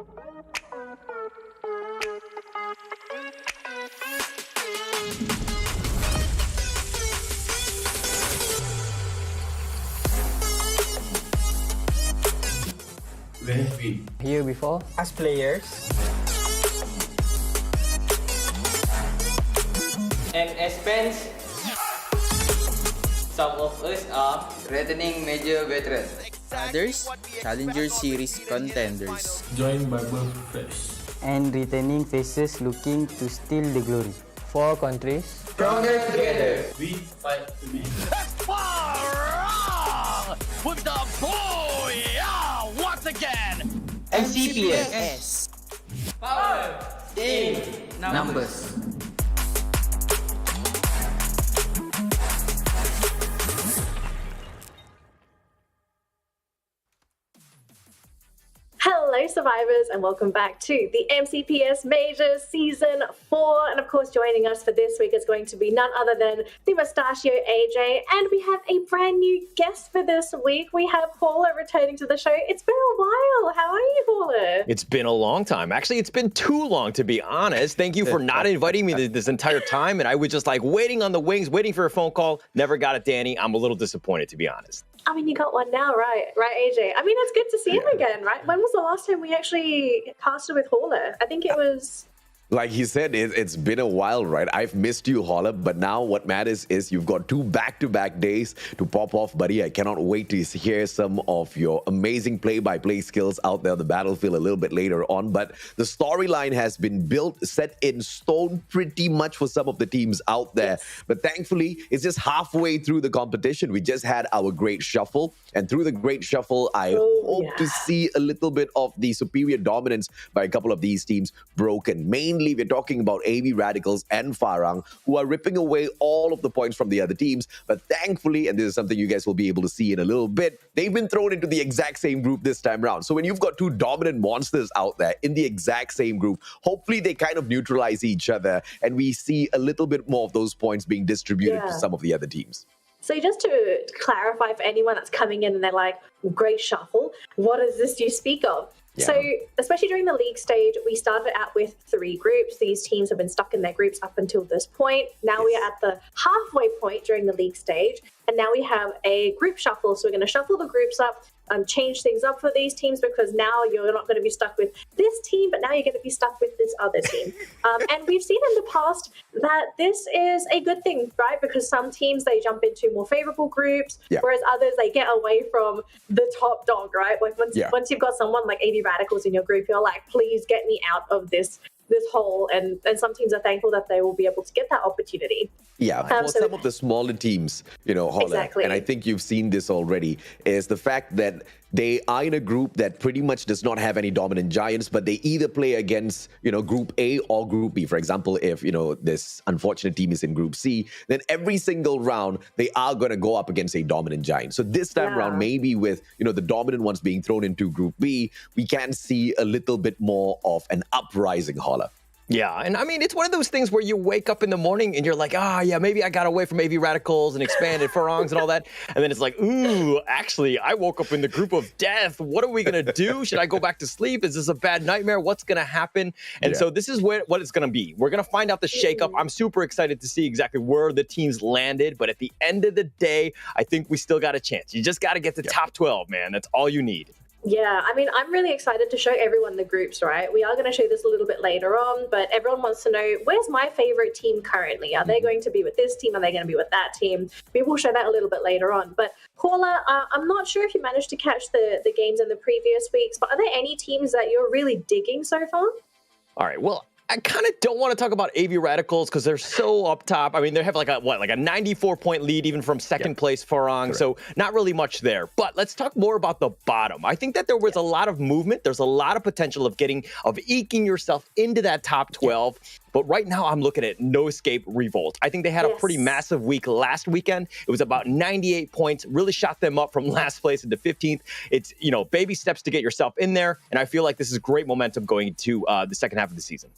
Where have we? Here before? As players. And as fans, some of us are returning major veterans. Others, Challenger Series contenders. Joined by both fresh. And returning faces looking to steal the glory. 4 countries. Stronger together. We fight to make. With the boy, once again. MCPS. power in Numbers. Hello survivors and welcome back to the MCPS Majors Season 4, and of course joining us for this week is going to be none other than the Mustachio AJ, and we have a brand new guest for this week. We have Paula returning to the show. It's been a while. How are you, Paula? It's been a long time. Actually, it's been too long, to be honest. Thank you for not inviting me this entire time, and I was just like waiting on the wings, waiting for a phone call. Never got it, Danny. I'm a little disappointed, to be honest. I mean, you got one now, right? Right, AJ? I mean, it's good to see him again, right? When was the last time we actually casted with Paula? I think it was... Like he said, it's been a while, right? I've missed you, Holla, but now what matters is you've got 2 back-to-back days to pop off, buddy. I cannot wait to hear some of your amazing play-by-play skills out there on the battlefield a little bit later on. But the storyline has been built, set in stone pretty much for some of the teams out there. Yes. But thankfully, it's just halfway through the competition. We just had our great shuffle, and through the great shuffle, I hope to see a little bit of the superior dominance by a couple of these teams broken. Mainly, we're talking about AV Radicals and Farang, who are ripping away all of the points from the other teams. But thankfully, and this is something you guys will be able to see in a little bit, they've been thrown into the exact same group this time around. So when you've got 2 dominant monsters out there in the exact same group, hopefully they kind of neutralize each other and we see a little bit more of those points being distributed to some of the other teams. So just to clarify for anyone that's coming in and they're like, great shuffle, what is this you speak of? Yeah. So especially during the league stage, we started out with 3 groups. These teams have been stuck in their groups up until this point. Now we are at the halfway point during the league stage, and now we have a group shuffle. So we're going to shuffle the groups up, change things up for these teams, because now you're not going to be stuck with this team, but now you're going to be stuck with this other team. And we've seen in the past that this is a good thing, right? Because some teams, they jump into more favorable groups, whereas others, they get away from the top dog, right? Like once you've got someone like AV Radicals in your group, you're like, please get me out of this hole, and some teams are thankful that they will be able to get that opportunity. Yeah, for some of the smaller teams, you know, Holla, and I think you've seen this already, is the fact that they are in a group that pretty much does not have any dominant giants, but they either play against, you know, Group A or Group B. For example, if, you know, this unfortunate team is in Group C, then every single round, they are going to go up against a dominant giant. So this time around, maybe with, you know, the dominant ones being thrown into Group B, we can see a little bit more of an uprising, Holla. Yeah, and I mean, it's one of those things where you wake up in the morning and you're like, yeah, maybe I got away from AV Radicals and expanded Farangs and all that. And then it's like, ooh, actually, I woke up in the group of death. What are we going to do? Should I go back to sleep? Is this a bad nightmare? What's going to happen? And so this is what it's going to be. We're going to find out the shakeup. I'm super excited to see exactly where the teams landed. But at the end of the day, I think we still got a chance. You just got to get to top 12, man. That's all you need. Yeah, I mean, I'm really excited to show everyone the groups, right? We are going to show this a little bit later on, but everyone wants to know, where's my favorite team currently? Are they going to be with this team? Are they going to be with that team? We will show that a little bit later on. But Paula, I'm not sure if you managed to catch the games in the previous weeks, but are there any teams that you're really digging so far? All right, well, I kind of don't want to talk about AV Radicals because they're so up top. I mean, they have like a 94-point lead even from second place Farang, so not really much there. But let's talk more about the bottom. I think that there was a lot of movement. There's a lot of potential of eking yourself into that top 12. But right now, I'm looking at No Escape Revolt. I think they had a pretty massive week last weekend. It was about 98 points, really shot them up from last place into 15th. It's, you know, baby steps to get yourself in there. And I feel like this is great momentum going into the second half of the season.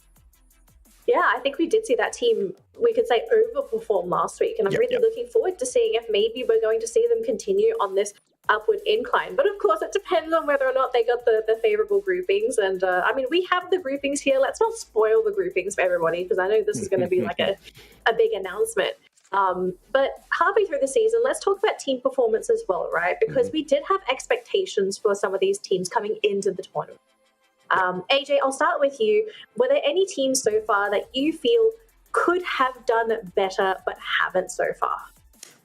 Yeah, I think we did see that team, we could say, overperform last week. And I'm really looking forward to seeing if maybe we're going to see them continue on this upward incline. But of course, it depends on whether or not they got the favorable groupings. And I mean, we have the groupings here. Let's not spoil the groupings for everybody, because I know this is going to be like a big announcement. But halfway through the season, let's talk about team performance as well, right? Because we did have expectations for some of these teams coming into the tournament. AJ, I'll start with you. Were there any teams so far that you feel could have done better but haven't so far?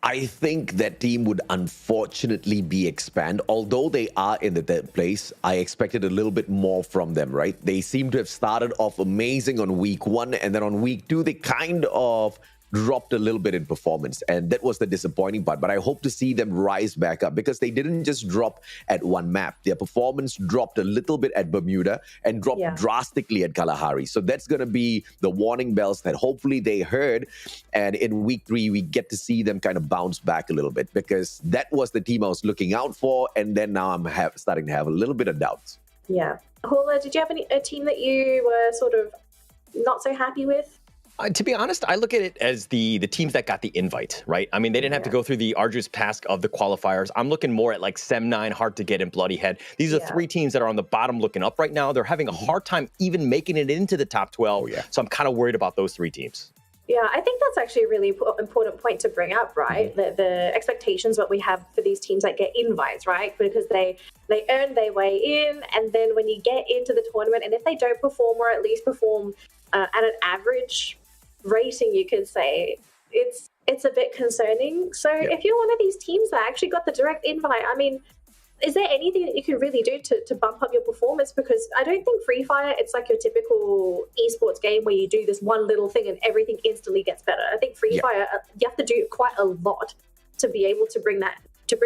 I think that team would unfortunately be Expand. Although they are in the third place, I expected a little bit more from them, right? They seem to have started off amazing on week 1, and then on week 2, they kind of dropped a little bit in performance, and that was the disappointing part. But I hope to see them rise back up, because they didn't just drop at one map. Their performance dropped a little bit at Bermuda and dropped drastically at Kalahari. So that's going to be the warning bells that hopefully they heard, and in week 3 we get to see them kind of bounce back a little bit, because that was the team I was looking out for, and then now I'm starting to have a little bit of doubts. Yeah. Hula, did you have a team that you were sort of not so happy with? To be honest, I look at it as the teams that got the invite, right? I mean, they didn't have to go through the arduous task of the qualifiers. I'm looking more at like Sem9, Hard to Get, and Bloody Head. These are 3 teams that are on the bottom looking up right now. They're having a hard time even making it into the top 12. So I'm kind of worried about those 3 teams. Yeah, I think that's actually a really important point to bring up, right? The expectations what we have for these teams that get invites, right? Because they earn their way in, and then when you get into the tournament, and if they don't perform, or at least perform at an average rating, you could say, it's a bit concerning. So if you're one of these teams that actually got the direct invite, I mean, is there anything that you can really do to bump up your performance? Because I don't think Free Fire, it's like your typical esports game where you do this one little thing and everything instantly gets better. I think Free Fire, you have to do quite a lot to be able to bring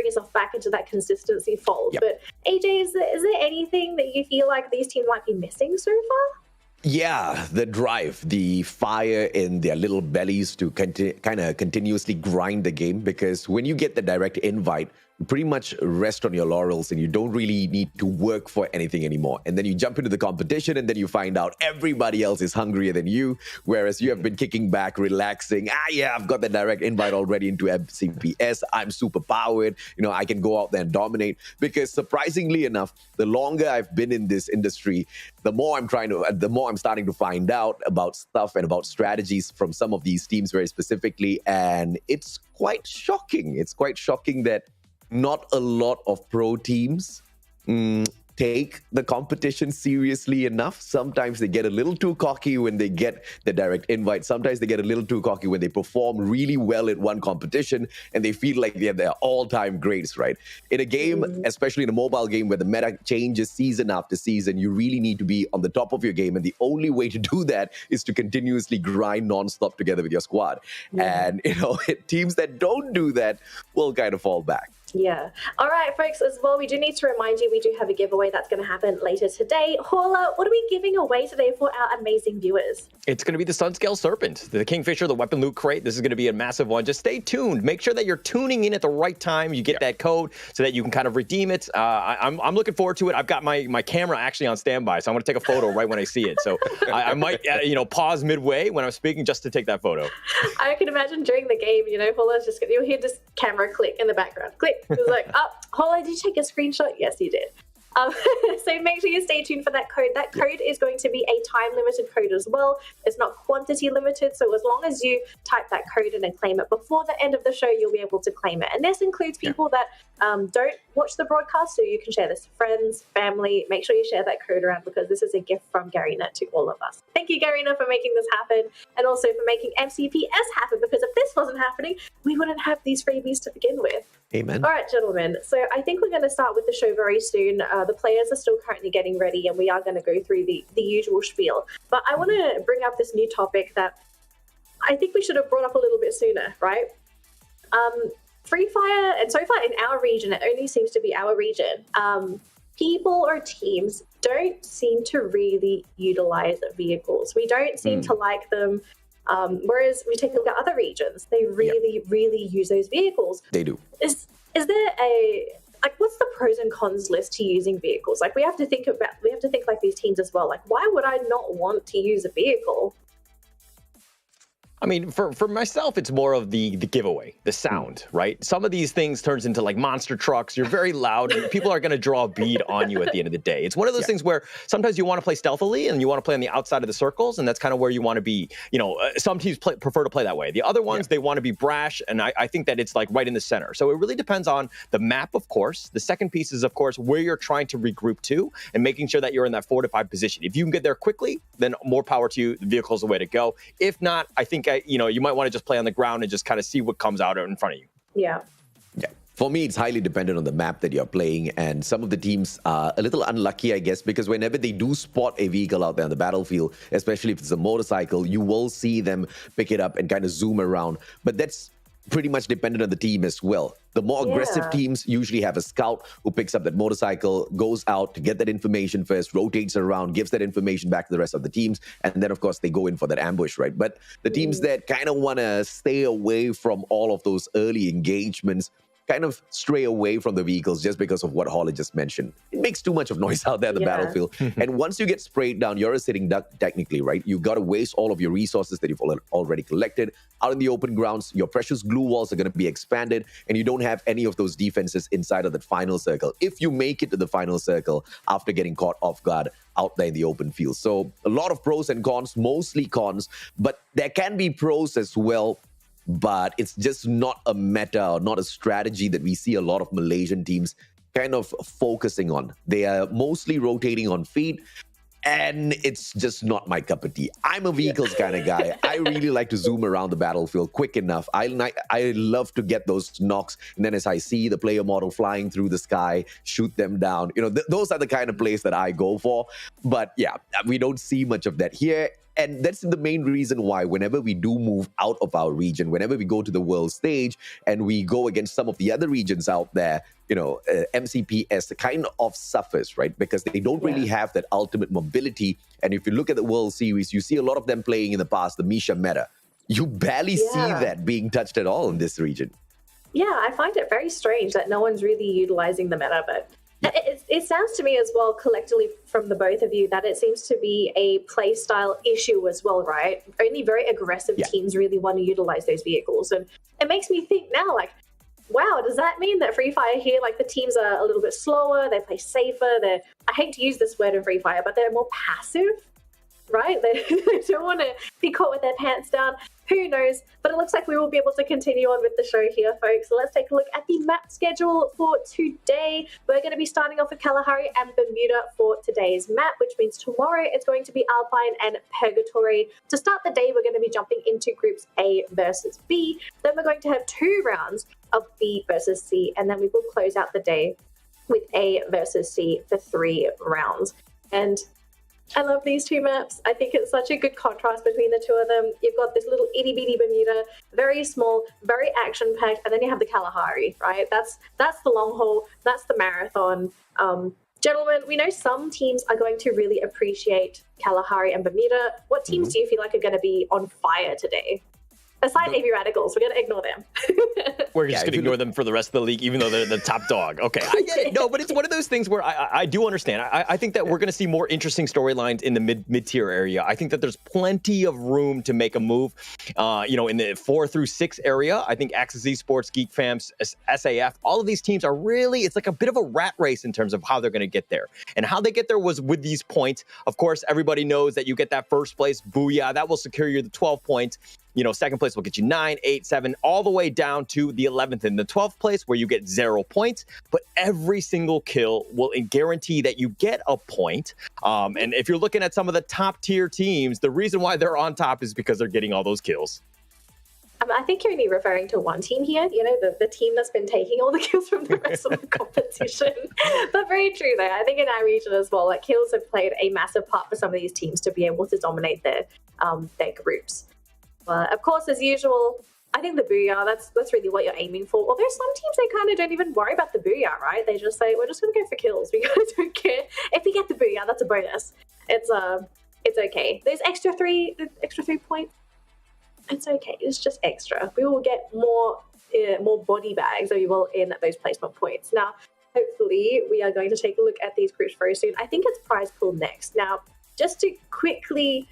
yourself back into that consistency fold. But AJ, is there anything that you feel like these teams might be missing so far? Yeah, the drive, the fire in their little bellies to kind of continuously grind the game, because when you get the direct invite, you pretty much rest on your laurels and you don't really need to work for anything anymore. And then you jump into the competition and then you find out everybody else is hungrier than you, whereas you have been kicking back, relaxing. I've got the direct invite already into MCPS. I'm super powered. I can go out there and dominate. Because surprisingly enough, the longer I've been in this industry, the more I'm starting to find out about stuff and about strategies from some of these teams very specifically. And it's quite shocking. It's quite shocking that not a lot of pro teams take the competition seriously enough. Sometimes they get a little too cocky when they get the direct invite. Sometimes they get a little too cocky when they perform really well at one competition and they feel like they're their all-time greats, right? In a game, especially in a mobile game where the meta changes season after season, you really need to be on the top of your game. And the only way to do that is to continuously grind nonstop together with your squad. And, teams that don't do that will kind of fall back. Yeah. All right, folks, as well, we do need to remind you we do have a giveaway that's going to happen later today. Hula, what are we giving away today for our amazing viewers? It's going to be the Sunscale Serpent, the Kingfisher, the Weapon Loot Crate. This is going to be a massive one. Just stay tuned. Make sure that you're tuning in at the right time. You get that code so that you can kind of redeem it. I'm looking forward to it. I've got my camera actually on standby, so I'm going to take a photo right when I see it. So I might, pause midway when I'm speaking just to take that photo. I can imagine during the game, Hula's just, you'll hear this camera click in the background. Click. It was like, Hula, did you take a screenshot? Yes, you did. So make sure you stay tuned for that code. That code is going to be a time-limited code as well. It's not quantity-limited, so as long as you type that code in and claim it before the end of the show, you'll be able to claim it. And this includes people that don't watch the broadcast, so you can share this to friends, family. Make sure you share that code around because this is a gift from Garina to all of us. Thank you, Garina, for making this happen and also for making MCPS happen, because if this wasn't happening, we wouldn't have these freebies to begin with. Amen. All right, gentlemen. So I think we're going to start with the show very soon. The players are still currently getting ready, and we are going to go through the usual spiel. But I want to bring up this new topic that I think we should have brought up a little bit sooner, right? Free Fire, and so far in our region, it only seems to be our region, people or teams don't seem to really utilize vehicles. We don't seem to like them. Whereas we take a look at other regions, they really use those vehicles. They do. Is there what's the pros and cons list to using vehicles? Like, we have to think like these teams as well. Like, why would I not want to use a vehicle? I mean, for myself, it's more of the giveaway, the sound, right? Some of these things turns into like monster trucks. You're very loud, and people are going to draw a bead on you at the end of the day. It's one of those things where sometimes you want to play stealthily and you want to play on the outside of the circles, and that's kind of where you want to be. You know, some teams prefer to play that way. The other ones, they want to be brash, and I think that it's like right in the center. So it really depends on the map, of course. The second piece is, of course, where you're trying to regroup to and making sure that you're in that fortified position. If you can get there quickly, then more power to you. The vehicle's the way to go. If not, I think you might want to just play on the ground and just kind of see what comes out in front of you. Yeah. Yeah. For me, it's highly dependent on the map that you're playing, and some of the teams are a little unlucky, I guess, because whenever they do spot a vehicle out there on the battlefield, especially if it's a motorcycle, you will see them pick it up and kind of zoom around. But that's pretty much dependent on the team as well. The more aggressive teams usually have a scout who picks up that motorcycle, goes out to get that information first, rotates around, gives that information back to the rest of the teams, and then, of course, they go in for that ambush, right? But the teams that kind of want to stay away from all of those early engagements kind of stray away from the vehicles just because of what Holly just mentioned. It makes too much of noise out there on the battlefield. And once you get sprayed down, you're a sitting duck technically, right? You've got to waste all of your resources that you've already collected. Out in the open grounds, your precious glue walls are going to be expanded, and you don't have any of those defenses inside of that final circle, if you make it to the final circle after getting caught off guard out there in the open field. So a lot of pros and cons, mostly cons, but there can be pros as well. But it's just not a meta or not a strategy that we see a lot of Malaysian teams kind of focusing on. They are mostly rotating on feet, and it's just not my cup of tea. I'm a vehicles kind of guy. I really like to zoom around the battlefield quick enough. I love to get those knocks, and then as I see the player model flying through the sky, shoot them down. You know, those are the kind of plays that I go for. But yeah, we don't see much of that here. And that's the main reason why whenever we do move out of our region, whenever we go to the world stage and we go against some of the other regions out there, you know, MCPS kind of suffers, right? Because they don't really have that ultimate mobility. And if you look at the World Series, you see a lot of them playing in the past, the Misha meta. You barely see that being touched at all in this region. Yeah, I find it very strange that no one's really utilizing the meta, but it sounds to me as well, collectively from the both of you, that it seems to be a play style issue as well, right? Only very aggressive teams really want to utilize those vehicles. And it makes me think now, like, wow, does that mean that Free Fire here, like the teams are a little bit slower, they play safer, I hate to use this word in Free Fire, but they're more passive, right? They don't want to be caught with their pants down. Who knows? But it looks like we will be able to continue on with the show here, folks. So let's take a look at the map schedule for today. We're going to be starting off with Kalahari and Bermuda for today's map, which means tomorrow it's going to be Alpine and Purgatory. To start the day, we're going to be jumping into groups A versus B. Then we're going to have 2 rounds of B versus C, and then we will close out the day with A versus C for 3 rounds. And I love these 2 maps. I think it's such a good contrast between the 2 of them. You've got this little itty-bitty Bermuda, very small, very action-packed, and then you have the Kalahari, right? That's the long haul. That's the marathon. Gentlemen, we know some teams are going to really appreciate Kalahari and Bermuda. What teams do you feel like are going to be on fire today? Aside AV Radicals, we're going to ignore them. We're just going to ignore them for the rest of the league, even though they're the top dog. Okay, I get it. No, but it's one of those things where I do understand. I think that we're going to see more interesting storylines in the mid-tier area. I think that there's plenty of room to make a move. In the 4 through 6 area, I think Axis Esports, Geek Fams, SAF, all of these teams are really, it's like a bit of a rat race in terms of how they're going to get there. And how they get there was with these points. Of course, everybody knows that you get that first place, booyah, that will secure you the 12 points. Second place will get you 9, 8, 7, all the way down to the 11th and the 12th place where you get 0 points. But every single kill will guarantee that you get a point. And if you're looking at some of the top tier teams, the reason why they're on top is because they're getting all those kills. I think you're only referring to one team here, the team that's been taking all the kills from the rest of the competition. But very true, though. I think in our region as well, like kills have played a massive part for some of these teams to be able to dominate their groups. But of course, as usual, I think the booyah, that's really what you're aiming for. Although some teams, they kind of don't even worry about the booyah, right? They just say, we're just going to go for kills. We don't care. If we get the booyah, that's a bonus. It's okay. There's extra three points. It's okay. It's just extra. We will get more body bags, or we will in those placement points. Now, hopefully, we are going to take a look at these groups very soon. I think it's prize pool next. Now, just to quickly...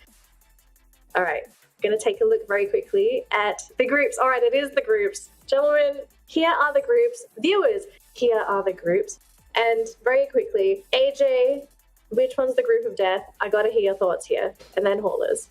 All right. going to take a look very quickly at the groups. All right, it is the groups. Gentlemen, here are the groups. Viewers, here are the groups. And very quickly, AJ, which one's the group of death? I got to hear your thoughts here. And then Haulers.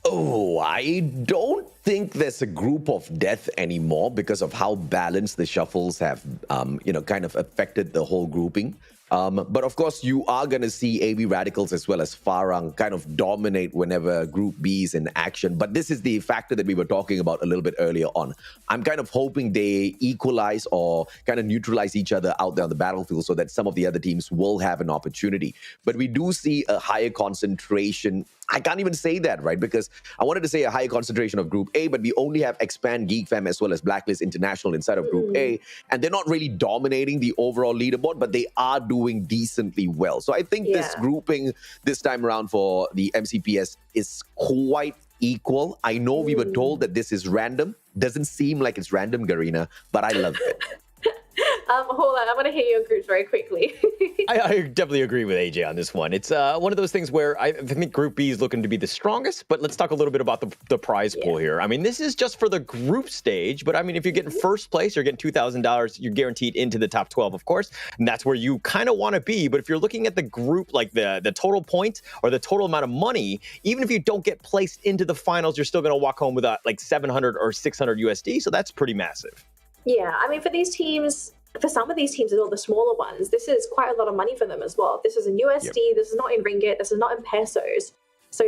Oh, I don't think there's a group of death anymore because of how balanced the shuffles have, kind of affected the whole grouping. But of course, you are going to see AB Radicals as well as Farang kind of dominate whenever Group B is in action. But this is the factor that we were talking about a little bit earlier on. I'm kind of hoping they equalize or kind of neutralize each other out there on the battlefield so that some of the other teams will have an opportunity. But we do see a higher concentration. I can't even say that, right? Because I wanted to say a higher concentration of Group A, but we only have Expand, Geek Fam, as well as Blacklist International inside of Group A. And they're not really dominating the overall leaderboard, but they are doing decently well. So I think this grouping this time around for the MCPS is quite equal. I know we were told that this is random. Doesn't seem like it's random, Garina, but I love it. Hold on, I want to hear your groups very quickly. I definitely agree with AJ on this one. It's one of those things where I think Group B is looking to be the strongest, but let's talk a little bit about the prize pool here. I mean, this is just for the group stage, but I mean, if you're getting first place, you're getting $2,000. You're guaranteed into the top 12, of course, and that's where you kind of want to be. But if you're looking at the group, like the total points or the total amount of money, even if you don't get placed into the finals, you're still going to walk home with like 700 or 600 USD. So that's pretty massive. Yeah, I mean, for these teams, for some of these teams, all the smaller ones, this is quite a lot of money for them as well. This is in USD, this is not in ringgit, this is not in pesos. So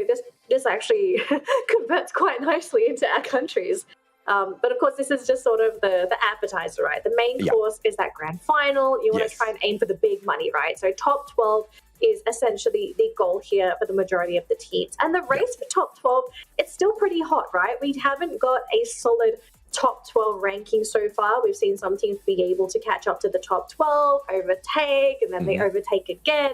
this actually converts quite nicely into our countries. But of course, this is just sort of the appetizer, right? The main course is that grand final. You want to try and aim for the big money, right? So top 12 is essentially the goal here for the majority of the teams. And the race for top 12, it's still pretty hot, right? We haven't got a solid top 12 ranking so far. We've seen some teams be able to catch up to the top 12, overtake, and then they overtake again.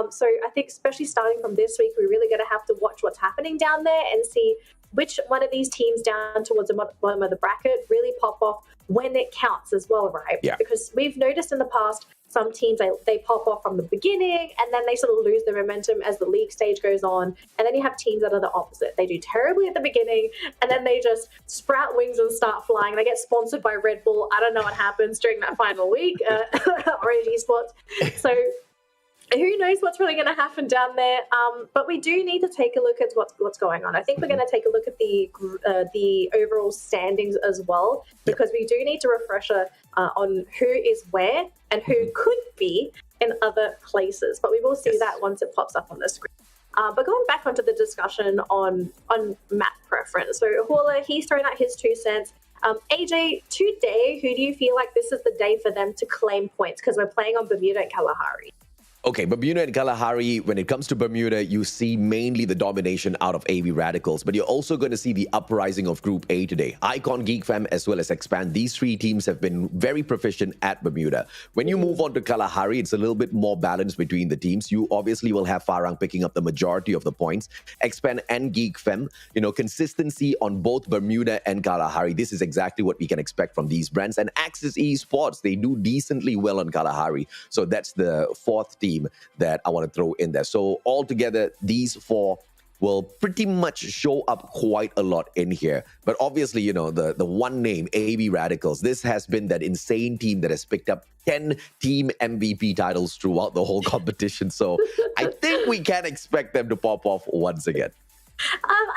So I think especially starting from this week, we're really going to have to watch what's happening down there and see which one of these teams down towards the bottom of the bracket really pop off when it counts as well, right? Yeah. Because we've noticed in the past, some teams, they pop off from the beginning and then they sort of lose their momentum as the league stage goes on. And then you have teams that are the opposite. They do terribly at the beginning and then they just sprout wings and start flying. They get sponsored by Red Bull. I don't know what happens during that final week, Orange Esports. So who knows what's really going to happen down there? But we do need to take a look at what's going on. I think we're going to take a look at the overall standings as well, because we do need to refresher on who is where and who could be in other places. But we will see that once it pops up on the screen. But going back onto the discussion on map preference. So Hauler, he's thrown out his 2 cents. AJ, today, who do you feel like this is the day for them to claim points? Because we're playing on Bermuda and Kalahari. Okay, Bermuda and Kalahari, when it comes to Bermuda, you see mainly the domination out of AV Radicals, but you're also going to see the uprising of Group A today. Icon, Geek Fam, as well as Expand, these 3 teams have been very proficient at Bermuda. When you move on to Kalahari, it's a little bit more balanced between the teams. You obviously will have Farang picking up the majority of the points. Expand and Geek Fam, consistency on both Bermuda and Kalahari. This is exactly what we can expect from these brands. And Axis Esports, they do decently well on Kalahari. So that's the 4th team that I want to throw in there. So altogether, these 4 will pretty much show up quite a lot in here. But obviously, the one name, AB Radicals, this has been that insane team that has picked up 10 team MVP titles throughout the whole competition. So I think we can expect them to pop off once again.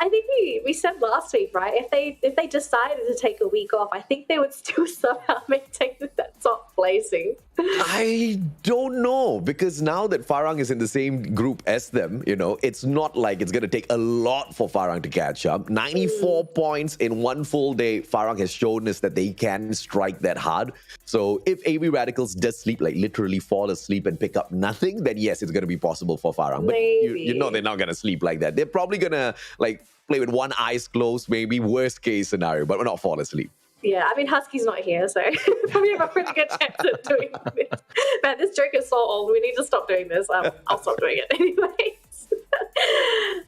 I think we said last week, right? If they decided to take a week off, I think they would still somehow maintain that top placing. I don't know, because now that Farang is in the same group as them, it's not like it's going to take a lot for Farang to catch up. 94 points in one full day. Farang has shown us that they can strike that hard. So if AV Radicals does sleep, like literally fall asleep and pick up nothing, then yes, it's going to be possible for Farang. But they're not going to sleep like that. They're probably going to play with one eye closed, maybe worst case scenario, but we're not fall asleep. Yeah, I mean, Husky's not here, so probably have a pretty good chance at doing this. Man, this joke is so old. We need to stop doing this. I'll stop doing it anyways.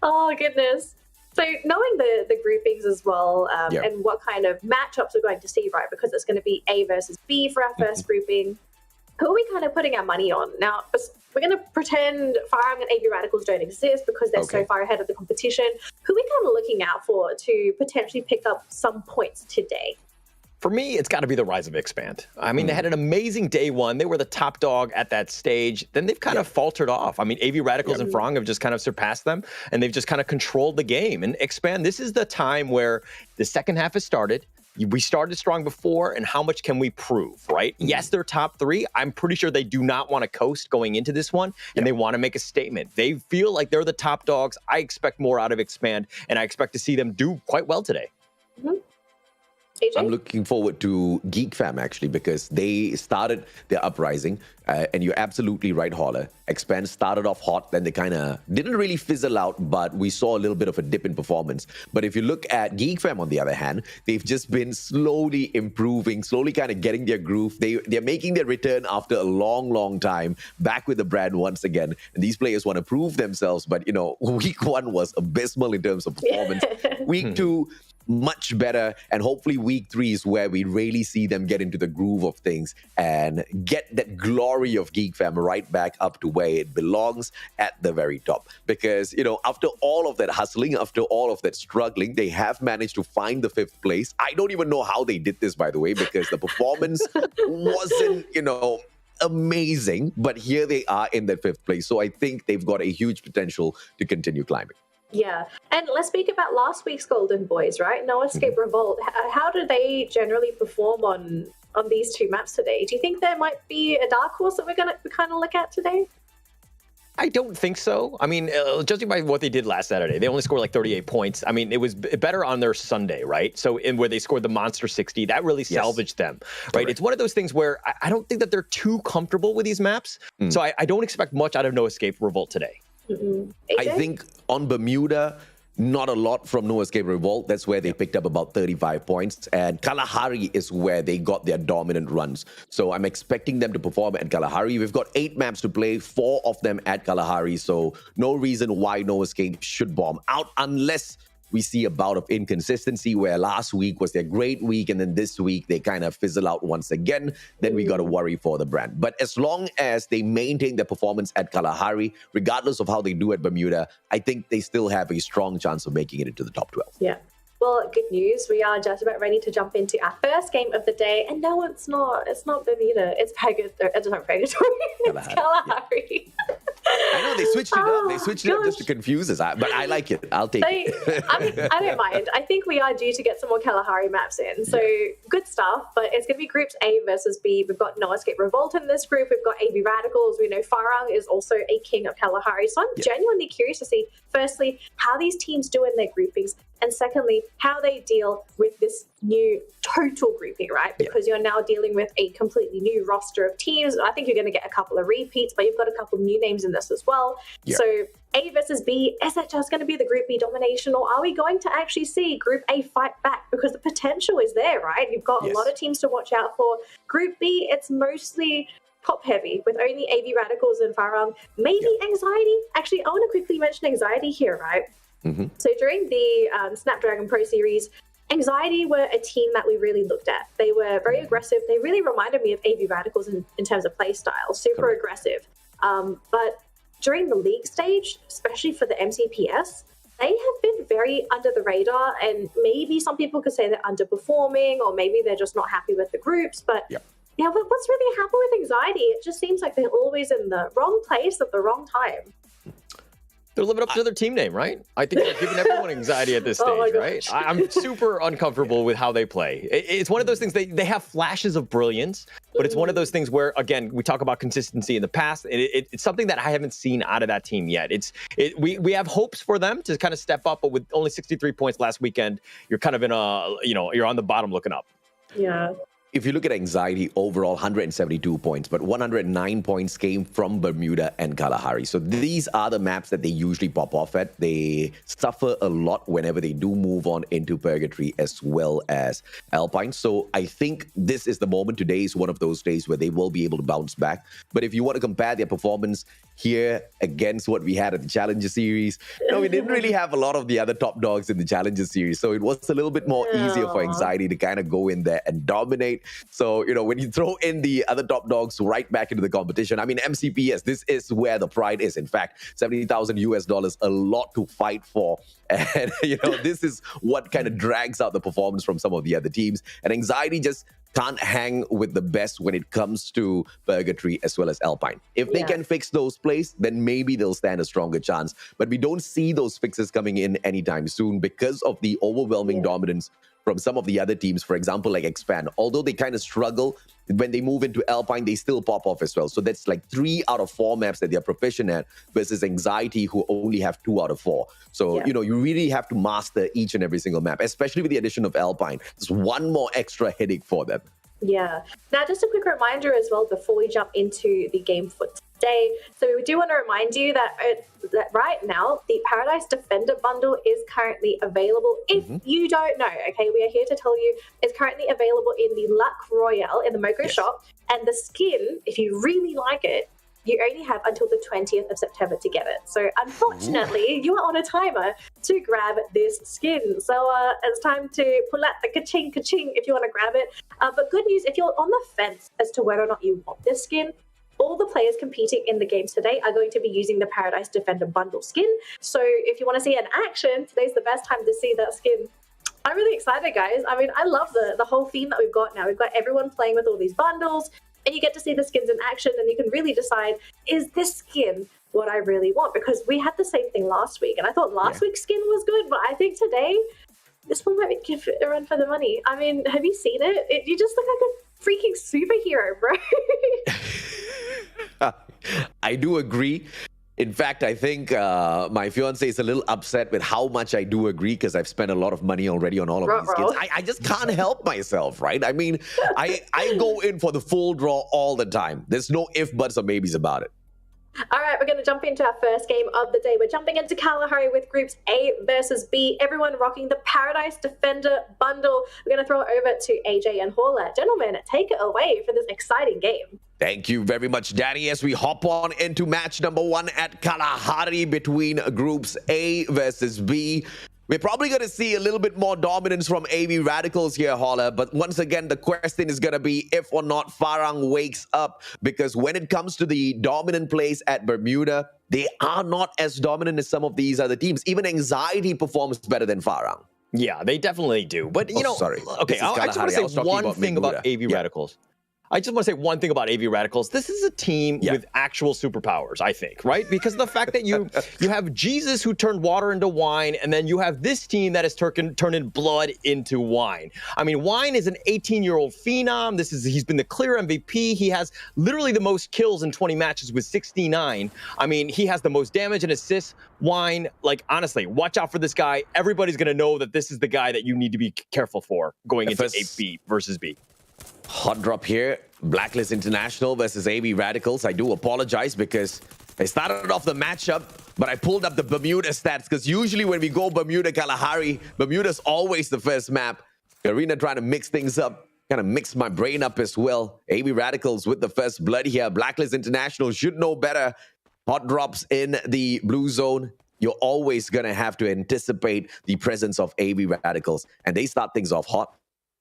Oh, goodness. So knowing the groupings as well and what kind of matchups we're going to see, right, because it's going to be A versus B for our first grouping, who are we kind of putting our money on? Now, we're going to pretend Fire and AV Radicals don't exist because they're so far ahead of the competition. Who are we kind of looking out for to potentially pick up some points today? For me, it's got to be the rise of Expand. I mean, they had an amazing day one. They were the top dog at that stage. Then they've kind of faltered off. I mean, AV Radicals and Frong have just kind of surpassed them, and they've just kind of controlled the game. And Expand, this is the time where the second half has started. We started strong before, and how much can we prove, right? Yes, they're top three. I'm pretty sure they do not want to coast going into this one, and they want to make a statement. They feel like they're the top dogs. I expect more out of Expand, and I expect to see them do quite well today. I'm looking forward to Geek Fam, actually, because they started their uprising. And you're absolutely right, Holler. Expand started off hot, then they kind of didn't really fizzle out, but we saw a little bit of a dip in performance. But if you look at Geek Fam, on the other hand, they've just been slowly improving, slowly kind of getting their groove. They're making their return after a long, long time, back with the brand once again. And these players want to prove themselves. But, you know, week one was abysmal in terms of performance. Week two, much better, and hopefully week three is where we really see them get into the groove of things and get that glory of Geek Fam right back up to where it belongs, at the very top. Because, you know, after all of that hustling, after all of that struggling, they have managed to find the 5th place. I don't even know how they did this, by the way, because the performance wasn't, you know, amazing, but here they are in that 5th place. So I think they've got a huge potential to continue climbing. Yeah, and let's speak about last week's Golden Boys, right? No Escape Revolt. How do they generally perform on these two maps today? Do you think there might be a dark horse that we're going to kind of look at today? I don't think so. I mean, judging by what they did last Saturday, they only scored like 38 points. I mean, it was better on their Sunday, right? So in where they scored the Monster 60, that really salvaged them, right? Correct. It's one of those things where I don't think that they're too comfortable with these maps. So I don't expect much out of No Escape Revolt today. I think on Bermuda, not a lot from No Escape Revolt. That's where they picked up about 35 points. And Kalahari is where they got their dominant runs. So I'm expecting them to perform at Kalahari. We've got 8 maps to play, 4 of them at Kalahari. So no reason why No Escape should bomb out unless we see a bout of inconsistency where last week was their great week and then this week they kind of fizzle out once again. Then we got to worry for the brand. But as long as they maintain their performance at Kalahari, regardless of how they do at Bermuda, I think they still have a strong chance of making it into the top 12. Yeah. Well, good news. We are just about ready to jump into our first game of the day. And no, it's not. It's not Bermuda. It's Purgatory. It's Kalahari. I know they switched it up. They switched it up just to confuse us. But I like it. I'll take it. I mean, I don't mind. I think we are due to get some more Kalahari maps in. So good stuff. But it's going to be groups A versus B. We've got No Escape Revolt in this group. We've got AV Radicals. We know Farang is also a king of Kalahari. So I'm genuinely curious to see, firstly, how these teams do in their groupings. And secondly, how they deal with this new total grouping, right? Because you're now dealing with a completely new roster of teams. I think you're going to get a couple of repeats, but you've got a couple of new names in this as well. So A versus B, is that just going to be the Group B domination, or are we going to actually see Group A fight back? Because the potential is there, right? You've got a lot of teams to watch out for. Group B, it's mostly top heavy with only AV Radicals and Farang. Maybe Anxiety. Actually, I want to quickly mention Anxiety here, right? So during the Snapdragon Pro Series, Anxiety were a team that we really looked at. They were very aggressive. They really reminded me of AV Radicals in terms of play style, super aggressive. But during the league stage, especially for the MCPS, they have been very under the radar, and maybe some people could say they're underperforming, or maybe they're just not happy with the groups. But but what's really happened with Anxiety? It just seems like they're always in the wrong place at the wrong time. They're living up to their team name, right? I think they're giving everyone anxiety at this stage, right? I'm super uncomfortable with how they play. It's one of those things, they have flashes of brilliance, but it's one of those things where, again, we talk about consistency in the past. It's something that I haven't seen out of that team yet. We have hopes for them to kind of step up, but with only 63 points last weekend, you're kind of in a, you're on the bottom looking up. Yeah. If you look at Anxiety, overall 172 points, but 109 points came from Bermuda and Kalahari. So these are the maps that they usually pop off at. They suffer a lot whenever they do move on into Purgatory as well as Alpine. So I think this is the moment. Today is one of those days where they will be able to bounce back. But if you want to compare their performance here against what we had at the Challenger Series. We didn't really have a lot of the other top dogs in the Challenger Series, so it was a little bit more easier for Anxiety to kind of go in there and dominate. So, when you throw in the other top dogs right back into the competition, I mean, MCPS, this is where the pride is. In fact, $70,000, a lot to fight for. And, this is what kind of drags out the performance from some of the other teams. And Anxiety just can't hang with the best when it comes to Purgatory as well as Alpine. If they can fix those plays, then maybe they'll stand a stronger chance. But we don't see those fixes coming in anytime soon because of the overwhelming dominance from some of the other teams, for example, like Expand. Although they kind of struggle, when they move into Alpine, they still pop off as well. So that's like 3 out of 4 maps that they're proficient at versus Anxiety, who only have 2 out of 4. So, you really have to master each and every single map, especially with the addition of Alpine. There's one more extra headache for them. Yeah. Now, just a quick reminder as well before we jump into the game for today. So we do want to remind you that right now, the Paradise Defender bundle is currently available. If you don't know, okay, we are here to tell you it's currently available in the Luck Royale in the Moko shop. And the skin, if you really like it, you only have until the 20th of September to get it. So unfortunately, you are on a timer to grab this skin. So it's time to pull out the ka-ching, ka-ching if you want to grab it. But good news, if you're on the fence as to whether or not you want this skin, all the players competing in the games today are going to be using the Paradise Defender bundle skin. So if you want to see it in action, today's the best time to see that skin. I'm really excited, guys. I mean, I love the whole theme that we've got now. We've got everyone playing with all these bundles, and you get to see the skins in action, and you can really decide, is this skin what I really want? Because we had the same thing last week, and I thought last week's skin was good, but I think today, this one might give it a run for the money. I mean, have you seen it? You just look like a freaking superhero, bro. I do agree. In fact, I think my fiance is a little upset with how much I do agree because I've spent a lot of money already on all of these skins. I just can't help myself, right? I mean, I go in for the full draw all the time. There's no if, buts, or maybes about it. All right, we're going to jump into our first game of the day. We're jumping into Kalahari with groups A versus B. Everyone rocking the Paradise Defender bundle. We're going to throw it over to AJ and Hawla. Gentlemen, take it away for this exciting game. Thank you very much, Danny, as we hop on into match number 1 at Kalahari between groups A versus B. We're probably going to see a little bit more dominance from AV Radicals here, Holler. But once again, the question is going to be if or not Farang wakes up. Because when it comes to the dominant plays at Bermuda, they are not as dominant as some of these other teams. Even Anxiety performs better than Farang. Yeah, they definitely do. But, sorry. Okay, I just want to say one thing about AV Radicals. I just want to say one thing about AV Radicals. This is a team with actual superpowers, I think, right? Because of the fact that you have Jesus who turned water into wine, and then you have this team that is turning blood into wine. I mean, Wine is an 18-year-old phenom. He's been the clear MVP. He has literally the most kills in 20 matches with 69. I mean, he has the most damage and assists. Wine, like, honestly, watch out for this guy. Everybody's going to know that this is the guy that you need to be careful for going into A versus B. Hot drop here. Blacklist International versus AV Radicals. I do apologize because I started off the matchup, but I pulled up the Bermuda stats because usually when we go Bermuda Kalahari, Bermuda's always the first map. Arena trying to mix things up, kind of mix my brain up as well. AV Radicals with the first blood here. Blacklist International should know better. Hot drops in the blue zone. You're always going to have to anticipate the presence of AV Radicals, and they start things off hot.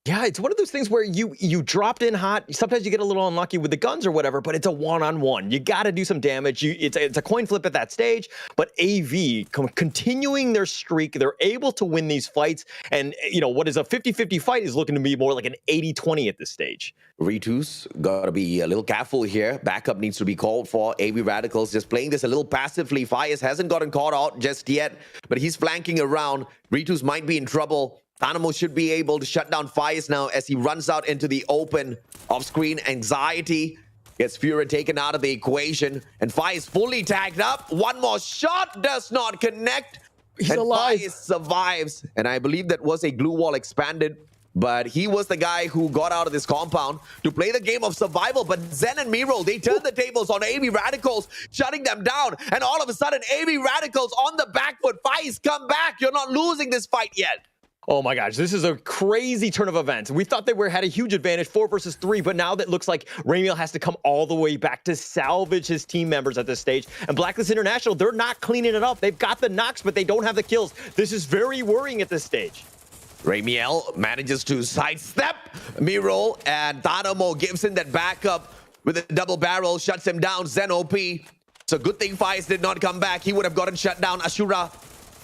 Yeah, it's one of those things where you dropped in hot. Sometimes you get a little unlucky with the guns or whatever, but it's a one-on-one. You got to do some damage. It's a coin flip at that stage, but AV continuing their streak, they're able to win these fights. And, what is a 50-50 fight is looking to be more like an 80-20 at this stage. Ritus got to be a little careful here. Backup needs to be called for. AV Radicals just playing this a little passively. Fires hasn't gotten caught out just yet, but he's flanking around. Ritus might be in trouble. Animo should be able to shut down Fires now as he runs out into the open. Off-screen Anxiety gets Fury taken out of the equation. And Fires fully tagged up. One more shot does not connect. He's alive. Fires survives. And I believe that was a glue wall expanded. But he was the guy who got out of this compound to play the game of survival. But Zen and Miro, they turned the tables on AV Radicals, shutting them down. And all of a sudden, AV Radicals on the back foot. Fires come back. You're not losing this fight yet. Oh my gosh, this is a crazy turn of events. We thought they had a huge advantage, 4 versus 3, but now that looks like Ramiel has to come all the way back to salvage his team members at this stage. And Blacklist International, they're not cleaning it up. They've got the knocks, but they don't have the kills. This is very worrying at this stage. Ramiel manages to sidestep Miro, and Tadamo gives him that backup with a double barrel, shuts him down. Zen OP. It's a good thing Fires did not come back. He would have gotten shut down. Ashura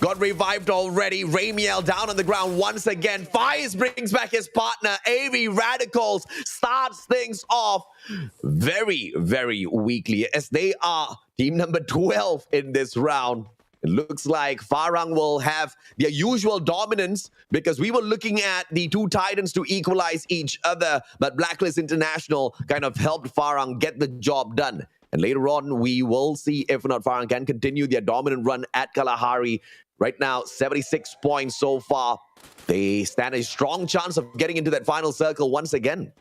got revived already. Ramiel down on the ground once again. Fires brings back his partner. AV Radicals starts things off very, very weakly as they are team number 12 in this round. It looks like Farang will have their usual dominance because we were looking at the two Titans to equalize each other, but Blacklist International kind of helped Farang get the job done. And later on, we will see if or not Farang can continue their dominant run at Kalahari. Right now, 76 points so far. They stand a strong chance of getting into that final circle once again.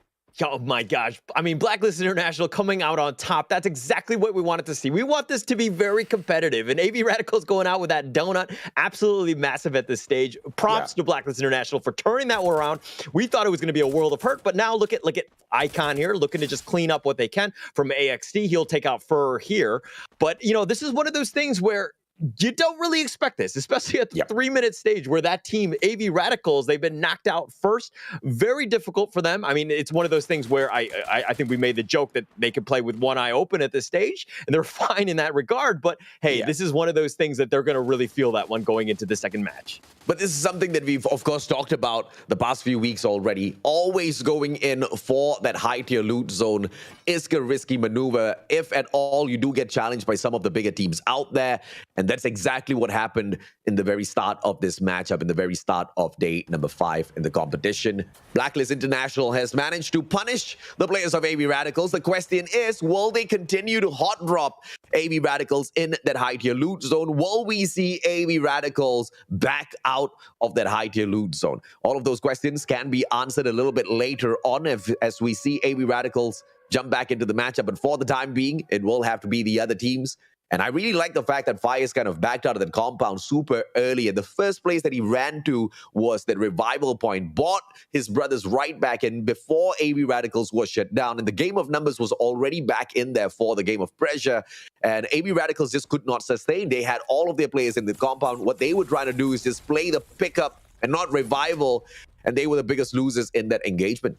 Oh my gosh. I mean, Blacklist International coming out on top. That's exactly what we wanted to see. We want this to be very competitive. And AV Radicals going out with that donut, absolutely massive at this stage. Props to Blacklist International for turning that one around. We thought it was going to be a world of hurt, but now look at Icon here, looking to just clean up what they can. From AXT, he'll take out Fur here. But, you know, this is one of those things where you don't really expect this, especially at the 3-minute stage where that team, AV Radicals, they've been knocked out first. Very difficult for them. I mean, it's one of those things where I think we made the joke that they could play with one eye open at this stage, and they're fine in that regard. But hey, this is one of those things that they're going to really feel that one going into the second match. But this is something that we've, of course, talked about the past few weeks already. Always going in for that high-tier loot zone is a risky maneuver. If at all you do get challenged by some of the bigger teams out there. And that's exactly what happened in the very start of this matchup, in the very start of day number 5 in the competition. Blacklist International has managed to punish the players of AV Radicals. The question is, will they continue to hot drop AV Radicals in that high-tier loot zone? Will we see AV Radicals back out of that high-tier loot zone? All of those questions can be answered a little bit later on as we see AV Radicals jump back into the matchup. But for the time being, it will have to be the other teams. And I really like the fact that Fires kind of backed out of that compound super early. And the first place that he ran to was that revival point, bought his brothers right back in before AV Radicals was shut down. And the game of numbers was already back in there for the game of pressure. And AV Radicals just could not sustain. They had all of their players in the compound. What they were trying to do is just play the pickup and not revival. And they were the biggest losers in that engagement.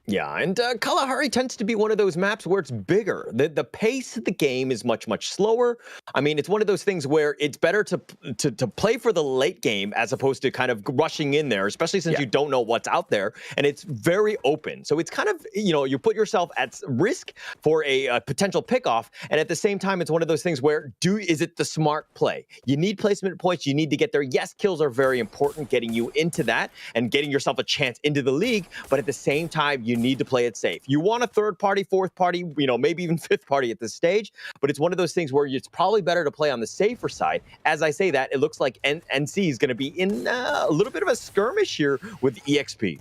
Yeah, and Kalahari tends to be one of those maps where it's bigger. The pace of the game is much, much slower. I mean, it's one of those things where it's better to play for the late game as opposed to kind of rushing in there, especially since you don't know what's out there. And it's very open. So it's kind of, you know, you put yourself at risk for a potential pickoff. And at the same time, it's one of those things where is it the smart play? You need placement points. You need to get there. Yes, kills are very important, getting you into that and getting yourself a chance into the league. But at the same time, you need to play it safe. You want a third party, fourth party, you know, maybe even fifth party at this stage, but it's one of those things where it's probably better to play on the safer side. As I say that, it looks like NC is going to be in a little bit of a skirmish here with EXP.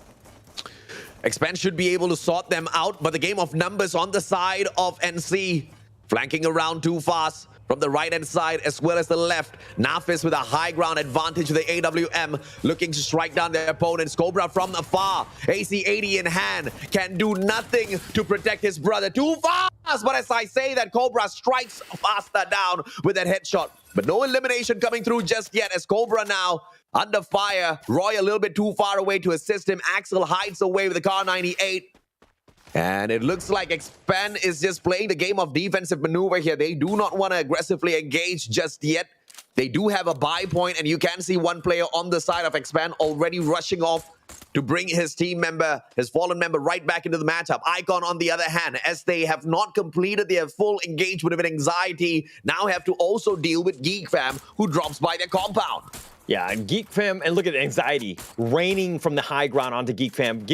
Expense should be able to sort them out, but the game of numbers on the side of NC, flanking around too fast. From the right-hand side as well as the left. Nafis with a high ground advantage to the AWM, looking to strike down their opponents. Cobra from afar, AC-80 in hand, can do nothing to protect his brother. Too fast, but as I say that, Cobra strikes faster down with that headshot. But no elimination coming through just yet as Cobra now under fire. Roy a little bit too far away to assist him. Axel hides away with the Car 98. And it looks like Expan is just playing the game of defensive maneuver here. They do not want to aggressively engage just yet. They do have a buy point, and you can see one player on the side of Expan already rushing off to bring his team member, his fallen member, right back into the matchup. Icon, on the other hand, as they have not completed their full engagement with anxiety, now have to also deal with Geek Fam, who drops by their compound. Yeah, and Geek Fam, and look at the anxiety raining from the high ground onto Geek Fam,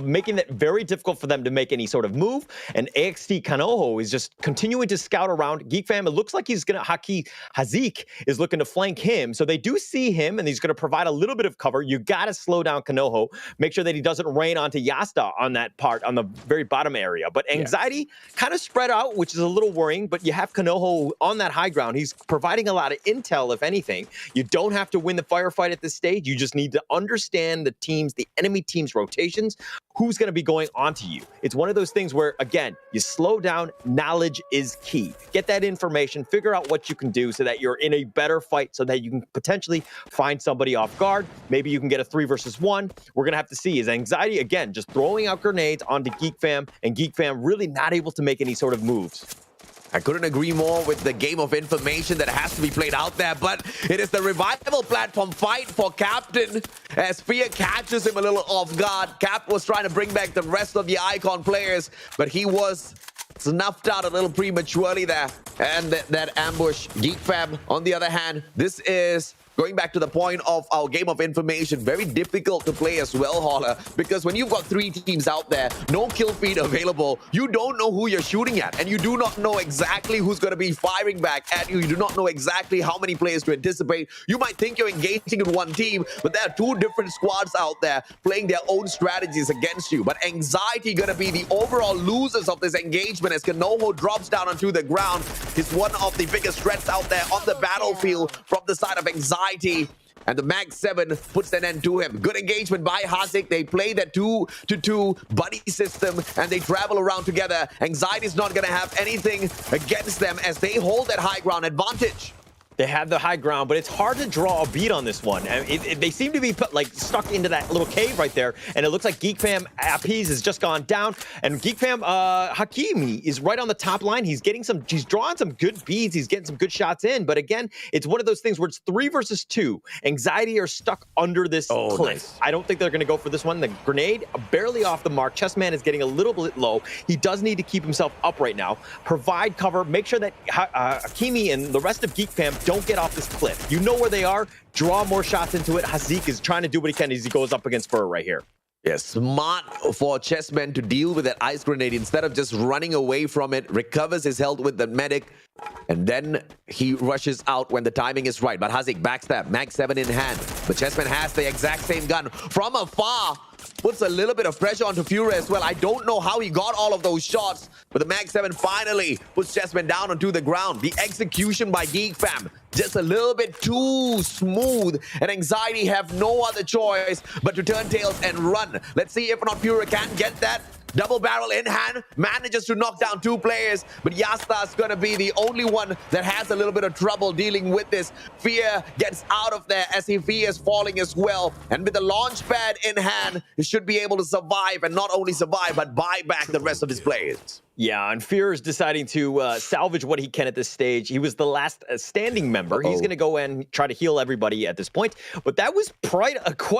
making it very difficult for them to make any sort of move. And AXT Kanoho is just continuing to scout around Geek Fam. It looks like he's going to, Hazik is looking to flank him. So they do see him, and he's going to provide a little bit of cover. You got to slow down Kanoho, make sure that he doesn't rain onto Yasta on that part, on the very bottom area. But anxiety kind of spread out, which is a little worrying, but you have Kanoho on that high ground. He's providing a lot of intel, if anything. You don't have to win the firefight at this stage. You just need to understand the enemy team's rotations, who's going to be going onto you. It's one of those things where, again, you slow down. Knowledge is key. Get that information, figure out what you can do so that you're in a better fight, so that you can potentially find somebody off guard. Maybe you can get a 3 versus 1. We're going to have to see. Is Anxiety, again, just throwing out grenades onto Geek Fam, and Geek Fam really not able to make any sort of moves. I couldn't agree more with the game of information that has to be played out there, but it is the revival platform fight for Captain as Fear catches him a little off guard. Cap was trying to bring back the rest of the Icon players, but he was snuffed out a little prematurely there. And that ambush. Geek Fam, on the other hand, this is going back to the point of our game of information, very difficult to play as well, Holler, because when you've got 3 teams out there, no kill feed available, you don't know who you're shooting at, and you do not know exactly who's going to be firing back at you. You do not know exactly how many players to anticipate. You might think you're engaging in one team, but there are 2 different squads out there playing their own strategies against you. But Anxiety going to be the overall losers of this engagement as Kanoho drops down onto the ground. He's one of the biggest threats out there on the battlefield from the side of Anxiety. And the Mag 7 puts an end to him. Good engagement by Hazik. They play that 2-2 buddy system and they travel around together. Anxiety is not going to have anything against them as they hold that high ground advantage. They have the high ground, but it's hard to draw a beat on this one. And they seem to be stuck into that little cave right there. And it looks like Geek Fam Appies has just gone down. And Geek Fam Hakimi is right on the top line. He's drawing some good beats. He's getting some good shots in. But again, it's one of those things where it's 3 versus 2. Anxiety are stuck under this cliff. Nice. I don't think they're going to go for this one. The grenade barely off the mark. Chessman is getting a little bit low. He does need to keep himself up right now. Provide cover. Make sure that Hakimi and the rest of Geek Fam don't get off this cliff. You know where they are. Draw more shots into it. Hazik is trying to do what he can as he goes up against Fur right here. Yeah, smart for Chessman to deal with that ice grenade instead of just running away from it. Recovers his health with the medic, and then he rushes out when the timing is right. But Hazik backstab, Mag 7 in hand. But Chessman has the exact same gun from afar. Puts a little bit of pressure onto Fury as well. I don't know how he got all of those shots, but the Mag 7 finally puts Chessman down onto the ground. The execution by Geek Fam, just a little bit too smooth, and Anxiety have no other choice but to turn tails and run. Let's see if or not Fury can get that. Double barrel in hand, manages to knock down 2 players, but Yasta's gonna be the only one that has a little bit of trouble dealing with this. Fear gets out of there as he fears falling as well. And with the launch pad in hand, he should be able to survive, and not only survive, but buy back the rest of his players. Yeah, and Fear is deciding to salvage what he can at this stage. He was the last standing member. He's going to go and try to heal everybody at this point. But that was quite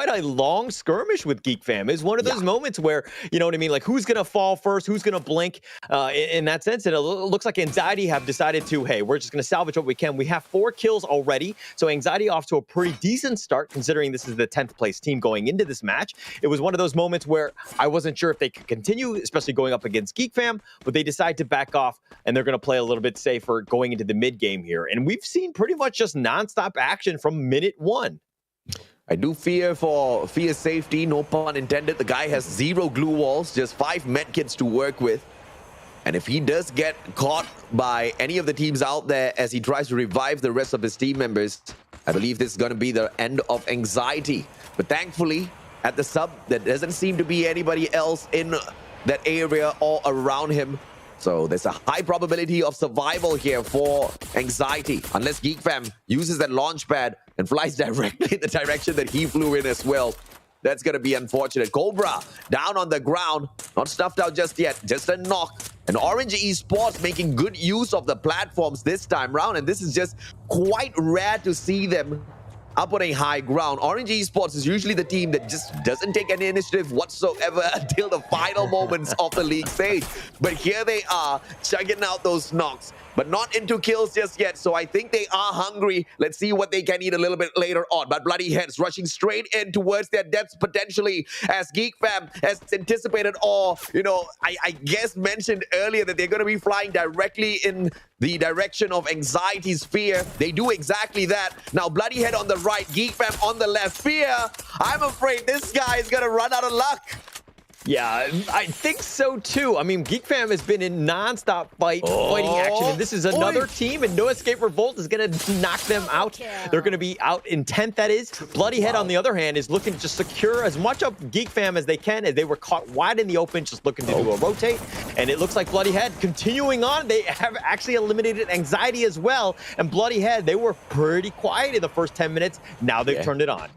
a long skirmish with Geek Fam. It's one of those moments where, you know what I mean, like who's going to fall first, who's going to blink in that sense. And it looks like Anxiety have decided to, hey, we're just going to salvage what we can. We have 4 kills already. So Anxiety off to a pretty decent start considering this is the 10th place team going into this match. It was one of those moments where I wasn't sure if they could continue, especially going up against Geek Fam. But they decide to back off, and they're going to play a little bit safer going into the mid game here. And we've seen pretty much just nonstop action from minute 1. I do fear for Fear's safety, no pun intended. The guy has 0 glue walls, just 5 medkits to work with. And if he does get caught by any of the teams out there as he tries to revive the rest of his team members, I believe this is going to be the end of Anxiety. But thankfully, at the sub, there doesn't seem to be anybody else in that area or around him. So there's a high probability of survival here for Anxiety, unless Geek Fam uses that launch pad and flies directly in the direction that he flew in as well. That's going to be unfortunate. Cobra down on the ground, not stuffed out just yet, just a knock. And Orange Esports making good use of the platforms this time round, and this is just quite rare to see them up on a high ground. Orange Esports is usually the team that just doesn't take any initiative whatsoever until the final moments of the league stage. But here they are, chugging out those knocks, but not into kills just yet. So I think they are hungry. Let's see what they can eat a little bit later on. But Bloody Heads rushing straight in towards their depths potentially, as Geek Fam has anticipated, or, you know, I guess mentioned earlier that they're going to be flying directly in the direction of Anxiety's Fear. They do exactly that. Now Bloody Head on the right, Geek Fam on the left. Fear, I'm afraid this guy is going to run out of luck. Yeah, I think so too. I mean, Geek Fam has been in non-stop fighting action, and this is another team, and No Escape Revolt is going to knock them out. They're going to be out in 10th, that is. Bloody Head, on the other hand, is looking to just secure as much of Geek Fam as they can, as they were caught wide in the open, just looking to do a rotate. And it looks like Bloody Head continuing on. They have actually eliminated Anxiety as well. And Bloody Head, they were pretty quiet in the first 10 minutes. Now they've turned it on.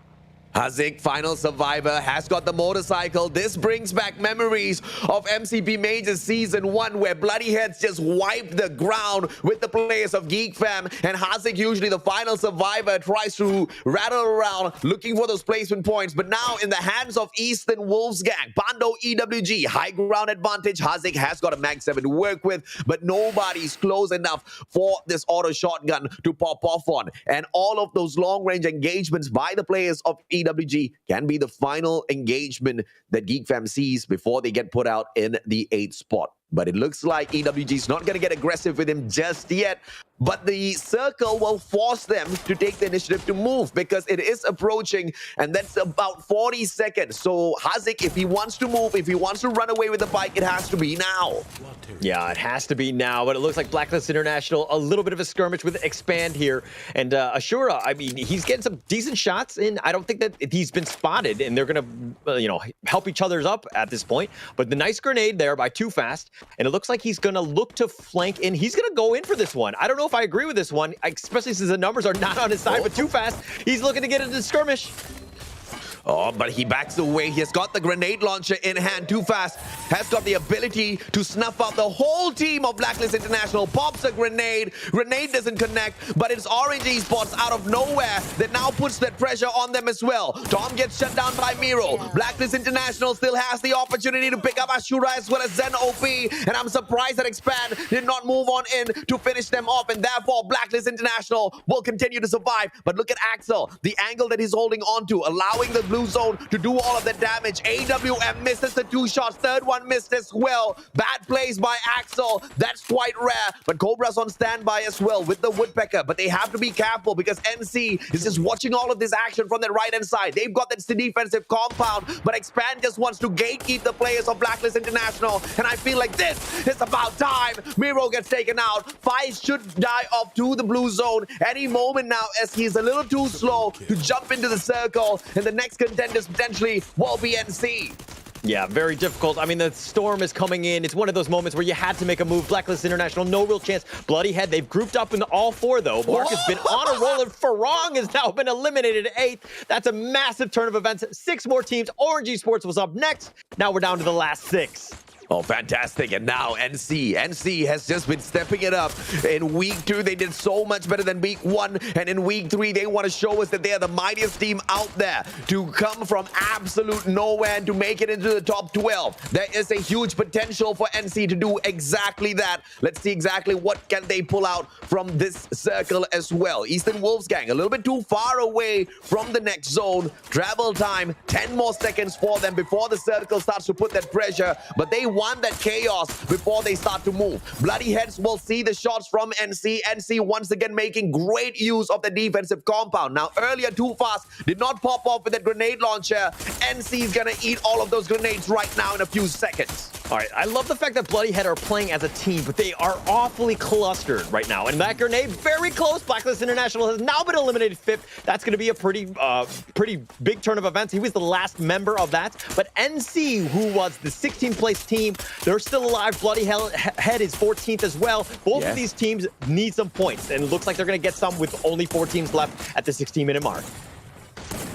Hazik, final survivor, has got the motorcycle. This brings back memories of MCP Majors Season 1, where Bloody Heads just wiped the ground with the players of Geek Fam. And Hazik, usually the final survivor, tries to rattle around looking for those placement points. But now in the hands of Eastern Wolves Gang, Bando EWG, high ground advantage. Hazik has got a Mag 7 to work with, but nobody's close enough for this auto shotgun to pop off on. And all of those long-range engagements by the players of EWG can be the final engagement that Geek Fam sees before they get put out in the 8th spot. But it looks like EWG is not going to get aggressive with him just yet. But the circle will force them to take the initiative to move, because it is approaching, and that's about 40 seconds. So Hazik, if he wants to move, if he wants to run away with the bike, it has to be now. Yeah, it has to be now, but it looks like Blacklist International, a little bit of a skirmish with Expand here. And Ashura, I mean, he's getting some decent shots in. I don't think that he's been spotted, and they're going to, help each other's up at this point. But the nice grenade there by Too Fast, and it looks like he's going to look to flank in. He's going to go in for this one. I don't know if I agree with this one, especially since the numbers are not on his side, but Too Fast, he's looking to get into the skirmish. Oh, but he backs away. He has got the grenade launcher in hand. Too Fast has got the ability to snuff out the whole team of Blacklist International. Pops a grenade. Grenade doesn't connect, but it's Orange Esports out of nowhere that now puts that pressure on them as well. Tom gets shut down by Miro. Blacklist International still has the opportunity to pick up Ashura as well as Zen OP, and I'm surprised that Expand did not move on in to finish them off, and therefore Blacklist International will continue to survive. But look at Axel, the angle that he's holding on to, allowing the blue zone to do all of the damage. AWM misses the 2 shots. Third one missed as well. Bad plays by Axel. That's quite rare. But Cobra's on standby as well with the Woodpecker. But they have to be careful, because NC is just watching all of this action from the right-hand side. They've got that defensive compound, but Expand just wants to gatekeep the players of Blacklist International. And I feel like this is about time. Miro gets taken out. Five should die off to the blue zone any moment now, as he's a little too slow to jump into the circle. And the next contenders potentially will be NC. Yeah, very difficult. I mean, the storm is coming in. It's one of those moments where you had to make a move. Blacklist International, no real chance. Bloody Head, they've grouped up in all 4, though. Mark has been on a roll, and Farong has now been eliminated at 8th. That's a massive turn of events. 6 more teams. Orange Esports was up next. Now we're down to the last 6. Oh, fantastic. And now NC has just been stepping it up. In week 2, they did so much better than week 1. And in week 3, they want to show us that they are the mightiest team out there to come from absolute nowhere and to make it into the top 12. There is a huge potential for NC to do exactly that. Let's see exactly what can they pull out from this circle as well. Eastern Wolves Gang, a little bit too far away from the next zone. Travel time, 10 more seconds for them before the circle starts to put that pressure. But they want that chaos before they start to move. Bloody Heads will see the shots from NC. NC once again making great use of the defensive compound. Now, earlier, Too Fast did not pop off with that grenade launcher. NC is going to eat all of those grenades right now in a few seconds. All right, I love the fact that Bloody Head are playing as a team, but they are awfully clustered right now. And that grenade, very close. Blacklist International has now been eliminated 5th. That's going to be a pretty big turn of events. He was the last member of that. But NC, who was the 16th place team, they're still alive. Bloody Head is 14th as well. Both of these teams need some points, and it looks like they're going to get some with only 4 teams left at the 16-minute mark.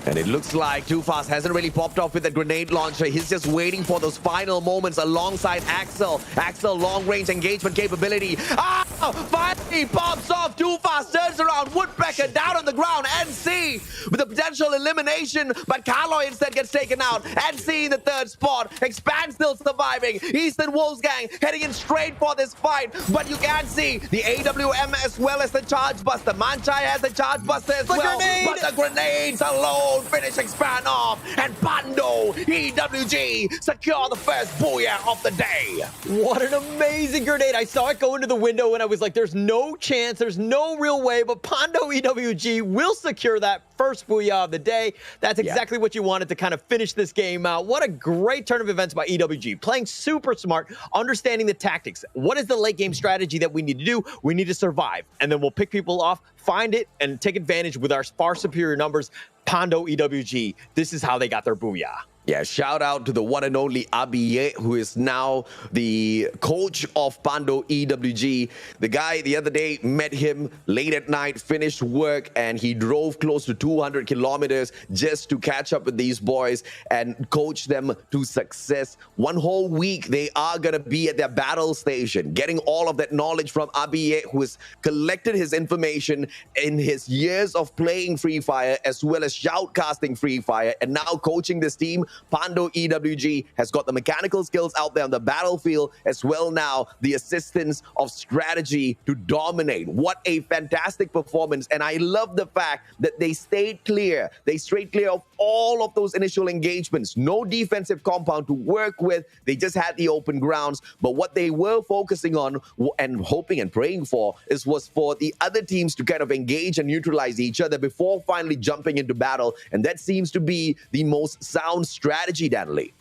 And it looks like Too Fast hasn't really popped off with the grenade launcher. He's just waiting for those final moments alongside Axel. Axel, long-range engagement capability. Finally pops off. Too Fast turns around. Woodpecker down on the ground. NC with a potential elimination, but Carlo instead gets taken out. NC in the 3rd spot. Expand still surviving. Eastern Wolves Gang heading in straight for this fight, but you can see the AWM as well as the Charge Buster. Manchai has the Charge Buster as well, but the grenades alone finish Expand off, and Bando EWG secure the first booyah of the day. What an amazing grenade. I saw it go into the window and I was like, there's no chance, there's no real way, but Pando EWG will secure that first booyah of the day. That's exactly what you wanted to kind of finish this game out. What a great turn of events by EWG. Playing super smart, understanding the tactics. What is the late game strategy that we need to do? We need to survive. And then we'll pick people off, find it, and take advantage with our far superior numbers. Pando EWG, this is how they got their booyah. Yeah, shout out to the one and only Abiye, who is now the coach of Pando EWG. The guy, the other day, met him late at night, finished work, and he drove close to 200 kilometers just to catch up with these boys and coach them to success. One whole week, they are going to be at their battle station, getting all of that knowledge from Abiye, who has collected his information in his years of playing Free Fire, as well as shoutcasting Free Fire, and now coaching this team. Pando EWG has got the mechanical skills out there on the battlefield, as well now the assistance of strategy to dominate. What a fantastic performance. And I love the fact that they stayed clear. They stayed clear of all of those initial engagements. No defensive compound to work with. They just had the open grounds. But what they were focusing on and hoping and praying for was for the other teams to kind of engage and neutralize each other before finally jumping into battle. And that seems to be the most sound strategy, Danley.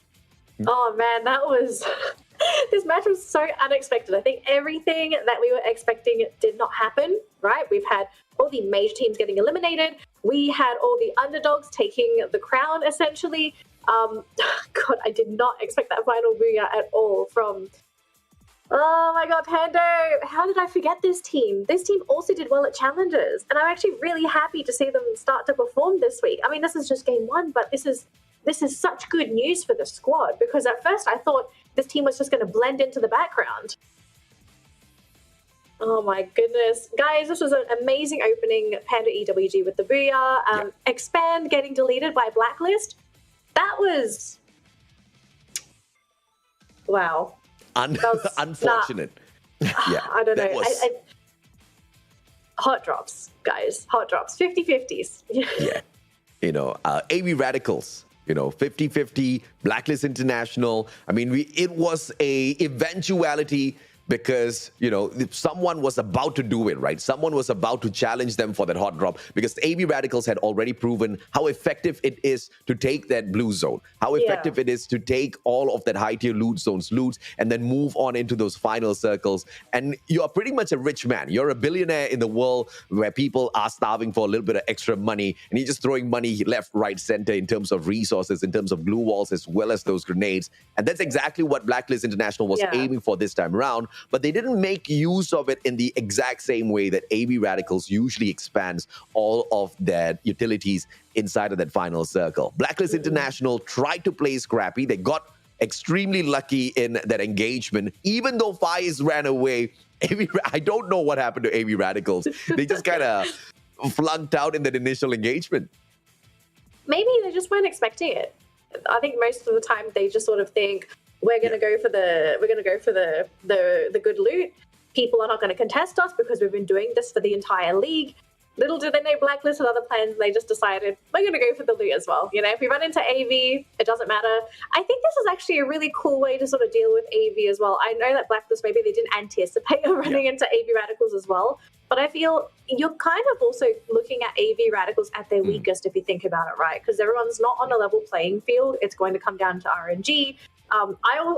Oh man, that was this match was so unexpected. I think everything that we were expecting did not happen, right? We've had all the major teams getting eliminated. We had all the underdogs taking the crown, essentially. God, I did not expect that final booyah at all from... Oh my God, Pando! How did I forget this team? This team also did well at Challengers, and I'm actually really happy to see them start to perform this week. I mean, this is just game one, but this is such good news for the squad, because at first I thought this team was just going to blend into the background. Oh my goodness. Guys, this was an amazing opening. Panda EWG with the booyah. Expand getting deleted by Blacklist. That was... Wow. Unfortunate. Yeah, I don't know. Was... hot drops, guys. Hot drops. 50-50s. Yeah. You know, AV Radicals. You know, 50-50, Blacklist International. I mean, it was a eventuality because, you know, someone was about to do it, right? Someone was about to challenge them for that hot drop, because AV Radicals had already proven how effective it is to take that blue zone, how effective it is to take all of that high-tier loot zones, loot, and then move on into those final circles. And you're pretty much a rich man. You're a billionaire in the world where people are starving for a little bit of extra money, and you're just throwing money left, right, center in terms of resources, in terms of glue walls, as well as those grenades. And that's exactly what Blacklist International was aiming for this time around. But they didn't make use of it in the exact same way that AV Radicals usually expands all of their utilities inside of that final circle. Blacklist International tried to play scrappy. They got extremely lucky in that engagement. Even though Fires ran away, I don't know what happened to AV Radicals. They just kind of flunked out in that initial engagement. Maybe they just weren't expecting it. I think most of the time they just sort of think, we're going to go for the good loot. People are not going to contest us because we've been doing this for the entire league. Little do they know Blacklist and other plans, they just decided, we're going to go for the loot as well. You know, if we run into AV, it doesn't matter. I think this is actually a really cool way to sort of deal with AV as well. I know that Blacklist, maybe they didn't anticipate running into AV Radicals as well, but I feel you're kind of also looking at AV Radicals at their weakest if you think about it, right? Because everyone's not on a level playing field. It's going to come down to RNG.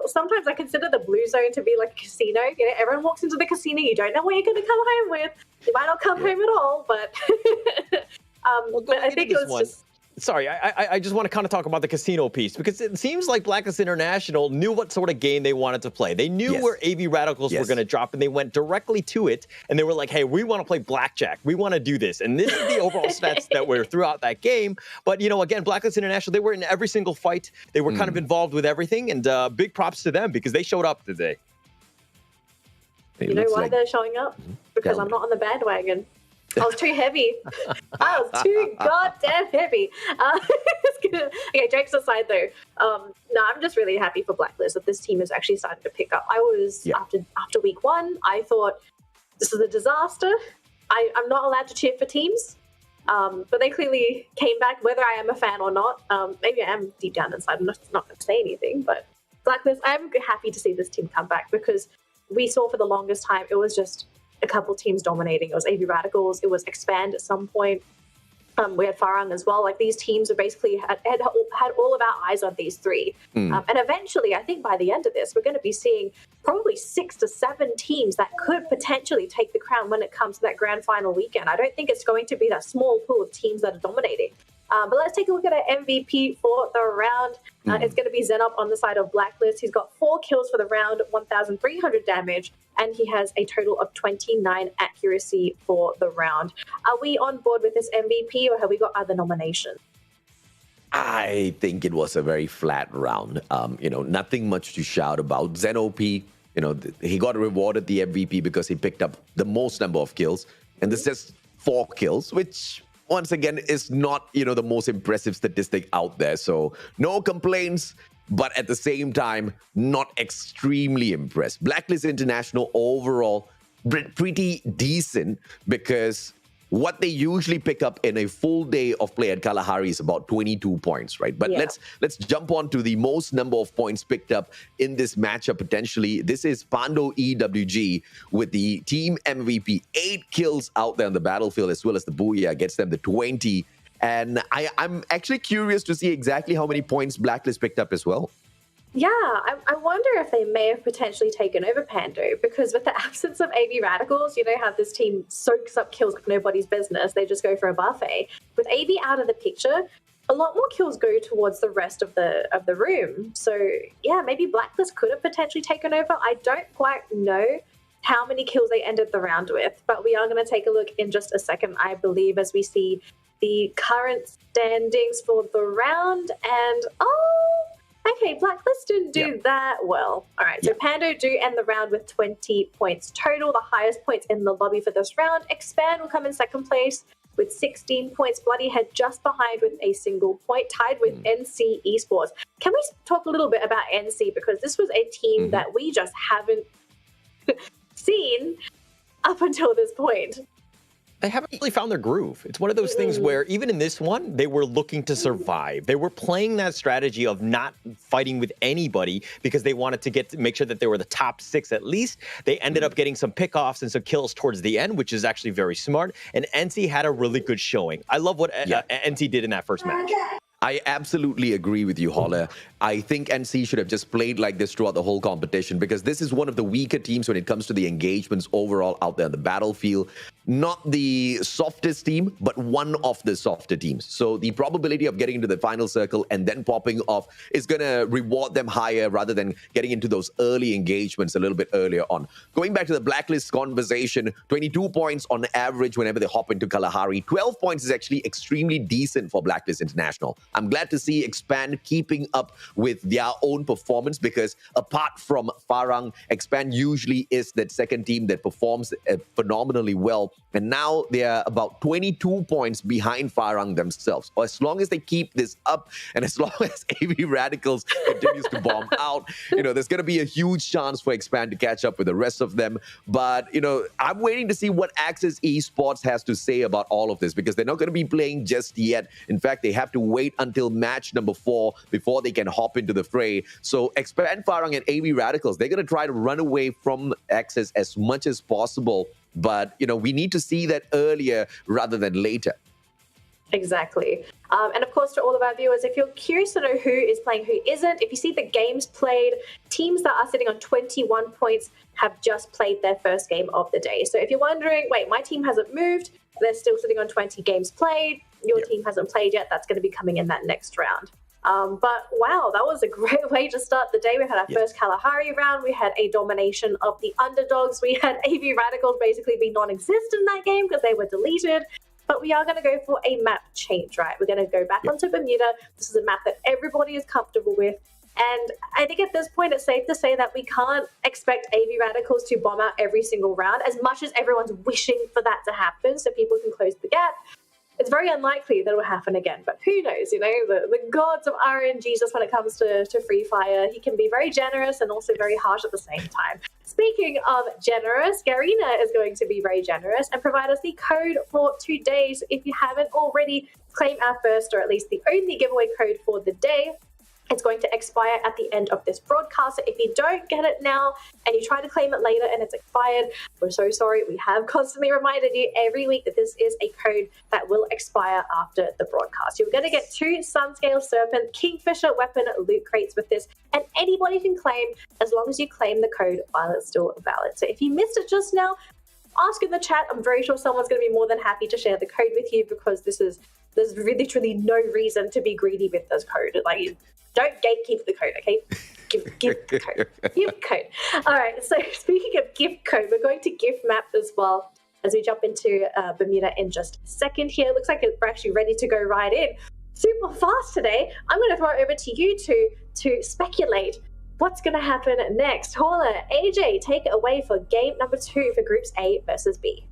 Sometimes I consider the blue zone to be like a casino. You know, everyone walks into the casino. You don't know what you're going to come home with. You might not come home at all, but but I think it was just... Sorry, I just want to kind of talk about the casino piece, because it seems like Blacklist International knew what sort of game they wanted to play. They knew where AV Radicals were going to drop, and they went directly to it, and they were like, hey, we want to play blackjack. We want to do this. And this is the overall stats that were throughout that game. But, you know, again, Blacklist International, they were in every single fight. They were kind of involved with everything, and big props to them because they showed up today. You know why they're showing up? Because I'm not on the bandwagon. I was too heavy. I was too goddamn heavy. Okay, jokes aside though, no, I'm just really happy for Blacklist that this team is actually starting to pick up. I was, after week one, I thought this is a disaster. I'm not allowed to cheer for teams, but they clearly came back, whether I am a fan or not. Maybe I am deep down inside. I'm not going to say anything, but Blacklist, I'm happy to see this team come back, because we saw for the longest time it was just a couple teams dominating. It was AV Radicals, it was Expand at some point. We had Farang as well. Like, these teams are basically had all of our eyes on these three. And eventually, I think by the end of this, we're going to be seeing probably 6 to 7 teams that could potentially take the crown when it comes to that grand final weekend. I don't think it's going to be that small pool of teams that are dominating. But let's take a look at our MVP for the round. It's going to be Zenop on the side of Blacklist. He's got 4 kills for the round, 1,300 damage, and he has a total of 29 accuracy for the round. Are we on board with this MVP, or have we got other nominations? I think it was a very flat round. Nothing much to shout about. Zenop, he got rewarded the MVP because he picked up the most number of kills. And this is 4 kills, which once again is not, the most impressive statistic out there. So no complaints, but at the same time, not extremely impressed. Blacklist International overall pretty decent, because what they usually pick up in a full day of play at Kalahari is about 22 points, right? But let's jump on to the most number of points picked up in this matchup potentially. This is Pando EWG with the team MVP. 8 kills out there on the battlefield, as well as the Booyah gets them the 20. And I'm actually curious to see exactly how many points Blacklist picked up as well. Yeah, I wonder if they may have potentially taken over Pando, because with the absence of AV Radicals, how this team soaks up kills like nobody's business. They just go for a buffet. With AV out of the picture, a lot more kills go towards the rest of the room. So yeah, maybe Blacklist could have potentially taken over. I don't quite know how many kills they ended the round with, but we are going to take a look in just a second, I believe, as we see the current standings for the round. And okay, Blacklist didn't do that well. All right, so Pando do end the round with 20 points total, the highest points in the lobby for this round. Expand will come in second place with 16 points. Bloodyhead just behind with a single point, tied with NC Esports. Can we talk a little bit about NC? Because this was a team that we just haven't seen up until this point. They haven't really found their groove. It's one of those things where even in this one, they were looking to survive. They were playing that strategy of not fighting with anybody because they wanted to make sure that they were the top 6 at least. They ended up getting some pickoffs and some kills towards the end, which is actually very smart. And NC had a really good showing. I love what NC did in that first match. I absolutely agree with you, Holler. I think NC should have just played like this throughout the whole competition, because this is one of the weaker teams when it comes to the engagements overall out there on the battlefield. Not the softest team, but one of the softer teams. So the probability of getting into the final circle and then popping off is going to reward them higher rather than getting into those early engagements a little bit earlier on. Going back to the Blacklist conversation, 22 points on average whenever they hop into Kalahari. 12 points is actually extremely decent for Blacklist International. I'm glad to see Expand keeping up with their own performance, because apart from Farang, Expand usually is that second team that performs phenomenally well. And now they are about 22 points behind Farang themselves. As long as they keep this up, and as long as AV Radicals continues to bomb out, there's going to be a huge chance for Expand to catch up with the rest of them. But, I'm waiting to see what Axis Esports has to say about all of this, because they're not going to be playing just yet. In fact, they have to wait until match number 4 before they can hop into the fray. So Expand, Farang, and AV Radicals, they're going to try to run away from Axis as much as possible. But, we need to see that earlier rather than later. Exactly. And of course, to all of our viewers, if you're curious to know who is playing, who isn't, if you see the games played, teams that are sitting on 21 points have just played their first game of the day. So if you're wondering, wait, my team hasn't moved, they're still sitting on 20 games played, your team hasn't played yet, that's going to be coming in that next round. But wow, that was a great way to start the day. We had our first Kalahari round. We had a domination of the underdogs. We had AV Radicals basically be non-existent in that game because they were deleted. But we are going to go for a map change, right? We're going to go back onto Bermuda. This is a map that everybody is comfortable with. And I think at this point, it's safe to say that we can't expect AV Radicals to bomb out every single round, as much as everyone's wishing for that to happen so people can close the gap. It's very unlikely that it will happen again, but who knows, the gods of RNG, just when it comes to Free Fire, he can be very generous and also very harsh at the same time. Speaking of generous, Garina is going to be very generous and provide us the code for today. So if you haven't already, claim our first, or at least the only giveaway code for the day. It's going to expire at the end of this broadcast. So if you don't get it now and you try to claim it later and it's expired, we're so sorry. We have constantly reminded you every week that this is a code that will expire after the broadcast. You're going to get 2 Sunscale Serpent Kingfisher weapon loot crates with this, and anybody can claim as long as you claim the code while it's still valid. So if you missed it just now, ask in the chat. I'm very sure someone's going to be more than happy to share the code with you, because there's literally no reason to be greedy with this code. Like, don't gatekeep the code, okay? Give the code. Gift code. All right, so speaking of gift code, we're going to gift map as well as we jump into Bermuda in just a second here. Looks like we're actually ready to go right in. Super fast today. I'm going to throw it over to you two to speculate what's going to happen next. Hola, AJ, take it away for game number 2 for groups A versus B.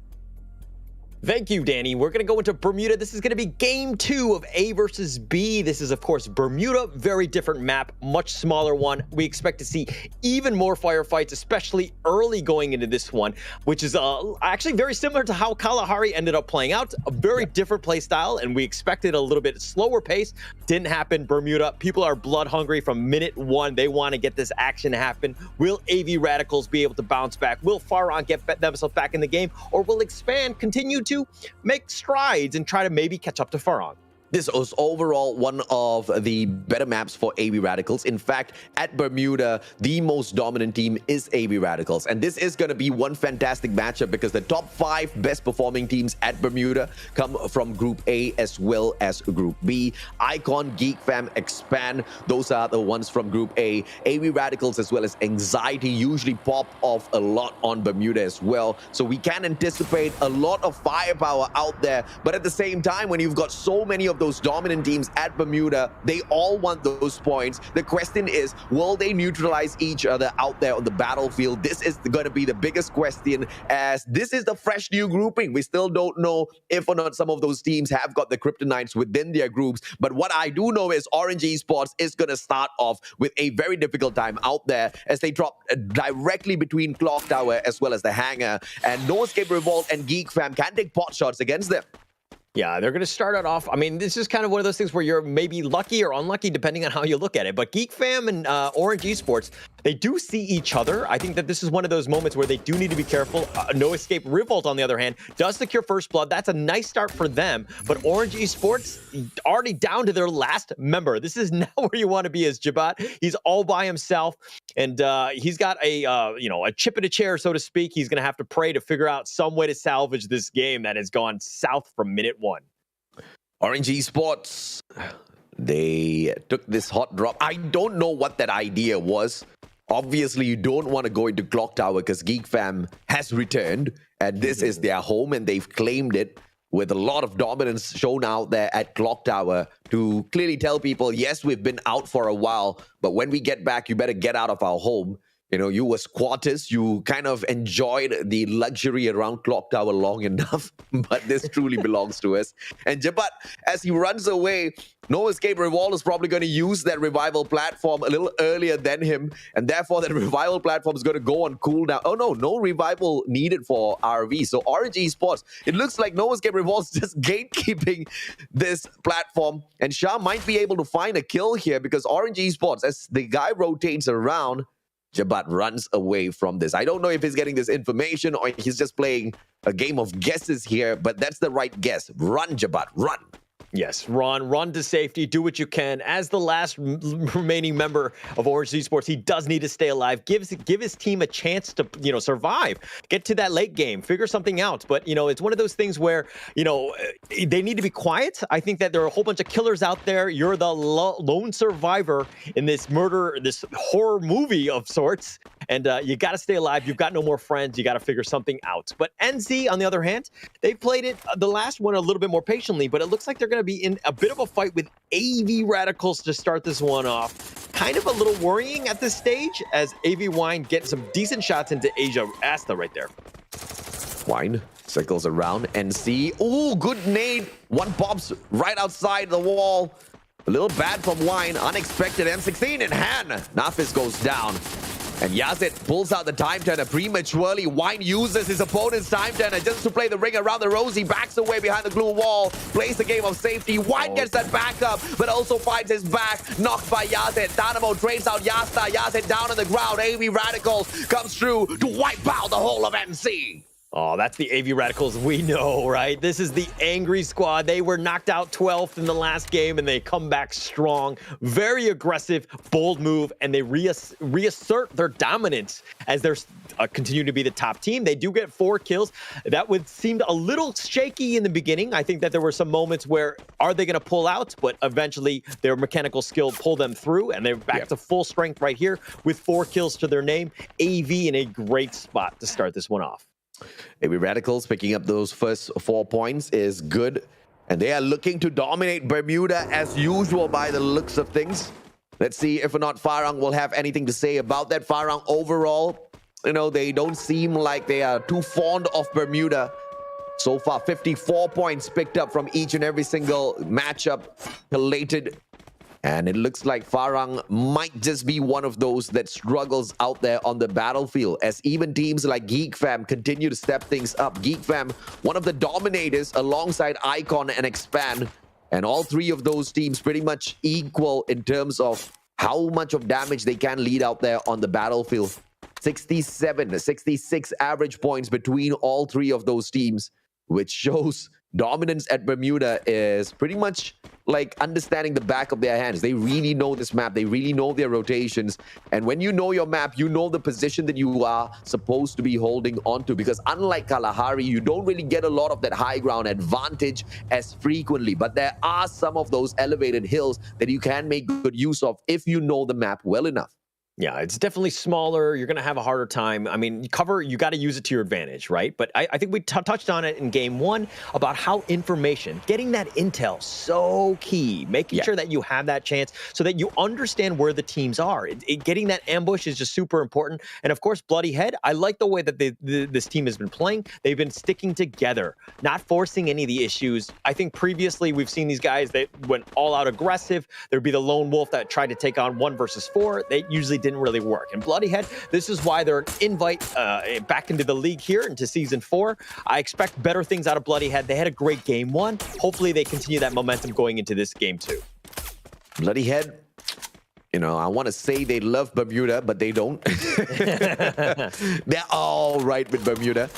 Thank you, Danny. We're going to go into Bermuda. This is going to be game 2 of A versus B. This is, of course, Bermuda. Very different map, much smaller one. We expect to see even more firefights, especially early going into this one, which is actually very similar to how Kalahari ended up playing out. A very different play style, and we expected a little bit slower pace. Didn't happen. Bermuda, people are blood hungry from minute 1. They want to get this action to happen. Will AV Radicals be able to bounce back? Will Faron get themselves back in the game? Or will Expand continue to make strides and try to maybe catch up to Faron? This was overall one of the better maps for AV Radicals. In fact, at Bermuda, the most dominant team is AV Radicals. And this is going to be one fantastic matchup because the top 5 best performing teams at Bermuda come from Group A as well as Group B. Icon, Geek Fam, Expand, those are the ones from Group A. AV Radicals as well as Anxiety usually pop off a lot on Bermuda as well. So we can anticipate a lot of firepower out there. But at the same time, when you've got so many of those dominant teams at Bermuda, they all want those points. The question is, will they neutralize each other out there on the battlefield? This is going to be the biggest question, as this is the fresh new grouping. We still don't know if or not some of those teams have got the kryptonites within their groups. But what I do know is Orange Esports is going to start off with a very difficult time out there, as they drop directly between Clock Tower as well as the Hangar. And No Escape Revolt and Geek Fam can take pot shots against them. Yeah, they're going to start it off. I mean, this is kind of one of those things where you're maybe lucky or unlucky depending on how you look at it. But Geek Fam and Orange Esports, they do see each other. I think that this is one of those moments where they do need to be careful. No Escape Revolt, on the other hand, does secure first blood. That's a nice start for them. But Orange Esports already down to their last member. This is not where you want to be as Jabat. He's all by himself, and he's got a chip in a chair, so to speak. He's going to have to pray to figure out some way to salvage this game that has gone south from minute 1. Orange Esports, they took this hot drop. I don't know what that idea was. Obviously, you don't want to go into Clock Tower because Geek Fam has returned, and this is their home, and they've claimed it with a lot of dominance shown out there at Clock Tower to clearly tell people, yes, we've been out for a while, but when we get back, you better get out of our home. You know, you were squatters. You kind of enjoyed the luxury around Clock Tower long enough, but this truly belongs to us. And Jabat, as he runs away, No Escape Revolt is probably going to use that revival platform a little earlier than him, and therefore that revival platform is going to go on cooldown. Oh no revival needed for RV. So Orange Esports, it looks like No Escape Revolt is just gatekeeping this platform, and Shah might be able to find a kill here because Orange Esports, as the guy rotates around, Jabat runs away from this. I don't know if he's getting this information or he's just playing a game of guesses here, but that's the right guess. Run, Jabat, run. Yes, run to safety, do what you can. As the last remaining member of Orange Esports, he does need to stay alive. Give his team a chance to, survive. Get to that late game, figure something out. But, it's one of those things where, they need to be quiet. I think that there are a whole bunch of killers out there. You're the lone survivor in this horror movie of sorts. And you got to stay alive. You've got no more friends. You got to figure something out. But NC, on the other hand, they played it, the last one, a little bit more patiently, but it looks like they're going to be in a bit of a fight with AV Radicals to start this one off. Kind of a little worrying at this stage, as AV Wine gets some decent shots into Asia Asta right there. Wine circles around. NC. Ooh, good nade. One pops right outside the wall. A little bad from Wine. Unexpected M16 in hand. Nafis goes down. And Yazid pulls out the time turner prematurely. Wine uses his opponent's time turner just to play the ring around the rose. He backs away behind the glue wall, plays the game of safety. Wine gets that back up, but also finds his back. Knocked by Yazid. Dynamo trades out Yasta. Yazid down on the ground. AV Radicals comes through to wipe out the whole of MC. Oh, that's the AV Radicals we know, right? This is the angry squad. They were knocked out 12th in the last game, and they come back strong. Very aggressive, bold move, and they reassert their dominance as they're continue to be the top team. They do get 4 kills. That would seem a little shaky in the beginning. I think that there were some moments where, are they going to pull out? But eventually, their mechanical skill pulled them through, and they're back to full strength right here with 4 kills to their name. AV in a great spot to start this one off. AV Radicals picking up those first 4 points is good. And they are looking to dominate Bermuda as usual by the looks of things. Let's see if or not Farang will have anything to say about that. Farang overall, you know, they don't seem like they are too fond of Bermuda. So far, 54 points picked up from each and every single matchup collated. And it looks like Farang might just be one of those that struggles out there on the battlefield, as even teams like Geek Fam continue to step things up. Geek Fam, one of the dominators alongside Icon and Expand, and all 3 of those teams pretty much equal in terms of how much of damage they can lead out there on the battlefield. 67 to 66 average points between all 3 of those teams, which shows dominance at Bermuda is pretty much like understanding the back of their hands. They really know this map. They really know their rotations. And when you know your map, you know the position that you are supposed to be holding onto. Because unlike Kalahari, you don't really get a lot of that high ground advantage as frequently. But there are some of those elevated hills that you can make good use of if you know the map well enough. Yeah, it's definitely smaller. You're going to have a harder time. I mean, you got to use it to your advantage, right? But I think we touched on it in game 1 about how information, getting that intel, so key. Making sure that you have that chance so that you understand where the teams are. Getting that ambush is just super important. And of course, Bloody Head, I like the way that this team has been playing. They've been sticking together, not forcing any of the issues. I think previously we've seen these guys that went all out aggressive. There'd be the lone wolf that tried to take on 1 versus 4. They usually didn't really work. And Bloody Head, this is why they're an invite back into the league here, into Season 4. I expect better things out of Bloody Head. They had a great game 1. Hopefully they continue that momentum going into this game 2. Bloody Head, you know, I want to say they love Bermuda, but they don't. They're all right with Bermuda,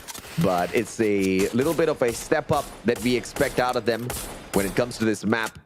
but it's a little bit of a step up that we expect out of them when it comes to this map.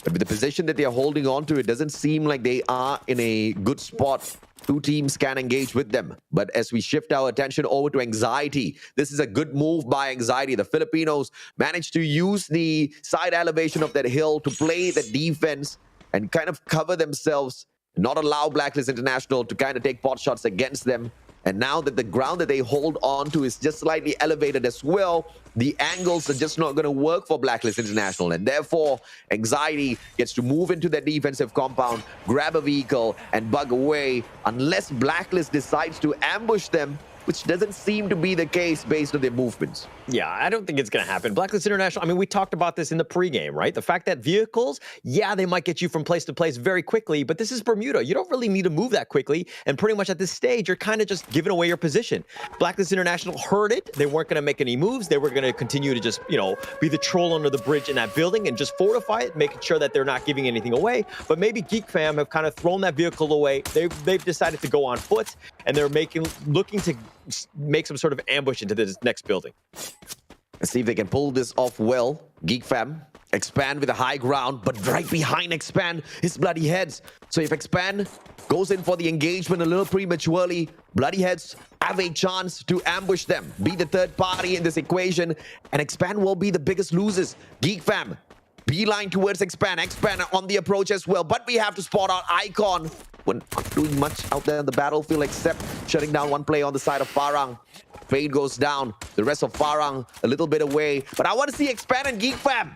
But with the position that they're holding on to, it doesn't seem like they are in a good spot. 2 teams can engage with them. But as we shift our attention over to Anxiety, this is a good move by Anxiety. The Filipinos managed to use the side elevation of that hill to play the defense and kind of cover themselves, not allow Blacklist International to kind of take pot shots against them. And now that the ground that they hold on to is just slightly elevated as well, the angles are just not going to work for Blacklist International. And therefore, Anxiety gets to move into their defensive compound, grab a vehicle, and bug away unless Blacklist decides to ambush them, which doesn't seem to be the case based on their movements. Yeah, I don't think it's going to happen. Blacklist International, I mean, we talked about this in the pregame, right? The fact that vehicles, yeah, they might get you from place to place very quickly, but this is Bermuda. You don't really need to move that quickly. And pretty much at this stage, you're kind of just giving away your position. Blacklist International heard it. They weren't going to make any moves. They were going to continue to just, you know, be the troll under the bridge in that building and just fortify it, making sure that they're not giving anything away. But maybe Geek Fam have kind of thrown that vehicle away. They've decided to go on foot, and they're looking to make some sort of ambush into this next building. Let's see if they can pull this off well. Geek Fam, Expand with a high ground, but right behind Expand is Bloody Heads. So if Expand goes in for the engagement a little prematurely, Bloody Heads have a chance to ambush them, be the third party in this equation, and Expand will be the biggest losers. Geek Fam, beeline towards Expand. Expand on the approach as well, but we have to spot out Icon. We're not doing much out there on the battlefield except shutting down one play on the side of Farang. Fade goes down. The rest of Farang a little bit away. But I want to see Expand and Geek Fam.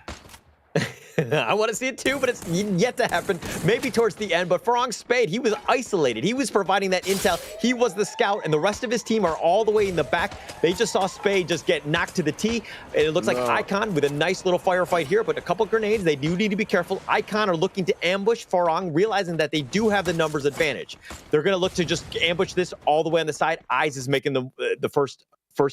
I want to see it too, but it's yet to happen. Maybe towards the end, but Farang Spade, he was isolated. He was providing that intel. He was the scout, and the rest of his team are all the way in the back. They just saw Spade just get knocked to the tee. And it looks like Icon with a nice little firefight here, but a couple grenades. They do need to be careful. Icon are looking to ambush Farang, realizing that they do have the numbers advantage. They're going to look to just ambush this all the way on the side. Eyes is making the first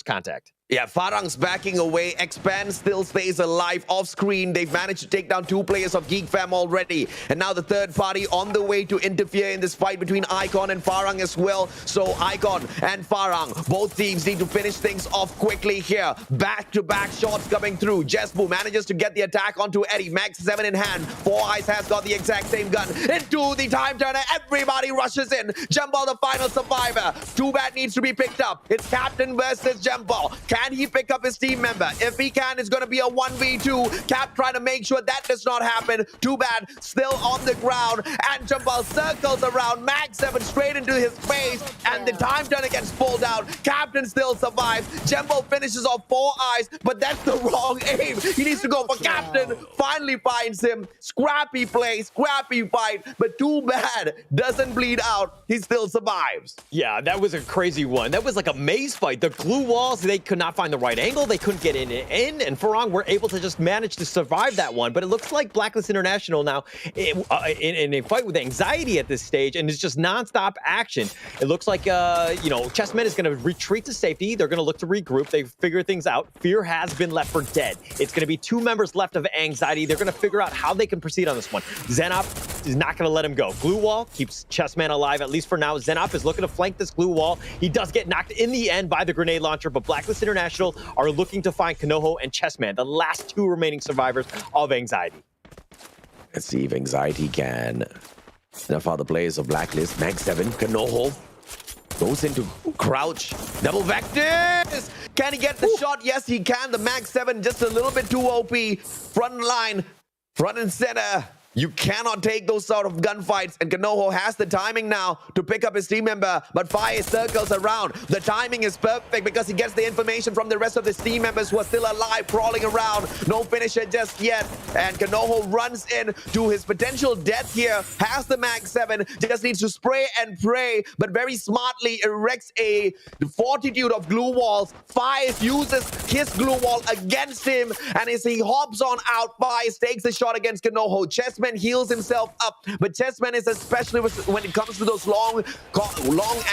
contact. Yeah, Farang's backing away. Expand still stays alive off screen. They've managed to take down 2 players of Geek Fam already. And now the third party on the way to interfere in this fight between Icon and Farang as well. So Icon and Farang, both teams need to finish things off quickly here. Back-to-back shots coming through. Jesbu manages to get the attack onto Eddie. Max 7 in hand. 4 Eyes has got the exact same gun. Into the time turner. Everybody rushes in. Jembal, the final survivor. Too Bad needs to be picked up. It's Captain versus Jembal. Can he pick up his team member? If he can, it's going to be a 1v2. Cap trying to make sure that does not happen. Too Bad still on the ground. And Jambal circles around. Max 7 straight into his face. And the time turner gets pulled out. Captain still survives. Jambal finishes off 4 Eyes, but that's the wrong aim. He needs to go for Captain. Finally finds him. Scrappy play, scrappy fight. But Too Bad doesn't bleed out. He still survives. Yeah, that was a crazy one. That was like a maze fight. The glue walls, they could not find the right angle. They couldn't get in, and Farang were able to just manage to survive that one. But it looks like Blacklist International now in a fight with anxiety at this stage, and it's just nonstop action. It looks like, Chessmen is going to retreat to safety. They're going to look to regroup. They've figured things out. Fear has been left for dead. It's going to be 2 members left of anxiety. They're going to figure out how they can proceed on this one. Zenop is not going to let him go. Glue wall keeps Chessman alive, at least for now. Zenop is looking to flank this glue wall. He does get knocked in the end by the grenade launcher, but Blacklist International are looking to find Kanoho and Chessman, the last 2 remaining survivors of anxiety. Let's see if anxiety can snuff out the players of Blacklist. Max 7, Kanoho goes into crouch. Double vectors! Can he get the shot? Yes, he can. The Max 7 just a little bit too OP. Front line, front and center. You cannot take those sort of gunfights, and Kanoho has the timing now to pick up his team member, but Fire circles around. The timing is perfect because he gets the information from the rest of his team members who are still alive, crawling around. No finisher just yet, and Kanoho runs in to his potential death here, has the Mag 7, just needs to spray and pray, but very smartly erects a fortitude of glue walls. Fire uses his glue wall against him, and as he hops on out, Fire takes the shot against Kanoho. Chessman heals himself up, but Chessman is especially when it comes to those long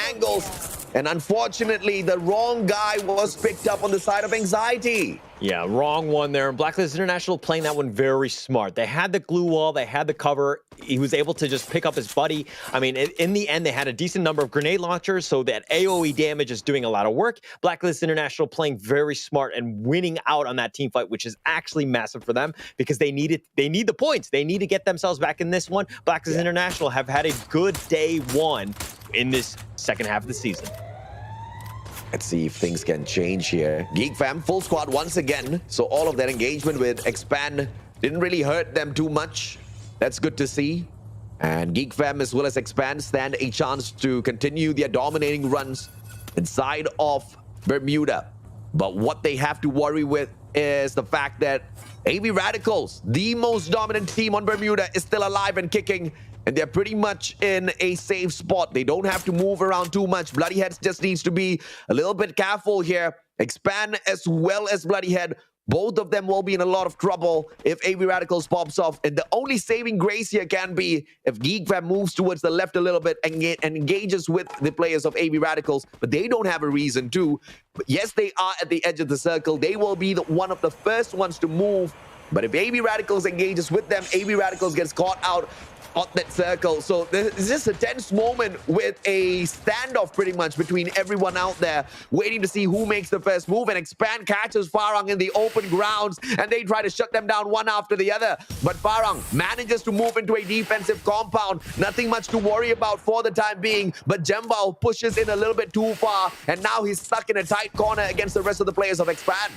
angles, and unfortunately the wrong guy was picked up on the side of anxiety. Yeah, wrong one there. Blacklist International playing that one very smart. They had the glue wall, they had the cover. He was able to just pick up his buddy. I mean, in the end, they had a decent number of grenade launchers, so that AoE damage is doing a lot of work. Blacklist International playing very smart and winning out on that team fight, which is actually massive for them because they need the points. They need to get themselves back in this one. Blacklist International have had a good day 1 in this second half of the season. Let's see if things can change here. Geek Fam, full squad once again. So all of that engagement with Expand didn't really hurt them too much. That's good to see. And Geek Fam as well as Expand stand a chance to continue their dominating runs inside of Bermuda. But what they have to worry with is the fact that AV Radicals, the most dominant team on Bermuda, is still alive and kicking. And they're pretty much in a safe spot. They don't have to move around too much. Bloodyhead just needs to be a little bit careful here. Expand as well as Bloodyhead. Both of them will be in a lot of trouble if AV Radicals pops off. And the only saving grace here can be if Geek Fam moves towards the left a little bit and engages with the players of AV Radicals. But they don't have a reason to. But yes, they are at the edge of the circle. They will be one of the first ones to move. But if AV Radicals engages with them, AV Radicals gets caught out on that circle. So there's just a tense moment with a standoff pretty much between everyone out there, waiting to see who makes the first move. And Expand catches Farang in the open grounds, and they try to shut them down one after the other. But Farang manages to move into a defensive compound. Nothing much to worry about for the time being, but Jembao pushes in a little bit too far, and now he's stuck in a tight corner against the rest of the players of Expand.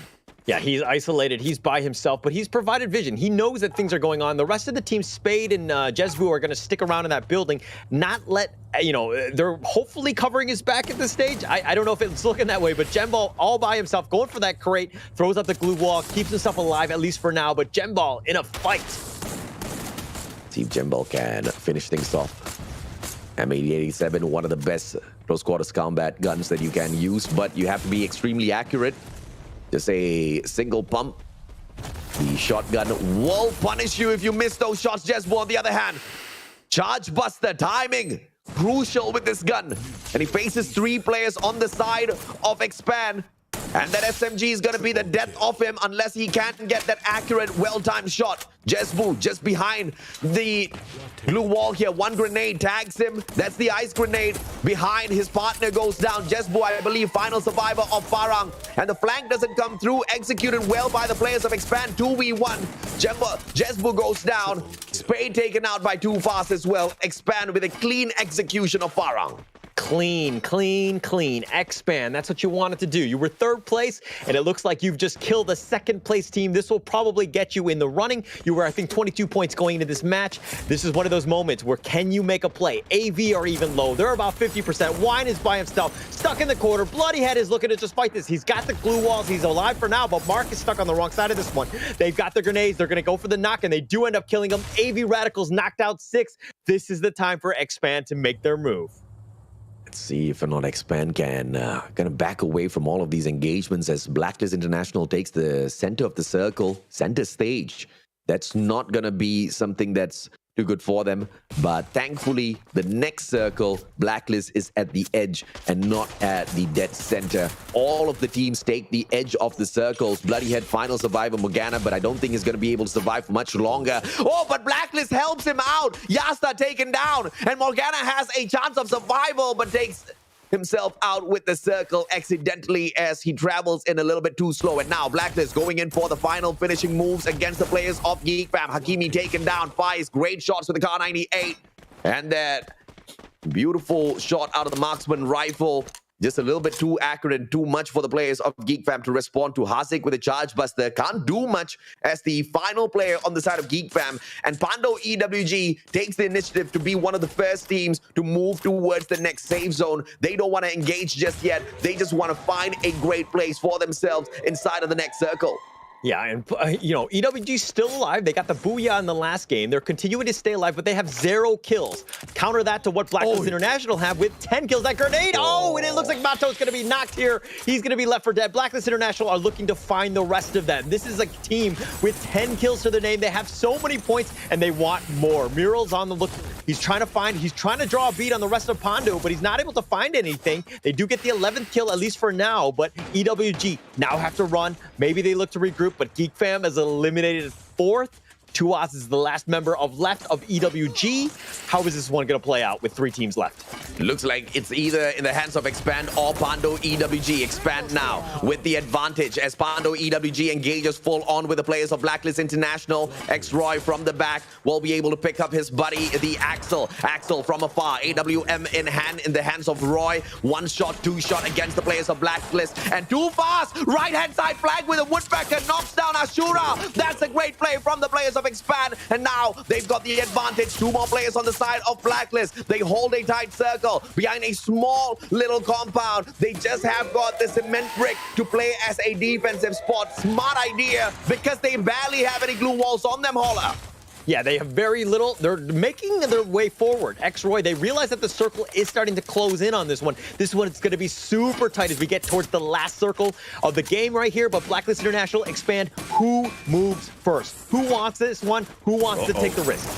Yeah, he's isolated. He's by himself, but he's provided vision. He knows that things are going on. The rest of the team, Spade and Jesvu, are going to stick around in that building, not let, they're hopefully covering his back at this stage. I don't know if it's looking that way, but Jembal all by himself, going for that crate, throws up the glue wall, keeps himself alive, at least for now. But Jembal in a fight. See if Jembal can finish things off. M8087, one of the best close quarters combat guns that you can use, but you have to be extremely accurate. Just a single pump. The shotgun will punish you if you miss those shots. Jesbo, on the other hand, charge buster timing crucial with this gun, and he faces 3 players on the side of Expand. And that SMG is going to be the death of him unless he can't get that accurate, well-timed shot. Jesbu just behind the blue wall here. 1 grenade tags him. That's the ice grenade. Behind, his partner goes down. Jesbu, I believe, final survivor of Farang. And the flank doesn't come through. Executed well by the players of Expand. 2v1. Jesbu goes down. Spade taken out by Too Fast as well. Expand with a clean execution of Farang. Clean, clean, clean. Expand. That's what you wanted to do. You were 3rd place, and it looks like you've just killed the 2nd place team. This will probably get you in the running. You were, I think, 22 points going into this match. This is one of those moments where can you make a play? AV are even low. They're about 50%. Wine is by himself, stuck in the corner. Bloodyhead is looking to just fight this. He's got the glue walls. He's alive for now, but Mark is stuck on the wrong side of this one. They've got the grenades. They're going to go for the knock, and they do end up killing him. AV Radicals knocked out 6. This is the time for Expand to make their move. Let's see if or not Expand can kind of back away from all of these engagements as Blacklist International takes the center of the circle, center stage. That's not going to be something that's too good for them. But thankfully, the next circle, Blacklist is at the edge and not at the dead center. All of the teams take the edge of the circles. Bloodyhead final survivor Morgana, but I don't think he's going to be able to survive for much longer. Oh, but Blacklist helps him out. Yasta taken down, and Morgana has a chance of survival, but takes himself out with the circle accidentally as he travels in a little bit too slow. And now Blacklist going in for the final finishing moves against the players of Geek Fam. Hakimi taken down, fires great shots with the Kar 98. And that beautiful shot out of the marksman rifle. Just a little bit too accurate and too much for the players of Geek Fam to respond to. Hasik with a charge buster. Can't do much as the final player on the side of Geek Fam. And Pando EWG takes the initiative to be one of the first teams to move towards the next safe zone. They don't want to engage just yet. They just want to find a great place for themselves inside of the next circle. Yeah, and you know, EWG's still alive. They got the booyah in the last game. They're continuing to stay alive, but they have 0 kills. Counter that to what Blacklist International have with 10 kills. That grenade, and it looks like Mato's going to be knocked here. He's going to be left for dead. Blacklist International are looking to find the rest of them. This is a team with 10 kills to their name. They have so many points, and they want more. Mural's on the look. He's trying to draw a beat on the rest of Pondo, but he's not able to find anything. They do get the 11th kill, at least for now, but EWG now have to run. Maybe they look to regroup, but Geek Fam is eliminated 4th. Tuas is the last member left of EWG. How is this one going to play out with 3 teams left? Looks like it's either in the hands of Expand or Pando EWG. Expand now with the advantage as Pando EWG engages full on with the players of Blacklist International. X-Roy from the back will be able to pick up his buddy, the Axel. Axel from afar. AWM in the hands of Roy. 1 shot, 2 shot against the players of Blacklist. And Too Fast, right-hand side flag with a woodpecker, knocks down Ashura. That's a great play from the players of Expand, and now they've got the advantage. 2 more players on the side of Blacklist. They hold a tight circle behind a small little compound. They just have got the cement brick to play as a defensive spot. Smart idea because they barely have any glue walls on them, Holler. Yeah, they have very little. They're making their way forward. X-Roy, they realize that the circle is starting to close in on this one. This one is going to be super tight as we get towards the last circle of the game right here. But Blacklist International Expand. Who moves first? Who wants this one? Who wants to take the risk?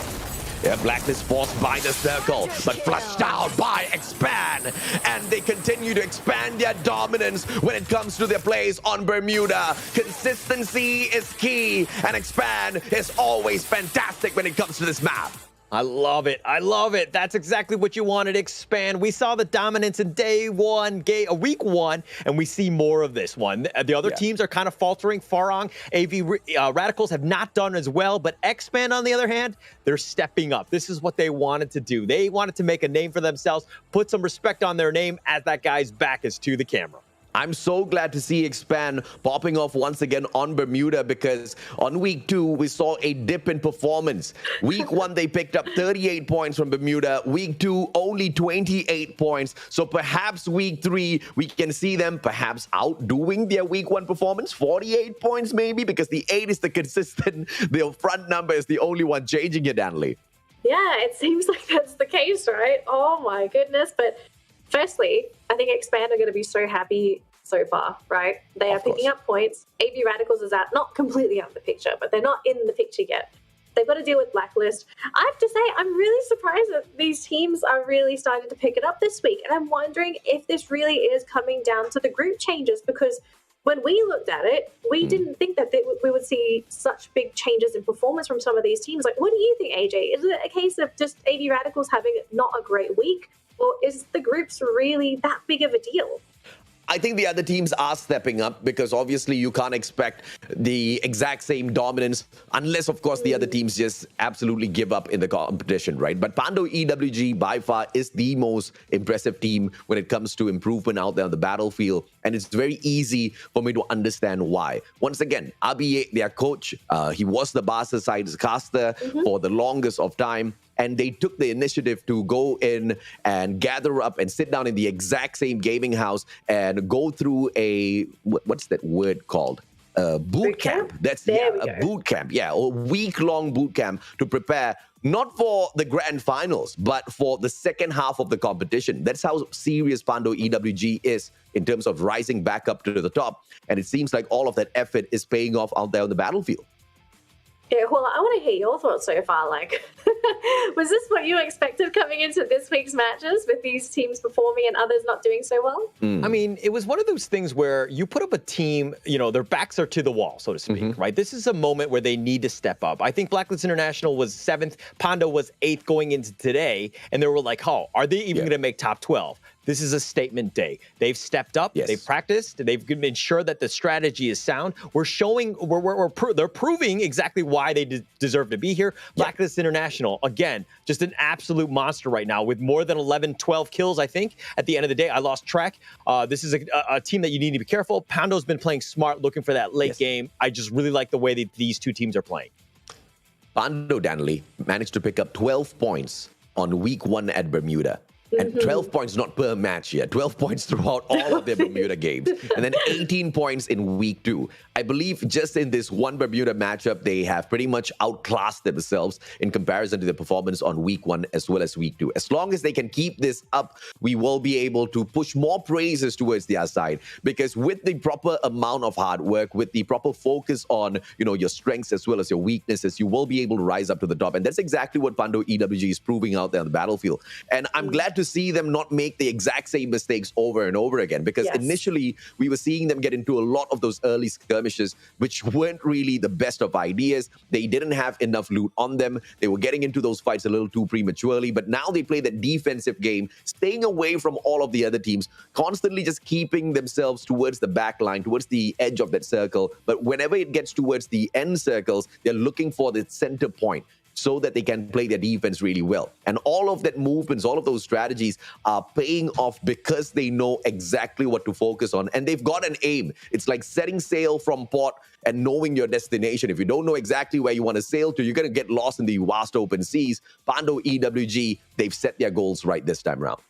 Yeah, Blacklist forced by the circle, but flushed out by Expand. And they continue to expand their dominance when it comes to their plays on Bermuda. Consistency is key, and Expand is always fantastic when it comes to this map. I love it. I love it. That's exactly what you wanted. Expand. We saw the dominance in week 1, and we see more of this one. The other teams are kind of faltering. Farang, AV Radicals have not done as well, but Expand, on the other hand, they're stepping up. This is what they wanted to do. They wanted to make a name for themselves, put some respect on their name as that guy's back is to the camera. I'm so glad to see Expand popping off once again on Bermuda because on week 2, we saw a dip in performance. Week 1, they picked up 38 points from Bermuda. Week 2, only 28 points. So perhaps week 3, we can see them perhaps outdoing their week 1 performance. 48 points maybe because the 8 is the consistent. The front number is the only one changing it, Danley. Yeah, it seems like that's the case, right? Oh my goodness. But firstly, I think Expand are going to be so happy so far, right? They are picking up points. AV Radicals is out, not completely out of the picture, but they're not in the picture yet. They've got to deal with Blacklist. I have to say, I'm really surprised that these teams are really starting to pick it up this week. And I'm wondering if this really is coming down to the group changes, because when we looked at it, we didn't think that we would see such big changes in performance from some of these teams. Like, what do you think, AJ? Is it a case of just AV Radicals having not a great week? Or is the groups really that big of a deal? I think the other teams are stepping up because obviously you can't expect the exact same dominance unless, of course, the other teams just absolutely give up in the competition, right? But Pando EWG by far is the most impressive team when it comes to improvement out there on the battlefield. And it's very easy for me to understand why. Once again, RBA, their coach, he was the Barca side's caster for the longest of time. And they took the initiative to go in and gather up and sit down in the exact same gaming house and go through a, what's that word called? Boot camp. That's a boot camp. Yeah, a week-long boot camp to prepare not for the grand finals, but for the second half of the competition. That's how serious Pando EWG is in terms of rising back up to the top. And it seems like all of that effort is paying off out there on the battlefield. Yeah, well, I want to hear your thoughts so far. Like, was this what you expected coming into this week's matches with these teams performing and others not doing so well? I mean, it was one of those things where you put up a team, you know, their backs are to the wall, so to speak, right? This is a moment where they need to step up. I think Blacklist International was 7th, Pando was 8th going into today, and they were like, oh, are they even going to make top 12? This is a statement day. They've stepped up. Yes. They've practiced. They've been sure that the strategy is sound. We're showing, they're proving exactly why they deserve to be here. Blacklist International, again, just an absolute monster right now with more than 11, 12 kills, I think. At the end of the day, I lost track. This is a team that you need to be careful. Pando's been playing smart, looking for that late game. I just really like the way that these two teams are playing. Pando Danley managed to pick up 12 points on week 1 at Bermuda. And 12 points not per match here, 12 points throughout all of their Bermuda games. And then 18 points in week 2. I believe just in this one Bermuda matchup, they have pretty much outclassed themselves in comparison to their performance on week 1 as well as week 2. As long as they can keep this up, we will be able to push more praises towards their side. Because with the proper amount of hard work, with the proper focus on, you know, your strengths as well as your weaknesses, you will be able to rise up to the top. And that's exactly what Pando EWG is proving out there on the battlefield. And I'm glad to see them not make the exact same mistakes over and over again, because initially we were seeing them get into a lot of those early skirmishes which weren't really the best of ideas. They didn't have enough loot on them. They were getting into those fights a little too prematurely, but now they play that defensive game, staying away from all of the other teams, constantly just keeping themselves towards the back line, towards the edge of that circle. But whenever it gets towards the end circles, they're looking for the center point, so that they can play their defense really well. And all of that movements, all of those strategies are paying off because they know exactly what to focus on. And they've got an aim. It's like setting sail from port and knowing your destination. If you don't know exactly where you want to sail to, you're going to get lost in the vast open seas. Pando EWG, they've set their goals right this time around.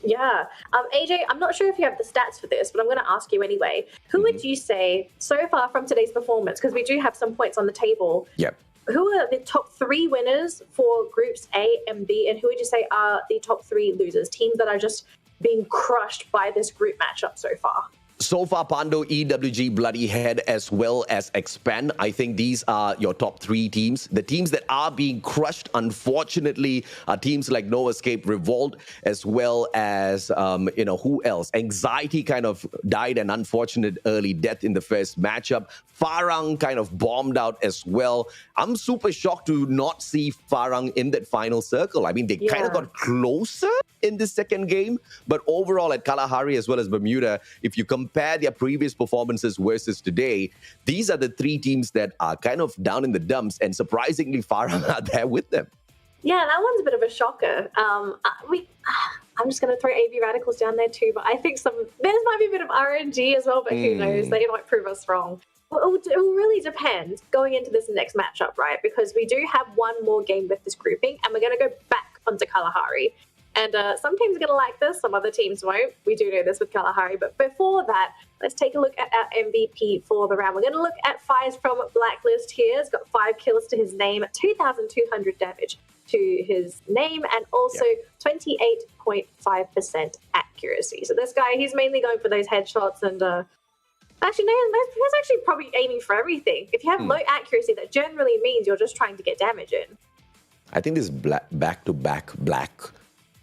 Yeah. AJ, I'm not sure if you have the stats for this, but I'm going to ask you anyway. Who would you say so far from today's performance, because we do have some points on the table, who are the top 3 winners for groups A and B, and who would you say are the top 3 losers, teams that are just being crushed by this group matchup so far? So far, Pando, EWG, Bloody Head, as well as Expand. I think these are your top 3 teams. The teams that are being crushed, unfortunately, are teams like No Escape, Revolt, as well as, who else? Anxiety kind of died an unfortunate early death in the first matchup. Farang kind of bombed out as well. I'm super shocked to not see Farang in that final circle. I mean, they kind of got closer in the second game, but overall at Kalahari as well as Bermuda, if you compare their previous performances versus today, these are the 3 teams that are kind of down in the dumps, and surprisingly Farang are there with them. Yeah, that one's a bit of a shocker. I'm just going to throw AV Radicals down there too, but I think there might be a bit of RNG as well, but who knows? They might prove us wrong. Well, it will really depend going into this next matchup, right? Because we do have one more game with this grouping, and we're going to go back onto Kalahari. And some teams are going to like this, some other teams won't. We do know this with Kalahari. But before that, let's take a look at our MVP for the round. We're going to look at Fire's from Blacklist here. He's got 5 kills to his name, 2,200 damage to his name, and also 28.5% accuracy. So this guy, he's mainly going for those headshots and... Actually, no, he's actually probably aiming for everything. If you have low accuracy, that generally means you're just trying to get damage in. I think this back-to-back black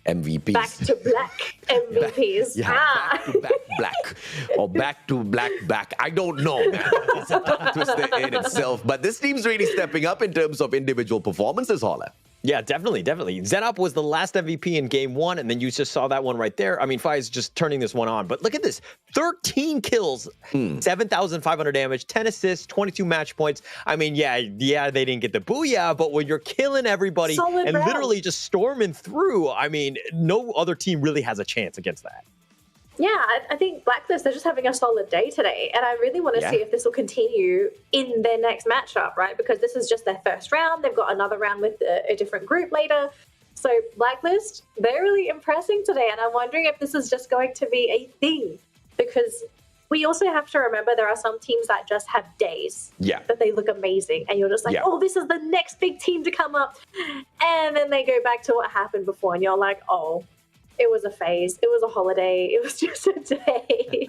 MVPs. Back to black MVPs. Back-to-back black. Or back. I don't know, man. It's a tongue twister in itself. But this team's really stepping up in terms of individual performances, Holla. Yeah, definitely. Zenop was the last MVP in game 1, and then you just saw that one right there. I mean, Fi's just turning this one on. But look at this. 13 kills, 7,500 damage, 10 assists, 22 match points. I mean, yeah, they didn't get the booyah, but when you're killing everybody and literally just storming through, I mean, no other team really has a chance against that. Yeah, I think Blacklist, they're just having a solid day today. And I really want to see if this will continue in their next matchup, right? Because this is just their first round. They've got another round with a different group later. So Blacklist, they're really impressing today. And I'm wondering if this is just going to be a thing. Because we also have to remember there are some teams that just have days that they look amazing. And you're just like, oh, this is the next big team to come up. And then they go back to what happened before. And you're like, oh, it was a phase. It was a holiday. It was just a day.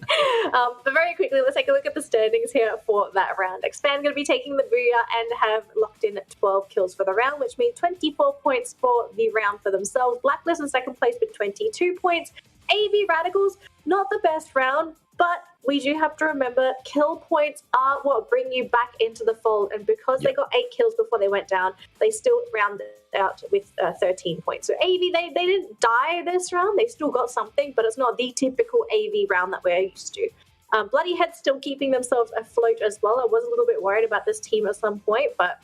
But very quickly, let's take a look at the standings here for that round. Expand going to be taking the booyah and have locked in 12 kills for the round, which means 24 points for the round for themselves. Blacklist in second place with 22 points. AV Radicals, not the best round, but we do have to remember kill points are what bring you back into the fold. And because they got 8 kills before they went down, they still rounded out with 13 points. So AV, they didn't die this round. They still got something, but it's not the typical AV round that we're used to. Bloody Head still keeping themselves afloat as well. I was a little bit worried about this team at some point, but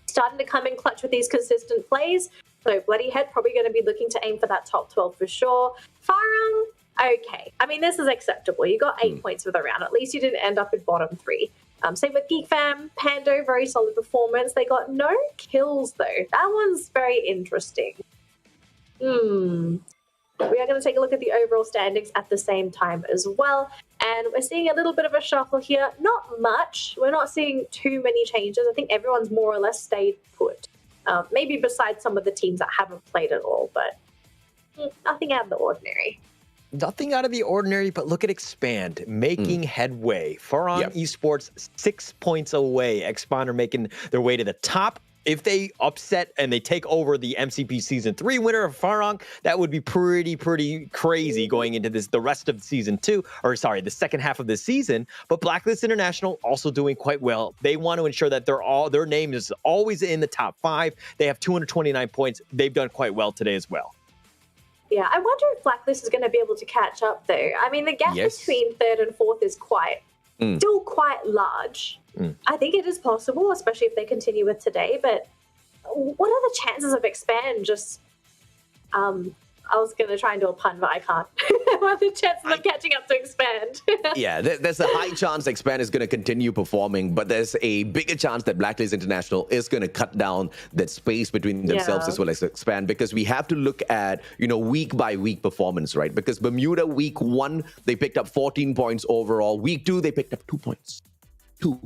starting to come in clutch with these consistent plays. So Bloody Head probably going to be looking to aim for that top 12 for sure. Farang, okay. I mean, this is acceptable. You got 8 points for the round. At least you didn't end up in bottom 3. Same with Geek Fam, Pando, very solid performance. They got no kills, though. That one's very interesting. We are going to take a look at the overall standings at the same time as well. And we're seeing a little bit of a shuffle here. Not much. We're not seeing too many changes. I think everyone's more or less stayed put. Maybe besides some of the teams that haven't played at all, but nothing out of the ordinary. Nothing out of the ordinary, but look at Expand making headway. Farang Esports 6 points away. Expand are making their way to the top. If they upset and they take over the MCP Season 3 winner of Farang, that would be pretty crazy going into the rest of Season 2, or sorry, the second half of the season. But Blacklist International also doing quite well. They want to ensure that their name is always in the top 5. They have 229 points. They've done quite well today as well. Yeah, I wonder if Blacklist is going to be able to catch up, though. I mean, the gap between 3rd and 4th is still quite large. I think it is possible, especially if they continue with today. But what are the chances of Expand just... I was going to try and do a pun, but I can't. What are the chances of catching up to Expand? Yeah, there's a high chance Expand is going to continue performing, but there's a bigger chance that Blacklist International is going to cut down that space between themselves as well as Expand, because we have to look at, week by week performance, right? Because Bermuda week 1, they picked up 14 points overall. Week 2, they picked up 2 points. 2.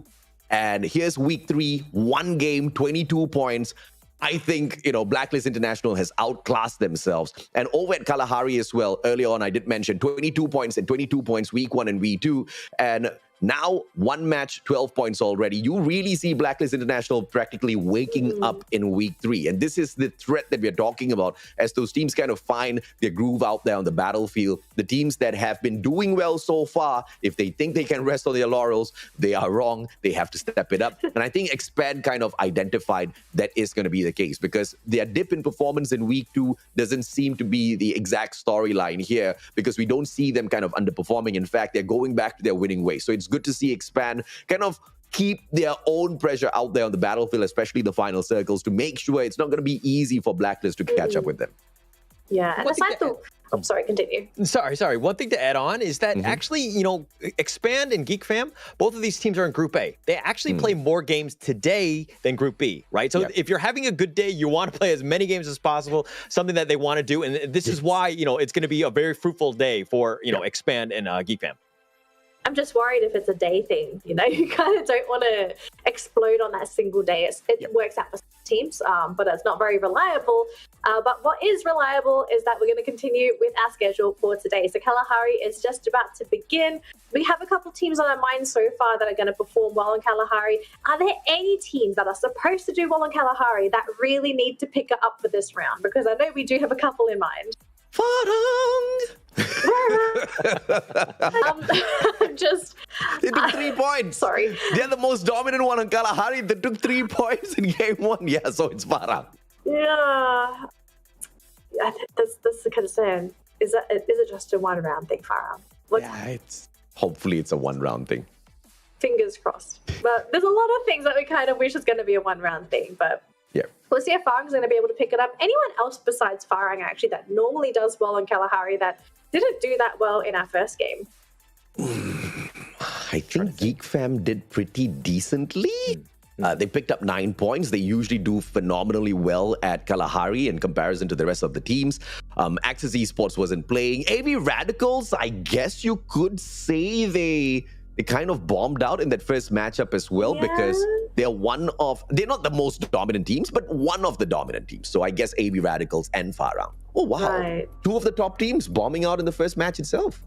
And here's week 3, 1 game, 22 points. I think, Blacklist International has outclassed themselves. And over at Kalahari as well, earlier on, I did mention 22 points and 22 points week 1 and week 2. And now, 1 match, 12 points already. You really see Blacklist International practically waking up in week 3. And this is the threat that we're talking about as those teams kind of find their groove out there on the battlefield. The teams that have been doing well so far, if they think they can rest on their laurels, they are wrong. They have to step it up. And I think Expand kind of identified that is going to be the case, because their dip in performance in week 2 doesn't seem to be the exact storyline here, because we don't see them kind of underperforming. In fact, they're going back to their winning way. So it's good to see Expand kind of keep their own pressure out there on the battlefield, especially the final circles, to make sure it's not going to be easy for Blacklist to catch up with them. Yeah, and I'm sorry, continue. Sorry. One thing to add on is that actually, Expand and Geek Fam, both of these teams are in Group A. They actually play more games today than Group B, right? So if you're having a good day, you want to play as many games as possible, something that they want to do. And this is why, it's going to be a very fruitful day for, Expand and Geek Fam. I'm just worried if it's a day thing, you kind of don't want to explode on that single day. It works out for teams, but it's not very reliable. But what is reliable is that we're going to continue with our schedule for today. So Kalahari is just about to begin. We have a couple teams on our mind so far that are going to perform well in Kalahari. Are there any teams that are supposed to do well in Kalahari that really need to pick it up for this round? Because I know we do have a couple in mind. Farang! They took 3 points. Sorry. They're the most dominant one on Kalahari. They took 3 points in game 1. Yeah, so it's Farang. Yeah. That's the concern. Is it just a one-round thing, Farah? Hopefully it's a one-round thing. Fingers crossed. But there's a lot of things that we kind of wish is going to be a one-round thing, but yeah. We'll see if Farang's going to be able to pick it up. Anyone else besides Farang, actually, that normally does well in Kalahari that didn't do that well in our first game? I think Geek Fam did pretty decently. They picked up 9 points. They usually do phenomenally well at Kalahari in comparison to the rest of the teams. Axis Esports wasn't playing. AV Radicals, I guess you could say they kind of bombed out in that first matchup as well, because they're not the most dominant teams, but one of the dominant teams. So I guess AV Radicals and Farang. Oh, wow. Right. 2 of the top teams bombing out in the first match itself.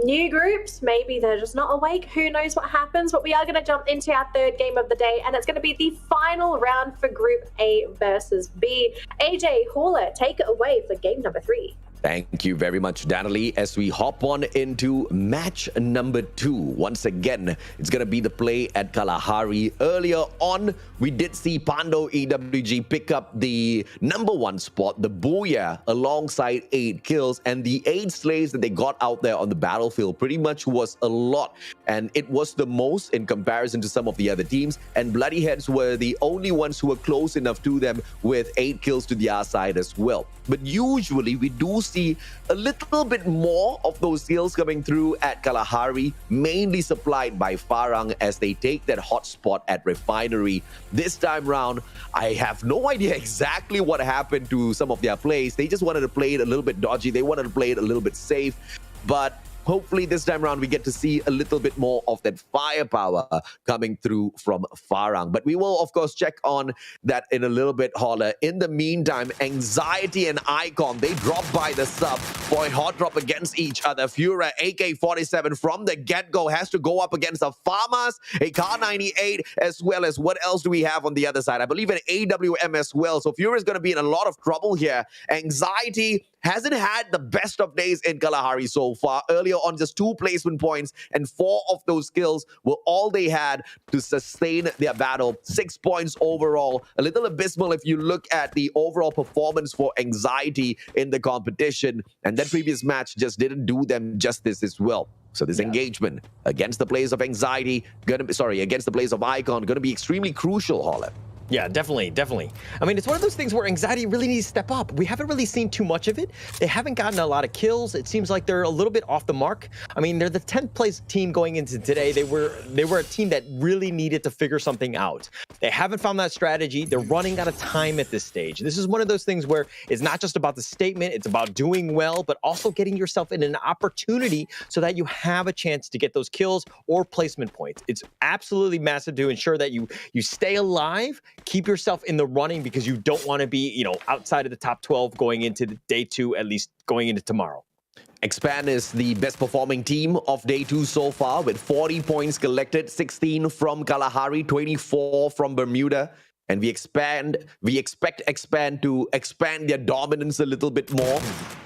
New groups, maybe they're just not awake. Who knows what happens? But we are going to jump into our third game of the day, and it's going to be the final round for Group A versus B. AJ Hauler, take it away for game number 3. Thank you very much, Danielle, as we hop on into match number 2. Once again, it's going to be the play at Kalahari. Earlier on, we did see Pando EWG pick up the number 1 spot, the Booyah, alongside 8 kills. And the 8 slays that they got out there on the battlefield pretty much was a lot. And it was the most in comparison to some of the other teams. And Bloody Heads were the only ones who were close enough to them with 8 kills to their side as well. But usually, we do see a little bit more of those kills coming through at Kalahari, mainly supplied by Farang as they take that hot spot at Refinery. This time round, I have no idea exactly what happened to some of their plays. They just wanted to play it a little bit dodgy. They wanted to play it a little bit safe. But hopefully this time around we get to see a little bit more of that firepower coming through from Farang. But we will, of course, check on that in a little bit, Holler. In the meantime, Anxiety and Icon, they drop by the sub. Boy, hot drop against each other. Fura, AK-47 from the get-go, has to go up against the Farmers, a Kar-98, as well as what else do we have on the other side? I believe an AWM as well. So Fura is going to be in a lot of trouble here. Anxiety hasn't had the best of days in Kalahari so far. Earlier on, just 2 placement points, and 4 of those kills were all they had to sustain their battle. 6 points overall. A little abysmal if you look at the overall performance for Anxiety in the competition. And that previous match just didn't do them justice as well. So this engagement against the players of Anxiety, against the players of Icon, going to be extremely crucial, Holler. Yeah, definitely. I mean, it's one of those things where Anxiety really needs to step up. We haven't really seen too much of it. They haven't gotten a lot of kills. It seems like they're a little bit off the mark. I mean, they're the 10th place team going into today. They were a team that really needed to figure something out. They haven't found that strategy. They're running out of time at this stage. This is one of those things where it's not just about the statement, it's about doing well, but also getting yourself in an opportunity so that you have a chance to get those kills or placement points. It's absolutely massive to ensure that you stay alive, keep yourself in the running, because you don't want to be, outside of the top 12 going into day 2, at least going into tomorrow. Expand is the best performing team of day 2 so far with 40 points collected, 16 from Kalahari, 24 from Bermuda. And we expect Expand to expand their dominance a little bit more.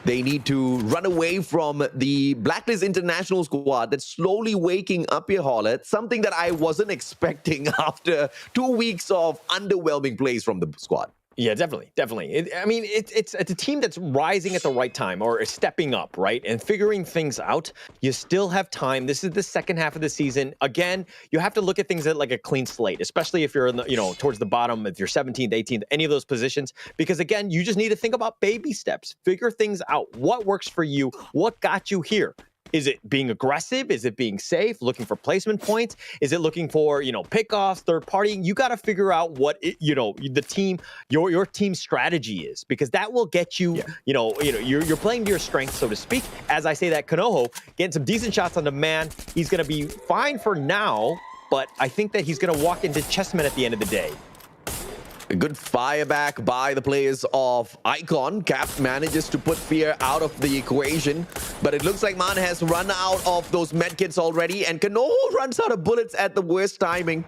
They need to run away from the Blacklist International squad that's slowly waking up here, Holler. It's something that I wasn't expecting after 2 weeks of underwhelming plays from the squad. Yeah, definitely. I mean, it's a team that's rising at the right time or is stepping up, right? And figuring things out. You still have time. This is the second half of the season. Again, you have to look at things at like a clean slate, especially if you're in the, towards the bottom, if you're 17th, 18th, any of those positions. Because again, you just need to think about baby steps. Figure things out. What works for you? What got you here? Is it being aggressive? Is it being safe? Looking for placement points? Is it looking for, pickoffs, third party? You got to figure out what, the team, your team strategy is, because that will get you, you're playing to your strength, so to speak. As I say that, Kanoho getting some decent shots on the man. He's going to be fine for now, but I think that he's going to walk into chessmen at the end of the day. A good fire back by the players of Icon. Cap manages to put fear out of the equation, but it looks like Man has run out of those medkits already, and Kanoho runs out of bullets at the worst timing.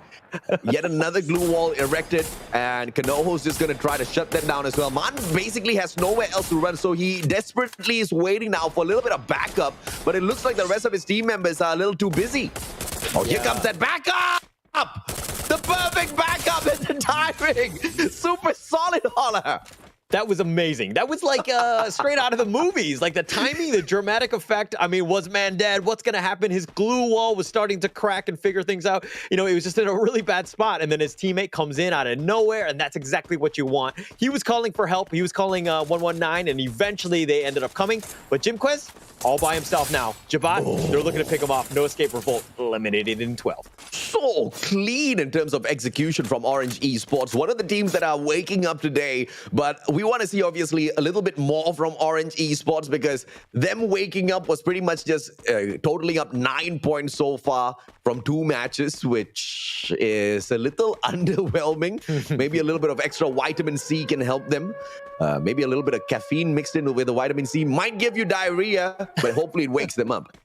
Yet another glue wall erected, and Kanoho's just going to try to shut them down as well. Man basically has nowhere else to run, so he desperately is waiting now for a little bit of backup, but it looks like the rest of his team members are a little too busy. Oh, here comes that backup! The perfect backup and the timing. Super solid, Holler. That was amazing. That was like straight out of the movies. Like the timing, the dramatic effect. I mean, was man dead? What's going to happen? His glue wall was starting to crack and figure things out. He was just in a really bad spot. And then his teammate comes in out of nowhere. And that's exactly what you want. He was calling for help. He was calling 119. And eventually they ended up coming. But Jimquez, all by himself now. Jabat, they're looking to pick him off. No escape revolt. Eliminated in 12. So clean in terms of execution from Orange Esports. One of the teams that are waking up today. But we want to see, obviously, a little bit more from Orange Esports, because them waking up was pretty much just totaling up 9 points so far from 2 matches, which is a little underwhelming. Maybe a little bit of extra vitamin C can help them. Maybe a little bit of caffeine mixed in with the vitamin C might give you diarrhea, but hopefully it wakes them up.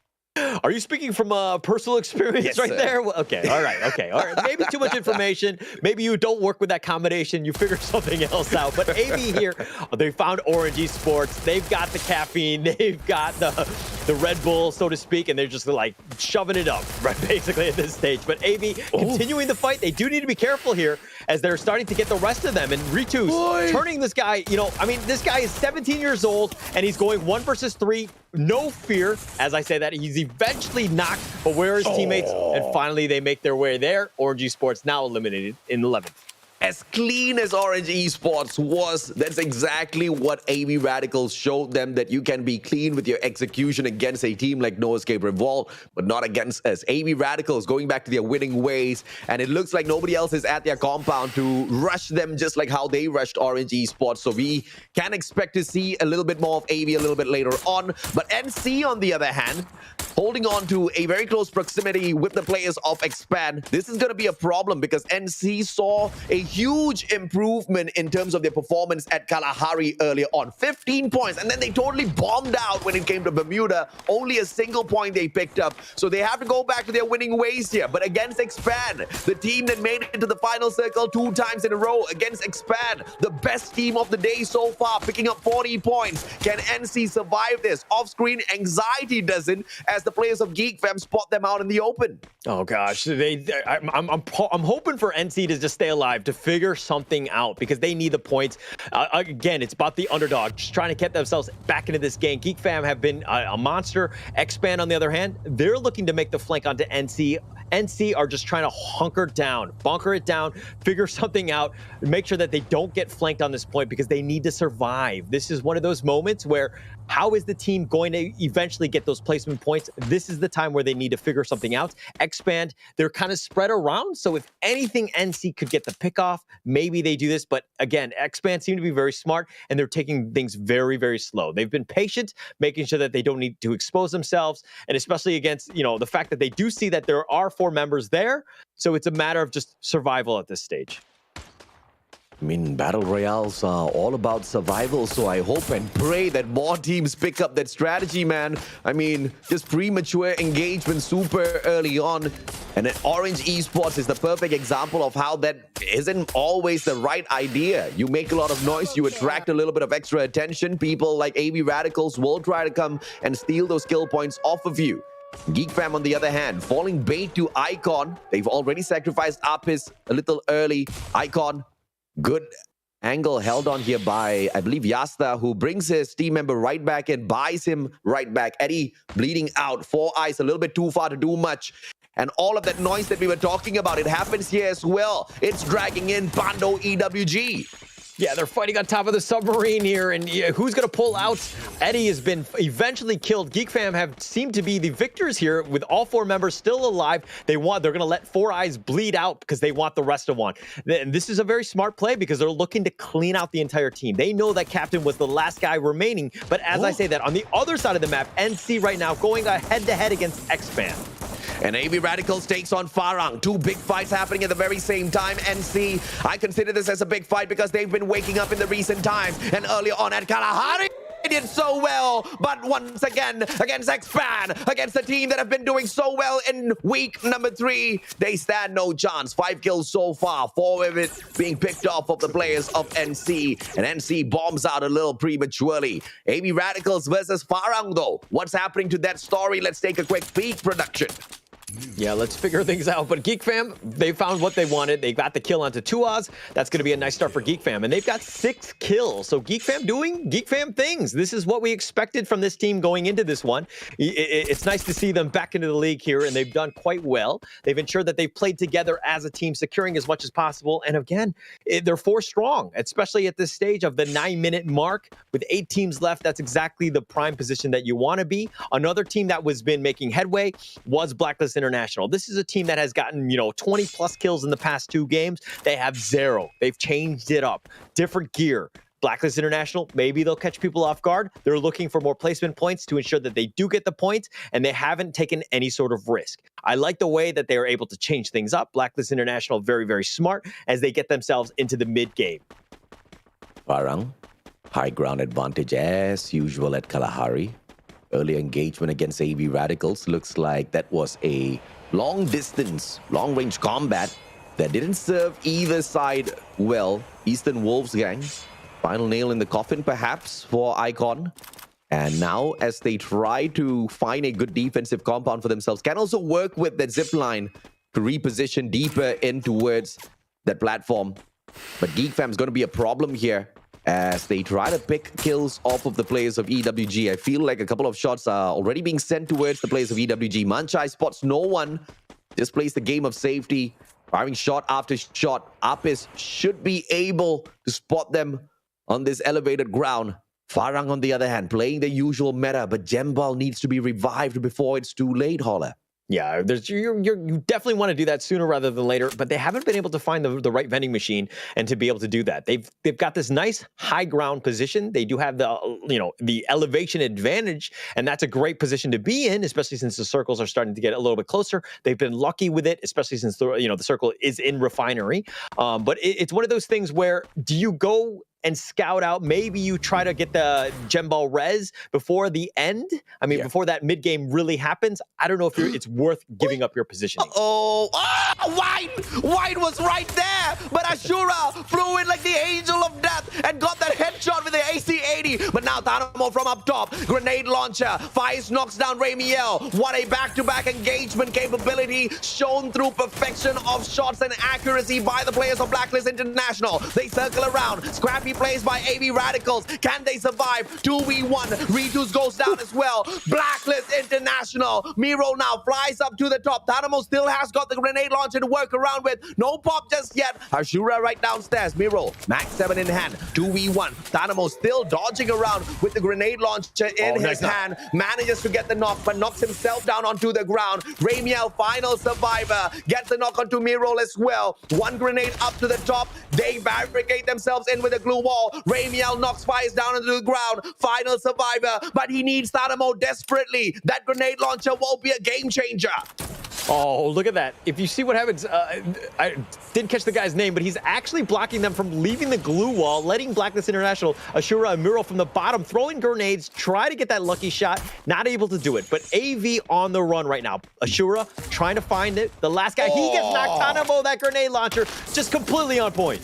Are you speaking from personal experience right there? Okay, all right. Maybe too much information. Maybe you don't work with that combination. You figure something else out. But AB here, they found Orange Esports. They've got the caffeine. They've got the Red Bull, so to speak, and they're just like shoving it up, right, basically at this stage. But AB continuing the fight. They do need to be careful here as they're starting to get the rest of them. And Ritu's turning this guy, this guy is 17 years old, and he's going 1 versus 3. No fear. As I say that, he's eventually knocked, but where are his teammates? And finally, they make their way there. Orange Esports now eliminated in 11th. As clean as Orange Esports was, that's exactly what AB Radicals showed them, that you can be clean with your execution against a team like No Escape Revolt, but not against us. AB Radicals going back to their winning ways, and it looks like nobody else is at their compound to rush them just like how they rushed Orange Esports. So we can expect to see a little bit more of AB a little bit later on. But NC, on the other hand, holding on to a very close proximity with the players of Expand. This is going to be a problem because NC saw a huge improvement in terms of their performance at Kalahari earlier on. 15 points, and then they totally bombed out when it came to Bermuda. Only a single point they picked up. So they have to go back to their winning ways here. But against Expand, the team that made it to the final circle 2 times in a row against Expand, the best team of the day so far, picking up 40 points. Can NC survive this? Off-screen anxiety doesn't, as the players of Geek Fam spot them out in the open. Oh gosh, I'm hoping for NC to just stay alive, to figure something out, because they need the points. Again, it's about the underdog, just trying to get themselves back into this game. Geek Fam have been a monster. Expand, on the other hand, they're looking to make the flank onto NC. NC are just trying to hunker down, bunker it down, figure something out, make sure that they don't get flanked on this point, because they need to survive. This is one of those moments where, how is the team going to eventually get those placement points? This is the time where they need to figure something out. Expand, they're kind of spread around, so if anything, NC could get the pick off. Maybe they do this, but again, Expand seem to be very smart, and they're taking things very, very slow. They've been patient, making sure that they don't need to expose themselves, and especially against, the fact that they do see that there are 4 members there, so it's a matter of just survival at this stage. I mean, battle royales are all about survival, so I hope and pray that more teams pick up that strategy, man. I mean, just premature engagement super early on. And then Orange Esports is the perfect example of how that isn't always the right idea. You make a lot of noise, you attract a little bit of extra attention. People like AB Radicals will try to come and steal those skill points off of you. Geek Fam, on the other hand, falling bait to Icon. They've already sacrificed Apis a little early. Icon, good Angle held on here by, I believe, Yasta, who brings his team member right back and buys him right back. Eddie bleeding out. 4 eyes, a little bit too far to do much. And all of that noise that we were talking about, it happens here as well. It's dragging in Bando EWG. Yeah, they're fighting on top of the submarine here, and who's going to pull out? Eddie has been eventually killed. Geek Fam have seemed to be the victors here with all 4 members still alive. They're going to let 4 eyes bleed out because they want the rest of one. And this is a very smart play because they're looking to clean out the entire team. They know that Captain was the last guy remaining, but as I say that, on the other side of the map, NC right now going head-to-head against X-Fan. And AV Radicals takes on Farang. 2 big fights happening at the very same time. NC, I consider this as a big fight because they've been waking up in the recent times. And earlier on at Kalahari, they did so well. But once again, against X-Fan, against the team that have been doing so well in week number 3, they stand no chance. 5 kills so far, 4 of it being picked off of the players of NC. And NC bombs out a little prematurely. AV Radicals versus Farang, though. What's happening to that story? Let's take a quick peek, production. Yeah, let's figure things out. But Geek Fam, they found what they wanted. They got the kill onto Tuaz. That's going to be a nice start for Geek Fam. And they've got 6 kills. So Geek Fam doing Geek Fam things. This is what we expected from this team going into this one. It's nice to see them back into the league here, and they've done quite well. They've ensured that they've played together as a team, securing as much as possible. And again, they're 4 strong, especially at this stage of the 9-minute mark. With 8 teams left, that's exactly the prime position that you want to be. Another team that was been making headway was Blacklist International. This is a team that has gotten, 20 plus kills in the past 2 games. They have 0. They've changed it up. Different gear. Blacklist International, maybe they'll catch people off guard. They're looking for more placement points to ensure that they do get the points, and they haven't taken any sort of risk. I like the way that they are able to change things up. Blacklist International, very, very smart as they get themselves into the mid-game. Farang, high ground advantage as usual at Kalahari. Early engagement against AV Radicals. Looks like that was a long distance, long range combat that didn't serve either side well. Eastern Wolves gang, final nail in the coffin perhaps for Icon. And now as they try to find a good defensive compound for themselves, can also work with that zip line to reposition deeper in towards that platform. But Geek Fam's going to be a problem here as they try to pick kills off of the players of EWG. I feel like a couple of shots are already being sent towards the players of EWG. Manchai spots no one, just plays the game of safety, firing shot after shot. Apis should be able to spot them on this elevated ground. Farang, on the other hand, playing the usual meta, but Gemball needs to be revived before it's too late, Holler. Yeah, you definitely want to do that sooner rather than later, but they haven't been able to find the right vending machine and to be able to do that. They've got this nice high ground position. They do have the elevation advantage, and that's a great position to be in, especially since the circles are starting to get a little bit closer. They've been lucky with it, especially since the circle is in refinery. But it's one of those things where do you go and scout out, maybe you try to get the Gemball res before the end? I mean, before that mid-game really happens. I don't know if it's worth giving up your positioning. White was right there, but Ashura flew in like the angel of death and got that headshot with the AC-80. But now Thanamo from up top, grenade launcher, fires, knocks down Ramiel. What a back-to-back engagement capability shown through perfection of shots and accuracy by the players of Blacklist International. They circle around, scrappy plays by AV Radicals. Can they survive? 2v1. Ritus goes down as well. Blacklist International. Miro now flies up to the top. Thanamo still has got the grenade launcher to work around with. No pop just yet. Ashura right downstairs. Miro, max 7 in hand. 2v1. Thanamo still dodging around with the grenade launcher in his hand. Manages to get the knock, but knocks himself down onto the ground. Ramiel, final survivor, gets the knock onto Miro as well. 1 grenade up to the top. They barricade themselves in with a glue wall. Ramiel knocks fires down into the ground. Final survivor, but he needs Thanamo desperately. That grenade launcher won't be a game changer. Oh, look at that. If you see what happens, I didn't catch the guy's name, but he's actually blocking them from leaving the glue wall, letting Blacklist International, Ashura and Muro from the bottom, throwing grenades, try to get that lucky shot, not able to do it. But AV on the run right now. Ashura trying to find it. The last guy, he gets knocked. Thanamo, that grenade launcher, just completely on point.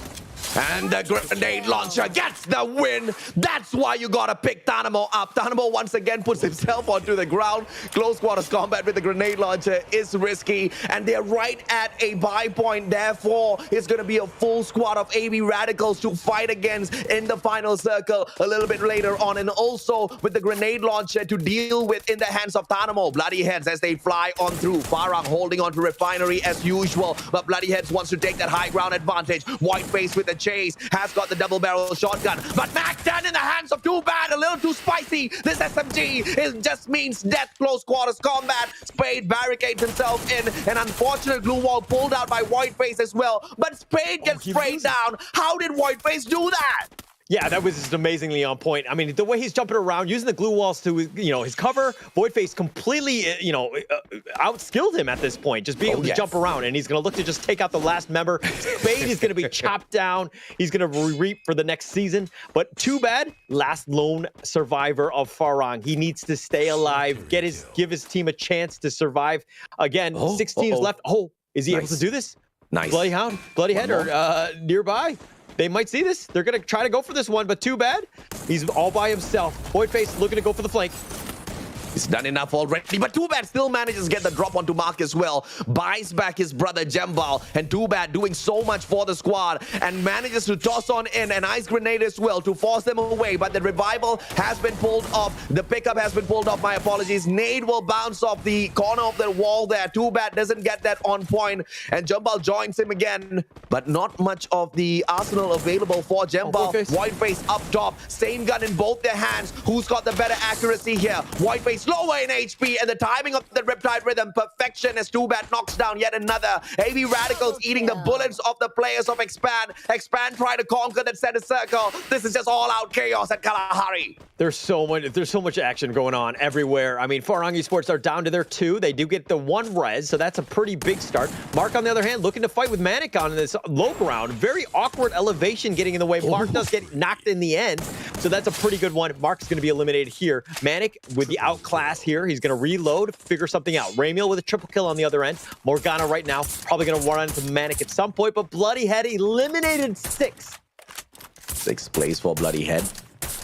And the grenade launcher gets the win. That's why you gotta pick Tanamo up. Tanamo once again puts himself onto the ground. Close quarters combat with the grenade launcher is risky. And they're right at a buy point. Therefore, it's gonna be a full squad of AB Radicals to fight against in the final circle a little bit later on. And also with the grenade launcher to deal with in the hands of Tanamo. Bloody Heads as they fly on through. Farang holding on to Refinery as usual. But Bloody Heads wants to take that high ground advantage. Whiteface with the chase. Has got the double barrel shotgun. But Mac 10 in the hands of Too Bad. A little too spicy. This SMG just means death. Close quarters combat. Spade barricades himself in. An unfortunate glue wall pulled out by Whiteface as well. But Spade gets sprayed down. How did Whiteface do that? Yeah, that was just amazingly on point. I mean, the way he's jumping around, using the glue walls to, his cover, Voidface completely, outskilled him at this point, just being able to jump around, and he's going to look to just take out the last member. Spade is going to be chopped down. He's going to reap for the next season, but Too Bad, last lone survivor of Farang. He needs to stay alive, give his team a chance to survive. Again, 6 teams left. Oh, is he able to do this? Nice. Bloody Hound, Bloody Head, or nearby. They might see this. They're going to try to go for this one, but Too Bad. He's all by himself. Voidface looking to go for the flank. He's done enough already, but Too Bad still manages to get the drop onto Mark as well. Buys back his brother Jembal, and Too Bad doing so much for the squad and manages to toss on in an ice grenade as well to force them away. But the revival has been pulled off. The pickup has been pulled off. My apologies. Nade will bounce off the corner of the wall there. Too Bad doesn't get that on point, and Jembal joins him again. But not much of the arsenal available for Jembal. Whiteface up top. Same gun in both their hands. Who's got the better accuracy here? Whiteface lower in HP, and the timing of the Riptide Rhythm, perfection as Too Bad knocks down yet another. AB Radicals eating the bullets of the players of Expand. Expand try to conquer that center circle. This is just all-out chaos at Kalahari. There's so much action going on everywhere. I mean, Farang Esports are down to their 2. They do get the 1 res, so that's a pretty big start. Mark, on the other hand, looking to fight with Manic on this low ground. Very awkward elevation getting in the way. Mark does get knocked in the end, so that's a pretty good one. Mark's going to be eliminated here. Manic with the outclass here. He's going to reload, figure something out. Ramiel with a triple kill on the other end. Morgana right now, probably going to run into Manic at some point, but Bloody Head eliminated 6. 6th place for Bloody Head.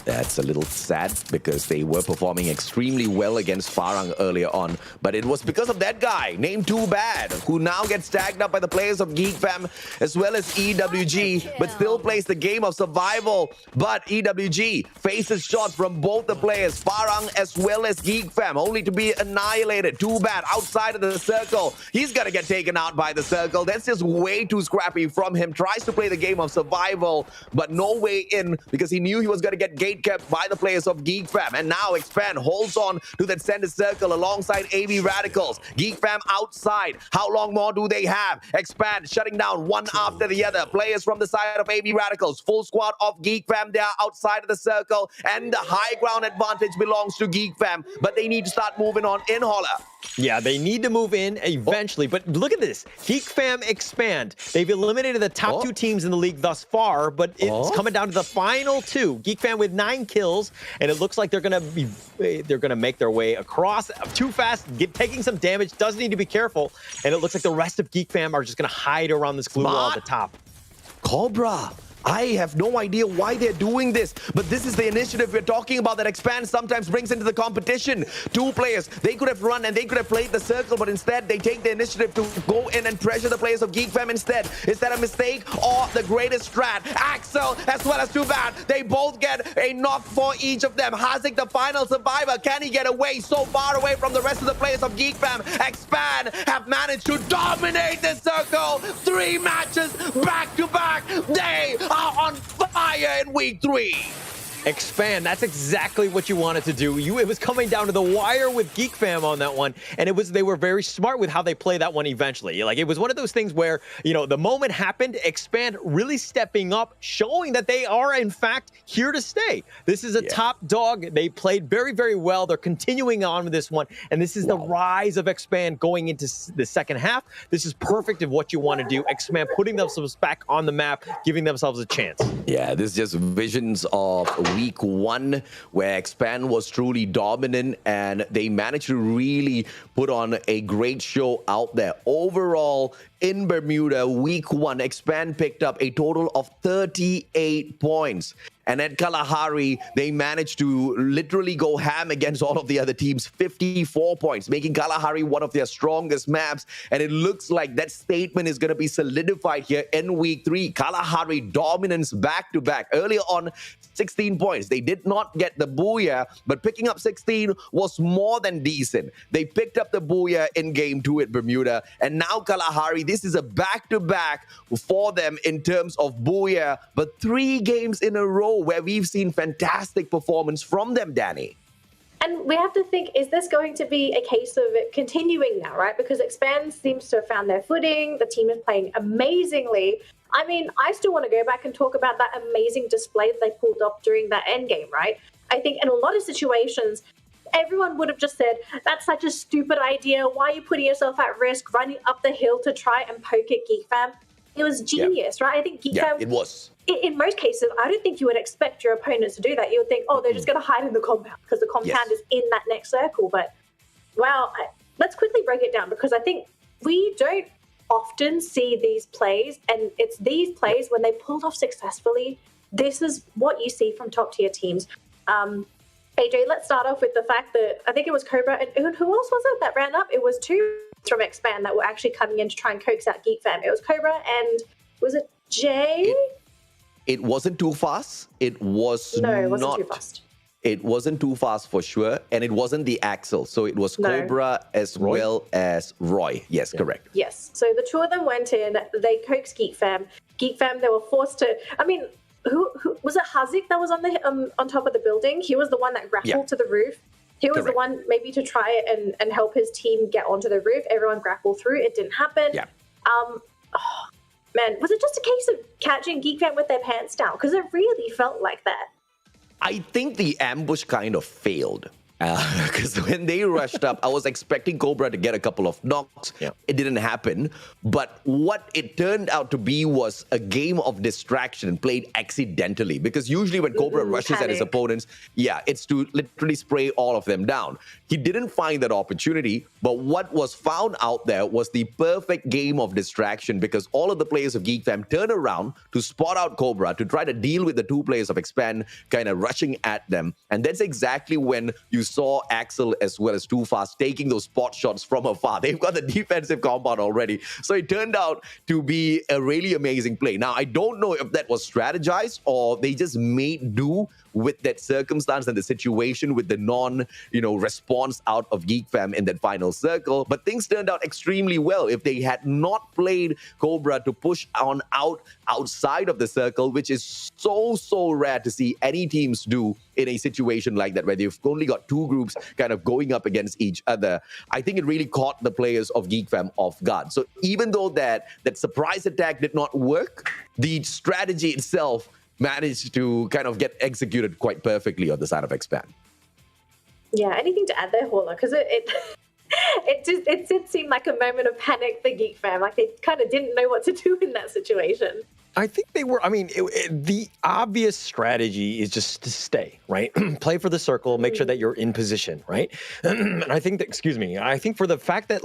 That's a little sad because they were performing extremely well against Farang earlier on. But it was because of that guy named Too Bad, who now gets tagged up by the players of Geek Fam as well as EWG, but still plays the game of survival. But EWG faces shots from both the players, Farang as well as Geek Fam, only to be annihilated. Too Bad outside of the circle. He's gonna get taken out by the circle. That's just way too scrappy from him. Tries to play the game of survival, but no way in because he knew he was gonna get kept by the players of Geek Fam. And now Expand holds on to that center circle alongside AB Radicals. Geek Fam outside. How long more do they have? Expand shutting down one after the other. Players from the side of AB Radicals. Full squad of Geek Fam. They are outside of the circle, and the high ground advantage belongs to Geek Fam. But they need to start moving on in Holler. Yeah, they need to move in eventually, but look at this. Geek Fam Expand. They've eliminated the top 2 teams in the league thus far, but it's coming down to the final 2. Geek Fam with 9 kills, and it looks like they're gonna make their way across too fast, taking some damage. Does need to be careful, and it looks like the rest of Geek Fam are just gonna hide around this glue wall at the top. Cobra. I have no idea why they're doing this, but this is the initiative we're talking about that Expand sometimes brings into the competition. 2 players, they could have run and they could have played the circle, but instead they take the initiative to go in and pressure the players of Geek Fam instead. Is that a mistake or the greatest strat? Axel as well as Too Bad, they both get a knock for each of them. Hazik, the final survivor, can he get away so far away from the rest of the players of Geek Fam? Expand have managed to dominate the circle. 3 matches back to back. They are on fire in week 3. Expand, that's exactly what you wanted to do. It was coming down to the wire with Geek Fam on that one, and they were very smart with how they play that one eventually. Like, it was one of those things where, the moment happened, Expand really stepping up, showing that they are, in fact, here to stay. This is a top dog. They played very, very well. They're continuing on with this one, and this is the rise of Expand going into the second half. This is perfect of what you want to do. Expand putting themselves back on the map, giving themselves a chance. Yeah, this is just visions of week 1 where Expand was truly dominant and they managed to really put on a great show out there. Overall, in Bermuda, week 1, Expand picked up a total of 38 points. And at Kalahari, they managed to literally go ham against all of the other teams, 54 points, making Kalahari one of their strongest maps. And it looks like that statement is going to be solidified here in week 3. Kalahari dominance back-to-back. Earlier on, 16 points. They did not get the booyah, but picking up 16 was more than decent. They picked up the booyah in game 2 at Bermuda. And now Kalahari, this is a back-to-back for them in terms of booyah, but 3 games in a row where we've seen fantastic performance from them, Danny. And we have to think, is this going to be a case of it continuing now, right? Because Expand seems to have found their footing. The team is playing amazingly. I mean, I still want to go back and talk about that amazing display that they pulled off during that end game, right? I think in a lot of situations, everyone would have just said, that's such a stupid idea. Why are you putting yourself at risk, running up the hill to try and poke at Geek Fam? It was genius, right? I think Geek Fam... it was. In most cases, I don't think you would expect your opponents to do that. You would think, oh, they're just going to hide in the compound because the compound is in that next circle. But, wow, let's quickly break it down because I think we don't often see these plays, and it's these plays when they pulled off successfully. This is what you see from top-tier teams. AJ, let's start off with the fact that I think it was Cobra, and who else was it that ran up? It was 2 from Expand that were actually coming in to try and coax out Geek Fam. It was Cobra and, was it Jay? It wasn't too fast. It was No, it wasn't too fast. It wasn't too fast for sure. And it wasn't the Axel. So it was Cobra as well as Roy. Yes, correct. Yes. So the 2 of them went in. They coaxed Geek Fam. Geek Fam, they were forced to... I mean, who was it Hazik that was on the on top of the building? He was the one that grappled to the roof. He was the one maybe to try and help his team get onto the roof. Everyone grappled through. It didn't happen. Yeah. Man, was it just a case of catching Geek Fam with their pants down? Because it really felt like that. I think the ambush kind of failed. Because when they rushed up, I was expecting Cobra to get a couple of knocks. It didn't happen. But what it turned out to be was a game of distraction played accidentally. Because usually when Cobra rushes at his opponents, it's to literally spray all of them down. He didn't find that opportunity. But what was found out there was the perfect game of distraction because all of the players of Geek Fam turned around to spot out Cobra to try to deal with the 2 players of Expand kind of rushing at them. And that's exactly when you saw Axel as well as Too Fast taking those spot shots from afar. They've got the defensive compound already. So it turned out to be a really amazing play. Now, I don't know if that was strategized or they just made do with that circumstance and the situation with the response out of Geek Fam in that final circle. But things turned out extremely well. If they had not played Cobra to push on outside of the circle, which is so rare to see any teams do in a situation like that, where they've only got 2 groups kind of going up against each other, I think it really caught the players of Geek Fam off guard. So even though that surprise attack did not work, the strategy itself managed to kind of get executed quite perfectly on the side of Expand. Yeah, anything to add there, Horla? Because it did seem like a moment of panic for Geek Fam. Like they kind of didn't know what to do in that situation. I think they were, the obvious strategy is just to stay, right? Play for the circle, make sure that you're in position, right? And I think that, I think for the fact that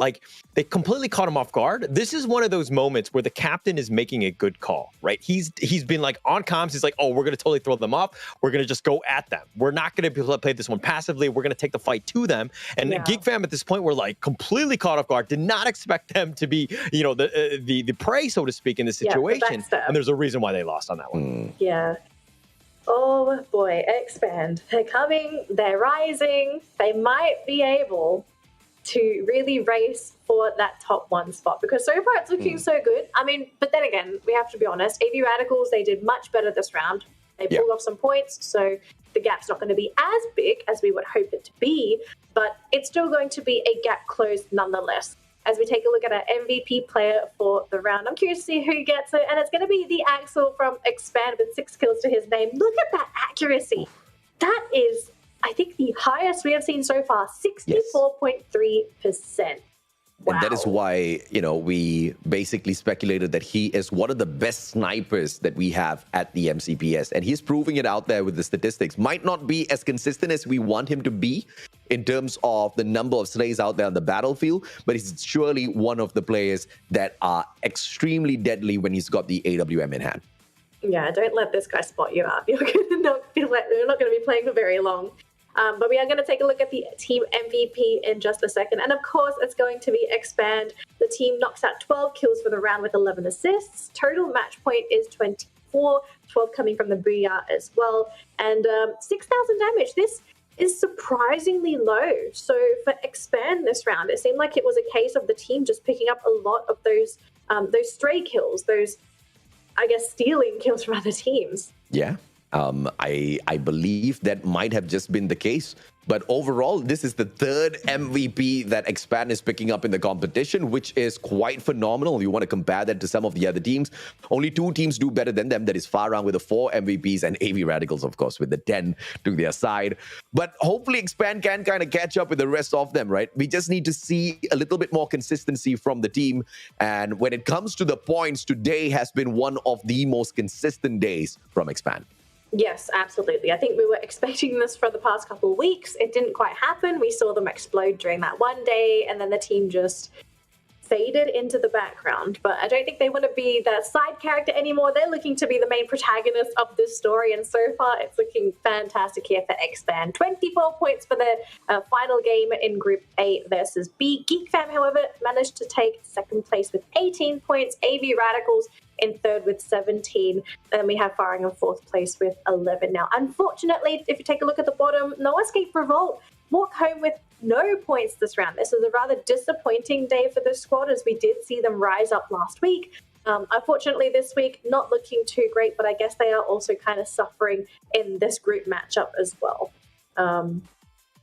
they completely caught him off guard, this is one of those moments where the captain is making a good call, right? He's been on comms, he's like, oh, we're going to totally throw them off. We're going to just go at them. We're not going to be able to play this one passively. We're going to take the fight to them. And Geek Fam at this point were completely caught off guard, did not expect them to be, the prey, so to speak, in this situation. And there's a reason why they lost on that one. Yeah. Oh boy, Expand. They're coming, they're rising. They might be able to really race for that top 1 spot because so far it's looking so good. But then again, we have to be honest, AV Radicals, they did much better this round. They pulled off some points, so the gap's not going to be as big as we would hope it to be, but it's still going to be a gap closed nonetheless. As we take a look at our MVP player for the round, I'm curious to see who gets it, and it's going to be the Axel from Expand with 6 kills to his name. Look at that accuracy. That is, I think, the highest we have seen so far, 64.3%. And that is Wow. why, we basically speculated that he is one of the best snipers that we have at the MCPS. And he's proving it out there with the statistics. Might not be as consistent as we want him to be in terms of the number of slays out there on the battlefield, but he's surely one of the players that are extremely deadly when he's got the AWM in hand. Yeah, don't let this guy spot you out. You're not going to be playing for very long. But we are going to take a look at the team MVP in just a second. And of course, it's going to be Expand. The team knocks out 12 kills for the round with 11 assists. Total match point is 24, 12 coming from the Booyah as well. And 6,000 damage. This is surprisingly low. So for Expand this round, it seemed like it was a case of the team just picking up a lot of those stray kills, those, I guess, stealing kills from other teams. Yeah. I believe that might have just been the case. But overall, this is the third MVP that Expand is picking up in the competition, which is quite phenomenal. You want to compare that to some of the other teams. Only 2 teams do better than them. That is Farang with the 4 MVPs and AV Radicals, of course, with the 10 to their side. But hopefully Expand can kind of catch up with the rest of them, right? We just need to see a little bit more consistency from the team. And when it comes to the points, today has been one of the most consistent days from Expand. Yes, absolutely. I think we were expecting this for the past couple of weeks. It didn't quite happen. We saw them explode during that one day, and then the team just faded into the background. But I don't think they want to be that side character anymore. They're looking to be the main protagonist of this story, and so far it's looking fantastic here for Expand. 24 points for the final game in Group A versus B. Geek Fam, however, managed to take second place with 18 points. AV Radicals in third with 17. Then we have Farang in fourth place with 11. Now, unfortunately, if you take a look at the bottom, No Escape Revolt walk home with no points this round. This is a rather disappointing day for this squad, as we did see them rise up last week. Unfortunately, this week, not looking too great, but I guess they are also kind of suffering in this group matchup as well.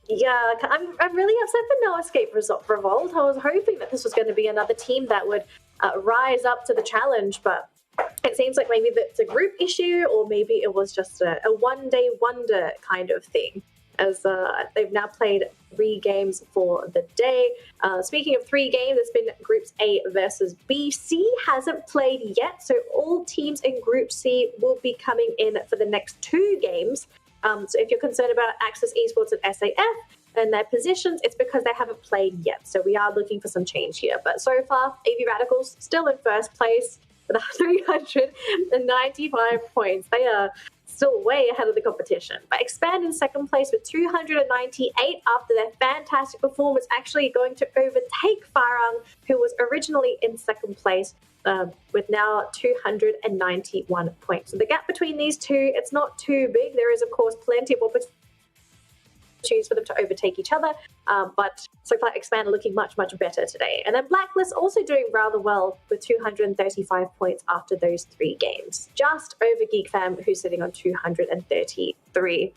Yeah, I'm really upset for No Escape Revolt. I was hoping that this was going to be another team that would rise up to the challenge, but it seems like maybe that's a group issue, or maybe it was just a one-day wonder kind of thing, as they've now played 3 games for the day. Speaking of 3 games, it's been Groups A versus B. C hasn't played yet, so all teams in Group C will be coming in for the next 2 games. So if you're concerned about Access Esports and SAF and their positions, it's because they haven't played yet. So we are looking for some change here. But so far, AV Radicals still in first place with 395 points. They are still way ahead of the competition. But Expand in second place with 298 after their fantastic performance, actually going to overtake Farang, who was originally in second place, with now 291 points. So the gap between these two, it's not too big. There is, of course, plenty of opportunities for them to overtake each other, but so far Expand are looking much, much better today. And then Blacklist also doing rather well with 235 points after those 3 games. Just over Geek Fam, who's sitting on 233.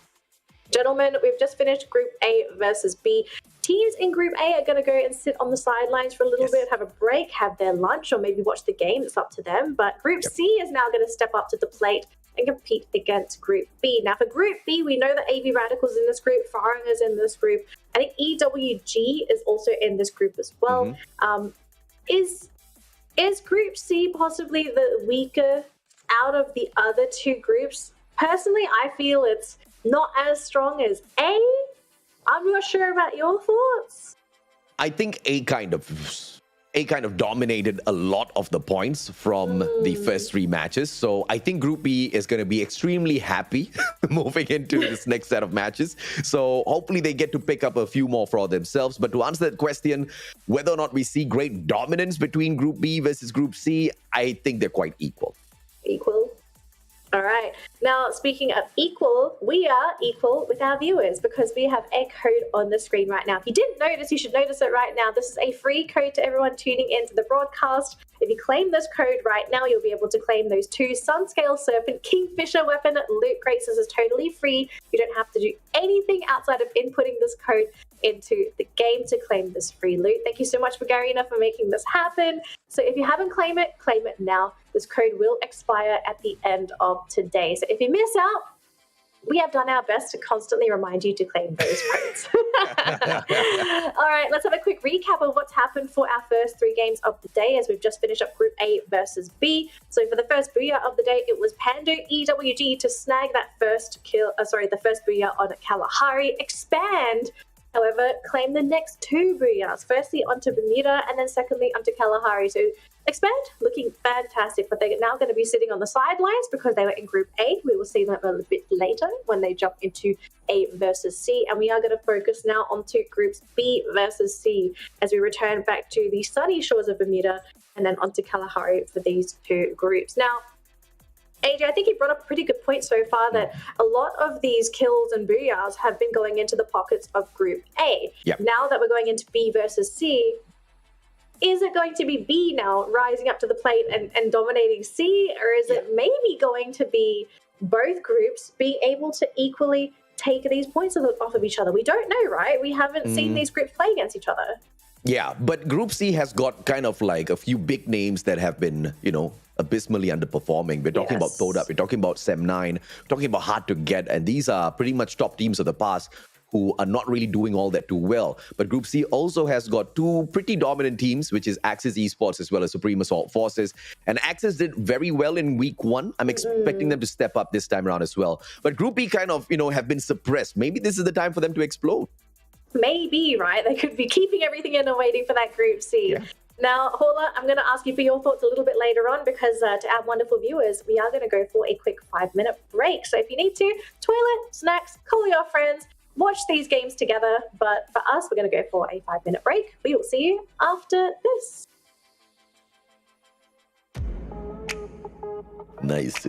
Gentlemen, we've just finished Group A versus B. Teams in Group A are going to go and sit on the sidelines for a little bit, have a break, have their lunch, or maybe watch the game. It's up to them. But Group C is now going to step up to the plate and compete against Group B. Now, for Group B, we know that AV Radicals in this group, Farang is in this group. I think EWG is also in this group as well. Is Group C possibly the weaker out of the other 2 groups? Personally, I feel it's not as strong as A. I'm not sure about your thoughts. I think A kind of dominated a lot of the points from the first 3 matches. So I think Group B is going to be extremely happy moving into this next set of matches. So hopefully they get to pick up a few more for themselves. But to answer that question, whether or not we see great dominance between Group B versus Group C, I think they're quite equal. Equal. All right. Now, speaking of equal, we are equal with our viewers because we have a code on the screen right now. If you didn't notice, you should notice it right now. This is a free code to everyone tuning into the broadcast. If you claim this code right now, you'll be able to claim those 2 Sunscale Serpent Kingfisher weapon loot crates. This is totally free. You don't have to do anything outside of inputting this code into the game to claim this free loot. Thank you so much for Garina for making this happen. So if you haven't claimed it, claim it now. This code will expire at the end of today. So if you miss out, we have done our best to constantly remind you to claim those points. All right, let's have a quick recap of what's happened for our first 3 games of the day as we've just finished up Group A versus B. So for the first booyah of the day, it was Pando EWG to snag that first the first booyah on Kalahari. Expand, however, claim the next 2 booyahs. Firstly onto Bermuda and then secondly onto Kalahari. So Expand looking fantastic, but they're now going to be sitting on the sidelines because they were in Group A. We will see them a little bit later when they jump into A versus C. And we are going to focus now onto Groups B versus C as we return back to the sunny shores of Bermuda and then onto Kalahari for these 2 groups. Now, AJ, I think you brought up a pretty good point so far that a lot of these kills and booyahs have been going into the pockets of Group A. Yep. Now that we're going into B versus C, is it going to be B now rising up to the plate and dominating C, or is it maybe going to be both groups being able to equally take these points off of each other? We don't know, right? We haven't seen these groups play against each other. Yeah, but Group C has got kind of like a few big names that have been, abysmally underperforming. We're talking about Todap, we're talking about Sem9, we're talking about Hard to Get, and these are pretty much top teams of the past who are not really doing all that too well. But Group C also has got 2 pretty dominant teams, which is Axis Esports as well as Supreme Assault Forces. And Axis did very well in week 1. I'm expecting them to step up this time around as well. But Group B kind of, have been suppressed. Maybe this is the time for them to explode. Maybe, right? They could be keeping everything in and waiting for that Group C. Yeah. Now, Hola, I'm going to ask you for your thoughts a little bit later on because to our wonderful viewers, we are going to go for a quick 5-minute break. So if you need to, toilet, snacks, call your friends, watch these games together. But for us, we're going to go for a 5-minute break. We will see you after this. Nice.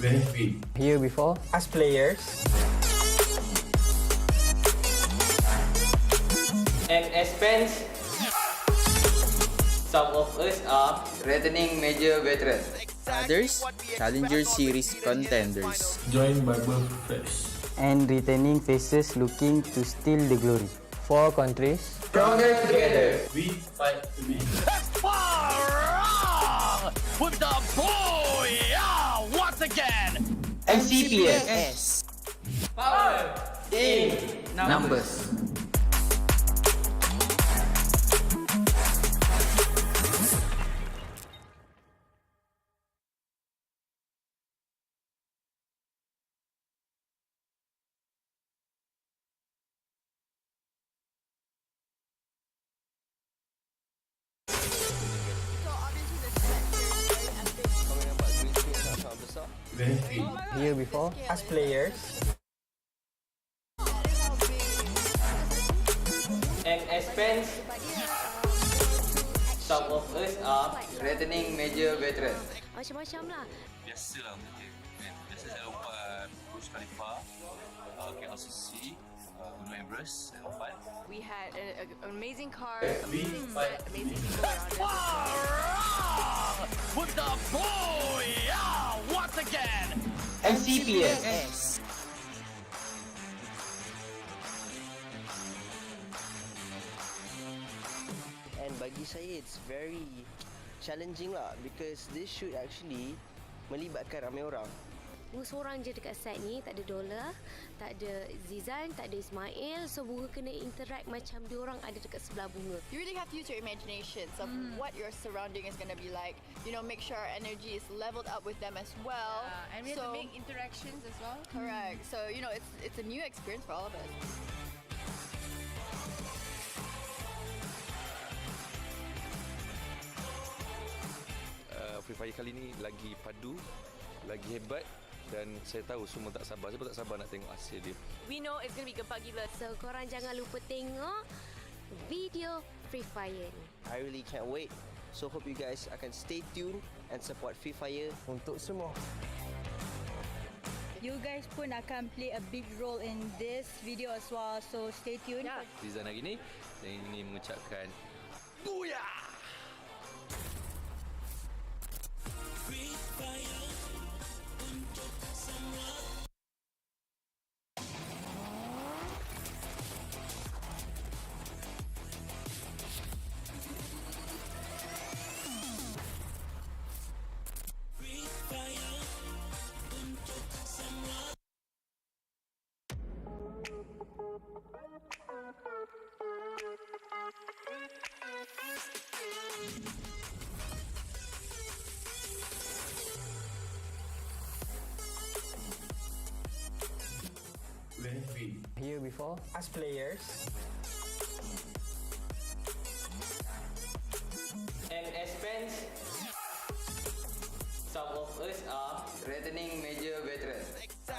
Where have we? Here before. As players, And as fans, some of us are returning major veterans. Others, Challenger Series contenders. Joined by both fresh. And returning faces looking to steal the glory. 4 countries. Stronger together. We fight to win. Fire with the booyah once again. MCPS. power in Numbers. Where have we? Here before. As players, and as fans, some of us are returning major veterans. Macam-macam lah. Biasalah mungkin kan. Biasa saya lompat Burj Khalifa, KLCC, Gunung Everest, saya lompat. We had an amazing car, We fight to amazing win. people around us. Fire with the booyah once again. MCPS. And bagi saya it's very challenging lah because this should actually melibatkan ramai orang. Seorang je dekat set ni, tak ada Dola, tak ada Zizan, tak ada Ismail. So bunga kena interact macam diorang ada dekat sebelah bunga. You really have to use your imaginations of what your surrounding is going to be like. Make sure our energy is leveled up with them as well. And we have to make interactions as well. Correct. So, it's a new experience for all of us. Free Fire kali ni lagi padu, lagi hebat dan saya tahu semua tak sabar. Saya pun tak sabar nak tengok hasil dia. We know it's going to be gempak gila. So korang jangan lupa tengok video Free Fire ni. I really can't wait. So hope you guys akan stay tuned and support Free Fire untuk semua. You guys pun akan play a big role in this video as well. So stay tuned. Zizan hari ni saya ingin mengucapkan Booyah! As players, and as fans, some of us are returning major veterans.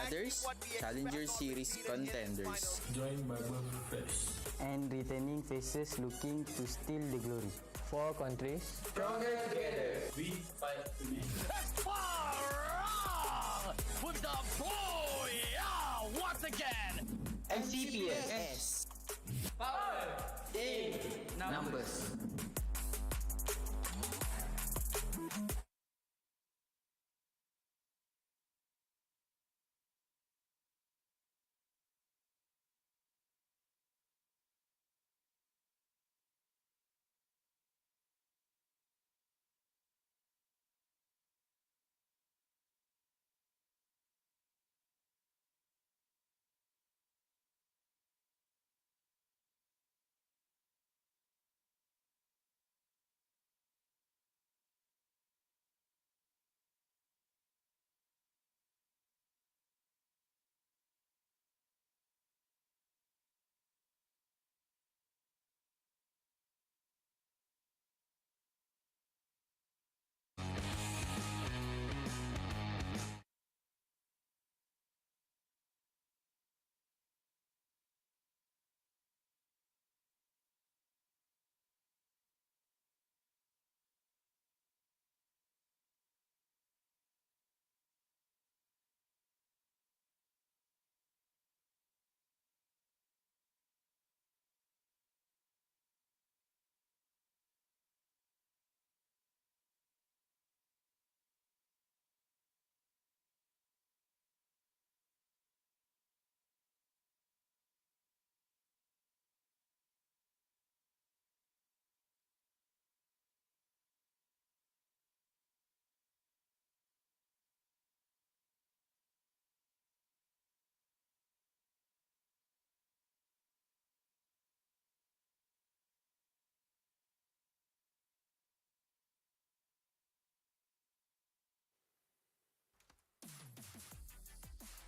Others, Challenger Series contenders. Join by birth fresh. And returning faces looking to steal the glory. 4 countries. Stronger together. We fight to win. With the boy, once again. MCPS. power in Numbers.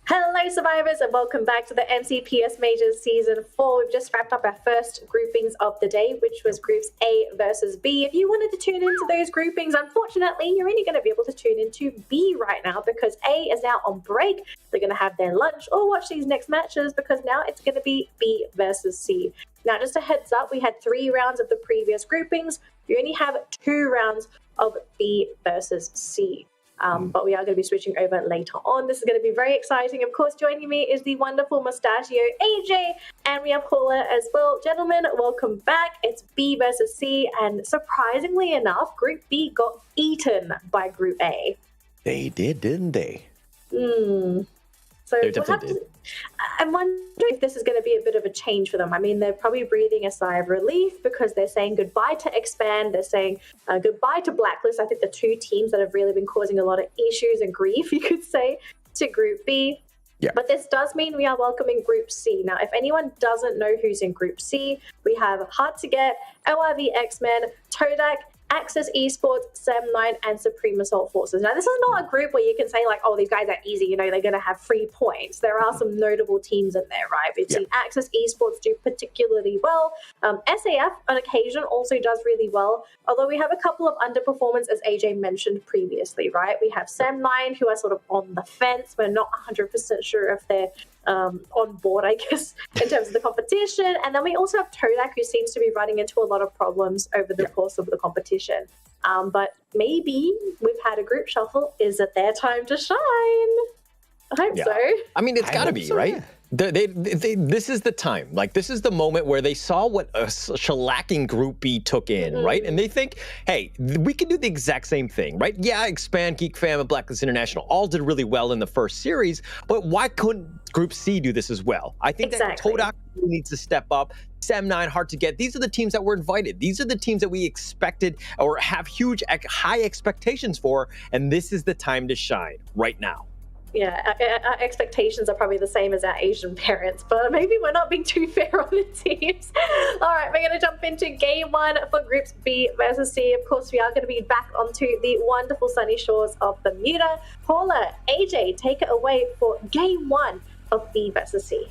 Hello survivors and welcome back to the MCPS Majors Season 4. We've just wrapped up our first groupings of the day, which was groups A versus B. If you wanted to tune into those groupings, unfortunately, you're only going to be able to tune into B right now because A is now on break. They're going to have their lunch or watch these next matches because now it's going to be B versus C. Now, just a heads up, we had 3 rounds of the previous groupings. You only have 2 rounds of B versus C. But we are going to be switching over later on. This is going to be very exciting. Of course, joining me is the wonderful mustachio AJ, and we have Paula as well. Gentlemen, welcome back. It's B versus C, and surprisingly enough, Group B got eaten by Group A. They did, didn't they? So we'll have to, I'm wondering if this is going to be a bit of a change for them. I mean, they're probably breathing a sigh of relief because they're saying goodbye to Expand. They're saying goodbye to Blacklist. I think the 2 teams that have really been causing a lot of issues and grief, you could say, to Group B. Yeah. But this does mean we are welcoming Group C. Now, if anyone doesn't know who's in Group C, we have Hard to Get, ORV X-Men, Todak, Access Esports, Sem9, and Supreme Assault Forces. Now, this is not a group where you can say, like, oh, these guys are easy, you know, they're going to have free points. There are some notable teams in there, right? We've seen Access Esports do particularly well. SAF, on occasion, also does really well, although we have a couple of underperformance, as AJ mentioned previously, right? We have Sem9, who are sort of on the fence. We're not 100% sure if they're on board, I guess, in terms of the competition. And then we also have Todak, who seems to be running into a lot of problems over the course of the competition. But maybe we've had a group shuffle. Is it their time to shine? I hope so. I mean, it's got to be, so, right? This is the time. Like, this is the moment where they saw what a shellacking Group B took in, right? And they think, hey, we can do the exact same thing, right? Yeah, Expand, Geek Fam, and Blacklist International all did really well in the first series, but why couldn't Group C do this as well? I think that Todak needs to step up. Sem9, Hard to Get. These are the teams that were invited. These are the teams that we expected or have huge, high expectations for, and this is the time to shine right now. Yeah, our expectations are probably the same as our Asian parents, but maybe we're not being too fair on the teams. All right, we're going to jump into game 1 for groups B versus C. Of course, we are going to be back onto the wonderful sunny shores of Bermuda. Paula, AJ, take it away for game 1 of B versus C.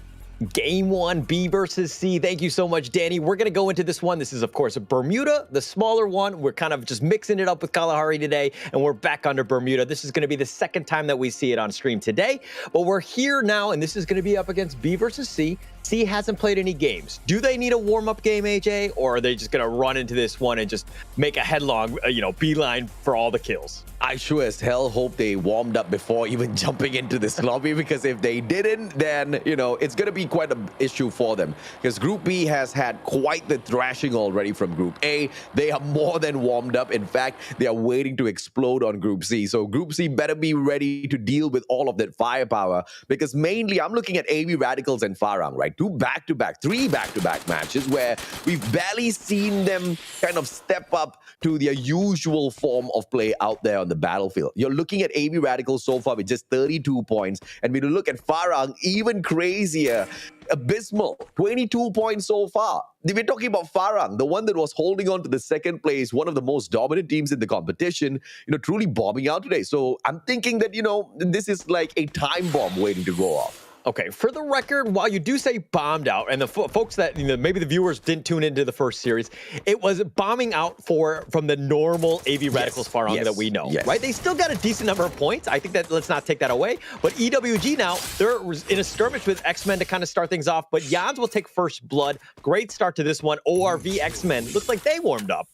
Game 1, B versus C. Thank you so much, Danny. We're going to go into this one. This is, of course, Bermuda, the smaller one. We're kind of just mixing it up with Kalahari today, and we're back under Bermuda. This is going to be the second time that we see it on stream today, but we're here now, and this is going to be up against B versus C. C hasn't played any games. Do they need a warm-up game, AJ, or are they just going to run into this one and just make a headlong, beeline for all the kills? I sure as hell hope they warmed up before even jumping into this lobby, because if they didn't, then, it's going to be quite an issue for them. Because Group B has had quite the thrashing already from Group A. They are more than warmed up. In fact, they are waiting to explode on Group C. So Group C better be ready to deal with all of that firepower, because mainly I'm looking at AV Radicals and Farang, right? Three back-to-back matches where we've barely seen them kind of step up to their usual form of play out there on the battlefield. You're looking at AV Radicals so far with just 32 points. And when you look at Farang, even crazier, abysmal, 22 points so far. We're talking about Farang, the one that was holding on to the second place, one of the most dominant teams in the competition, truly bombing out today. So I'm thinking that, this is like a time bomb waiting to go off. Okay, for the record, while you do say bombed out, and the folks that, maybe the viewers didn't tune into the first series, it was bombing out from the normal AV Radicals Farang that we know, right? They still got a decent number of points. I think that, let's not take that away. But EWG now, they're in a skirmish with X-Men to kind of start things off, but Jans will take first blood. Great start to this one. ORV X-Men, looks like they warmed up.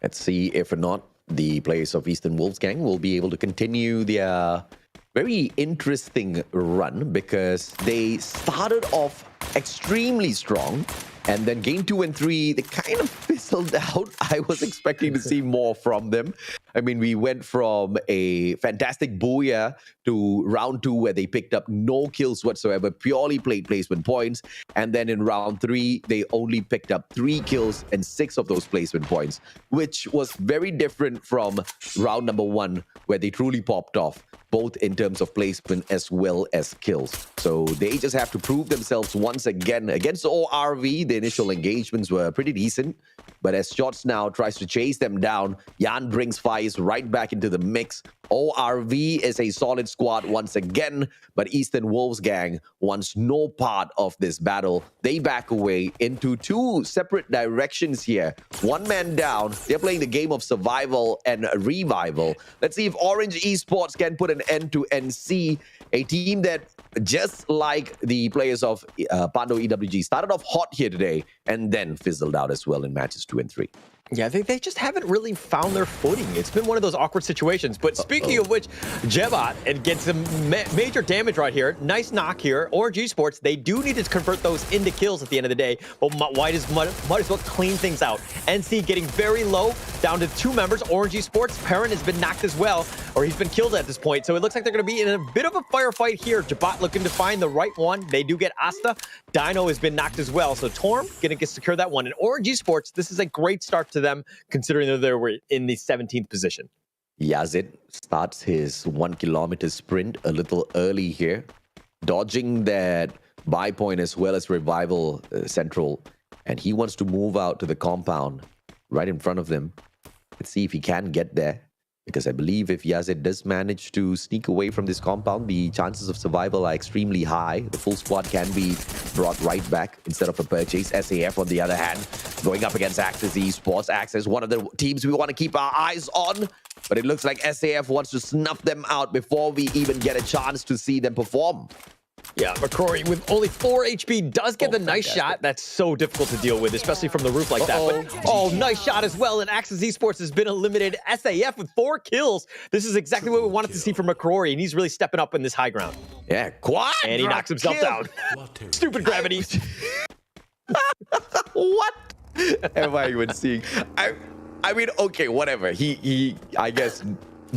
Let's see if or not the players of Eastern Wolves Gang will be able to continue their very interesting run, because they started off extremely strong, and then game 2 and 3, they kind of fizzled out. I was expecting to see more from them. I mean, we went from a fantastic booyah to round 2 where they picked up no kills whatsoever, purely played placement points. And then in round 3, they only picked up 3 kills and 6 of those placement points, which was very different from round number 1, where they truly popped off, both in terms of placement as well as kills. So they just have to prove themselves once again. Against ORV, the initial engagements were pretty decent, but as Shots now tries to chase them down, Jan brings Fires right back into the mix. ORV is a solid squad once again, but Eastern Wolves Gang wants no part of this battle. They back away into 2 separate directions here. One man down. They're playing the game of survival and revival. Let's see if Orange Esports can put an end to NC, a team that, just like the players of Pando EWG, started off hot here today and then fizzled out as well in matches 2 and 3. Yeah, they just haven't really found their footing. It's been one of those awkward situations. But speaking of which, Jebat, and gets some major damage right here. Nice knock here. Orange Esports, they do need to convert those into kills at the end of the day. But might as well clean things out. NC getting very low, down to 2 members. Orange Esports, Parent has been knocked as well, or he's been killed at this point. So it looks like they're going to be in a bit of a firefight here. Jebat looking to find the right one. They do get Asta. Dino has been knocked as well. So Torm going to secure that one. And Orange Esports, this is a great start to them, considering that they were in the 17th position. Yazid starts his 1 kilometer sprint a little early here, dodging that buy point as well as Revival Central, and he wants to move out to the compound right in front of them. Let's see if he can get there, because I believe if Yazid does manage to sneak away from this compound, the chances of survival are extremely high. The full squad can be brought right back instead of a purchase. SAF, on the other hand, going up against Axis Esports. Axis, one of the teams we want to keep our eyes on, but it looks like SAF wants to snuff them out before we even get a chance to see them perform. Yeah, McCrory with only 4 HP does get the nice shot. That's so difficult to deal with, especially from the roof like that. But, nice shot as well. And Axis Esports has been eliminated. SAF with 4 kills. This is exactly what we wanted to see from McCrory, and he's really stepping up in this high ground. Yeah, quad. And he knocks himself down. Stupid gravity. What am I even seeing? I mean, okay, whatever. He I guess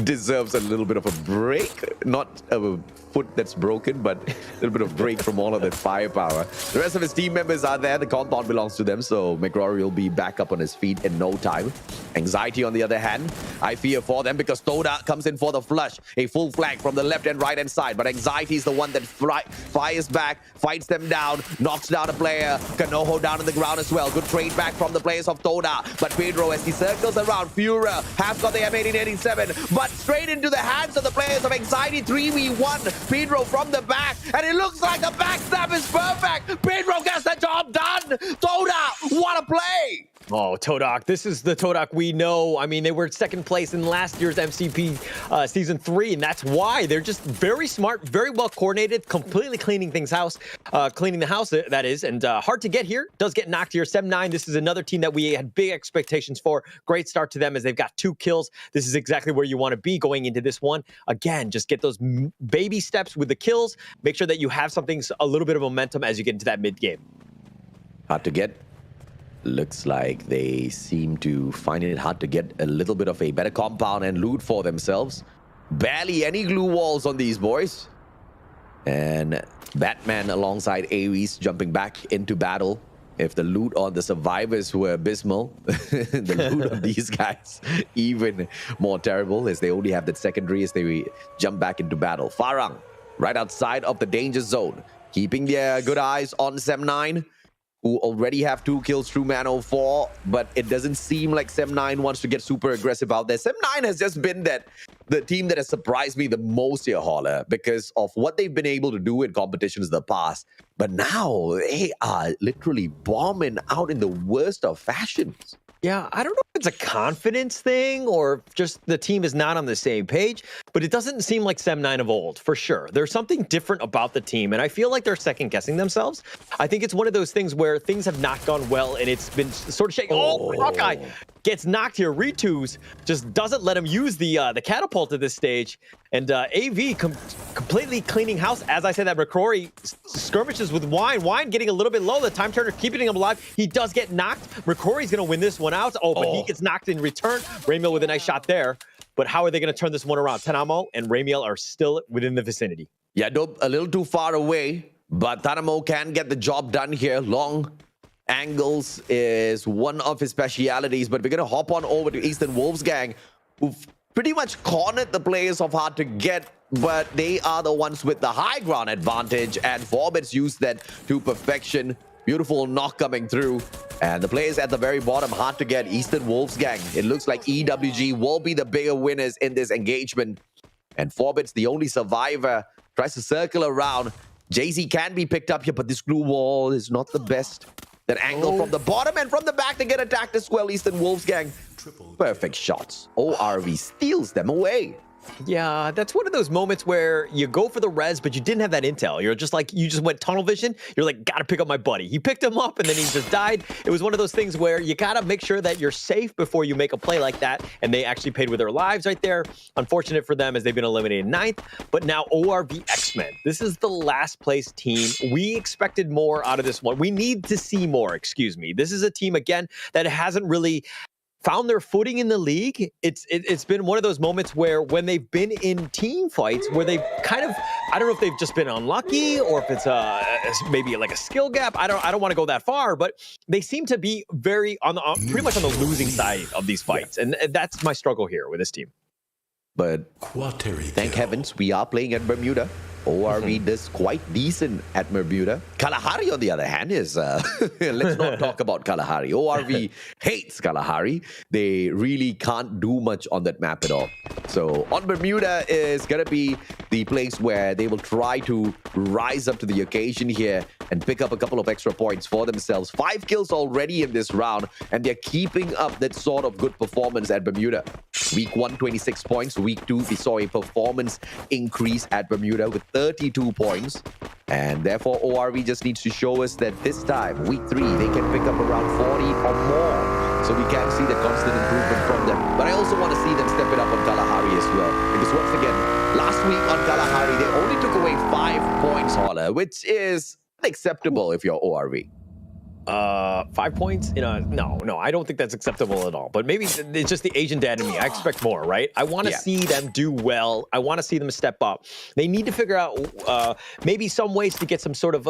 deserves a little bit of a break. Not a foot that's broken, but a little bit of break from all of that firepower. The rest of his team members are there. The compound belongs to them, so McCrory will be back up on his feet in no time. Anxiety, on the other hand, I fear for them, because Toda comes in for the flush. A full flank from the left and right hand side, but Anxiety is the one that fires back, fights them down, knocks down a player. Kanoho down on the ground as well. Good trade back from the players of Toda, but Pedro, as he circles around, Fura has got the M1887, but straight into the hands of the players of Anxiety. 3v1 Pedro from the back, and it looks like the backstab is perfect. Pedro gets the job done. Toda, what a play! Oh, Todak, this is the Todak we know. I mean, they were second place in last year's MCP Season 3, and that's why. They're just very smart, very well coordinated, completely cleaning the house, that is, and hard to get here. Does get knocked here. 7-9, this is another team that we had big expectations for. Great start to them as they've got 2 kills. This is exactly where you want to be going into this one. Again, just get those baby steps with the kills. Make sure that you have something, a little bit of momentum as you get into that mid-game. Hard to get. Looks like they seem to find it hard to get a little bit of a better compound and loot for themselves. Barely any glue walls on these boys. And Batman alongside Ares jumping back into battle. If the loot on the survivors were abysmal, the loot of these guys even more terrible, as they only have that secondary as they jump back into battle. Farang, right outside of the danger zone, keeping their good eyes on Sem9, who already have 2 kills through Man 04, but it doesn't seem like Sem9 wants to get super aggressive out there. Sem9 has just been the team that has surprised me the most here, Holler, because of what they've been able to do in competitions in the past. But now they are literally bombing out in the worst of fashions. Yeah, I don't know if it's a confidence thing or just the team is not on the same page, but it doesn't seem like Sem9 of old, for sure. There's something different about the team, and I feel like they're second-guessing themselves. I think it's one of those things where things have not gone well, and it's been sort of shaking. Oh, Hawkeye gets knocked here. Ritus just doesn't let him use the catapult at this stage. And AV completely cleaning house. As I said, that McCrory skirmishes with Wine. Wine getting a little bit low. The time turner keeping him alive. He does get knocked. McCrory's going to win this one out. Oh, but he gets knocked in return. Ramiel with a nice shot there. But how are they going to turn this one around? Tanamo and Ramiel are still within the vicinity. Yeah, a little too far away, but Tanamo can get the job done here. Long angles is one of his specialities, but we're going to hop on over to Eastern Wolves gang, who've pretty much cornered the players of Hard to Get, but they are the ones with the high ground advantage, and Forbits used that to perfection. Beautiful knock coming through, and the players at the very bottom, Hard to Get, Eastern Wolves gang. It looks like EWG will be the bigger winners in this engagement, and Forbits, the only survivor, tries to circle around. Jay-Z can be picked up here, but this glue wall is not the best. That angle from the bottom and from the back to get attacked as well, Eastern Wolves gang. Perfect shots. ORV steals them away. Yeah, that's one of those moments where you go for the res, but you didn't have that intel. You're just like, you just went tunnel vision. You're like, gotta pick up my buddy. He picked him up and then he just died. It was one of those things where you gotta make sure that you're safe before you make a play like that. And they actually paid with their lives right there. Unfortunate for them as they've been eliminated 9th. But now ORV X-Men. This is the last place team. We expected more out of this one. We need to see more, excuse me. This is a team, again, that hasn't really found their footing in the league. It's been one of those moments where when they've been in team fights where they've kind of, I don't know if they've just been unlucky or if it's maybe like a skill gap. I don't want to go that far, but they seem to be very pretty much on the losing side of these fights, and that's my struggle here with this team. But thank heavens we are playing at Bermuda. ORV does quite decent at Bermuda. Kalahari, on the other hand, is... let's not talk about Kalahari. ORV hates Kalahari. They really can't do much on that map at all. So on Bermuda is going to be the place where they will try to rise up to the occasion here and pick up a couple of extra points for themselves. 5 kills already in this round, and they're keeping up that sort of good performance at Bermuda. Week 1, 26 points. Week 2, we saw a performance increase at Bermuda with 32 points. And therefore, ORV just needs to show us that this time, week 3, they can pick up around 40 or more. So we can see the constant improvement from them. But I also want to see them step it up on Kalahari as well. Because once again, last week on Kalahari, they only took away 5 points, Holler, which is unacceptable if you're ORV. 5 points? No, I don't think that's acceptable at all. But maybe it's just the Asian dad in me. I expect more, right? I want to see them do well. I want to see them step up. They need to figure out maybe some ways to get some sort of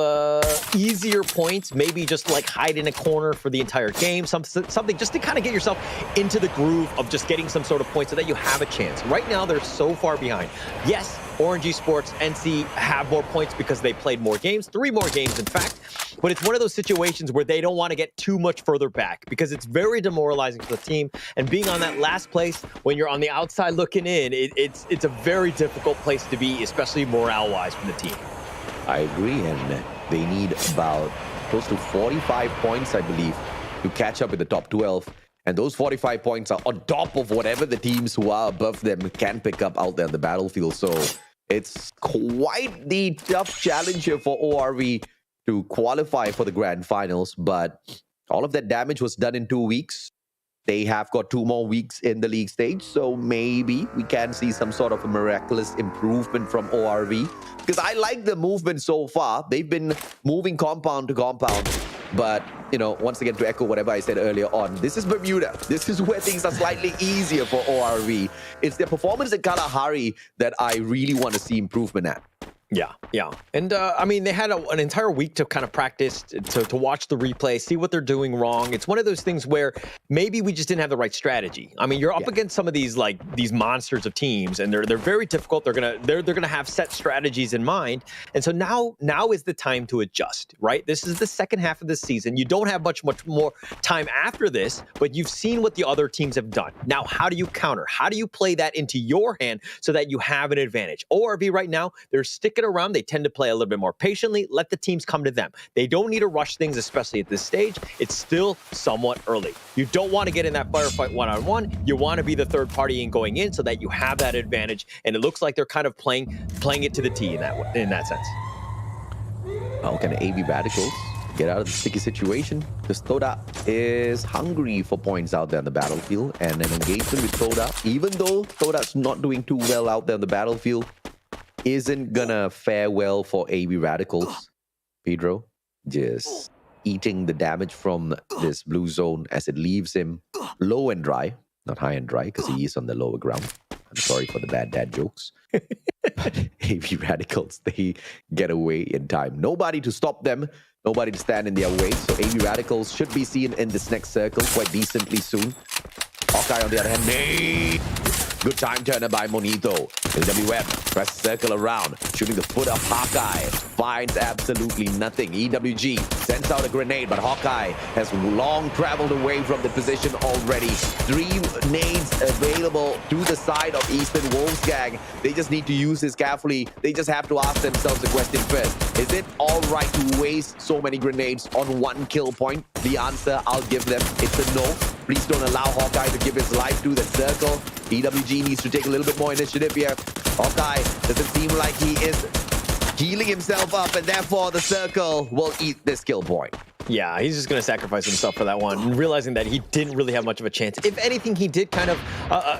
easier points. Maybe just like hide in a corner for the entire game. Something just to kind of get yourself into the groove of just getting some sort of points so that you have a chance. Right now, they're so far behind. Yes, Orange Esports, NC have more points because they played more games, 3 more games in fact. But it's one of those situations where they don't want to get too much further back because it's very demoralizing for the team. And being on that last place when you're on the outside looking in, it's a very difficult place to be, especially morale-wise for the team. I agree, and they need about close to 45 points, I believe, to catch up with the top 12. And those 45 points are on top of whatever the teams who are above them can pick up out there on the battlefield. So it's quite the tough challenge here for ORV to qualify for the grand finals. But all of that damage was done in 2 weeks. They have got 2 more weeks in the league stage. So maybe we can see some sort of a miraculous improvement from ORV. Because I like the movement so far. They've been moving compound to compound. But, you know, once again, to echo whatever I said earlier on, this is Bermuda. This is where things are slightly easier for ORV. It's their performance at Kalahari that I really want to see improvement at. Yeah. And, I mean, they had an entire week to kind of practice, to watch the replay, see what they're doing wrong. It's one of those things where maybe we just didn't have the right strategy. I mean, you're up against some of these, like, these monsters of teams, and they're very difficult. They're gonna have set strategies in mind. And so now is the time to adjust, right? This is the second half of the season. You don't have much more time after this, but you've seen what the other teams have done. Now, how do you counter? How do you play that into your hand so that you have an advantage? ORV right now, they're sticking around. They tend to play a little bit more patiently. Let the teams come to them. They don't need to rush things, especially at this stage. It's still somewhat early. You don't want to get in that firefight one-on-one. You want to be the third party in going in so that you have that advantage. And it looks like they're kind of playing it to the T in that sense. How can AV Radicals get out of the sticky situation? Because Toda is hungry for points out there on the battlefield. And an engagement with Toda, even though Toda's not doing too well out there on the battlefield, isn't gonna fare well for AV Radicals. Pedro just eating the damage from this blue zone as it leaves him low and dry. Not high and dry, because he is on the lower ground. I'm sorry for the bad dad jokes. But AV Radicals, they get away in time. Nobody to stop them. Nobody to stand in their way. So AV Radicals should be seen in this next circle quite decently soon. Hawkeye on the other hand, good time turner by Monito. AWM press circle around, shooting the foot up. Hawkeye finds absolutely nothing. EWG sends out a grenade, but Hawkeye has long traveled away from the position already. 3 nades available to the side of Eastern Wolfgang. They just need to use this carefully. They just have to ask themselves the question first. Is it all right to waste so many grenades on 1 kill point? The answer I'll give them, it's a no. Please don't allow Hawkeye to give his life to the circle. EWG needs to take a little bit more initiative here. Hawkeye doesn't seem like he is healing himself up, and therefore the circle will eat this kill point. Yeah, he's just going to sacrifice himself for that one, realizing that he didn't really have much of a chance. If anything, he did kind of,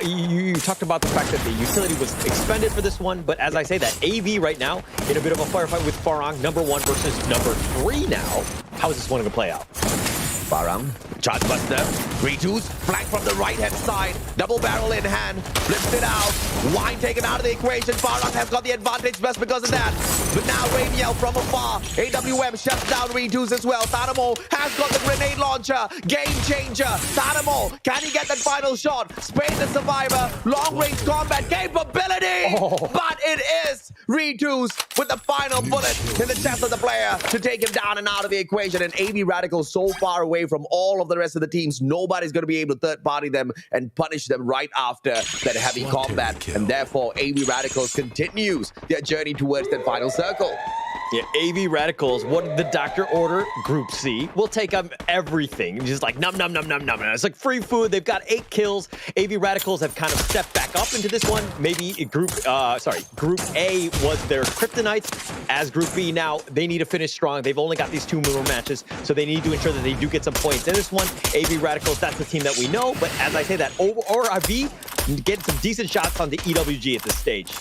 you talked about the fact that the utility was expended for this one, but as I say that, AV right now, in a bit of a firefight with Farang, #1 versus #3 now. How is this one going to play out? Farang, charge buster, 3-2s, flank from the right-hand side, double barrel in hand, flips it out, Wine taken out of the equation. Farang has got the advantage just because of that. But now Ramiel from afar, AWM shuts down 3-2s as well. Tadamo has got the grenade launcher, game changer. Tadamo, can he get that final shot? Spain the survivor, long range combat capability, but it is 3-2s with the final bullet in the chest of the player to take him down and out of the equation. And AV Radicals so far away from all of the rest of the teams, nobody's going to be able to third party them and punish them right after that heavy combat. And therefore, AV Radicals continues their journey towards that final circle. Yeah, AV Radicals, what did the doctor order? Group C. We'll take everything. Just like num, num, num, num, num. It's like free food. They've got 8 kills. AV Radicals have kind of stepped back up into this one. Maybe Group A was their kryptonite. As Group B now, they need to finish strong. They've only got these 2 more matches, so they need to ensure that they do get some points in this one. AV Radicals, that's the team that we know. But as I say that, ORV getting some decent shots on the EWG at this stage.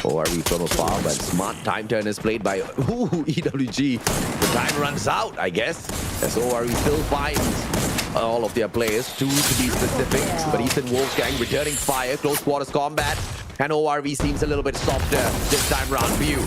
ORV from afar, but smart time turners played by EWG. The time runs out, I guess, as ORV still finds all of their players, 2 to be specific. But Eastern Wolfgang returning fire, close quarters combat. And ORV seems a little bit softer this time round. View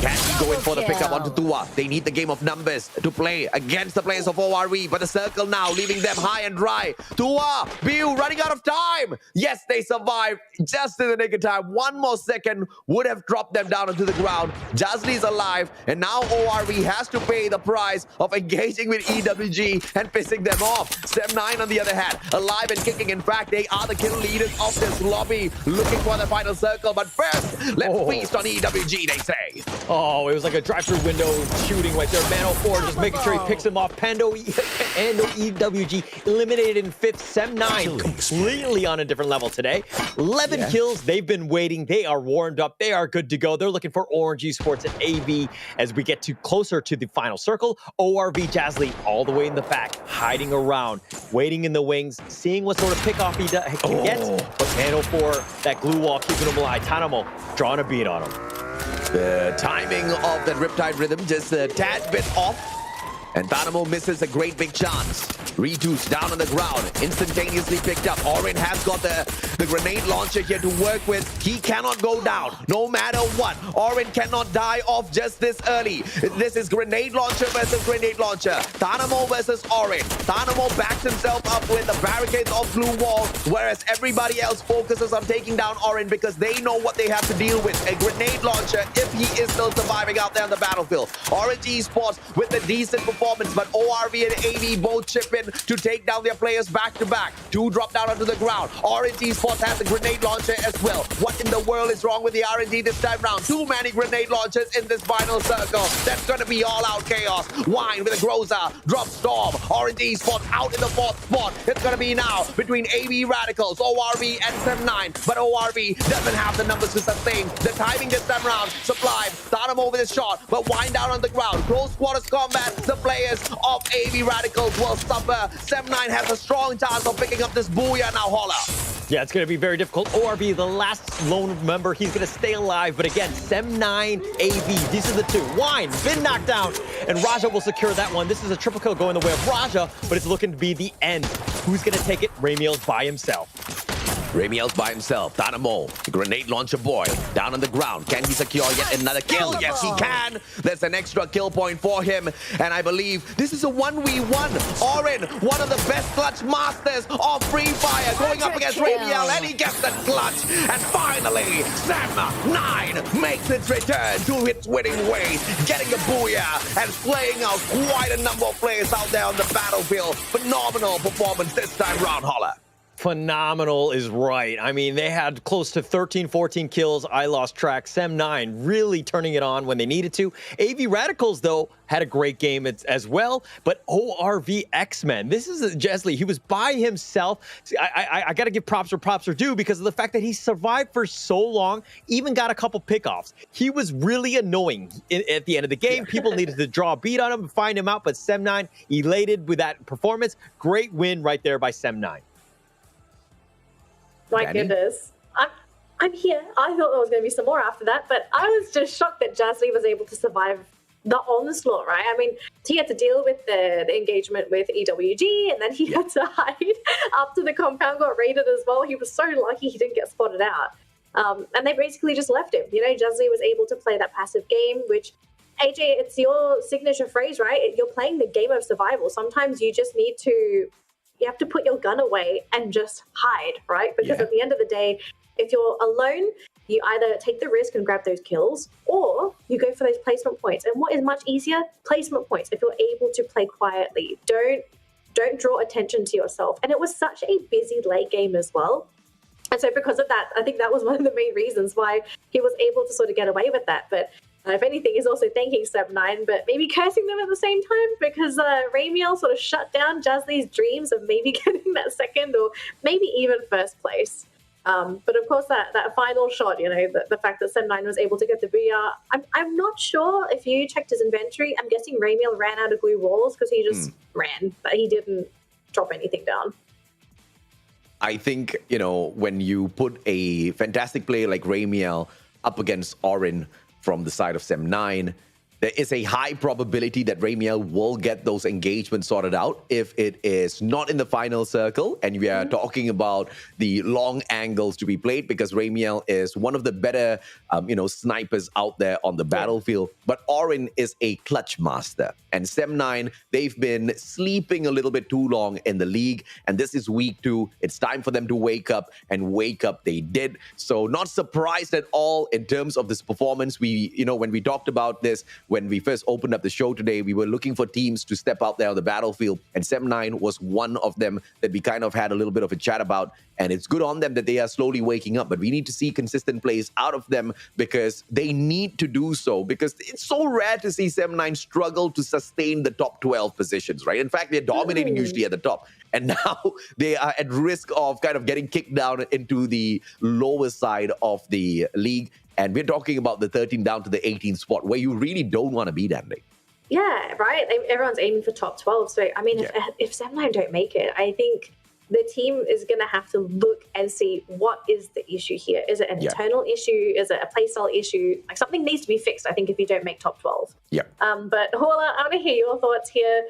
Can he go in for the pickup onto Tua? They need the game of numbers to play against the players of ORV, but the circle now leaving them high and dry. Tua, Biu running out of time. Yes, they survived just in the nick of time. One more second would have dropped them down onto the ground. Jazly's alive, and now ORV has to pay the price of engaging with EWG and pissing them off. Sem9 on the other hand, alive and kicking. In fact, they are the kill leaders of this lobby, looking for the final circle. But first, let's feast on EWG, they say. Oh, it was like a drive-through window shooting right there. Mano4 just making sure he picks him off. Pando and EWG eliminated in 5th. Sem9 completely on a different level today. 11 kills. They've been waiting. They are warmed up. They are good to go. They're looking for Orange Esports and AV as we get closer to the final circle. ORV Jazly all the way in the back, hiding around, waiting in the wings, seeing what sort of pickoff he can get. But Mano4, that glue wall keeping him alive. Tanamo drawing a beat on him. The timing of that Riptide rhythm just a tad bit off. And Thanamo misses a great big chance. Reduce down on the ground, instantaneously picked up. Orin has got the grenade launcher here to work with. He cannot go down, no matter what. Orin cannot die off just this early. This is grenade launcher versus grenade launcher. Thanamo versus Orin. Thanamo backs himself up with the barricades of blue wall, whereas everybody else focuses on taking down Orin because they know what they have to deal with. A grenade launcher if he is still surviving out there on the battlefield. Orange Esports with a decent performance, but ORV and AV both chip in to take down their players back to back. Two drop down onto the ground. Orange Esports has a grenade launcher as well. What in the world is wrong with the RNG this time round? Too many grenade launchers in this final circle. That's going to be all-out chaos. Wine with a Groza. Drop Storm. Orange Esports out in the 4th spot. It's going to be now between AV Radicals, ORV, and Sem9. But ORV doesn't have the numbers to sustain. The timing this time round. Sublime. Thanamo with a shot, but Wine down on the ground. Close quarters combat. The players of AV Radicals will suffer. Sem9 has a strong chance of picking up this booyah now, Holla. Yeah, it's going to be very difficult. ORV, the last lone member, he's going to stay alive. But again, Sem9, AV, these are the two. Wine, been knocked down, and Raja will secure that one. This is a triple kill going the way of Raja, but it's looking to be the end. Who's going to take it? Ramiel's by himself. Ramiel's by himself. Thanamo, the grenade launcher boy, down on the ground. Can he secure yet another kill? Yes, he can. There's an extra kill point for him. And I believe this is a 1v1. Orin, one of the best clutch masters of Free Fire, going up against Ramiel, and he gets the clutch. And finally, Sem9 makes its return to its winning ways, getting the booyah and slaying out quite a number of players out there on the battlefield. Phenomenal performance this time round, Holla. Phenomenal is right. I mean, they had close to 13, 14 kills. I lost track. Sem9 really turning it on when they needed to. AV Radicals, though, had a great game as well. But ORV X-Men, this is Jazly. He was by himself. See, I got to give props where props are due because of the fact that he survived for so long, even got a couple pickoffs. He was really annoying at the end of the game. People needed to draw a beat on him and find him out. But Sem9 elated with that performance. Great win right there by Sem9. My goodness. I'm here. I thought there was going to be some more after that, but I was just shocked that Jazly was able to survive the onslaught, right? I mean, he had to deal with the engagement with EWG, and then he had to hide after the compound got raided as well. He was so lucky he didn't get spotted out. And they basically just left him. You know, Jazly was able to play that passive game, which, AJ, it's your signature phrase, right? You're playing the game of survival. Sometimes you just need to... You have to put your gun away and just hide, right? Because at the end of the day, if you're alone, you either take the risk and grab those kills, or you go for those placement points. And what is much easier? Placement points. If you're able to play quietly, don't draw attention to yourself. And it was such a busy late game as well. And so because of that, I think that was one of the main reasons why he was able to sort of get away with that. But if anything, he's also thanking Sem9, but maybe cursing them at the same time because Ramiel sort of shut down Jazly's dreams of maybe getting that second or maybe even first place. But of course, that final shot, you know, the fact that Sem9 was able to get the booyah, I'm not sure if you checked his inventory. I'm guessing Ramiel ran out of glue walls because he just ran, but he didn't drop anything down. I think, you know, when you put a fantastic player like Ramiel up against Orin from the side of Sem9, there is a high probability that Ramiel will get those engagements sorted out if it is not in the final circle. And we are talking about the long angles to be played, because Ramiel is one of the better, snipers out there on the battlefield. But Orin is a clutch master. And Sem9, they've been sleeping a little bit too long in the league. And this is week 2. It's time for them to wake up, and wake up they did. So not surprised at all in terms of this performance. When we talked about this, when we first opened up the show today, we were looking for teams to step out there on the battlefield, and Sem9 was one of them that we kind of had a little bit of a chat about. And it's good on them that they are slowly waking up, but we need to see consistent plays out of them, because they need to do so, because it's so rare to see Sem9 struggle to sustain the top 12 positions, right? In fact, they're dominating usually at the top. And now they are at risk of kind of getting kicked down into the lower side of the league. And we're talking about the 13 down to the 18th spot, where you really don't want to be, Andy. Yeah, right? Everyone's aiming for top 12. So, I mean, if Sem9 don't make it, I think the team is going to have to look and see what is the issue here. Is it an internal issue? Is it a playstyle issue? Like, something needs to be fixed, I think, if you don't make top 12. Yeah. But Hola, I want to hear your thoughts here.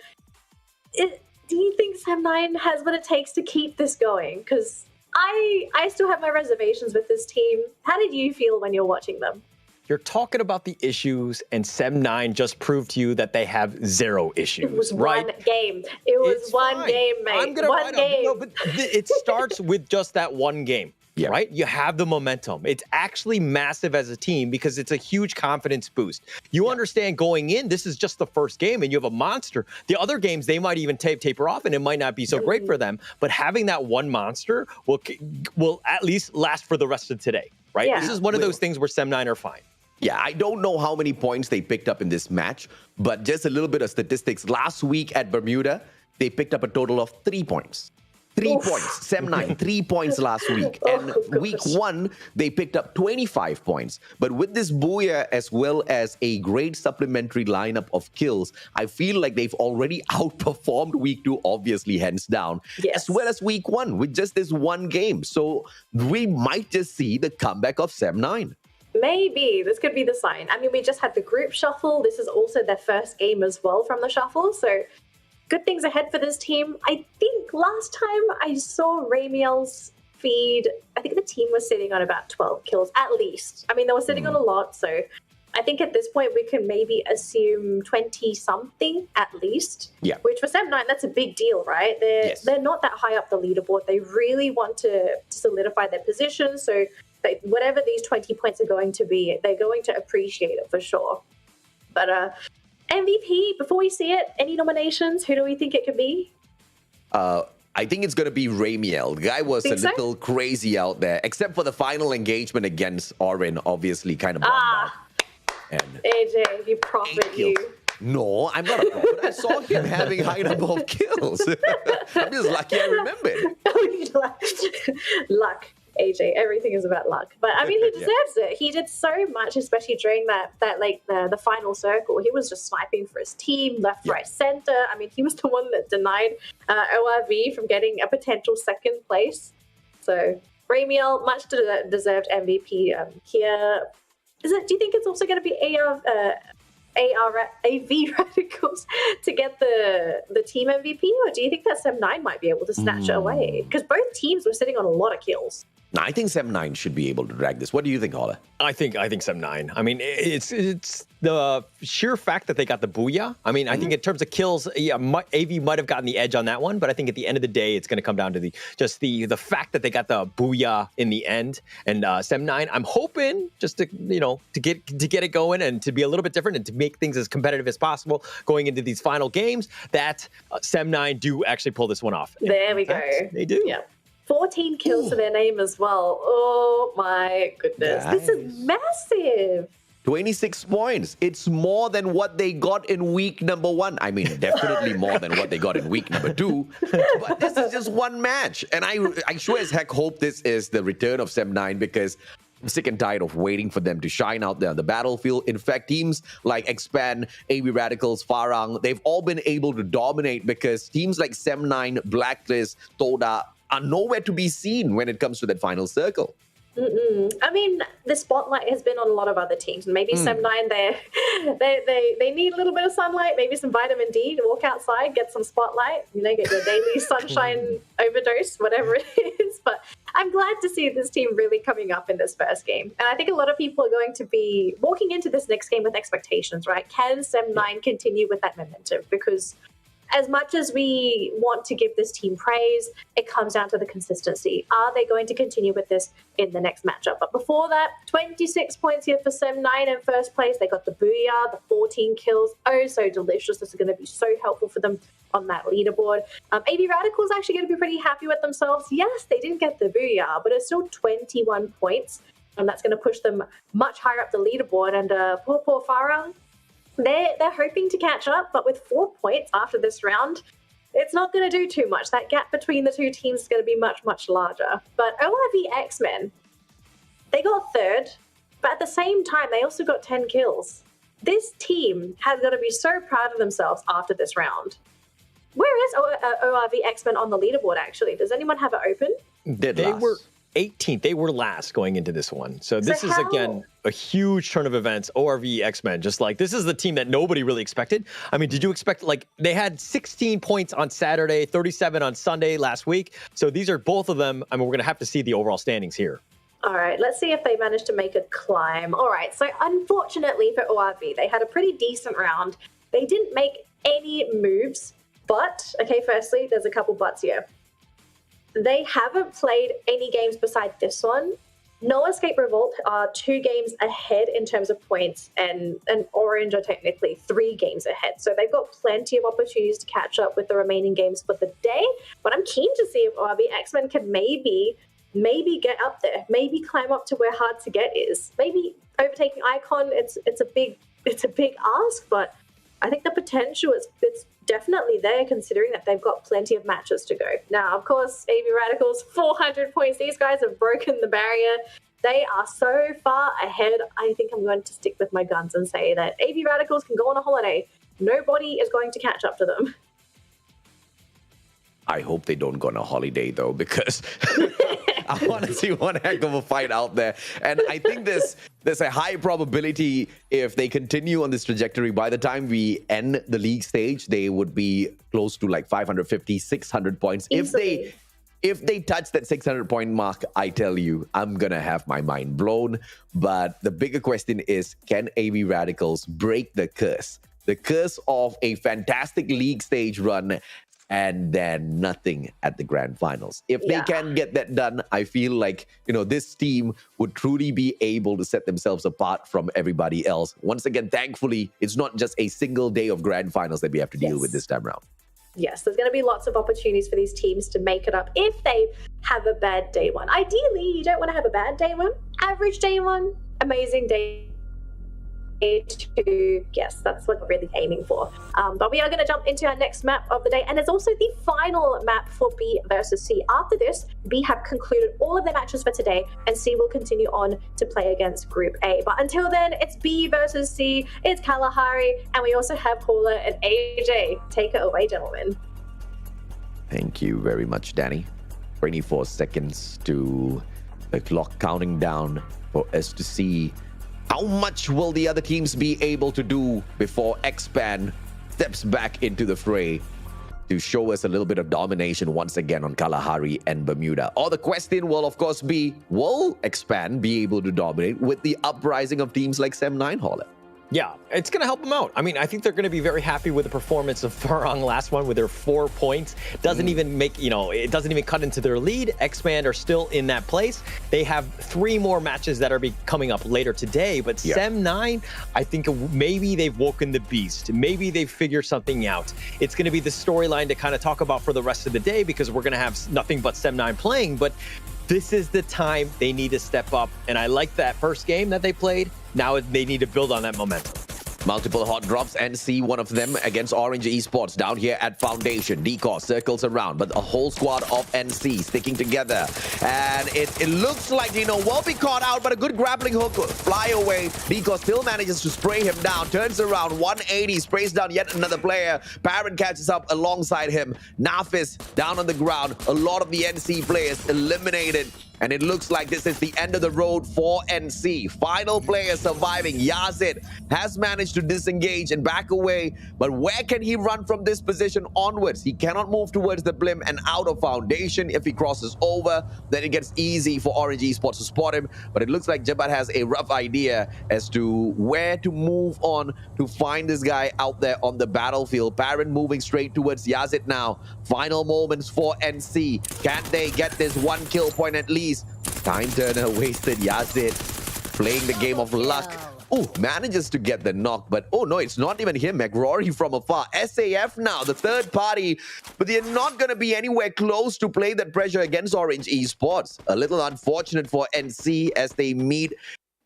Do you think Sem9 has what it takes to keep this going? Because I still have my reservations with this team. How did you feel when you're watching them? You're talking about the issues, and Sem9 just proved to you that they have 0 issues. It was right? one game. It was one game, mate. I'm gonna one game. No, but it starts with just that one game. Yeah. Right? You have the momentum. It's actually massive as a team, because it's a huge confidence boost. You understand going in, this is just the first game and you have a monster. The other games, they might even taper off and it might not be so great for them. But having that one monster will at least last for the rest of today, right? Yeah. This is one of those things where Sem9 are fine. Yeah, I don't know how many points they picked up in this match, but just a little bit of statistics. Last week at Bermuda, they picked up a total of 3 points. 3 points. Sem9, 3 points last week. And week 1, they picked up 25 points. But with this Booyah, as well as a great supplementary lineup of kills, I feel like they've already outperformed week 2, obviously, hands down, as well as week 1 with just this one game. So we might just see the comeback of Sem9. Maybe. This could be the sign. I mean, we just had the group shuffle. This is also their first game as well from the shuffle. So good things ahead for this team. I think last time I saw Ramiel's feed, I think the team was sitting on about 12 kills at least. I mean, they were sitting on a lot. So I think at this point we can maybe assume 20-something at least. Yeah. Which for Sem9, that's a big deal, right? They're not that high up the leaderboard. They really want to solidify their position. So whatever these 20 points are going to be, they're going to appreciate it for sure. But MVP, before we see it, any nominations? Who do we think it could be? I think it's going to be Ramiel. The guy was a little crazy out there, except for the final engagement against Orin, obviously kind of bombed out. And AJ, you prophet, you. No, I'm not a prophet. I saw him having high number of kills. I'm just lucky I remembered. Luck. AJ, everything is about luck. But I mean, he deserves it. He did so much, especially during that like the final circle. He was just sniping for his team, left, right, center. I mean, he was the one that denied ORV from getting a potential second place. So Ramiel, much deserved MVP here. Do you think it's also going to be AV Radicals to get the team MVP, or do you think that Sem9 might be able to snatch it away? Because both teams were sitting on a lot of kills. No, I think Sem9 should be able to drag this. What do you think, Holla? I think Sem9. I mean, it's the sheer fact that they got the Booyah. I mean, I think in terms of kills, AV might have gotten the edge on that one, but I think at the end of the day, it's going to come down to the fact that they got the Booyah in the end. And Sem9, I'm hoping just to get it going and to be a little bit different and to make things as competitive as possible going into these final games, that Sem9 do actually pull this one off. There we go. They do. Yeah. 14 kills to their name as well. Oh my goodness. Nice. This is massive. 26 points. It's more than what they got in week number 1. I mean, definitely more than what they got in week number 2. But this is just one match. And I sure as heck hope this is the return of Sem9, because I'm sick and tired of waiting for them to shine out there on the battlefield. In fact, teams like Expand, AV Radicals, Farang, they've all been able to dominate because teams like Sem9, Blacklist, Toda are nowhere to be seen when it comes to that final circle. I mean, the spotlight has been on a lot of other teams. Maybe Sem9, they need a little bit of sunlight, maybe some vitamin D to walk outside, get some spotlight, get your daily sunshine overdose, whatever it is. But I'm glad to see this team really coming up in this first game. And I think a lot of people are going to be walking into this next game with expectations, right? Can Sem9 continue with that momentum? Because as much as we want to give this team praise, it comes down to the consistency. Are they going to continue with this in the next matchup? But before that, 26 points here for Sem9 in first place. They got the booyah, the 14 kills. Oh, so delicious. This is going to be so helpful for them on that leaderboard. AB Radical's actually going to be pretty happy with themselves. Yes, they didn't get the booyah, but it's still 21 points. And that's going to push them much higher up the leaderboard. And poor Farah, they're hoping to catch up, but with 4 points after this round, it's not going to do too much. That gap between the two teams is going to be much, much larger. But ORV X-Men, they got third, but at the same time, they also got 10 kills. This team has got to be so proud of themselves after this round. Where is ORV X-Men on the leaderboard, actually? Does anyone have it open? They were 18th. They were last going into this one. So this is, again, a huge turn of events. ORV X-Men, just like, this is the team that nobody really expected. I mean, did you expect, like, they had 16 points on Saturday, 37 on Sunday last week. So these are both of them. I mean, we're going to have to see the overall standings here. All right, let's see if they managed to make a climb. All right, so unfortunately for ORV, they had a pretty decent round. They didn't make any moves, but, okay, firstly, there's a couple buts here. They haven't played any games beside this one. No Escape Revolt are 2 games ahead in terms of points, and Orange are technically 3 games ahead. So they've got plenty of opportunities to catch up with the remaining games for the day. But I'm keen to see if ORV X-Men can maybe get up there, maybe climb up to where hard to get is. Maybe overtaking Icon, it's a big ask, but I think the potential it's definitely there, considering that they've got plenty of matches to go. Now, of course, AB Radicals, 400 points. These guys have broken the barrier. They are so far ahead. I think I'm going to stick with my guns and say that AB Radicals can go on a holiday. Nobody is going to catch up to them. I hope they don't go on a holiday, though, because I want to see one heck of a fight out there. And I think there's a high probability if they continue on this trajectory, by the time we end the league stage, they would be close to like 550, 600 points. Easily. If they touch that 600 point mark, I tell you, I'm going to have my mind blown. But the bigger question is, can AB Radicals break the curse? The curse of a fantastic league stage run and then nothing at the grand finals. If they can get that done, I feel like, this team would truly be able to set themselves apart from everybody else. Once again, thankfully, it's not just a single day of grand finals that we have to deal with this time around. Yes, there's going to be lots of opportunities for these teams to make it up if they have a bad day one. Ideally, you don't want to have a bad day one. Average day one, amazing day 2. Yes, that's what we're really aiming for. But we are going to jump into our next map of the day, and it's also the final map for B versus C. After this, B have concluded all of their matches for today, and C will continue on to play against Group A. But until then, it's B versus C, it's Kalahari, and we also have Paula and AJ. Take it away, gentlemen. Thank you very much, Danny. 24 seconds to the clock counting down for us to see how much will the other teams be able to do before X-Pan steps back into the fray to show us a little bit of domination once again on Kalahari and Bermuda. Or the question will, of course, be, will X-Pan be able to dominate with the uprising of teams like Sem9, Holler? Yeah, it's going to help them out. I mean, I think they're going to be very happy with the performance of Farang last one with their 4 points. Doesn't even make, it doesn't even cut into their lead. X-Man are still in that place. They have 3 more matches that are coming up later today. But Sem9, I think maybe they've woken the beast. Maybe they've figured something out. It's going to be the storyline to kind of talk about for the rest of the day because we're going to have nothing but Sem9 playing. But this is the time they need to step up. And I like that first game that they played. Now they need to build on that momentum. Multiple hot drops, and see one of them against Orange Esports down here at Foundation. Deco circles around, but a whole squad of NC sticking together. And it looks like, will be caught out, but a good grappling hook fly away. Deco still manages to spray him down, turns around, 180, sprays down yet another player. Parent catches up alongside him. Nafis down on the ground. A lot of the NC players eliminated. And it looks like this is the end of the road for NC. Final player surviving, Yazid, has managed to disengage and back away. But where can he run from this position onwards? He cannot move towards the blimp and out of foundation. If he crosses over, then it gets easy for Orange Esports to spot him. But it looks like Jabbat has a rough idea as to where to move on to find this guy out there on the battlefield. Baron moving straight towards Yazid now. Final moments for NC. Can they get this one kill point at least? Time turner wasted. Yazid playing the game of luck. Oh, manages to get the knock, but oh no, it's not even him. McRory from afar. SAF now, the third party, but they're not going to be anywhere close to play that pressure against Orange Esports. A little unfortunate for NC as they meet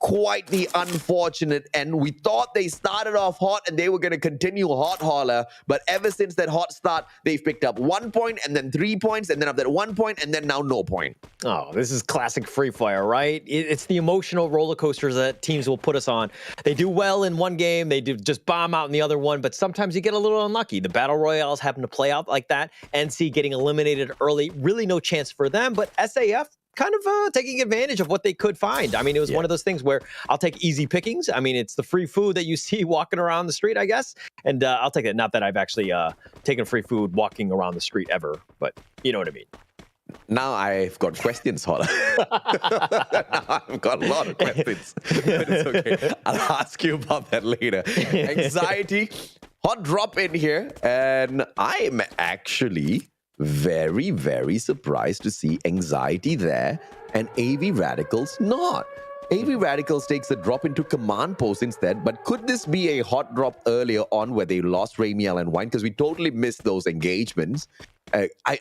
quite the unfortunate end. We thought they started off hot and they were going to continue hot, Holler, but ever since that hot start, they've picked up 1 point and then 3 points and then up that 1 point and then now no point. Oh, this is classic Free Fire, right? It's the emotional roller coasters that teams will put us on. They do well in one game, they do just bomb out in the other one, but sometimes you get a little unlucky. The Battle Royales happen to play out like that. NC getting eliminated early, really no chance for them, but SAF kind of taking advantage of what they could find. I mean, it was one of those things where I'll take easy pickings. I mean, it's the free food that you see walking around the street, I guess. And I'll take it. Not that I've actually taken free food walking around the street ever, but you know what I mean. Now I've got questions, Holler. Now I've got a lot of questions. But it's okay. I'll ask you about that later. Anxiety, hot drop in here. And I'm actually very, very surprised to see Anxiety there and AV Radicals not. AV Radicals takes the drop into command post instead, but could this be a hot drop earlier on where they lost Ramiel and Wine? Because we totally missed those engagements.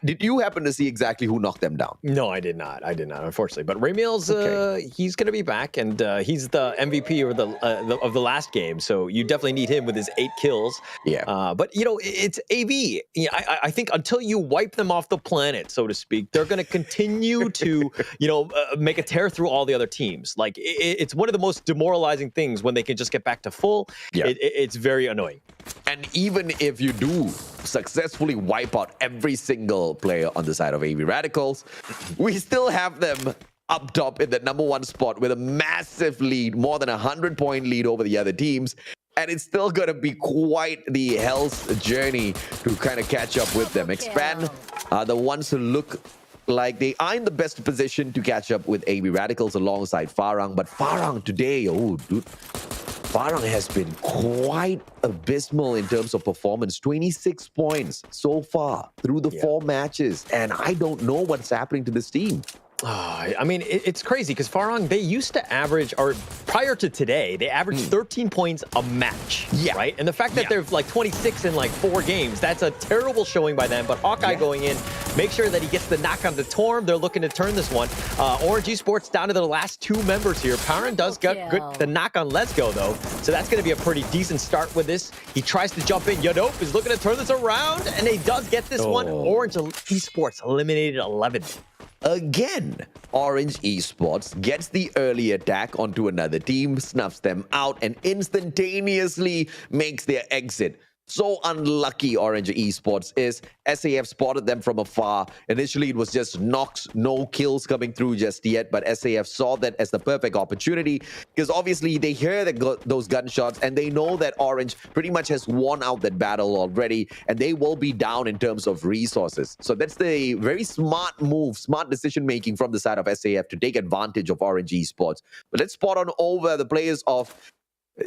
Did you happen to see exactly who knocked them down? No, I did not. Unfortunately. But Ramiel's, he's going to be back, and he's the MVP of the last game. So you definitely need him with his 8 kills. Yeah. But, you know, it's AV. You know, I think until you wipe them off the planet, so to speak, they're going to continue to, you know, make a tear through all the other teams. Like, it's one of the most demoralizing things when they can just get back to full. Yeah. It's very annoying. And even if you do successfully wipe out every single player on the side of AV Radicals, we still have them up top in the #1 spot with a massive lead, more than 100-point lead over the other teams. And it's still going to be quite the hell's journey to kind of catch up with them. Expand are the ones who look like they are in the best position to catch up with AV Radicals alongside Farang. But Farang today, oh, dude. Farang has been quite abysmal in terms of performance. 26 points so far through the 4 matches. And I don't know what's happening to this team. I mean, it's crazy because Farang, they used to average, or prior to today, they averaged 13 points a match. Yeah. Right? And the fact that they're like 26 in like 4 games, that's a terrible showing by them. But Hawkeye going in, make sure that he gets the knock on the Torm. They're looking to turn this one. Orange Esports down to their last 2 members here. Paran does get the knock on Let's Go, though. So that's going to be a pretty decent start with this. He tries to jump in. Yodope is looking to turn this around, and he does get this one. Orange Esports eliminated 11. Again, Orange Esports gets the early attack onto another team, snuffs them out, and instantaneously makes their exit. So unlucky Orange Esports is. SAF spotted them from afar. Initially, it was just knocks, no kills coming through just yet, but SAF saw that as the perfect opportunity because obviously they hear those gunshots and they know that Orange pretty much has won out that battle already and they will be down in terms of resources. So that's the very smart move, smart decision-making from the side of SAF to take advantage of Orange Esports. But let's spot on over the players of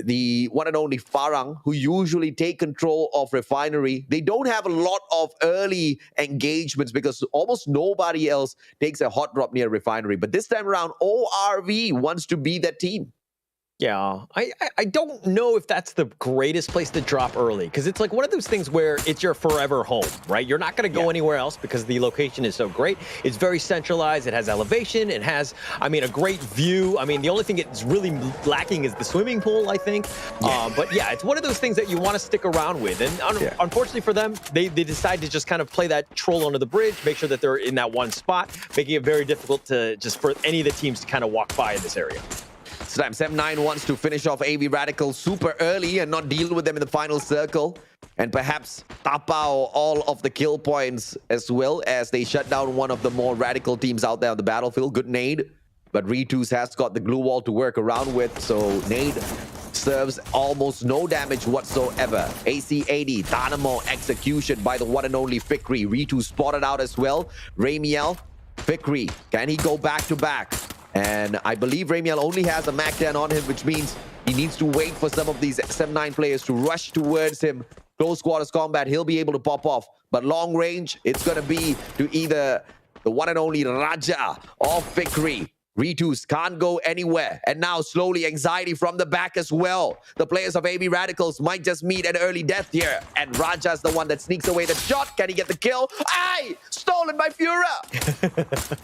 the one and only Farang, who usually take control of Refinery. They don't have a lot of early engagements because almost nobody else takes a hot drop near Refinery. But this time around, ORV wants to be that team. Yeah, I don't know if that's the greatest place to drop early because it's like one of those things where it's your forever home, right? You're not going to go anywhere else because the location is so great. It's very centralized. It has elevation. It has, I mean, a great view. I mean, the only thing it's really lacking is the swimming pool, I think. But yeah, it's one of those things that you want to stick around with. And unfortunately for them, they decide to just kind of play that troll under the bridge, make sure that they're in that one spot, making it very difficult to just for any of the teams to kind of walk by in this area. This time, Sem9 wants to finish off AV Radical super early and not deal with them in the final circle. And perhaps tapao all of the kill points as well as they shut down one of the more radical teams out there on the battlefield. Good nade. But Ritus has got the glue wall to work around with. So nade serves almost no damage whatsoever. AC-80, Dynamo execution by the one and only Fikri. Ritu spotted out as well. Ramiel, Fikri, can he go back to back? And I believe Ramiel only has a Mac 10 on him, which means he needs to wait for some of these Sem9 players to rush towards him. Close quarters combat, he'll be able to pop off. But long range, it's going to be to either the one and only Raja or Fikri. Ritus can't go anywhere. And now slowly anxiety from the back as well. The players of AB Radicals might just meet an early death here. And Raja's the one that sneaks away the shot. Can he get the kill? Aye! Stolen by Fura!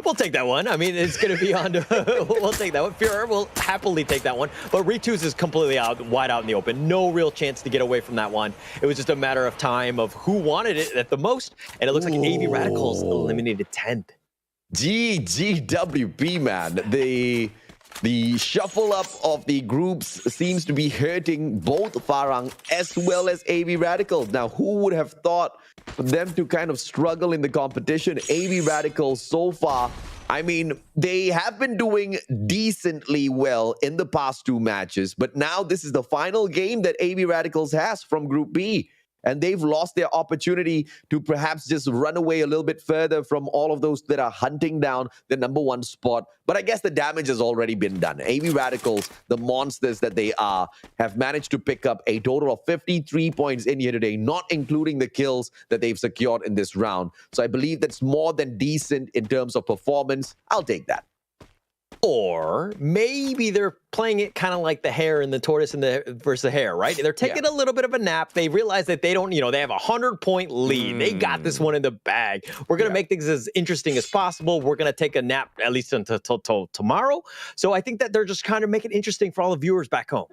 We'll take that one. I mean, it's going to be on to... we'll take that one. Führer will happily take that one. But Ritus is completely wide out in the open. No real chance to get away from that one. It was just a matter of time of who wanted it at the most. And it looks like AB Radicals eliminated 10th. GGWP, man. The shuffle up of the groups seems to be hurting both Farang as well as AV Radicals. Now, who would have thought for them to kind of struggle in the competition? AV Radicals so far, I mean, they have been doing decently well in the past two matches, but now this is the final game that AV Radicals has from Group B. And they've lost their opportunity to perhaps just run away a little bit further from all of those that are hunting down the #1 spot. But I guess the damage has already been done. AV Radicals, the monsters that they are, have managed to pick up a total of 53 points in here today, not including the kills that they've secured in this round. So I believe that's more than decent in terms of performance. I'll take that. Or maybe they're playing it kind of like the hare and the tortoise and versus the hare, right? They're taking a little bit of a nap. They realize that they don't, they have a 100-point lead. They got this one in the bag. We're going to make things as interesting as possible. We're going to take a nap at least until tomorrow. So I think that they're just kind of making it interesting for all the viewers back home.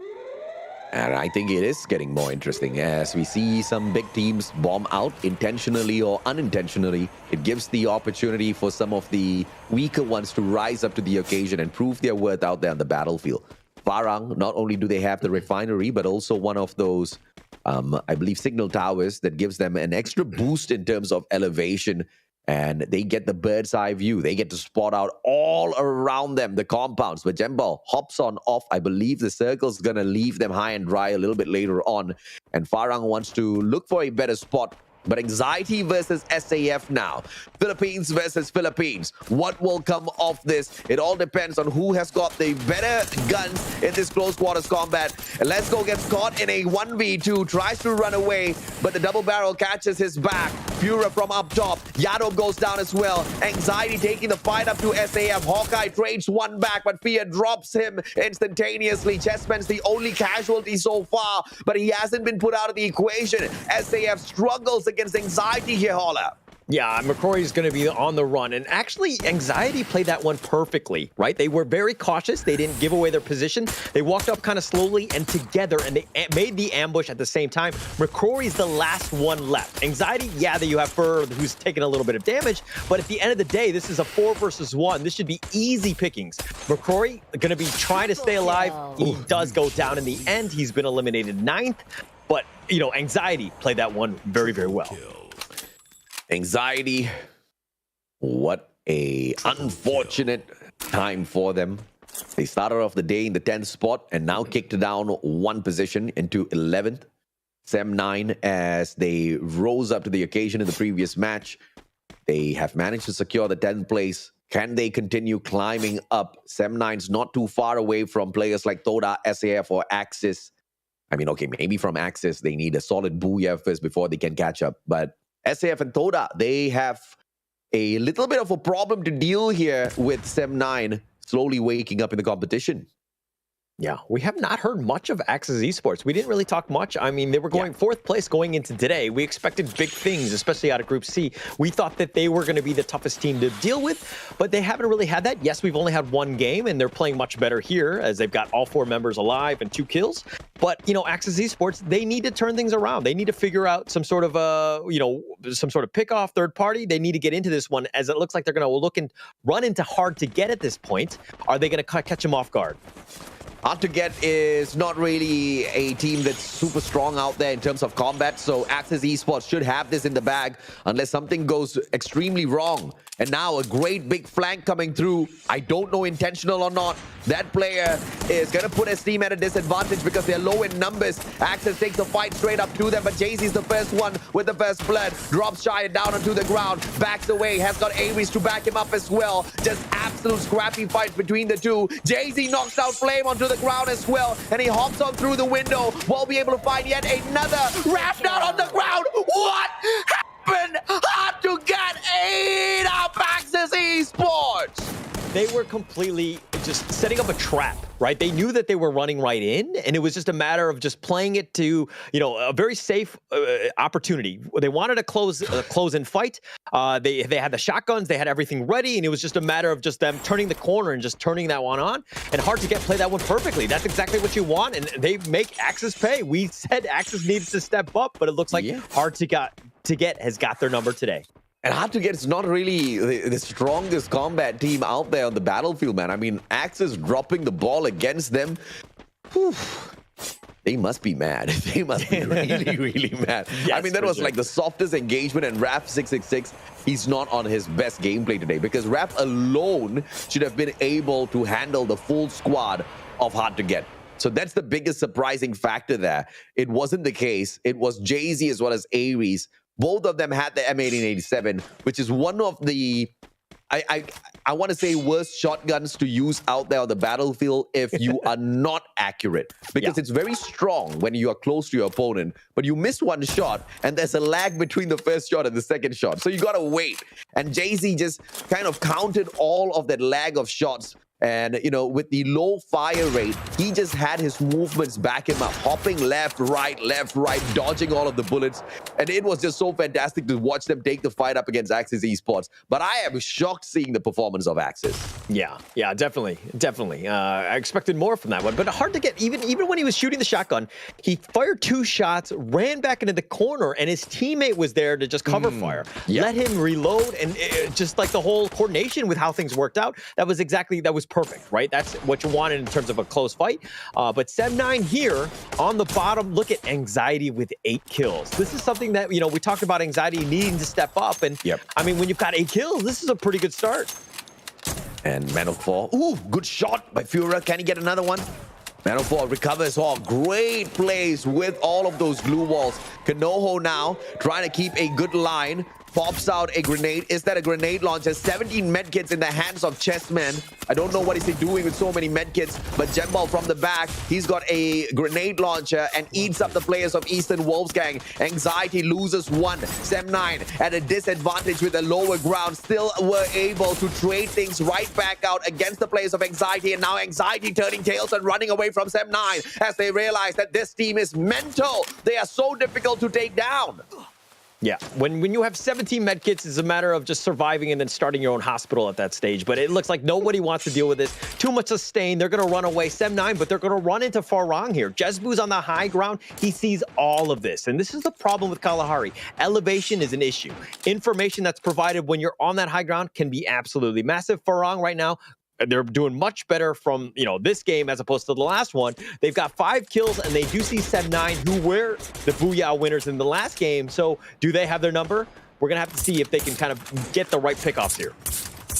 And I think it is getting more interesting as we see some big teams bomb out intentionally or unintentionally. It gives the opportunity for some of the weaker ones to rise up to the occasion and prove their worth out there on the battlefield. Farang, not only do they have the refinery, but also one of those, I believe, signal towers that gives them an extra boost in terms of elevation. And they get the bird's eye view. They get to spot out all around them, the compounds. But Jembal hops on off. I believe the circle's going to leave them high and dry a little bit later on. And Farang wants to look for a better spot. But anxiety versus SAF now. Philippines versus Philippines. What will come of this? It all depends on who has got the better guns in this close quarters combat. And Let's Go gets caught in a 1v2. Tries to run away, but the double barrel catches his back. Pura from up top. Yado goes down as well. Anxiety taking the fight up to SAF. Hawkeye trades one back, but Fear drops him instantaneously. Chessman's the only casualty so far, but he hasn't been put out of the equation. SAF struggles against anxiety here, Holla. Yeah, McCrory's going to be on the run. And actually, Anxiety played that one perfectly, right? They were very cautious. They didn't give away their position. They walked up kind of slowly and together, and they made the ambush at the same time. McCrory's the last one left. Anxiety, yeah, that you have Fur, who's taking a little bit of damage. But at the end of the day, this is a 4 versus 1. This should be easy pickings. McCrory going to be trying to stay alive. He does go down in the end. He's been eliminated 9th. But, Anxiety played that one very, very well. Anxiety, what a unfortunate time for them. They started off the day in the 10th spot and now kicked down one position into 11th. Sem9, as they rose up to the occasion in the previous match, they have managed to secure the 10th place. Can they continue climbing up? Sem9's not too far away from players like Toda, SAF, or Axis. I mean, okay, maybe from Axis, they need a solid booyah first before they can catch up. But SAF and Toda, they have a little bit of a problem to deal here with Sem9 slowly waking up in the competition. Yeah, we have not heard much of Axis Esports. We didn't really talk much. I mean, they were going 4th place going into today. We expected big things, especially out of Group C. We thought that they were going to be the toughest team to deal with, but they haven't really had that. Yes, we've only had 1 game, and they're playing much better here as they've got all 4 members alive and 2 kills. But, you know, Axis Esports, they need to turn things around. They need to figure out some sort of, some sort of pick-off third party. They need to get into this one, as it looks like they're going to look and run into hard to get at this point. Are they going to catch them off guard? Hard to Get is not really a team that's super strong out there in terms of combat, so Axis Esports should have this in the bag unless something goes extremely wrong. And now a great big flank coming through. I don't know intentional or not. That player is going to put his team at a disadvantage because they're low in numbers. Axis takes the fight straight up to them, but Jay-Z's the first one with the first blood. Drops Shy down onto the ground, backs away, has got Aries to back him up as well. Just absolute scrappy fight between the two. Jay-Z knocks out Flame onto the ground as well, and he hops on through the window. We'll be able to find yet another wrapped out on the ground. What happened? Hard to Get 8 up Axis Esports. They were completely just setting up a trap, right? They knew that they were running right in, and it was just a matter of just playing it to, a very safe opportunity. They wanted a close-in fight. They had the shotguns, they had everything ready, and it was just a matter of just them turning the corner and just turning that one on. And Hard to Get play that one perfectly. That's exactly what you want, and they make Axis pay. We said Axis needs to step up, but it looks like Hard to Get has got their number today. And Hard to Get is not really the strongest combat team out there on the battlefield, man. I mean, Axis dropping the ball against them. Whew. They must be mad. They must be really, really mad. Yes, I mean, that was like the softest engagement, and Raf666, he's not on his best gameplay today because Raf alone should have been able to handle the full squad of Hard to Get. So that's the biggest surprising factor there. It wasn't the case. It was Jay-Z as well as Aries. Both of them had the M1887, which is one of the, I want to say, worst shotguns to use out there on the battlefield if you are not accurate. Because it's very strong when you are close to your opponent, but you miss one shot, and there's a lag between the first shot and the second shot. So you got to wait. And Jay-Z just kind of counted all of that lag of shots. And, with the low fire rate, he just had his movements back him up, hopping left, right, dodging all of the bullets. And it was just so fantastic to watch them take the fight up against Axis Esports. But I am shocked seeing the performance of Axis. Yeah, definitely. I expected more from that one, but Hard to Get, even when he was shooting the shotgun, he fired 2 shots, ran back into the corner, and his teammate was there to just cover fire. Let him reload, and just like the whole coordination with how things worked out, that was perfect, right? That's what you wanted in terms of a close fight. But Sem9 here on the bottom, look at Anxiety with 8 kills. This is something that, we talked about Anxiety needing to step up. And I mean, when you've got 8 kills, this is a pretty good start. And Man04, ooh, good shot by Führer. Can he get another one? Man04 recovers all. Great plays with all of those glue walls. Kanoho now trying to keep a good line. Pops out a grenade. Is that a grenade launcher? 17 medkits in the hands of Chessman. I don't know what is he doing with so many medkits, but Jembal from the back, he's got a grenade launcher and eats up the players of Eastern Wolfsgang. Anxiety loses 1. Sem9 at a disadvantage with the lower ground, still were able to trade things right back out against the players of Anxiety, and now Anxiety turning tails and running away from Sem9 as they realize that this team is mental. They are so difficult to take down. Yeah, when you have 17 medkits, it's a matter of just surviving and then starting your own hospital at that stage. But it looks like nobody wants to deal with this. Too much sustain. They're going to run away. Sem9, but they're going to run into Farang here. Jezbu's on the high ground. He sees all of this. And this is the problem with Kalahari. Elevation is an issue. Information that's provided when you're on that high ground can be absolutely massive. Farang right now, they're doing much better from, this game as opposed to the last one. They've got 5 kills, and they do see Sem9, who were the Booyah winners in the last game. So do they have their number? We're going to have to see if they can kind of get the right pickoffs here.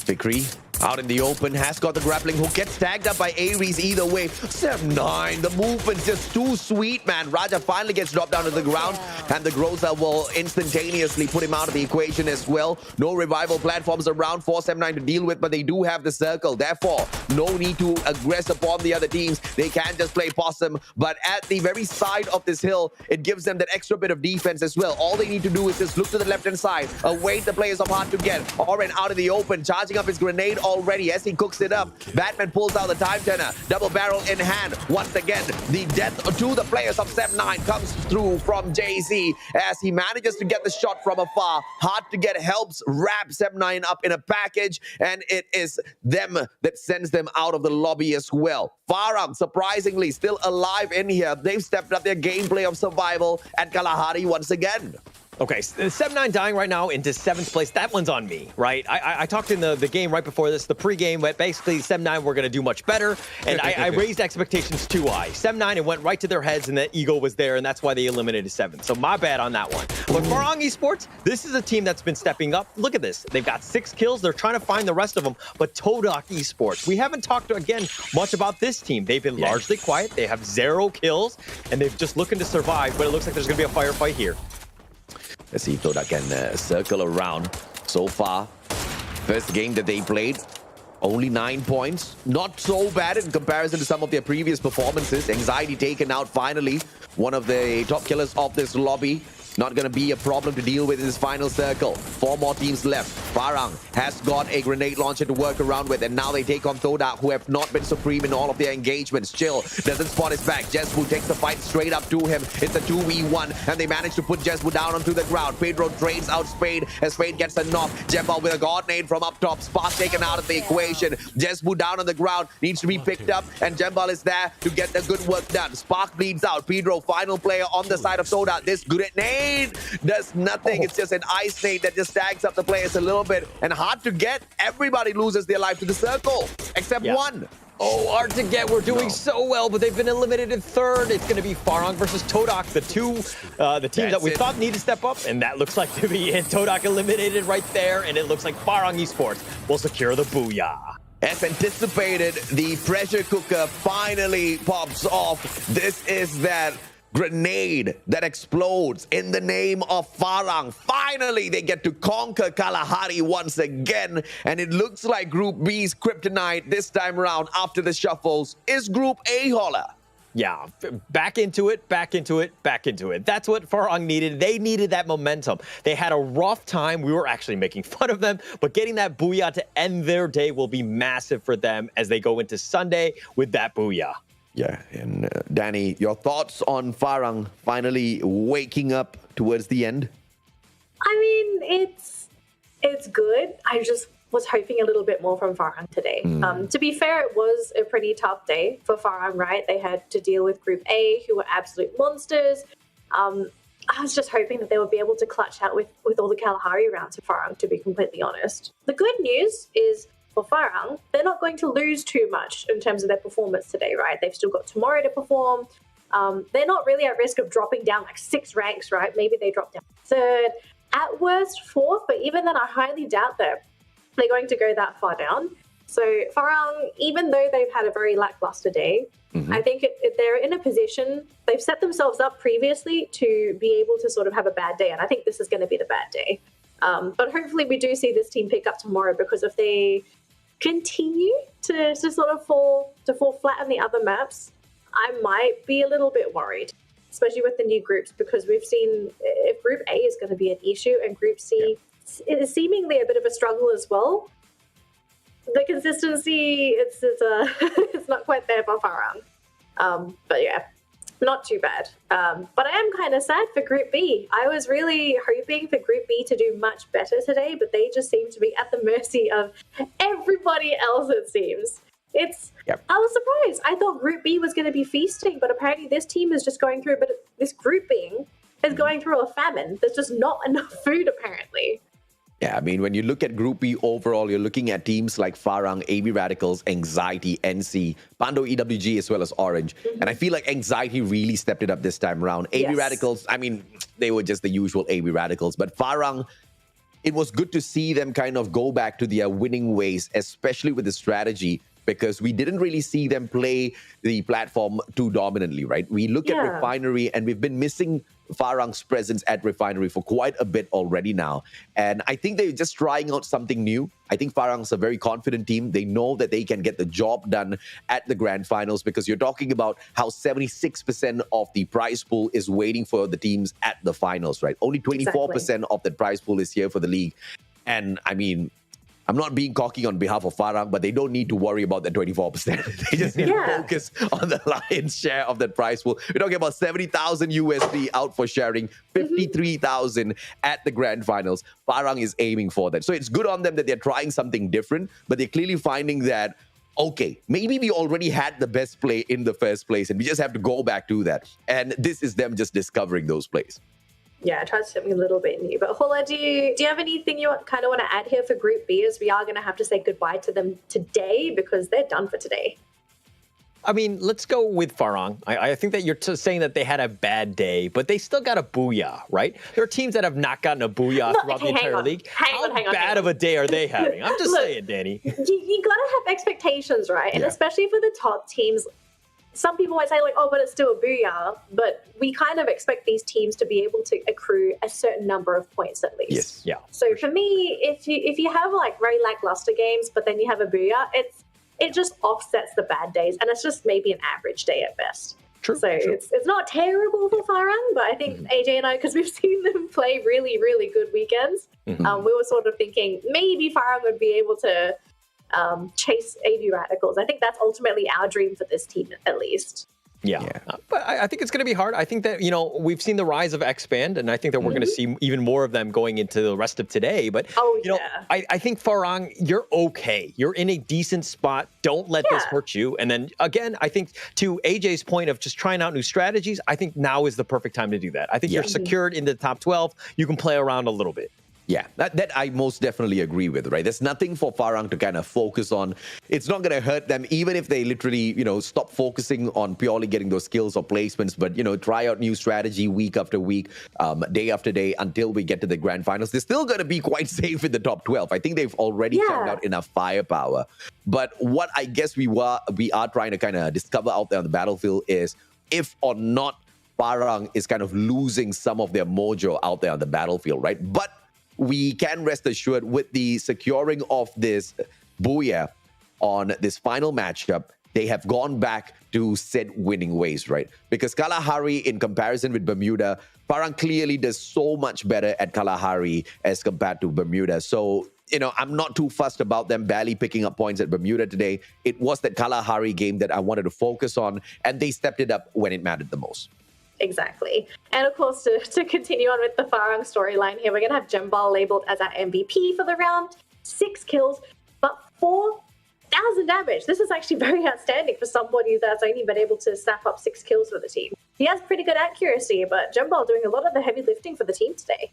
Vickery out in the open, has got the grappling hook, gets tagged up by Aries either way. Sem9, the movement's just too sweet, man. Raja finally gets dropped down to the ground, and the Groza will instantaneously put him out of the equation as well. No revival platforms around for Sem9 to deal with, but they do have the circle. Therefore, no need to aggress upon the other teams. They can just play possum, but at the very side of this hill, it gives them that extra bit of defense as well. All they need to do is just look to the left-hand side, await the players of Hard to Get. Oren out of the open, charging up his grenade already as he cooks it up. Batman pulls out the time turner, double barrel in hand. Once again, the death to the players of Sep9 comes through from JZ as he manages to get the shot from afar. Hard to get, helps wrap Sep9 up in a package, and it is them that sends them out of the lobby as well. Farang, surprisingly, still alive in here. They've stepped up their gameplay of survival at Kalahari once again. Okay, Sep9 dying right now into 7th place. That one's on me, right? I talked in the game right before this, the pregame, but basically Sep9 were going to do much better, and I raised expectations too high. Sep9, it went right to their heads, and the ego was there, and that's why they eliminated 7th. So my bad on that one. But Farang Esports, this is a team that's been stepping up. Look at this. They've got 6 kills. They're trying to find the rest of them. But Todak Esports, we haven't talked, again, much about this team. They've been largely quiet. They have 0 kills, and they're just looking to survive, but it looks like there's going to be a firefight here. Let's see if Todak can circle around. So far, first game that they played, only 9 points. Not so bad in comparison to some of their previous performances. Anxiety taken out finally. One of the top killers of this lobby. Not going to be a problem to deal with in this final circle. 4 more teams left. Farang has got a grenade launcher to work around with, and now they take on Todak, who have not been supreme in all of their engagements. Chill doesn't spot his back. Jesbu takes the fight straight up to him. It's a 2v1, and they manage to put Jesbu down onto the ground. Pedro trades out Spade as Spade gets a knock. Jemba with a god nade from up top. Spark taken out of the equation. Jesbu down on the ground, needs to be picked up, and Jemba is there to get the good work done. Spark bleeds out. Pedro, final player on the side of Todak. This grenade does nothing. It's just an ice nade that just stacks up the players a little bit, and hard to get. Everybody loses their life to the circle except one. Oh, hard to get. We're doing so well, but they've been eliminated 3rd. It's going to be Farang versus Todak, the teams that we thought need to step up, and that looks like to be it. Todak eliminated right there, and it looks like Farang Esports will secure the booyah. As anticipated, the pressure cooker finally pops off. This is that grenade that explodes in the name of Farang. Finally, they get to conquer Kalahari once again, and it looks like Group B's kryptonite this time around after the shuffles is Group A, Holla. Yeah, back into it, back into it, back into it. That's what Farang needed. They needed that momentum. They had a rough time. We were actually making fun of them, but getting that booyah to end their day will be massive for them as they go into Sunday with that booyah. Yeah, and Danny, your thoughts on Farang finally waking up towards the end? I mean, it's good. I just was hoping a little bit more from Farang today. To be fair, it was a pretty tough day for Farang, right? They had to deal with Group A, who were absolute monsters. I was just hoping that they would be able to clutch out with all the Kalahari rounds for Farang, to be completely honest. The good news is, for Farang, they're not going to lose too much in terms of their performance today, right? They've still got tomorrow to perform. They're not really at risk of dropping down like 6 ranks, right? Maybe they drop down 3rd, at worst 4th, but even then I highly doubt that they're going to go that far down. So Farang, even though they've had a very lackluster day, I think they're in a position, they've set themselves up previously to be able to sort of have a bad day, and I think this is going to be the bad day. But hopefully we do see this team pick up tomorrow, because if they continue to sort of fall flat on the other maps, I might be a little bit worried, especially with the new groups, because we've seen if Group A is going to be an issue and Group C is seemingly a bit of a struggle as well. The consistency, it's not quite there for Farang. But yeah, not too bad. But I am kind of sad for Group B. I was really hoping for Group B to do much better today, but they just seem to be at the mercy of everybody else, it seems. I was surprised. I thought Group B was going to be feasting, but apparently this team is just going through this grouping is going through a famine. There's just not enough food, apparently. Yeah, I mean, when you look at Group B overall, you're looking at teams like Farang, AB Radicals, Anxiety, NC, Pando EWG, as well as Orange. And I feel like Anxiety really stepped it up this time around. AB Radicals, I mean, they were just the usual AB Radicals. But Farang, it was good to see them kind of go back to their winning ways, especially with the strategy, because we didn't really see them play the platform too dominantly, right? We look at Refinery, and we've been missing Farang's presence at Refinery for quite a bit already now. And I think they're just trying out something new. I think Farang's a very confident team. They know that they can get the job done at the grand finals, because you're talking about how 76% of the prize pool is waiting for the teams at the finals, right? Only 24% of the prize pool is here for the league. And I mean, I'm not being cocky on behalf of Farang, but they don't need to worry about that 24%. They just need to focus on the lion's share of that prize pool. We're talking about 70,000 USD out for sharing, 53,000 at the grand finals. Farang is aiming for that. So it's good on them that they're trying something different, but they're clearly finding that, okay, maybe we already had the best play in the first place and we just have to go back to that. And this is them just discovering those plays. Yeah, try something a little bit new. But Hola, do you have anything you kind of want to add here for Group B, as we are going to have to say goodbye to them today because they're done for today? I mean, let's go with Farang. I think that you're saying that they had a bad day, but they still got a booyah, right? There are teams that have not gotten a booyah throughout the entire league. How bad of a day are they having? I'm just saying, Danny. You got to have expectations, right? And especially for the top teams, some people might say like, oh, but it's still a booyah. But we kind of expect these teams to be able to accrue a certain number of points at least. Yes, yeah. So for me, if you have like very lackluster games, but then you have a booyah, it just offsets the bad days, and it's just maybe an average day at best. True. So it's not terrible for Farang, but I think AJ and I, because we've seen them play really, really good weekends, we were sort of thinking maybe Farang would be able to chase AV Radicals. I think that's ultimately our dream for this team, at least. Yeah. But I think it's going to be hard. I think that, we've seen the rise of Expand, and I think that we're going to see even more of them going into the rest of today. But, I think Farang, you're okay. You're in a decent spot. Don't let this hurt you. And then, again, I think to AJ's point of just trying out new strategies, I think now is the perfect time to do that. I think you're secured in the top 12. You can play around a little bit. Yeah, that I most definitely agree with, right? There's nothing for Farang to kind of focus on. It's not going to hurt them, even if they literally, stop focusing on purely getting those skills or placements, but, try out new strategy week after week, day after day, until we get to the grand finals. They're still going to be quite safe in the top 12. I think they've already found out enough firepower. But what I guess we are trying to kind of discover out there on the battlefield is if or not Farang is kind of losing some of their mojo out there on the battlefield, right? But we can rest assured with the securing of this booyah on this final matchup, they have gone back to said winning ways, right? Because Kalahari, in comparison with Bermuda, Farang clearly does so much better at Kalahari as compared to Bermuda. So, I'm not too fussed about them barely picking up points at Bermuda today. It was that Kalahari game that I wanted to focus on, and they stepped it up when it mattered the most. Exactly. And of course, to continue on with the Farang storyline here, we're going to have Jembal labeled as our MVP for the round. 6 kills, but 4,000 damage. This is actually very outstanding for somebody that's only been able to snap up 6 kills for the team. He has pretty good accuracy, but Jembal doing a lot of the heavy lifting for the team today.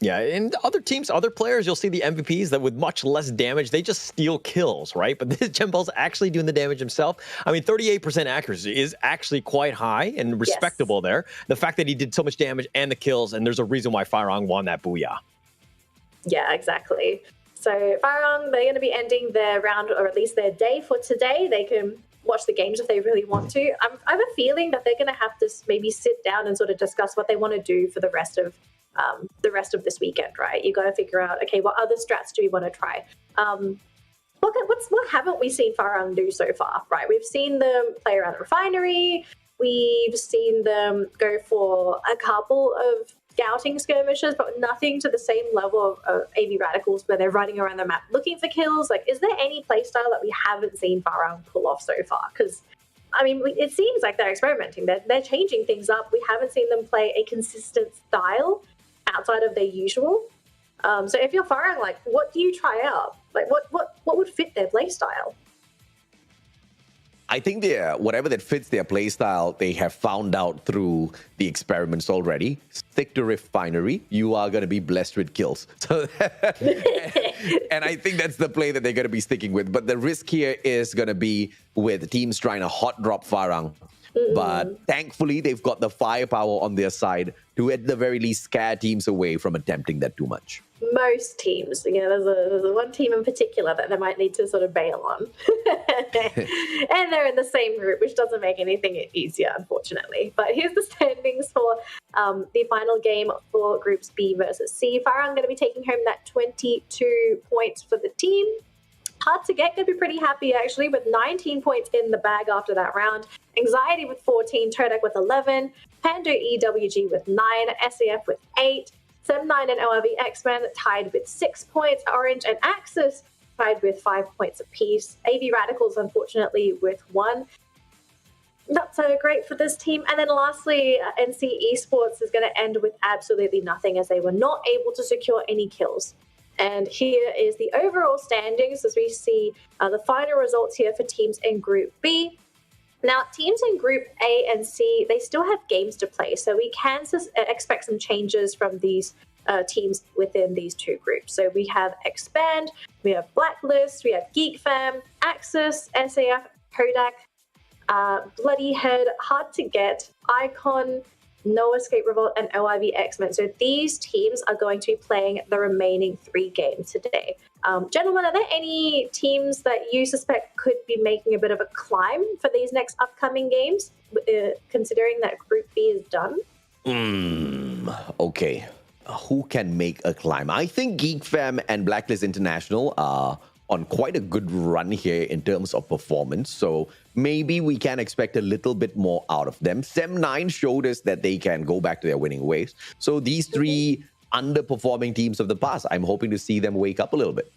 Yeah, and other teams, other players, you'll see the MVPs that with much less damage, they just steal kills, right? But this Jembal's actually doing the damage himself. I mean, 38% accuracy is actually quite high and respectable there. The fact that he did so much damage and the kills, and there's a reason why Farang won that booyah. Yeah, exactly. So Farang, they're going to be ending their round, or at least their day for today. They can watch the games if they really want to. I have a feeling that they're going to have to maybe sit down and sort of discuss what they want to do for the rest of this weekend, right? You got to figure out, okay, what other strats do we want to try? What haven't we seen Farang do so far, right? We've seen them play around the refinery. We've seen them go for a couple of scouting skirmishes, but nothing to the same level of AV Radicals where they're running around the map looking for kills. Like, is there any playstyle that we haven't seen Farang pull off so far? Because I mean, it seems like they're experimenting. They're changing things up. We haven't seen them play a consistent style outside of their usual. So if you're Farang, like, what do you try out? Like, what would fit their play style? I think whatever that fits their play style, they have found out through the experiments already. Stick to refinery. You are going to be blessed with kills. So, and I think that's the play that they're going to be sticking with. But the risk here is going to be with teams trying to hot drop Farang. But thankfully, they've got the firepower on their side to, at the very least, scare teams away from attempting that too much. Most teams, there's a one team in particular that they might need to sort of bail on. And they're in the same group, which doesn't make anything easier, unfortunately. But here's the standings for the final game for Groups B versus C. Farang going to be taking home that 22 points for the team. Hard to get, going to be pretty happy actually with 19 points in the bag after that round. Anxiety with 14, Todek with 11, Pando EWG with 9, SAF with 8, 7-9 and ORV X-Men tied with 6 points. Orange and Axis tied with 5 points apiece. AV Radicals, unfortunately, with 1. Not so great for this team. And then lastly, NC Esports is going to end with absolutely nothing as they were not able to secure any kills. And here is the overall standings as we see the final results here for teams in Group B. Now, teams in Group A and C, they still have games to play, so we can expect some changes from these teams within these two groups. So we have Expand, we have Blacklist, we have Geek Fam, Axis, SAF, Kodak, Bloody Head, Hard to Get, Icon, No Escape Revolt, and OIV X-Men. So these teams are going to be playing the remaining 3 games today. Gentlemen, are there any teams that you suspect could be making a bit of a climb for these next upcoming games, considering that Group B is done? Okay. Who can make a climb? I think Geek Fam and Blacklist International are on quite a good run here in terms of performance. So maybe we can expect a little bit more out of them. Sem9 showed us that they can go back to their winning ways. So these 3 underperforming teams of the past, I'm hoping to see them wake up a little bit.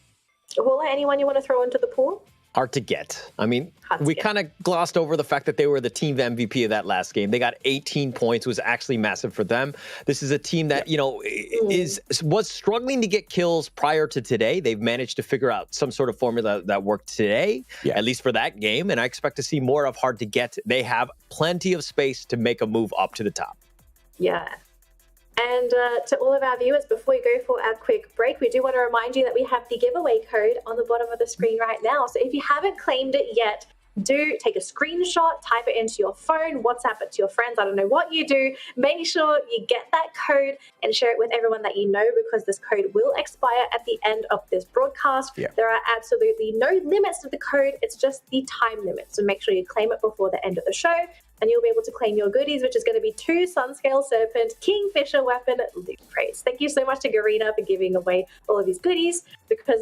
Willa, anyone you want to throw into the pool? Hard to get. I mean, we kind of glossed over the fact that they were the team MVP of that last game. They got 18 points, was actually massive for them. This is a team that, you know, was struggling to get kills prior to today. They've managed to figure out some sort of formula that worked today, at least for that game. And I expect to see more of Hard to Get. They have plenty of space to make a move up to the top. Yeah. And to all of our viewers, before we go for our quick break, we do want to remind you that we have the giveaway code on the bottom of the screen right now. So if you haven't claimed it yet, do take a screenshot, type it into your phone, WhatsApp it to your friends. I don't know what you do. Make sure you get that code and share it with everyone that you know, because this code will expire at the end of this broadcast. There are absolutely no limits to the code. It's just the time limit. So make sure you claim it before the end of the show, and you'll be able to claim your goodies, which is going to be 2 Sunscale Serpent Kingfisher Weapon loot crates. Thank you so much to Garena for giving away all of these goodies, because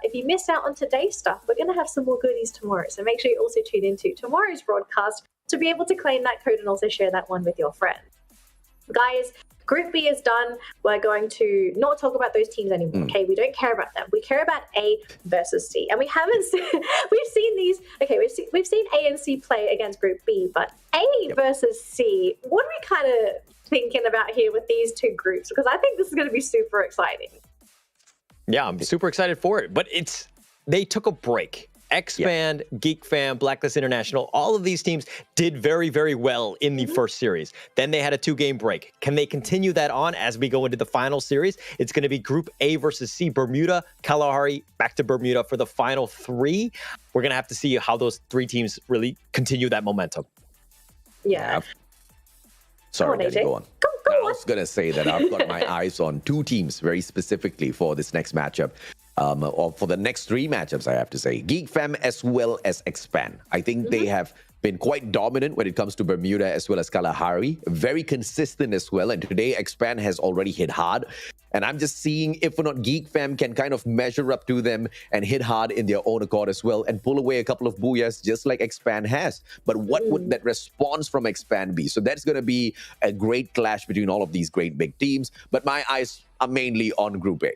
if you missed out on today's stuff, we're going to have some more goodies tomorrow. So make sure you also tune into tomorrow's broadcast to be able to claim that code and also share that one with your friends. Guys, Group B is done. We're going to not talk about those teams anymore, okay? We don't care about them. We care about A versus C. And we haven't seen, we've seen these, okay, we've seen A and C play against Group B, but A versus C, what are we kind of thinking about here with these 2 groups? Because I think this is going to be super exciting. Yeah, I'm super excited for it. But they took a break. Expand, Geek Fam, Blacklist International, all of these teams did very, very well in the first series. Then they had a 2-game break. Can they continue that on as we go into the final series? It's going to be Group A versus C. Bermuda, Kalahari, back to Bermuda for the final 3. We're going to have to see how those 3 teams really continue that momentum. Yeah. Sorry, Daddy, go on. I was going to say that I've got my eyes on 2 teams very specifically for this next matchup. Or for the next 3 matchups, I have to say. Geek Fam as well as Expand. I think they have been quite dominant when it comes to Bermuda as well as Kalahari. Very consistent as well. And today, Expand has already hit hard. And I'm just seeing if or not Geek Fam can kind of measure up to them and hit hard in their own accord as well and pull away a couple of booyahs just like Expand has. But what would that response from Expand be? So that's going to be a great clash between all of these great big teams. But my eyes are mainly on Group A.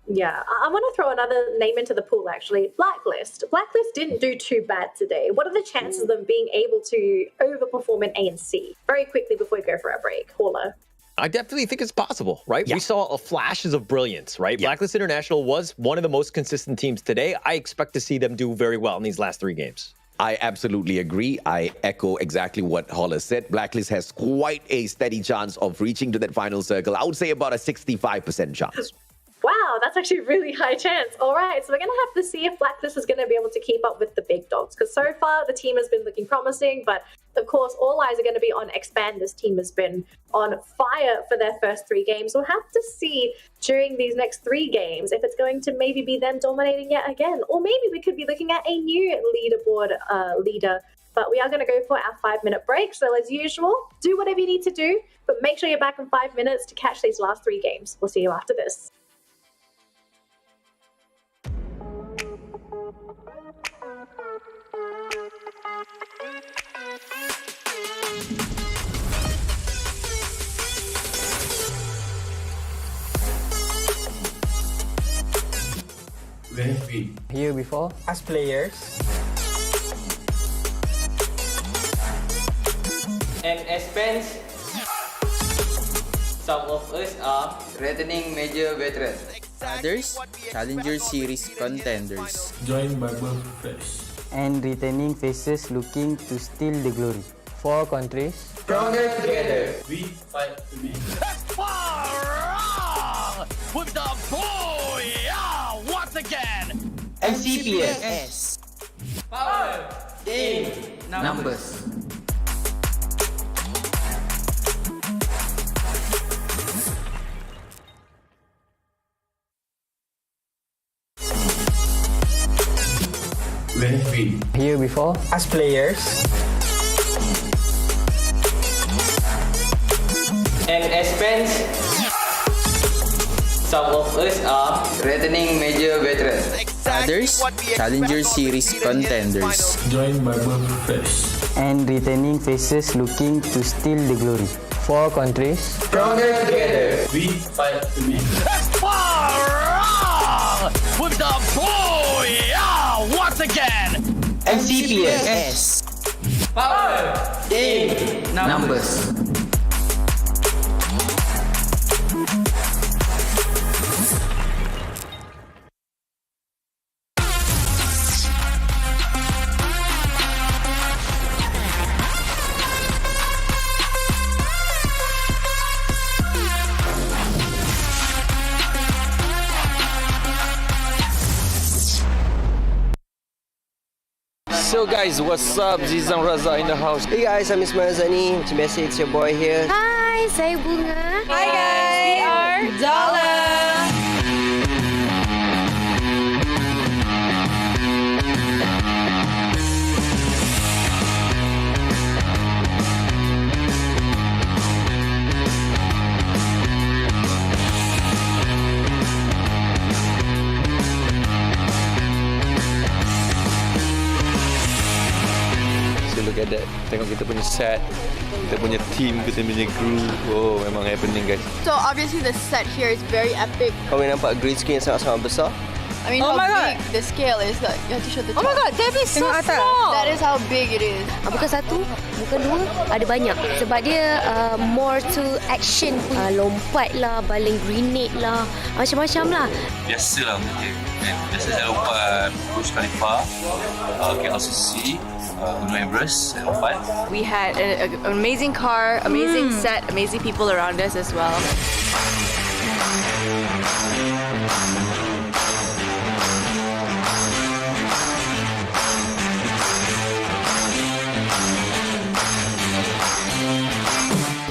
Yeah, I want to throw another name into the pool, actually. Blacklist. Blacklist didn't do too bad today. What are the chances of them being able to overperform in A and C? Very quickly before we go for our break. Paula. I definitely think it's possible, right? We saw flashes of brilliance, right? Blacklist International was one of the most consistent teams today. I expect to see them do very well in these last 3 games. I absolutely agree. I echo exactly what Holler said. Blacklist has quite a steady chance of reaching to that final circle. I would say about a 65% chance. Wow, that's actually a really high chance. All right, so we're going to have to see if Blacklist is going to be able to keep up with the big dogs, because so far the team has been looking promising, but of course all eyes are going to be on Expand. This team has been on fire for their first 3 games. We'll have to see during these next 3 games if it's going to maybe be them dominating yet again, or maybe we could be looking at a new leaderboard leader. But we are going to go for our 5-minute break. So as usual, do whatever you need to do, but make sure you're back in 5 minutes to catch these last 3 games. We'll see you after this. We Where have we? Here before? As players. And as fans, some of us are Returning major veterans. Others, Challenger Series contenders. Joined by both fresh. And returning faces looking to steal the glory. 4 countries. Stronger together. We fight to win. With the boy, once again. MCPS. power in Numbers. Where have we? Here before? As players. And as fans, some of us are Returning major veterans. Others, Challenger Series contenders. Joined by both fresh. And returning faces looking to steal the glory. 4 countries. Stronger together. We fight to win. With the boy, once again. MCPS. power in Numbers. So guys, what's up? Zizan Raza in the house. Hey guys, I'm Ismail Zani. Macam biasa, it's your boy here. Hai, saya Bunga. Hi guys, we are Dollar. Look at that. Tengok kita punya set, kita punya team, kita punya crew. Oh, memang happening guys. So obviously the set here is very epic. Kau boleh nampak green screen yang sangat-sangat besar. I mean, Oh how my God. big the scale is. Like, you have to show the Oh my top. god, that is so Tengok atas. small. That is how big it is. Bukan satu, bukan dua, ada banyak. Sebab dia more to action. Lompat lah, baling grenade lah, macam-macam lah. Biasa lah untuk game. Biasa saya lompat Burj Khalifa, KLCC, Gunung Everest, saya lompat. We had an amazing car, amazing set, amazing people around us as well.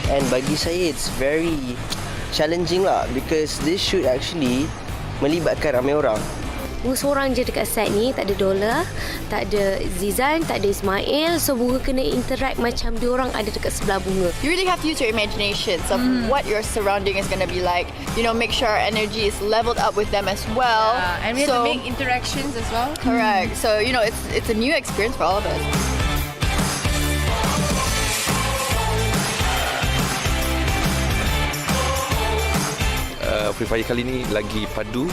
And bagi saya, it's very challenging lah because this shoot actually melibatkan ramai orang. Bunga seorang je dekat set ni, tak ada Dola, tak ada Zizan, tak ada Ismail. So Bunga kena interact macam diorang ada dekat sebelah Bunga. You really have to use your imaginations of what your surrounding is going to be like. You know, make sure our energy is leveled up with them as well. And we have to make interactions as well. Correct. So, you know, it's a new experience for all of us. Free Fire kali ni lagi padu,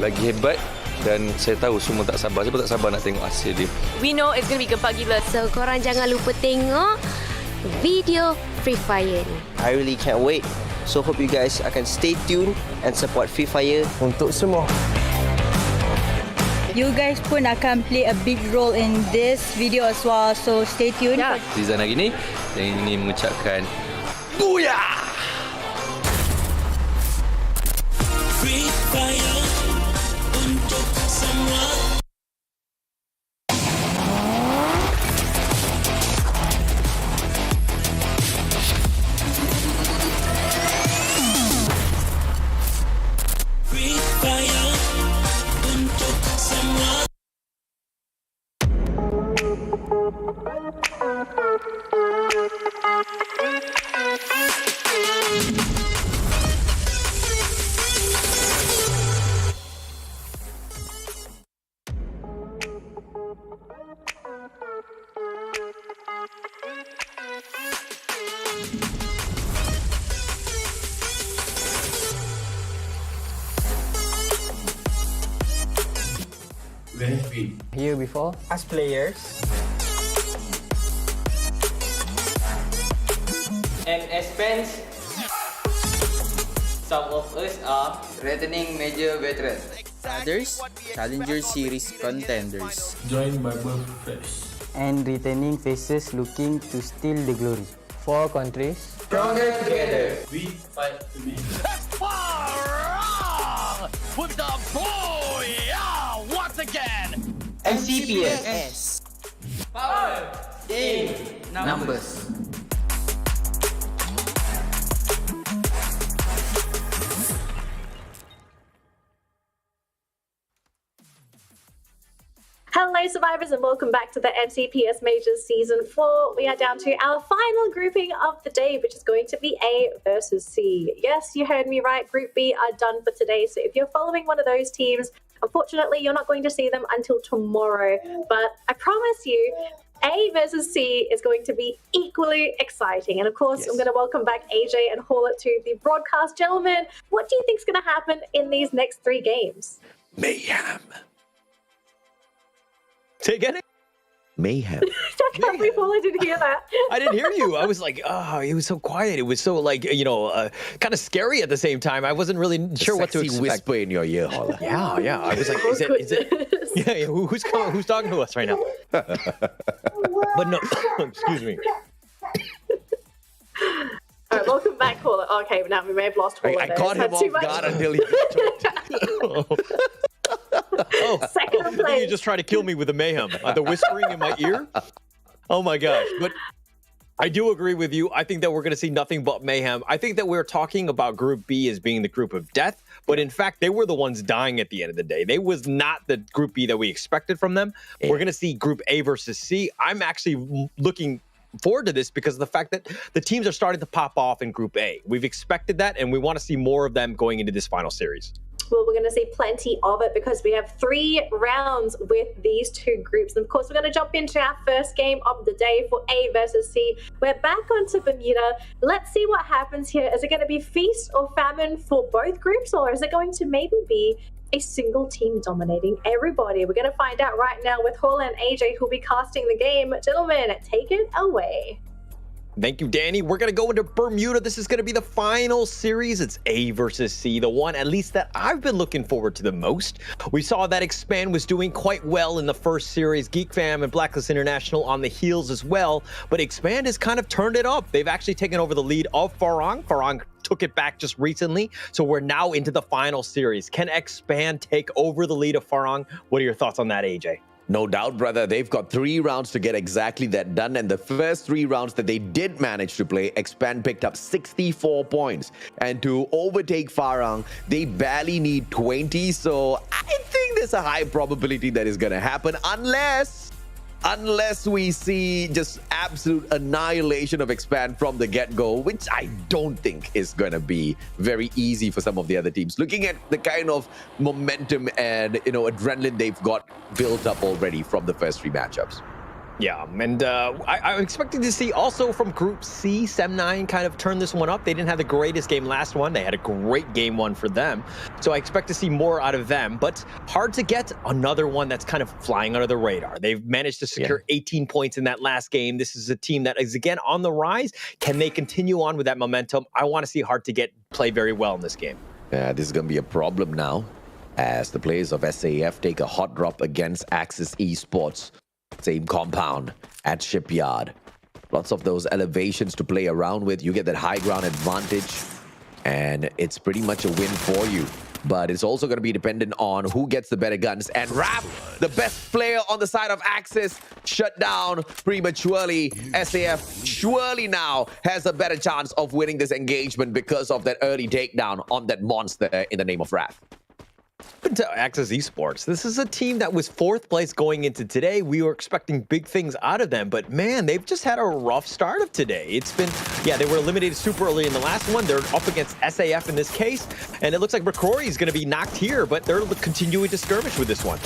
lagi hebat dan saya tahu semua tak sabar. Saya pun tak sabar nak tengok hasil dia. We know it's going to be gempak gila. So korang jangan lupa tengok video Free Fire ni. I really can't wait. So hope you guys akan stay tuned and support Free Fire untuk semua. You guys pun akan play a big role in this video as well. So stay tuned. Yeah. Zizan hari ni, saya ingin mengucapkan Booyah! Free Fire untuk semua. Free Fire untuk semua. We have been here before. As players, And as fans, some of us are returning major veterans. Others, Challenger Series contenders. joined by birth first. And returning faces looking to steal the glory. 4 countries. Stronger together. We fight to win. Farang with the boy once again. MCPS. power in Numbers. Hello, survivors, and welcome back to the MCPS Majors Season 4. We are down to our final grouping of the day, which is going to be A versus C. Yes, you heard me right. Group B are done for today. So if you're following one of those teams, unfortunately, you're not going to see them until tomorrow. But I promise you, A versus C is going to be equally exciting. And of course, I'm going to welcome back AJ and haul it to the broadcast. Gentlemen, what do you think is going to happen in these next 3 games? Mayhem. Say again? Mayhem. I can't believe I didn't hear that. I didn't hear you. I was like, oh, it was so quiet. It was so like, kind of scary at the same time. I wasn't really sure what to expect. Whisper in your ear, Holla. Yeah. I was like, is it? Yeah, who's talking to us right now? But no, excuse me. All right, welcome back, caller. Okay, now we may have lost caller. I caught him off guard until he Second I think you just try to kill me with the mayhem. The whispering in my ear. Oh my gosh. But I do agree with you. I think that we're going to see nothing but mayhem. I think that we're talking about Group B as being the group of death, but in fact, they were the ones dying at the end of the day. They was not the Group B that we expected from them. Yeah. We're going to see Group A versus C. I'm actually looking forward to this because of the fact that the teams are starting to pop off in Group A. We've expected that, and we want to see more of them going into this final series. Well, we're going to see plenty of it because we have 3 rounds with these 2 groups. And of course, we're going to jump into our first game of the day for A versus C. We're back onto Bermuda. Let's see what happens here. Is it going to be feast or famine for both groups, or is it going to maybe be a single team dominating everybody? We're going to find out right now with Hall and AJ, who'll be casting the game. Gentlemen, take it away. Thank you, Danny. We're going to go into Bermuda. This is going to be the final series. It's A versus C, the one at least that I've been looking forward to the most. We saw that Expand was doing quite well in the first series. Geek Fam and Blacklist International on the heels as well. But Expand has kind of turned it up. They've actually taken over the lead of Farang. Farang took it back just recently. So we're now into the final series. Can Expand take over the lead of Farang? What are your thoughts on that, AJ? No doubt, brother. They've got 3 rounds to get exactly that done. And the first 3 rounds that they did manage to play, Expand picked up 64 points. And to overtake Farang, they barely need 20. So I think there's a high probability that is going to happen unless we see just absolute annihilation of Expand from the get-go, which I don't think is going to be very easy for some of the other teams. Looking at the kind of momentum and adrenaline they've got built up already from the first 3 matchups. Yeah, and I'm expecting to see also from Group C, Sem9 kind of turn this one up. They didn't have the greatest game last one. They had a great game 1 for them. So I expect to see more out of them, but hard to get another one that's kind of flying under the radar. They've managed to secure 18 points in that last game. This is a team that is, again, on the rise. Can they continue on with that momentum? I want to see Hard to Get play very well in this game. Yeah, this is going to be a problem now as the players of SAF take a hot drop against Axis Esports. Same compound at Shipyard. Lots of those elevations to play around with. You get that high ground advantage, and it's pretty much a win for you. But it's also going to be dependent on who gets the better guns. And Raph, the best player on the side of Axis, shut down prematurely. SAF surely now has a better chance of winning this engagement because of that early takedown on that monster in the name of Raph. To Axis Esports, this is a team that was 4th place going into today. We were expecting big things out of them, but man, they've just had a rough start of today. It's been, they were eliminated super early in the last one. They're up against SAF in this case, and it looks like McCrory is going to be knocked here, but they're continuing to skirmish with this one.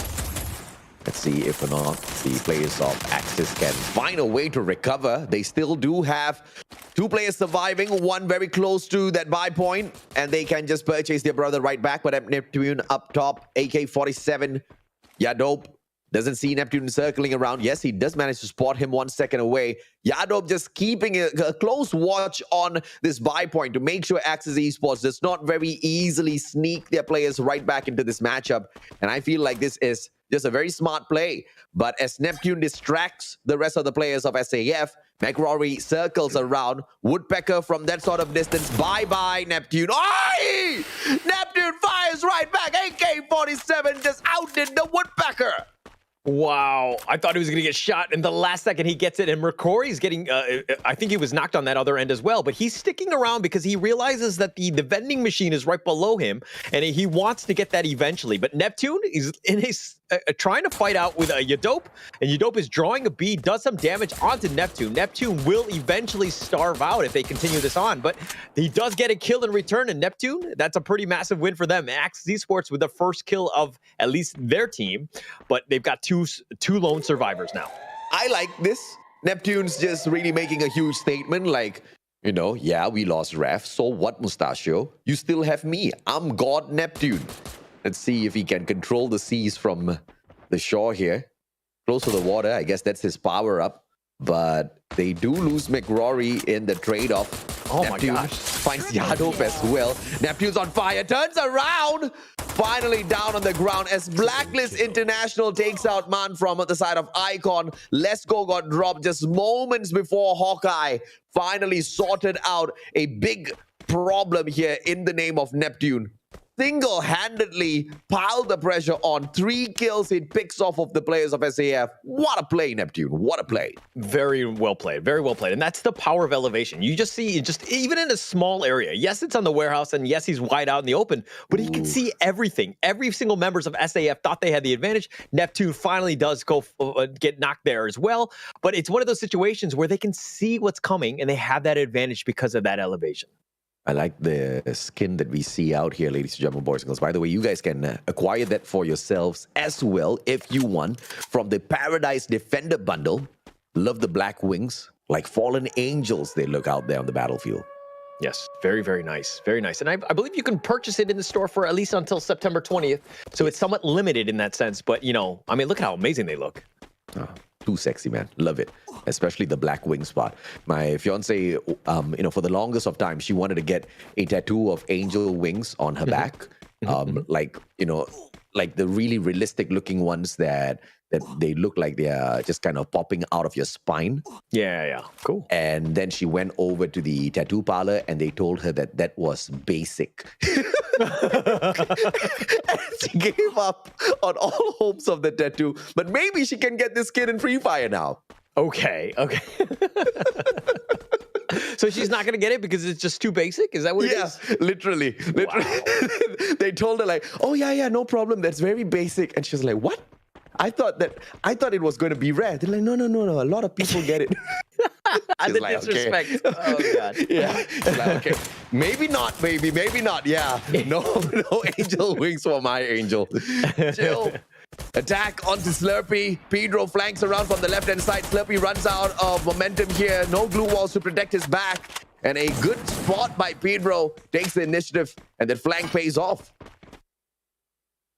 Let's see if or not the players of Axis can find a way to recover. They still do have 2 players surviving, 1 very close to that buy point, and they can just purchase their brother right back. But Neptune up top, AK-47, yeah, dope. Doesn't see Neptune circling around. Yes, he does manage to spot him 1 second away. Yadop just keeping a close watch on this buy point to make sure Axis Esports does not very easily sneak their players right back into this matchup. And I feel like this is just a very smart play. But as Neptune distracts the rest of the players of SAF, McRory circles around. Woodpecker from that sort of distance. Bye-bye, Neptune. Oi! Neptune fires right back. AK-47 just outdid the Woodpecker. Wow. I thought he was going to get shot. In the last second, he gets it. And McCrory's getting, I think he was knocked on that other end as well. But he's sticking around because he realizes that the vending machine is right below him. And he wants to get that eventually. But Neptune is in his trying to fight out with Yadop. And Yadop is drawing a B, does some damage onto Neptune. Neptune will eventually starve out if they continue this on. But he does get a kill in return. And Neptune, that's a pretty massive win for them. Axis Esports with the first kill of at least their team. But they've got two lone survivors now. I like this. Neptune's just really making a huge statement like, you know, yeah, we lost Ref. So what, Mustachio? You still have me. I'm God Neptune. Let's see if he can control the seas from the shore here. Close to the water. I guess that's his power up. But they do lose McRory in the trade-off. Oh Neptune my gosh. finds Yadop as well. Neptune's on fire. Turns around. Finally down on the ground as Blacklist International takes out Man from the side of Icon. Lesko got dropped just moments before Hawkeye finally sorted out a big problem here in the name of Neptune. Single-handedly piled the pressure on. 3 kills he picks off of the players of SAF. What a play, Neptune. What a play. Very well played. Very well played. And that's the power of elevation. You just see, even in a small area. Yes, it's on the warehouse, and yes, he's wide out in the open, but he can see everything. Every single members of SAF thought they had the advantage. Neptune finally does go get knocked there as well. But it's one of those situations where they can see what's coming, and they have that advantage because of that elevation. I like the skin that we see out here, ladies and gentlemen, boys and girls. By the way, you guys can acquire that for yourselves as well if you want from the Paradise Defender bundle. Love the black wings, like fallen angels they look out there on the battlefield. Yes, very, very nice. Very nice. And I believe you can purchase it in the store for at least until September 20th. So it's somewhat limited in that sense. But, you know, I mean, look at how amazing they look. Oh, too sexy, man. Love it. Especially the black wing spot. My fiance, you know, for the longest of time, she wanted to get a tattoo of angel wings on her back. Like, you know, like the really realistic looking ones that they look like they are just kind of popping out of your spine. Yeah. Cool. And then she went over to the tattoo parlor and they told her that that was basic. And she gave up on all hopes of the tattoo. But maybe she can get this kid in Free Fire now. Okay. So she's not going to get it because it's just too basic? Is that what it is? Yeah, literally. Wow. They told her like, oh, yeah, no problem. That's very basic. And she's like, what? I thought it was going to be rare. They're like, no. A lot of people get it. The like, disrespect. Okay. Oh, God. Yeah. She's like, okay. Maybe not, baby. Maybe not. Yeah. No angel wings for my angel. Chill. Attack onto Slurpee. Pedro flanks around from the left-hand side. Slurpee runs out of momentum here. No glue walls to protect his back. And a good spot by Pedro takes the initiative. And that flank pays off.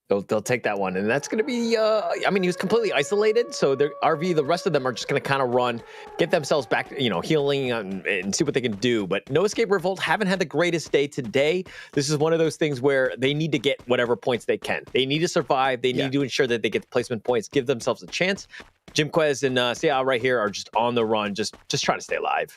They'll take that one, and that's going to be, I mean, he was completely isolated, so the RV, the rest of them are just going to kind of run, get themselves back, you know, healing and see what they can do. But No Escape Revolt haven't had the greatest day today. This is one of those things where they need to get whatever points they can. They need to survive. They need to ensure that they get the placement points, give themselves a chance. Jimquez and Sia right here are just on the run, just trying to stay alive.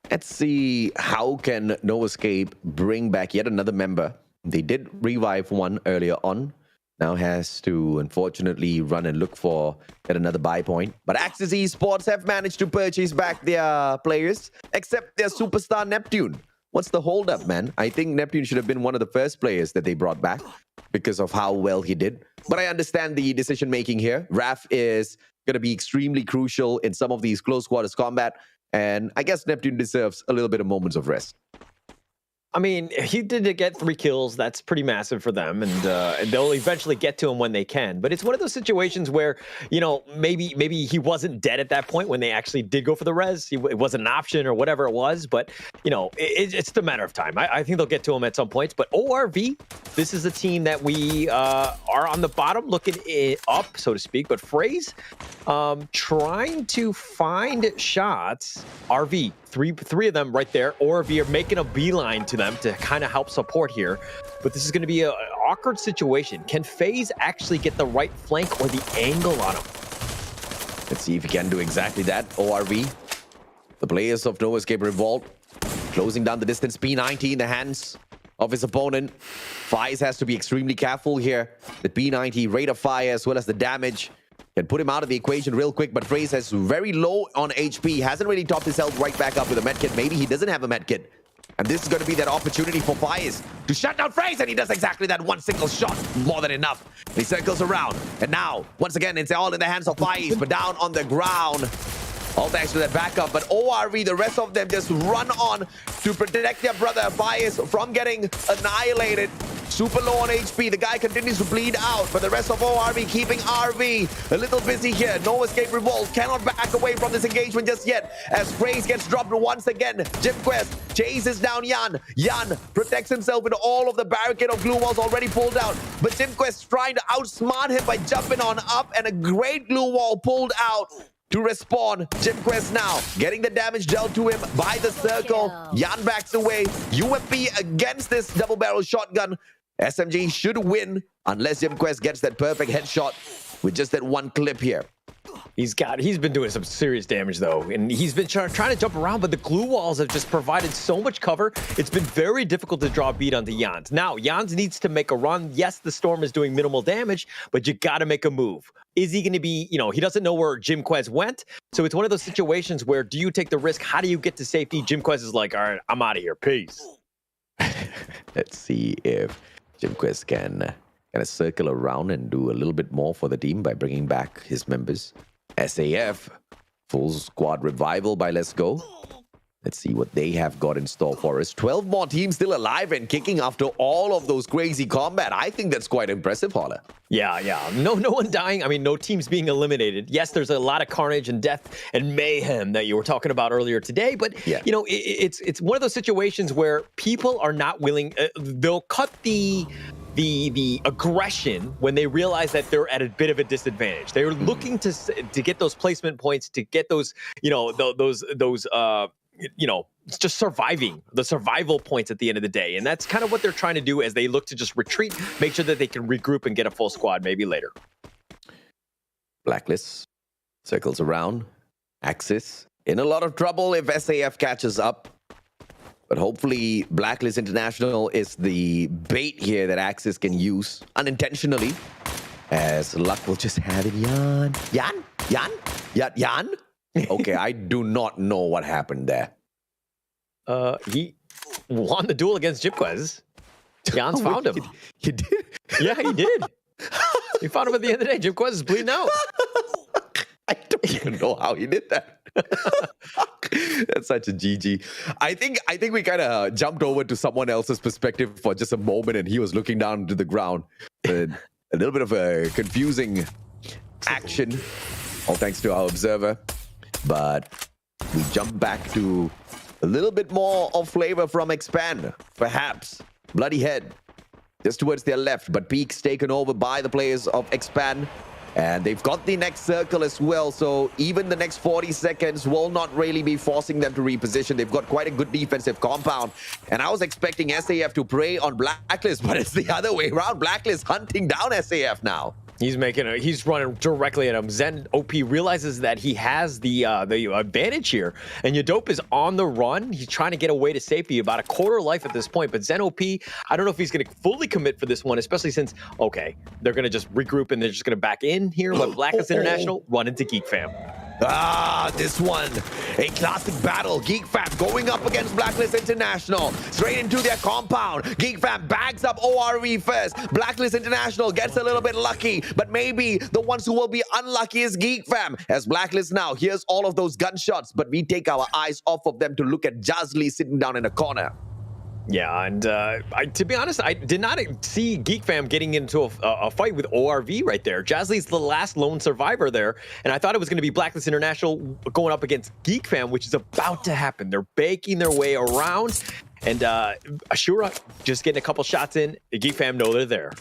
Let's see how can No Escape bring back yet another member. They did revive one earlier on. Now has to, unfortunately, run and look for yet another buy point. But Axis Esports have managed to purchase back their players, except their superstar Neptune. What's the holdup, man? I think Neptune should have been one of the first players that they brought back because of how well he did. But I understand the decision-making here. Raf is going to be extremely crucial in some of these close quarters combat. And I guess Neptune deserves a little bit of moments of rest. I mean, he did get 3 kills. That's pretty massive for them, and they'll eventually get to him when they can. But it's one of those situations where, you know, maybe he wasn't dead at that point when they actually did go for the res. It wasn't an option or whatever it was. But, you know, it's a matter of time. I think they'll get to him at some points. But ORV, this is a team that we are on the bottom looking up, so to speak. But Phrase trying to find shots. RV, three of them right there. ORV are making a beeline to them to kind of help support here. But this is going to be an awkward situation. Can FaZe actually get the right flank or the angle on him? Let's see if he can do exactly that. ORV, the players of No Escape Revolt, closing down the distance. P90 in the hands of his opponent. FaZe has to be extremely careful here. The P90 rate of fire as well as the damage can put him out of the equation real quick, but Phrase has very low on HP. Hasn't really topped his health right back up with a medkit. Maybe he doesn't have a medkit. And this is going to be that opportunity for Fires to shut down Phrase, and he does exactly that. One single shot, more than enough. And he circles around. And now, once again, it's all in the hands of Fires, but down on the ground. All thanks to that backup, but ORV, the rest of them just run on to protect their brother Fires from getting annihilated. Super low on HP. The guy continues to bleed out, but the rest of ORV keeping RV a little busy here. No Escape Revolt cannot back away from this engagement just yet as Phrase gets dropped once again. JimQuest chases down Yan. Yan protects himself with all of the barricade of glue walls already pulled out, but JimQuest trying to outsmart him by jumping on up, and a great glue wall pulled out to respawn. JimQuest now getting the damage dealt to him by the circle. Yan backs away. UMP against this double barrel shotgun. SMG should win unless JimQuest gets that perfect headshot with just that one clip here. He's been doing some serious damage though, and he's been trying to jump around, but the glue walls have just provided so much cover. It's been very difficult to draw a beat onto Jans. Now, Jans needs to make a run. Yes, the storm is doing minimal damage, but you got to make a move. Is he going to be, you know, he doesn't know where JimQuest went. So it's one of those situations where, do you take the risk? How do you get to safety? JimQuest is like, all right, I'm out of here. Peace. Let's see if JimQuest can kind of circle around and do a little bit more for the team by bringing back his members. SAF, full squad revival by Let's Go. Let's see what they have got in store for us. 12 more teams still alive and kicking after all of those crazy combat. I think that's quite impressive, Holler. Yeah. No one dying. I mean, no teams being eliminated. Yes, there's a lot of carnage and death and mayhem that you were talking about earlier today. But, you know, it's one of those situations where people are not willing. They'll cut the aggression when they realize that they're at a bit of a disadvantage. They're looking to get those placement points, to get those, you know, those you know, just surviving, the survival points at the end of the day. And that's kind of what they're trying to do as they look to just retreat, make sure that they can regroup and get a full squad maybe later. Blacklist circles around. Axis in a lot of trouble if SAF catches up. But hopefully Blacklist International is the bait here that Axis can use unintentionally, as luck will just have it. Yan? Okay, I do not know what happened there. He won the duel against JimQuest. Jans found him. He did? Yeah, he did. He found him at the end of the day. JimQuest is bleeding out. I don't even know how he did that. That's such a GG. I think we kind of jumped over to someone else's perspective for just a moment, and he was looking down to the ground. A little bit of a confusing action, all thanks to our observer. But we jump back to a little bit more of flavor from Expand, perhaps. Bloody Head, just towards their left, but Peak's taken over by the players of Expand. And they've got the next circle as well, so even the next 40 seconds will not really be forcing them to reposition. They've got quite a good defensive compound. And I was expecting SAF to prey on Blacklist, but it's the other way around. Blacklist hunting down SAF now. He's running directly at him. Zen OP realizes that he has the advantage here, and Yadope is on the run. He's trying to get away to safety, about a quarter life at this point. But Zen OP, I don't know if he's going to fully commit for this one, especially since, okay, they're going to just regroup and they're just going to back in here. But Blacklist International run into Geek Fam. This one, a classic battle. Geek Fam going up against Blacklist International, straight into their compound. Geek Fam bags up ORV first. Blacklist International gets a little bit lucky, but maybe the ones who will be unlucky is Geek Fam, as Blacklist now hears all of those gunshots, but we take our eyes off of them to look at Jazli sitting down in a corner. Yeah, and to be honest, I did not see Geek Fam getting into a fight with ORV right there. Jazly's the last lone survivor there, and I thought it was going to be Blacklist International going up against Geek Fam, which is about to happen. They're baking their way around, and Ashura just getting a couple shots in. The Geek Fam know they're there.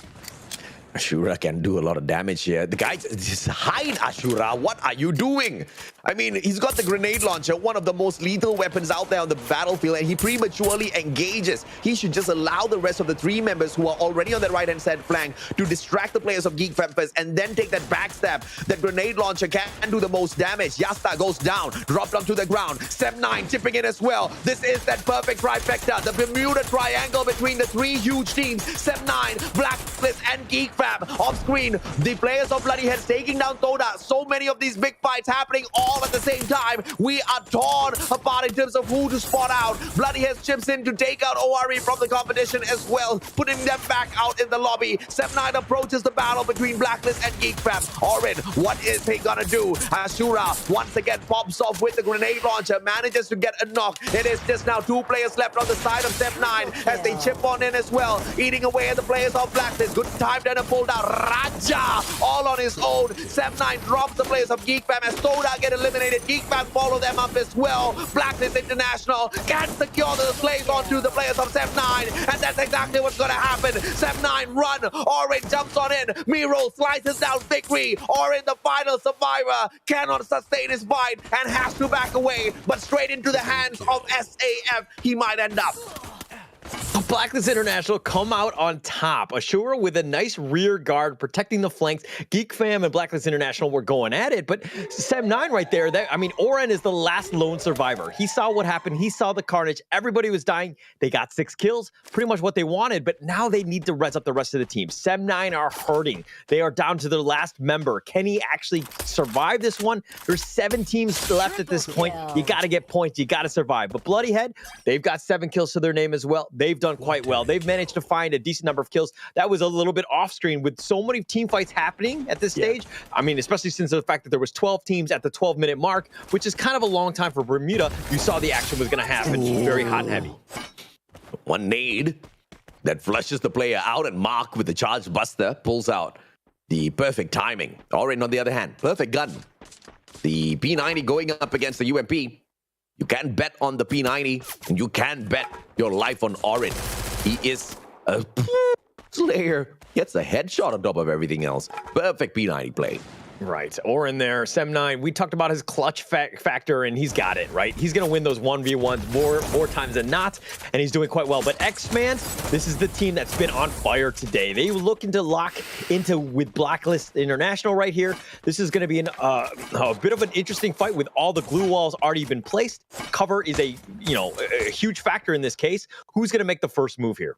Ashura can do a lot of damage here. The guys just hide, Ashura. What are you doing? I mean, he's got the grenade launcher, one of the most lethal weapons out there on the battlefield, and he prematurely engages. He should just allow the rest of the three members who are already on the right-hand side flank to distract the players of Geek Fam first and then take that backstab. That grenade launcher can do the most damage. Yasta goes down, dropped onto the ground. Sem9 chipping in as well. This is that perfect trifecta, the Bermuda Triangle between the three huge teams. Sem9, Blacklist, and Geek Fam. Off screen, the players of Bloody Heads taking down Toda. So many of these big fights happening all at the same time. We are torn apart in terms of who to spot out. Bloody Heads chips in to take out ORE from the competition as well, putting them back out in the lobby. Sem9 approaches the battle between Blacklist and Geek Fam. Orin, what is he gonna do? Ashura once again pops off with the grenade launcher, manages to get a knock. It is just now two players left on the side of Sem9 as they chip on in as well, eating away at the players of Blacklist. Good time to pull down Raja all on his own. Sem9 drops the players of Geek Fam as Toda get eliminated. Geek Fam follow them up as well. Blacklist International can secure the slaves onto the players of Sem9, and that's exactly what's gonna happen. Sem9 run, Orin jumps on in, Miro slices down Victory. Orin, the final survivor, cannot sustain his fight and has to back away, but straight into the hands of SAF he might end up. Blacklist International come out on top. Ashura with a nice rear guard protecting the flanks. Geek Fam and Blacklist International were going at it, but Sem9 right there, I mean, Oren is the last lone survivor. He saw what happened. He saw the carnage. Everybody was dying. They got 6 kills, pretty much what they wanted, but now they need to res up the rest of the team. Sem9 are hurting. They are down to their last member. Can he actually survive this one? There's 7 teams left at this point. You got to get points. You got to survive. But Bloody Head, they've got 7 kills to their name as well. They've done quite well. They've managed to find a decent number of kills. That was a little bit off screen with so many team fights happening at this stage. I mean, especially since the fact that there was 12 teams at the 12-minute mark, which is kind of a long time for Bermuda. You saw the action was going to happen. Very hot and heavy. One nade that flushes the player out, and Mark with the charge buster pulls out the perfect timing. Orin, on the other hand, perfect gun. The P90 going up against the UMP. You can bet on the P90, and you can bet your life on Orin. He is a slayer. Gets a headshot on top of everything else. Perfect P90 play. Right. Orin there, Sem9. We talked about his clutch factor, and he's got it, right? He's going to win those 1v1s more times than not, and he's doing quite well. But X-Man, this is the team that's been on fire today. They were looking to lock into with Blacklist International right here. This is going to be a bit of an interesting fight with all the glue walls already been placed. Cover is a huge factor in this case. Who's going to make the first move here?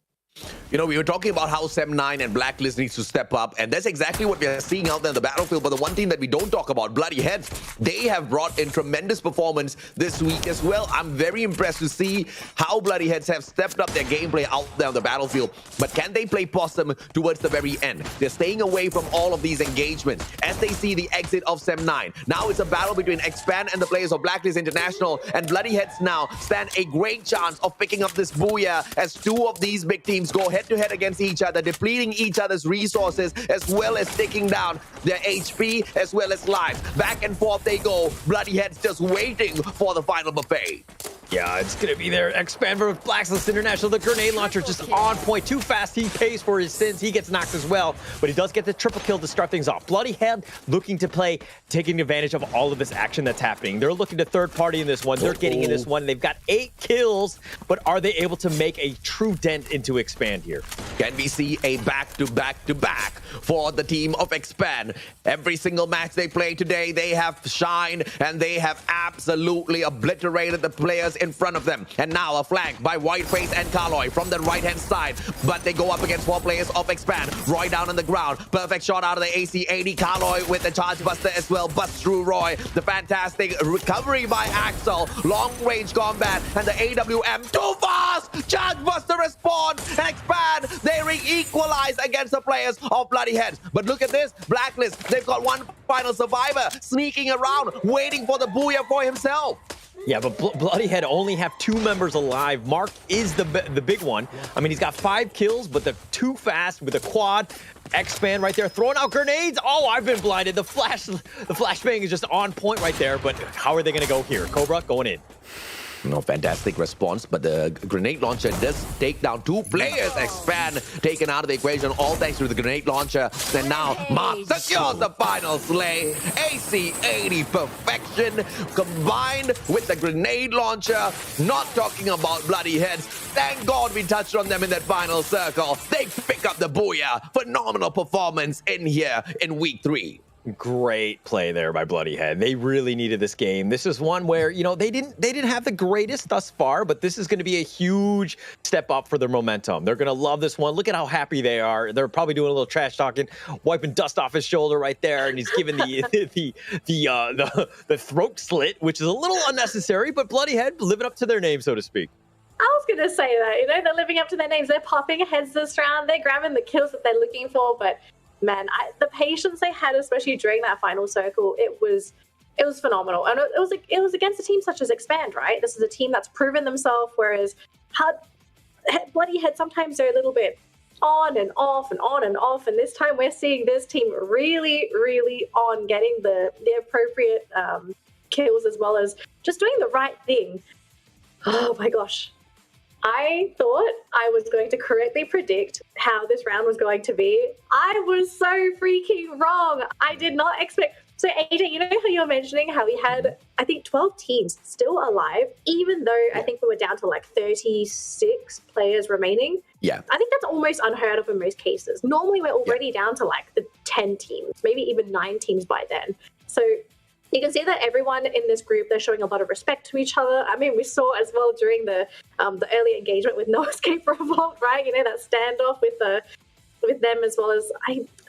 You know, we were talking about how Sem9 and Blacklist needs to step up, and that's exactly what we are seeing out there on the battlefield. But the one thing that we don't talk about, Bloody Heads, they have brought in tremendous performance this week as well. I'm very impressed to see how Bloody Heads have stepped up their gameplay out there on the battlefield. But can they play possum towards the very end? They're staying away from all of these engagements as they see the exit of Sem9. Now it's a battle between Expand and the players of Blacklist International, and Bloody Heads now stand a great chance of picking up this booyah as two of these big teams go head-to-head against each other, depleting each other's resources as well as taking down their HP as well as lives. Back and forth they go. Bloody Heads just waiting for the final buffet. Yeah, it's going to be there. Expand with Blacklist International. The grenade launcher just on point. Too fast. He pays for his sins. He gets knocked as well. But he does get the triple kill to start things off. Bloody Head looking to play, taking advantage of all of this action that's happening. They're looking to third party in this one. They're getting in this one. They've got 8 kills. But are they able to make a true dent into Expand here? Can we see a back-to-back-to-back for the team of Expand? Every single match they play today, they have shined and they have absolutely obliterated the players in front of them. And now a flank by Whiteface and Kaloy from the right-hand side. But they go up against 4 players of Expand. Roy down on the ground. Perfect shot out of the AC-80. Kaloy with the charge buster as well. Busts through Roy. The fantastic recovery by Axel. Long-range combat. And the AWM too fast! Charge buster response. And Expand, they re-equalize against the players of Bloody Heads. But look at this. Blacklist, they've got one final survivor sneaking around, waiting for the booyah for himself. Yeah, but Bloody Head only have 2 members alive. Mark is the big one. I mean, he's got 5 kills, but they're too fast with a quad. X-Band right there, throwing out grenades. Oh, I've been blinded. The flashbang is just on point right there, but how are they going to go here? Cobra going in. No, fantastic response, but the grenade launcher does take down 2 players. Expand taken out of the equation, all thanks to the grenade launcher. And now Mark secures the final slay. AC-80 perfection combined with the grenade launcher. Not talking about bloody heads. Thank God we touched on them in that final circle. They pick up the booyah. Phenomenal performance in here in week 3. Great play there by Bloody Head. They really needed this game. This is one where, you know, they didn't have the greatest thus far, but this is going to be a huge step up for their momentum. They're going to love this one. Look at how happy they are. They're probably doing a little trash talking, wiping dust off his shoulder right there, and he's giving the throat slit, which is a little unnecessary, but Bloody Head living up to their name, so to speak. I was going to say that, you know, they're living up to their names. They're popping heads this round. They're grabbing the kills that they're looking for, but man, the patience they had, especially during that final circle, it was phenomenal. And it was against a team such as Expand, right? This is a team that's proven themselves, whereas Bloody Head, sometimes they're a little bit on and off and on and off. And this time we're seeing this team really, really on, getting the appropriate kills, as well as just doing the right thing. Oh my gosh. I thought I was going to correctly predict how this round was going to be. I was so freaking wrong. I did not expect. So AJ, you know how you were mentioning how we had, I think, 12 teams still alive, even though I think we were down to like 36 players remaining? Yeah. I think that's almost unheard of in most cases. Normally we're already down to like the 10 teams, maybe even 9 teams by then. So you can see that everyone in this group, they're showing a lot of respect to each other. I mean, we saw as well during the early engagement with No Escape from Vault, right? You know, that standoff with them, as well as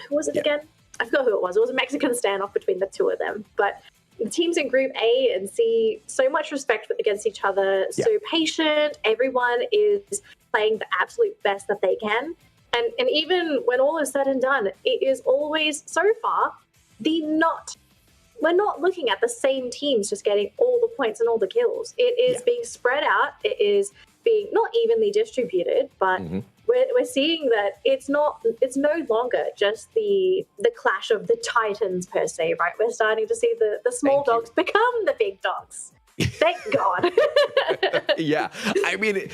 who was it again? I forgot who it was. It was a Mexican standoff between the 2 of them. But the teams in Group A and C, so much respect against each other, so patient. Everyone is playing the absolute best that they can. And even when all is said and done, it is always, so far, we're not looking at the same teams just getting all the points and all the kills. It is being spread out. It is being not evenly distributed, but we're seeing that it's no longer just the clash of the titans per se, right? We're starting to see the small dogs become the big dogs. Thank God. Yeah, I mean,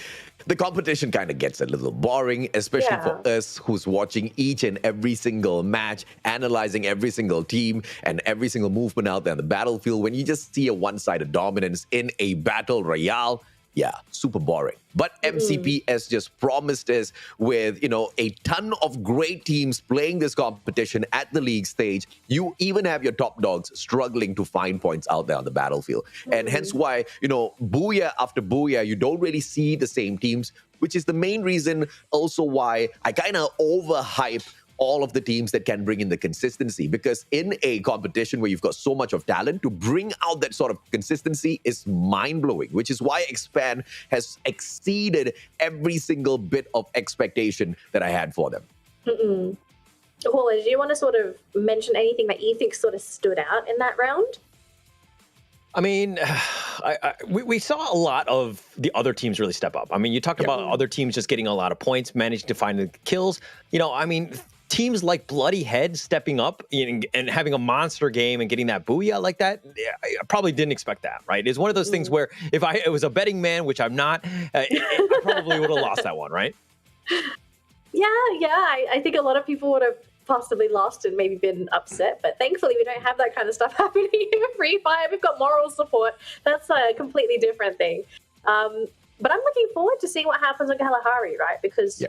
the competition kind of gets a little boring, especially for us who's watching each and every single match, analyzing every single team and every single movement out there on the battlefield. When you just see a one-sided dominance in a battle royale, yeah, super boring. But MCPS just promised us with, you know, a ton of great teams playing this competition at the league stage. You even have your top dogs struggling to find points out there on the battlefield. And hence why, you know, booyah after booyah, you don't really see the same teams, which is the main reason also why I kind of overhype all of the teams that can bring in the consistency, because in a competition where you've got so much of talent, to bring out that sort of consistency is mind-blowing, which is why Expand has exceeded every single bit of expectation that I had for them. Paula, do you want to sort of mention anything that you think sort of stood out in that round? I mean, we saw a lot of the other teams really step up. I mean, you talked about other teams just getting a lot of points, managing to find the kills. You know, I mean, teams like Bloody Head stepping up and having a monster game and getting that booyah like that, I probably didn't expect that, right? It's one of those things where if it was a betting man, which I'm not, I probably would have lost that one, right? Yeah, I think a lot of people would have possibly lost and maybe been upset, but thankfully we don't have that kind of stuff happening in Free Fire. We've got moral support. That's a completely different thing. But I'm looking forward to seeing what happens on Kalahari, right? Because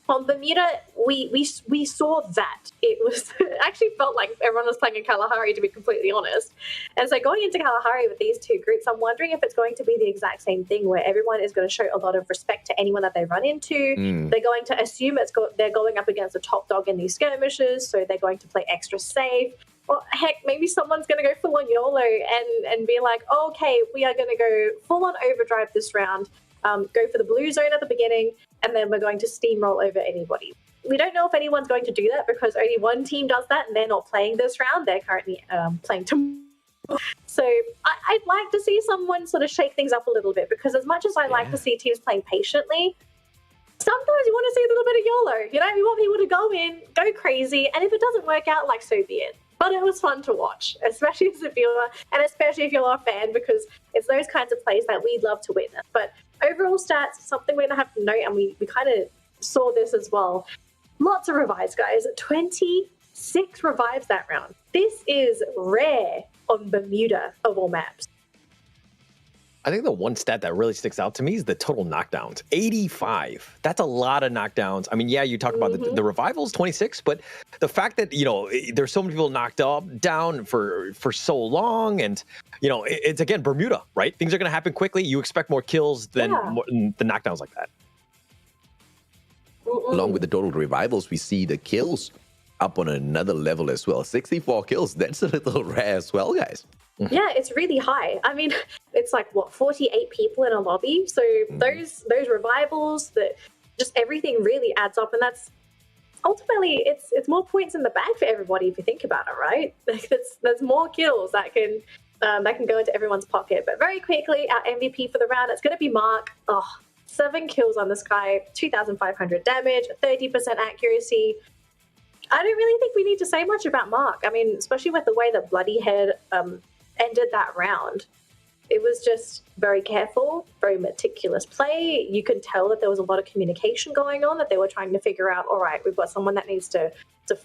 on Bermuda, we saw that. It was actually felt like everyone was playing in Kalahari, to be completely honest. And so going into Kalahari with these 2 groups, I'm wondering if it's going to be the exact same thing, where everyone is going to show a lot of respect to anyone that they run into. They're going to assume they're going up against a top dog in these skirmishes, so they're going to play extra safe. Or heck, maybe someone's going to go full on YOLO and be like, okay, we are going to go full on overdrive this round. Go for the blue zone at the beginning, and then we're going to steamroll over anybody. We don't know if anyone's going to do that because only one team does that, and they're not playing this round. They're currently playing tomorrow. So I'd like to see someone sort of shake things up a little bit, because as much as I like to see teams playing patiently, sometimes you want to see a little bit of YOLO. You know, you want people to go in, go crazy, and if it doesn't work out, like, so be it. But it was fun to watch, especially as a viewer, and especially if you're a fan, because it's those kinds of plays that we love to witness. But overall stats, something we're going to have to note, and we kind of saw this as well. Lots of revives, guys. 26 revives that round. This is rare on Bermuda of all maps. I think the one stat that really sticks out to me is the total knockdowns. 85. That's a lot of knockdowns. I mean, yeah, you talk about the revivals, 26, but the fact that, you know, there's so many people knocked down for so long, and, you know, it's, again, Bermuda, right? Things are going to happen quickly. You expect more kills than the knockdowns like that. Along with the total revivals, we see the kills up on another level as well. 64 kills. That's a little rare as well, guys. Yeah, it's really high. I mean, it's like, what, 48 people in a lobby? So those revivals, that just everything really adds up, and that's ultimately it's more points in the bag for everybody if you think about it, right? Like, there's more kills that can go into everyone's pocket. But very quickly, our MVP for the round, it's going to be Mark. 7 kills on this guy, 2,500 damage, 30% accuracy. I don't really think we need to say much about Mark. I mean, especially with the way that Bloody Head ended that round. It was just very careful, very meticulous play. You can tell that there was a lot of communication going on, that they were trying to figure out, all right, we've got someone that needs to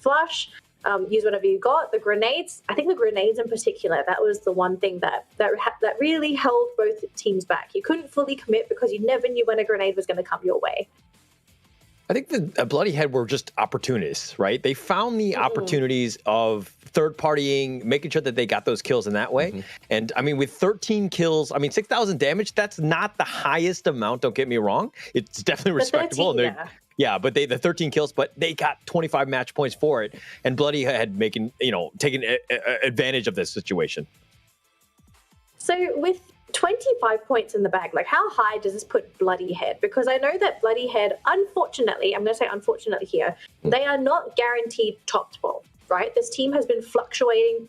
flush, use whatever you got. The grenades, I think the grenades in particular, that was the one thing that really held both teams back. You couldn't fully commit because you never knew when a grenade was going to come your way. I think the Bloody Head were just opportunists, right? They found the opportunities of third partying, making sure that they got those kills in that way. And I mean, with 13 kills, I mean, 6,000 damage, that's not the highest amount, don't get me wrong. It's definitely respectable. 13, yeah, but the 13 kills, but they got 25 match points for it. And Bloody Head taking advantage of this situation. So with 25 points in the bag, like, how high does this put Bloody Head? Because I know that Bloody Head, unfortunately, I'm going to say unfortunately here, they are not guaranteed top 12, right? This team has been fluctuating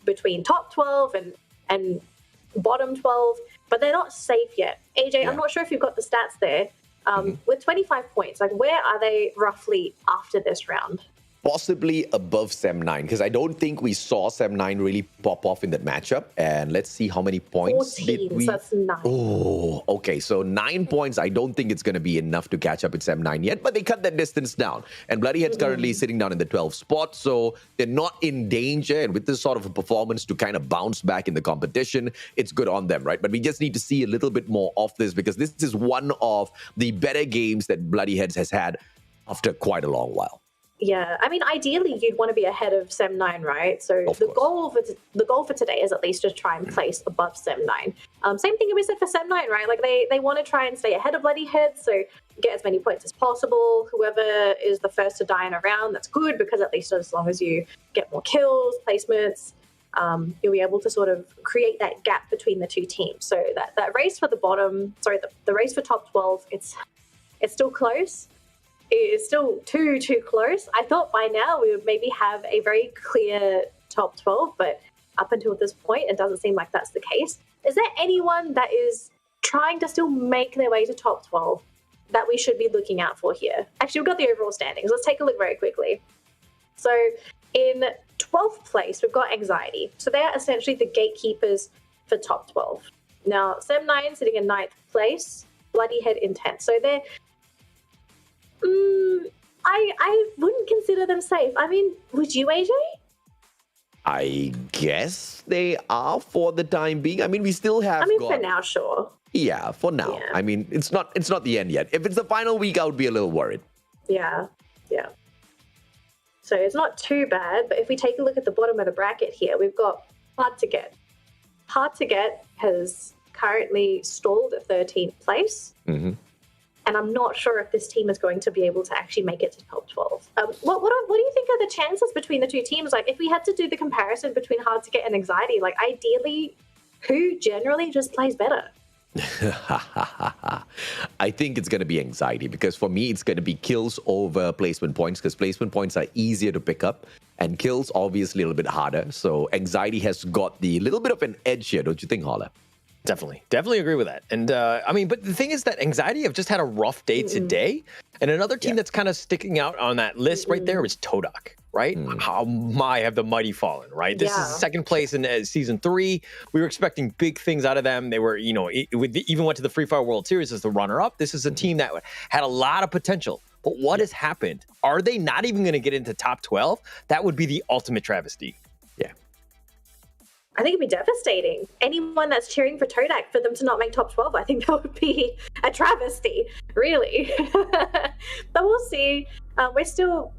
between top 12 and bottom 12, but they're not safe yet. AJ, I'm not sure if you've got the stats there. With 25 points, like, where are they roughly after this round? Possibly above Sem9, because I don't think we saw Sem9 really pop off in that matchup. And let's see how many points 14, did we... so that's 9. Oh, okay. So 9 points, I don't think it's going to be enough to catch up with Sem9 yet, but they cut that distance down. And Bloody Head's currently sitting down in the 12th spot, so they're not in danger. And with this sort of a performance to kind of bounce back in the competition, it's good on them, right? But we just need to see a little bit more of this, because this is one of the better games that Bloody Heads has had after quite a long while. Yeah, I mean, ideally, you'd want to be ahead of Sem9, right? So the goal for today is at least to try and place above Sem9. Same thing we said for Sem9, right? Like, they want to try and stay ahead of Bloody Head, so get as many points as possible. Whoever is the first to die in a round, that's good, because at least as long as you get more kills, placements, you'll be able to sort of create that gap between the two teams. So that race for the race for top 12, it's still close. It is still too close. I thought by now we would maybe have a very clear top 12, but up until this point, it doesn't seem like that's the case. Is there anyone that is trying to still make their way to top 12 that we should be looking out for here? Actually, we've got the overall standings. Let's take a look very quickly. So in 12th place, we've got Anxiety. So they are essentially the gatekeepers for top 12. Now, Sem9 sitting in 9th place, Bloody Head in 10th. So they're... I wouldn't consider them safe. I mean, would you, AJ? I guess they are for the time being. I mean, we still have. For now, sure. Yeah, for now. Yeah. I mean, it's not the end yet. If it's the final week, I would be a little worried. Yeah. So it's not too bad. But if we take a look at the bottom of the bracket here, we've got Hard to Get. Hard to Get has currently stalled at 13th place. And I'm not sure if this team is going to be able to actually make it to top 12. What do you think are the chances between the two teams? Like, if we had to do the comparison between Hard to Get and Anxiety, like, ideally, who generally just plays better? I think it's going to be anxiety because for me, it's going to be kills over placement points because placement points are easier to pick up and kills obviously a little bit harder. So anxiety has got the little bit of an edge here, don't you think, Holla? Definitely agree with that. And I mean, but the thing is that anxiety have just had a rough day today. And another team that's kind of sticking out on that list right there is Todak, right? How have the mighty fallen, right? This is second place in season 3. We were expecting big things out of them. They were, you know, even went to the Free Fire World Series as the runner-up. This is a team that had a lot of potential. But what has happened? Are they not even going to get into top 12? That would be the ultimate travesty. I think it'd be devastating. Anyone that's cheering for Todak, for them to not make top 12, I think that would be a travesty, really. But we'll see. We've still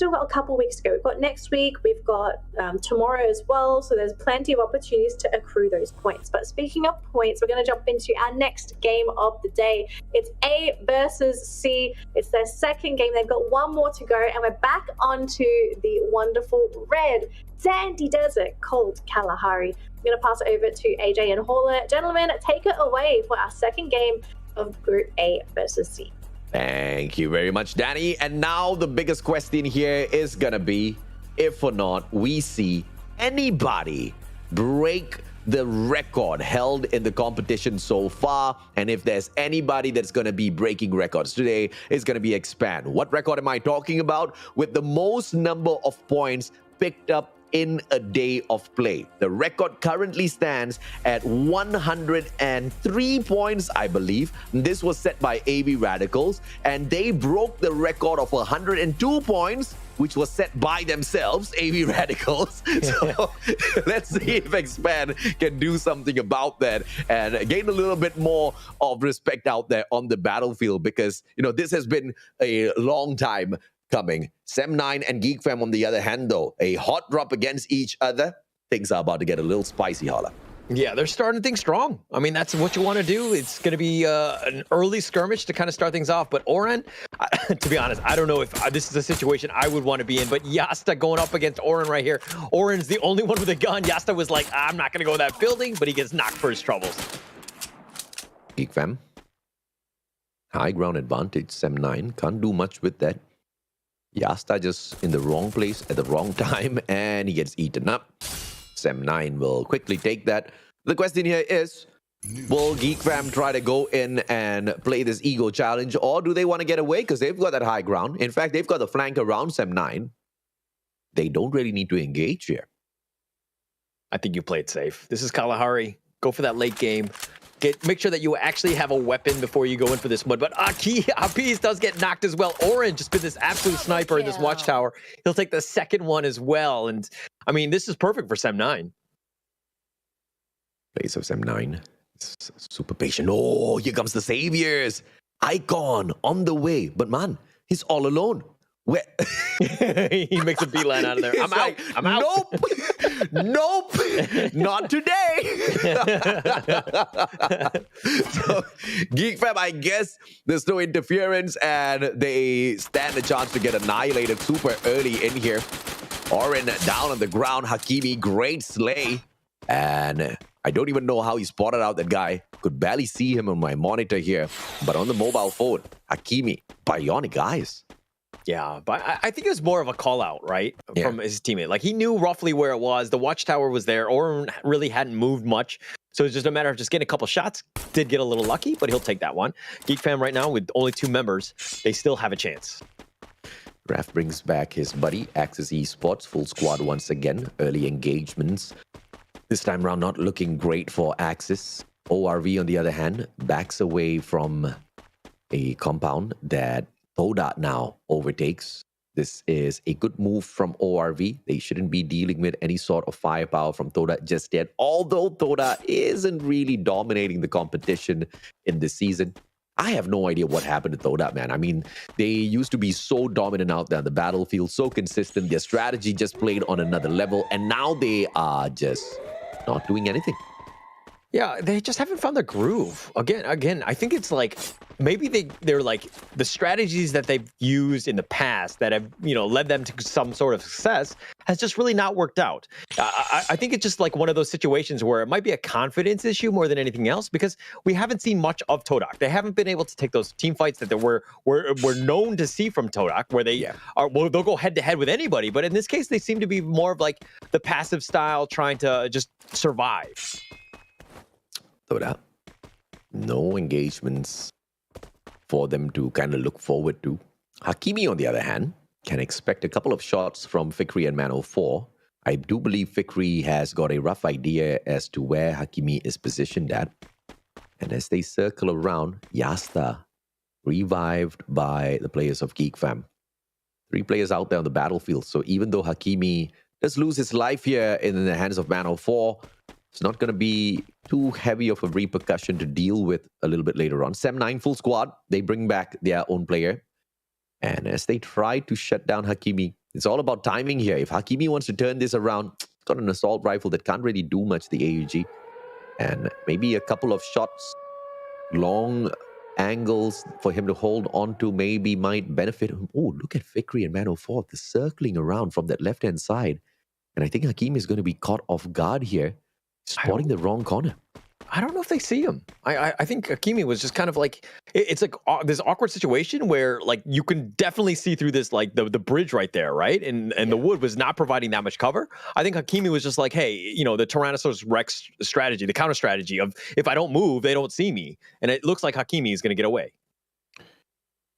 got a couple weeks to go. We've got next week, we've got tomorrow as well. So there's plenty of opportunities to accrue those points. But speaking of points, we're going to jump into our next game of the day. It's A versus C. It's their second game. They've got one more to go. And we're back onto the wonderful red, sandy desert, cold Kalahari. I'm going to pass it over to AJ and Hauler. Gentlemen, take it away for our second game of Group A versus C. Thank you very much, Danny. And now the biggest question here is gonna be if or not we see anybody break the record held in the competition so far. And if there's anybody that's gonna be breaking records today, it's gonna be Expand. What record am I talking about? With the most number of points picked up in a day of play. The record currently stands at 103 points, I believe. This was set by AV Radicals, and they broke the record of 102 points, which was set by themselves, AV Radicals. So let's see if Expand can do something about that and gain a little bit more of respect out there on the battlefield, because, you know, this has been a long time coming. Sem9 and Geek Fam, on the other hand, though, a hot drop against each other. Things are about to get a little spicy, Holla. Yeah, they're starting things strong. I mean, that's what you want to do. It's going to be an early skirmish to kind of start things off. But Oren, to be honest, I don't know if this is a situation I would want to be in. But Yasta going up against Oren right here. Oren's the only one with a gun. Yasta was like, I'm not going to go to that building, but he gets knocked for his troubles. Geek Fam, high ground advantage. Sem9 can't do much with that. Yasta just in the wrong place at the wrong time, and he gets eaten up. Sem9 will quickly take that. The question here is, will Geek Fam try to go in and play this ego challenge, or do they want to get away because they've got that high ground? In fact, they've got the flank around Sem9. They don't really need to engage here. I think you play it safe. This is Kalahari. Go for that late game. Make sure that you actually have a weapon before you go in for this mud. But Apis does get knocked as well. Oren just been this absolute sniper in this watchtower. He'll take the second one as well. And I mean, this is perfect for Sem9. Place of Sem9. Super patient. Oh, here comes the saviors. Icon on the way. But man, he's all alone. Where? He makes a beeline out of there. I'm out. I'm out. Nope. Nope. Not today. So, Geek Fam, I guess there's no interference and they stand a chance to get annihilated super early in here. Oren down on the ground. Hakimi, great slay. And I don't even know how he spotted out that guy. Could barely see him on my monitor here. But on the mobile phone, Hakimi, bionic eyes. Yeah, but I think it was more of a call out, right? From his teammate. Like, he knew roughly where it was. The watchtower was there. Oren really hadn't moved much. So it's just a matter of just getting a couple shots. Did get a little lucky, but he'll take that one. Geek Fam right now with only 2 members, they still have a chance. Raf brings back his buddy, Axis Esports, full squad once again. Early engagements. This time around, not looking great for Axis. ORV, on the other hand, backs away from a compound that Toda now overtakes. This is a good move from ORV. They shouldn't be dealing with any sort of firepower from Toda just yet, although Toda isn't really dominating the competition in this season. I have no idea what happened to Toda, man. I mean, they used to be so dominant out there on the battlefield, so consistent. Their strategy just played on another level, and now they are just not doing anything. Yeah, they just haven't found the groove. Again, I think it's like maybe they're like the strategies that they've used in the past that have led them to some sort of success has just really not worked out. I think it's just like one of those situations where it might be a confidence issue more than anything else because we haven't seen much of Todak. They haven't been able to take those team fights that we're known to see from Todak, where they'll go head to head with anybody. But in this case, they seem to be more of like the passive style, trying to just survive. Toda, no engagements for them to kind of look forward to. Hakimi, on the other hand, can expect a couple of shots from Fikri and Mano 4. I do believe Fikri has got a rough idea as to where Hakimi is positioned at. And as they circle around, Yasta, revived by the players of Geek Fam. 3 players out there on the battlefield. So even though Hakimi does lose his life here in the hands of Mano 4, it's not going to be too heavy of a repercussion to deal with a little bit later on. Sem9 full squad. They bring back their own player. And as they try to shut down Hakimi, it's all about timing here. If Hakimi wants to turn this around, got an assault rifle that can't really do much, the AUG. And maybe a couple of shots, long angles for him to hold on to maybe might benefit him. Oh, look at Fikri and Mano 4. They're circling around from that left-hand side. And I think Hakimi is going to be caught off guard here, spotting the wrong corner. I don't know if they see him. I think Hakimi was just kind of like, it's like this awkward situation where like you can definitely see through this, like the bridge right there, right? And the wood was not providing that much cover. I think Hakimi was just like, hey, the Tyrannosaurus Rex strategy, the counter strategy of if I don't move, they don't see me. And it looks like Hakimi is going to get away.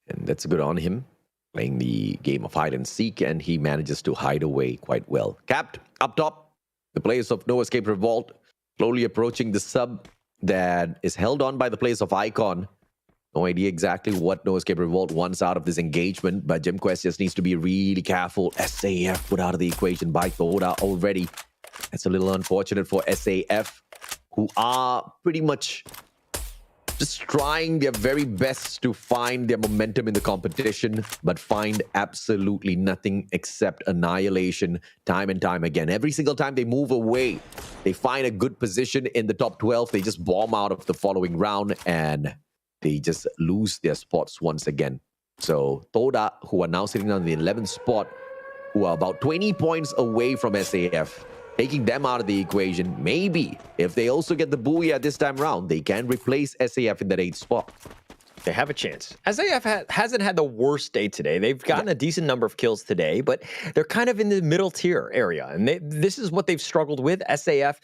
And that's good on him, playing the game of hide and seek, and he manages to hide away quite well. Capped up top, the players of No Escape Revolt slowly approaching the sub that is held on by the players of Icon. No idea exactly what No Escape Revolt wants out of this engagement, but GemQuest just needs to be really careful. SAF put out of the equation by Toda already. That's a little unfortunate for SAF, who are pretty much just trying their very best to find their momentum in the competition, but find absolutely nothing except annihilation time and time again. Every single time they move away, they find a good position in the top 12. They just bomb out of the following round and they just lose their spots once again. So Toda, who are now sitting on the 11th spot, who are about 20 points away from SAF, taking them out of the equation. Maybe if they also get the Booyah this time around, they can replace SAF in that 8th spot. They have a chance. SAF hasn't had the worst day today. They've gotten a decent number of kills today, but they're kind of in the middle tier area. And this is what they've struggled with, SAF.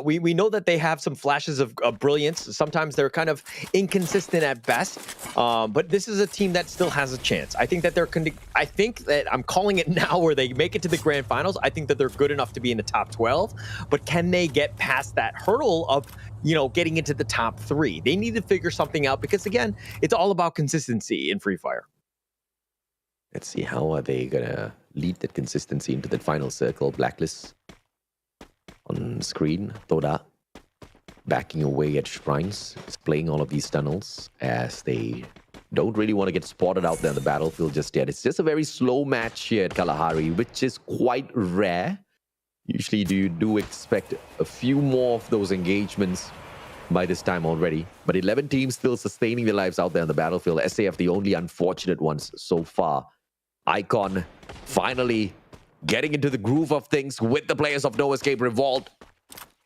We know that they have some flashes of brilliance. Sometimes they're kind of inconsistent at best. But this is a team that still has a chance. I think that I'm calling it now where they make it to the grand finals. I think that they're good enough to be in the top 12. But can they get past that hurdle of getting into the top 3? They need to figure something out because, again, it's all about consistency in Free Fire. Let's see, how are they going to lead that consistency into the final circle? Blacklist on screen. Toda backing away at Shrines, displaying all of these tunnels as they don't really want to get spotted out there on the battlefield just yet. It's just a very slow match here at Kalahari, which is quite rare. Usually you do expect a few more of those engagements by this time already. But 11 teams still sustaining their lives out there on the battlefield. SAF the only unfortunate ones so far. Icon finally getting into the groove of things with the players of No Escape Revolt.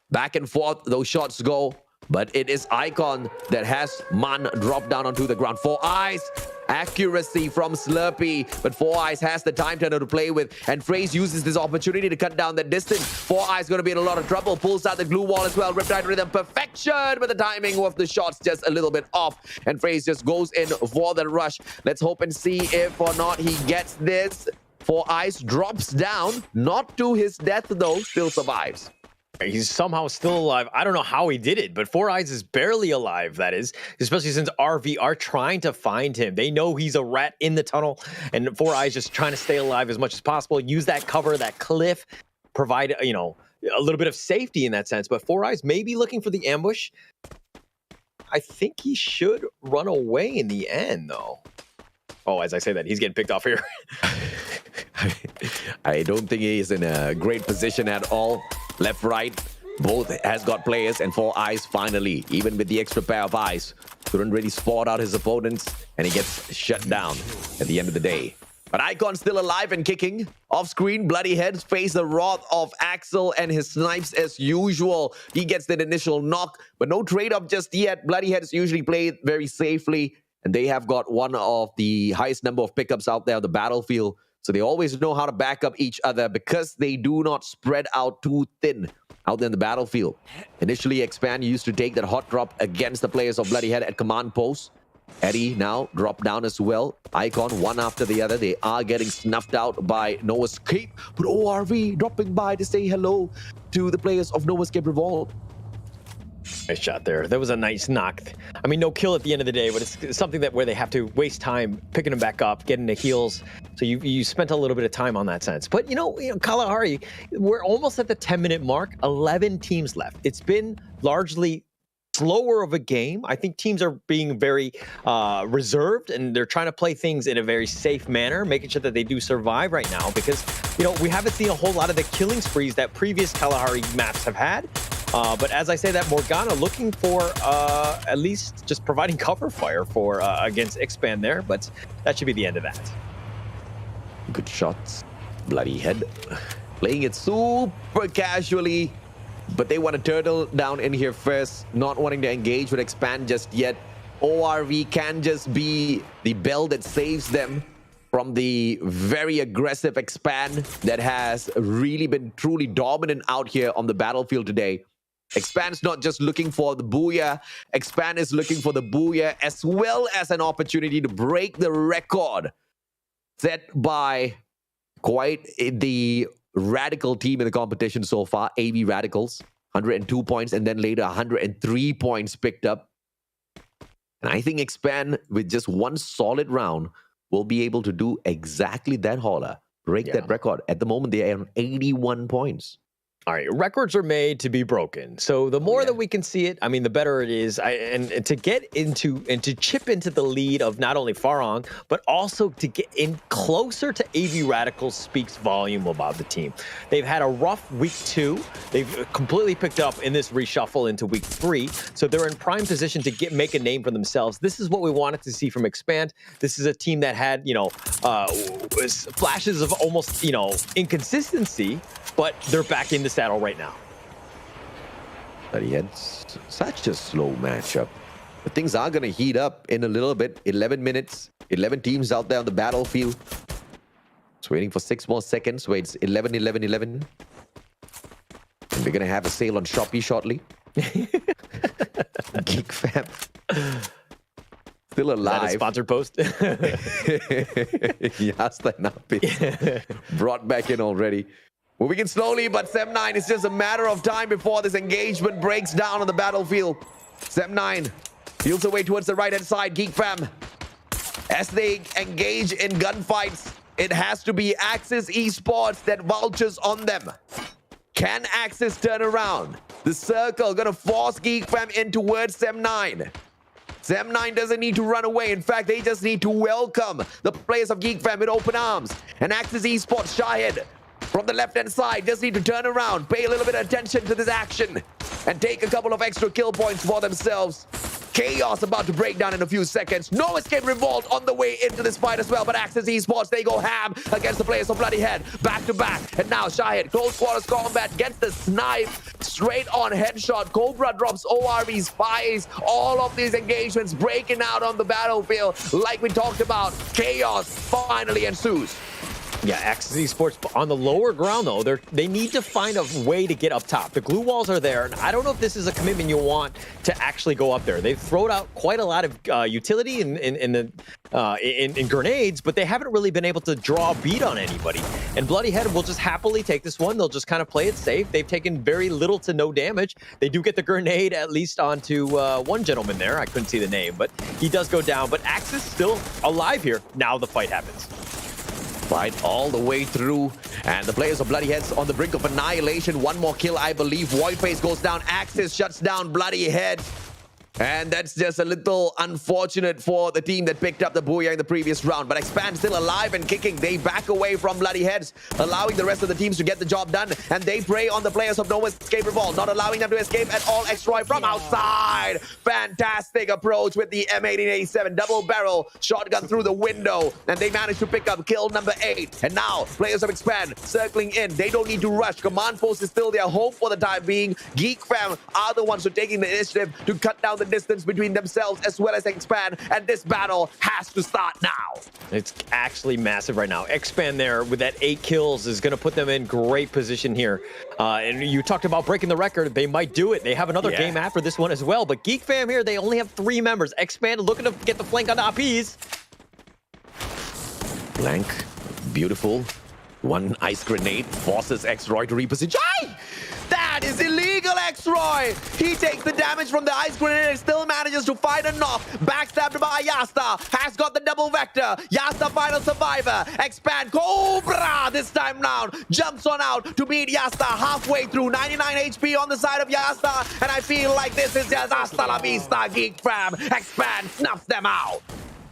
Back and forth, those shots go. But it is Icon that has Man drop down onto the ground. 4 Eyes, accuracy from Slurpee. But 4 Eyes has the time turner to play with. And Phrase uses this opportunity to cut down that distance. 4 Eyes going to be in a lot of trouble. Pulls out the glue wall as well. Riptide Rhythm, perfection. But the timing of the shots just a little bit off. And Phrase just goes in for the rush. Let's hope and see if or not he gets this. 4 Eyes drops down. Not to his death though. Still survives. He's somehow still alive. I don't know how he did it, but 4 Eyes is barely alive, that is. Especially since RV are trying to find him. They know he's a rat in the tunnel, and 4 Eyes just trying to stay alive as much as possible. Use that cover, that cliff, provide, a little bit of safety in that sense. But 4 Eyes may be looking for the ambush. I think he should run away in the end, though. Oh, as I say that, he's getting picked off here. I don't think he is in a great position at all. Left, right. Both has got players and 4 eyes finally, even with the extra pair of eyes. Couldn't really spot out his opponents, and he gets shut down at the end of the day. But Icon still alive and kicking. Off screen, Bloody Heads face the wrath of Axel and his snipes as usual. He gets that initial knock, but no trade-up just yet. Bloody Heads usually play very safely, and they have got one of the highest number of pickups out there on the battlefield. So they always know how to back up each other because they do not spread out too thin out there in the battlefield. Initially, Expand used to take that hot drop against the players of Bloody Head at command post. Eddie now dropped down as well. Icon one after the other. They are getting snuffed out by No Escape. But ORV dropping by to say hello to the players of No Escape Revolt. Nice shot there. That was a nice knock. I mean, no kill at the end of the day, but it's something that where they have to waste time picking them back up, getting the heals. So you spent a little bit of time on that sense. But you know, Kalahari, we're almost at the 10-minute mark. 11 teams left. It's been largely slower of a game. I think teams are being very reserved, and they're trying to play things in a very safe manner, making sure that they do survive right now, because you know we haven't seen a whole lot of the killing sprees that previous Kalahari maps have had. But as I say that, Morgana looking for at least just providing cover fire for against Expand there, but that should be the end of that. Good shots. Bloody Head playing it super casually, but they want to turtle down in here first, not wanting to engage with Expand just yet. ORV can just be the bell that saves them from the very aggressive Expand that has really been truly dominant out here on the battlefield today. Expand's not just looking for the booyah. Expand is looking for the booyah as well as an opportunity to break the record set by quite the radical team in the competition so far, AV Radicals. 102 points, and then later 103 points picked up. And I think Expand, with just one solid round, will be able to do exactly that, Holler. Break that record. At the moment, they are on 81 points. All right, records are made to be broken. So the more that we can see it, I mean, the better it is. And to get into and to chip into the lead of not only Farong, but also to get in closer to AV Radicals speaks volume about the team. They've had a rough week 2. They've completely picked up in this reshuffle into week 3. So they're in prime position to make a name for themselves. This is what we wanted to see from Expand. This is a team that had, you know, flashes of almost, you know, inconsistency, but they're back in the saddle right now. But he had such a slow matchup. But things are going to heat up in a little bit. 11 minutes, 11 teams out there on the battlefield. It's waiting for 6 more seconds. Wait, it's 11, 11, 11. And we're going to have a sale on Shopee shortly. Geek Fam. Still alive. Is that a sponsored post? Yes, brought back in already. Moving in slowly, but Sem9, it's just a matter of time before this engagement breaks down on the battlefield. Sem9 feels away towards the right-hand side. Geek Fam, as they engage in gunfights, it has to be Axis Esports that vultures on them. Can Axis turn around? The circle gonna force Geek Fam in towards Sem9. Sem9 doesn't need to run away. In fact, they just need to welcome the players of Geek Fam with open arms. And Axis Esports, Shahid, from the left-hand side, just need to turn around, pay a little bit of attention to this action, and take a couple of extra kill points for themselves. Chaos about to break down in a few seconds. No Escape Revolt on the way into this fight as well, but Axis Esports, they go ham against the players of Bloody Head. Back to back, and now Shahid, close quarters combat, gets the snipe, straight on headshot. Cobra drops ORV's fires. All of these engagements breaking out on the battlefield. Like we talked about, chaos finally ensues. Yeah, Axis Esports on the lower ground, though, they need to find a way to get up top. The glue walls are there, and I don't know if this is a commitment you want to actually go up there. They've thrown out quite a lot of utility in grenades, but they haven't really been able to draw a beat on anybody. And Bloody Head will just happily take this one. They'll just kind of play it safe. They've taken very little to no damage. They do get the grenade at least onto one gentleman there. I couldn't see the name, but he does go down. But Axis still alive here. Now the fight happens. Fight all the way through, and the players of Bloody Heads on the brink of annihilation. One more kill, I believe. Voidface goes down. Axis shuts down Bloody Head. And that's just a little unfortunate for the team that picked up the Booyah in the previous round. But Expand still alive and kicking. They back away from Bloody Heads, allowing the rest of the teams to get the job done. And they prey on the players of No Escape Revolt, not allowing them to escape at all. X-Roy from outside. Fantastic approach with the M1887 double barrel shotgun through the window. And they managed to pick up kill number 8. And now players of Expand circling in. They don't need to rush. Command Post is still their home for the time being. Geek Fam are the ones who are taking the initiative to cut down the distance between themselves as well as Expand, and this battle has to start now. It's actually massive right now. Expand there with that 8 kills is going to put them in great position here. And you talked about breaking the record. They might do it. They have another game after this one as well. But Geek Fam here, they only have 3 members. Expand looking to get the flank on the APs. Blank, beautiful. One ice grenade forces X-Roy to reposition. That is illegal, X-Roy! He takes the damage from the ice grenade and still manages to find a knock. Backstabbed by Yasta. Has got the double vector. Yasta final survivor. Expand Cobra this time round. Jumps on out to beat Yasta halfway through. 99 HP on the side of Yasta. And I feel like this is just hasta la vista, Geek Fam. Expand snuffs them out.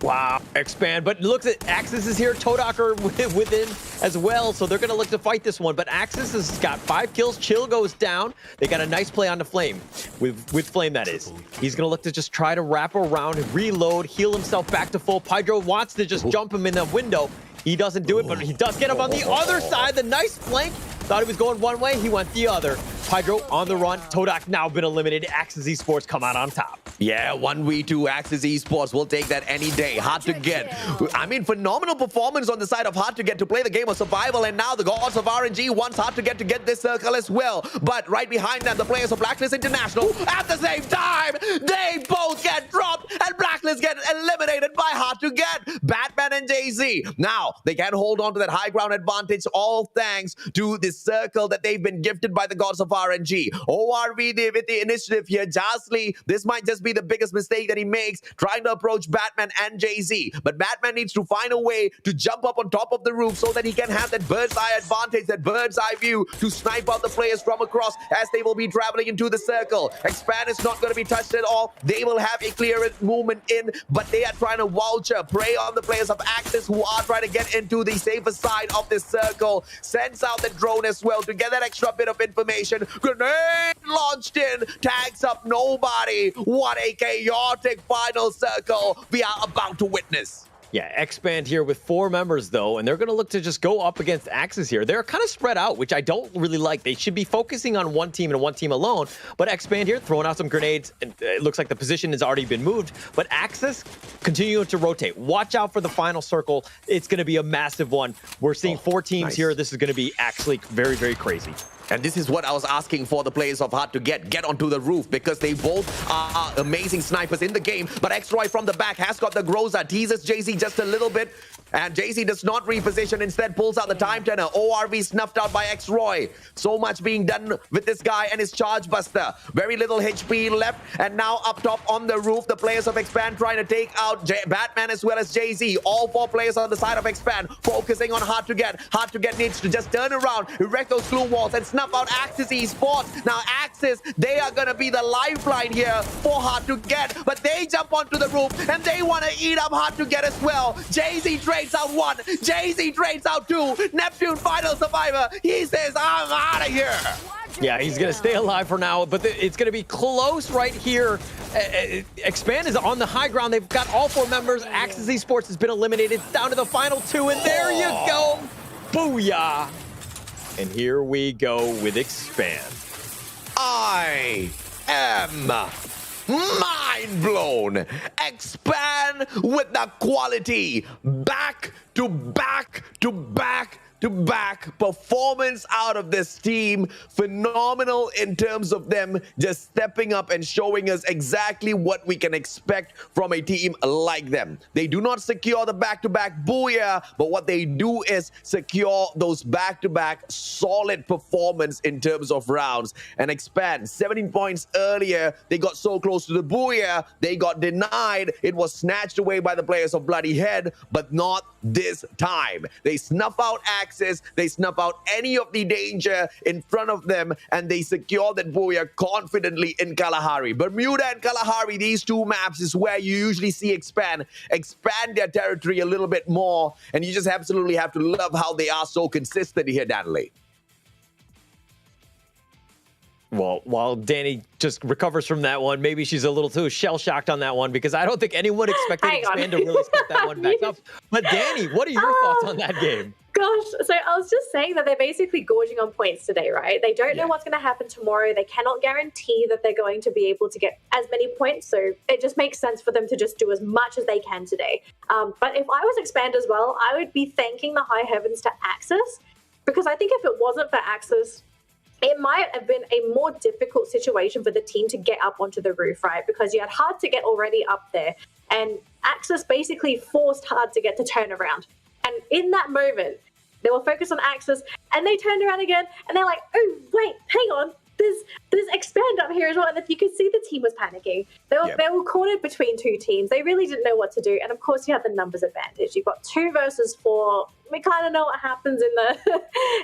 Wow, Expand, but looks at Axis is here, Todocker within as well, so they're going to look to fight this one, but Axis has got 5 kills, Chill goes down, they got a nice play on the Flame, with Flame that is. He's going to look to just try to wrap around, reload, heal himself back to full. Pydro wants to just jump him in the window. He doesn't do it, but he does get him on the other side, the nice flank. Thought he was going one way, he went the other. Pydro on the run, Todak now been eliminated, Axis Esports come out on top. Yeah, 1v2 Axis Esports will take that any day. Hard to get. I mean, phenomenal performance on the side of Hard to Get to play the game of survival, and now the gods of RNG wants Hard to get this circle as well. But right behind them, the players of Blacklist International, at the same time, they both get dropped, and Blacklist get eliminated by Hard to Get. Batman and Jay-Z. Now, they can hold on to that high ground advantage, all thanks to this circle that they've been gifted by the gods of RNG. ORV with the initiative here. Jasly, this might just be the biggest mistake that he makes, trying to approach Batman and Jay-Z. But Batman needs to find a way to jump up on top of the roof so that he can have that bird's eye advantage, that bird's eye view to snipe out the players from across as they will be traveling into the circle. Expand is not going to be touched at all. They will have a clear movement in, but they are trying to vulture, prey on the players of Axis who are trying to get into the safer side of this circle. Sends out the drone as well to get that extra bit of information. Grenade launched in, tags up nobody. What a chaotic final circle we are about to witness. Yeah, Expand here with 4 members, though, and they're going to look to just go up against Axis here. They're kind of spread out, which I don't really like. They should be focusing on one team and one team alone, but Expand here throwing out some grenades, and it looks like the position has already been moved, but Axis continuing to rotate. Watch out for the final circle. It's going to be a massive one. We're seeing 4 teams here. This is going to be actually very, very crazy. And this is what I was asking for the players of Hard to Get onto the roof, because they both are amazing snipers in the game. But X-Roy from the back has got the Groza, teases Jay-Z just a little bit. And Jay-Z does not reposition, instead pulls out the time turner. ORV snuffed out by X-Roy. So much being done with this guy and his charge buster. Very little HP left. And now up top on the roof, the players of Expand trying to take out Batman as well as Jay-Z. All 4 players on the side of Expand focusing on Hard to Get. Hard to Get needs to just turn around, erect those glue walls, and snuff out Axis Esports. Now Axis, they are going to be the lifeline here for Hard to Get. But they jump onto the roof and they want to eat up Hard to Get as well. Jay-Z trades out 1. Jay-Z trades out 2. Neptune final survivor. He says, I'm out of here. Yeah, he's going to stay alive for now, but it's going to be close right here. Expand is on the high ground. They've got all 4 members. Axis Esports has been eliminated. Down to the final 2, and there you go. Booyah. And here we go with Expand. I am mind blown. Expand with the quality. Back to back to back to back performance out of this team. Phenomenal in terms of them just stepping up and showing us exactly what we can expect from a team like them. They do not secure the back-to-back booyah, but what they do is secure those back-to-back solid performance in terms of rounds. And Expand, 17 points earlier, they got so close to the booyah, they got denied. It was snatched away by the players of Bloody Head, but not this time. They snuff out Axis. access, they snuff out any of the danger in front of them, and they secure that Boya confidently in Kalahari. Bermuda and Kalahari, these two maps is where you usually see expand their territory a little bit more, and you just absolutely have to love how they are so consistent here, Natalie. Well, while Danny just recovers from that one, maybe she's a little too shell-shocked on that one, because I don't think anyone expected Expand to really step that one back up. But Danny, what are your thoughts on that game? Gosh, so I was just saying that they're basically gorging on points today, right? They don't know what's going to happen tomorrow. They cannot guarantee that they're going to be able to get as many points. So it just makes sense for them to just do as much as they can today. But if I was Expand as well, I would be thanking the high heavens to Axis, because I think if it wasn't for Axis, it might have been a more difficult situation for the team to get up onto the roof, right? Because you had Hard to get already up there, and Axis basically forced Hard to get to turn around. And in that moment, they were focused on Axis, and they turned around again, and they're like, oh, wait, hang on. There's Expand up here as well. And if you could see, the team was panicking. They were cornered between two teams. They really didn't know what to do. And of course, you have the numbers advantage. You've got 2 versus 4. We kind of know what happens in the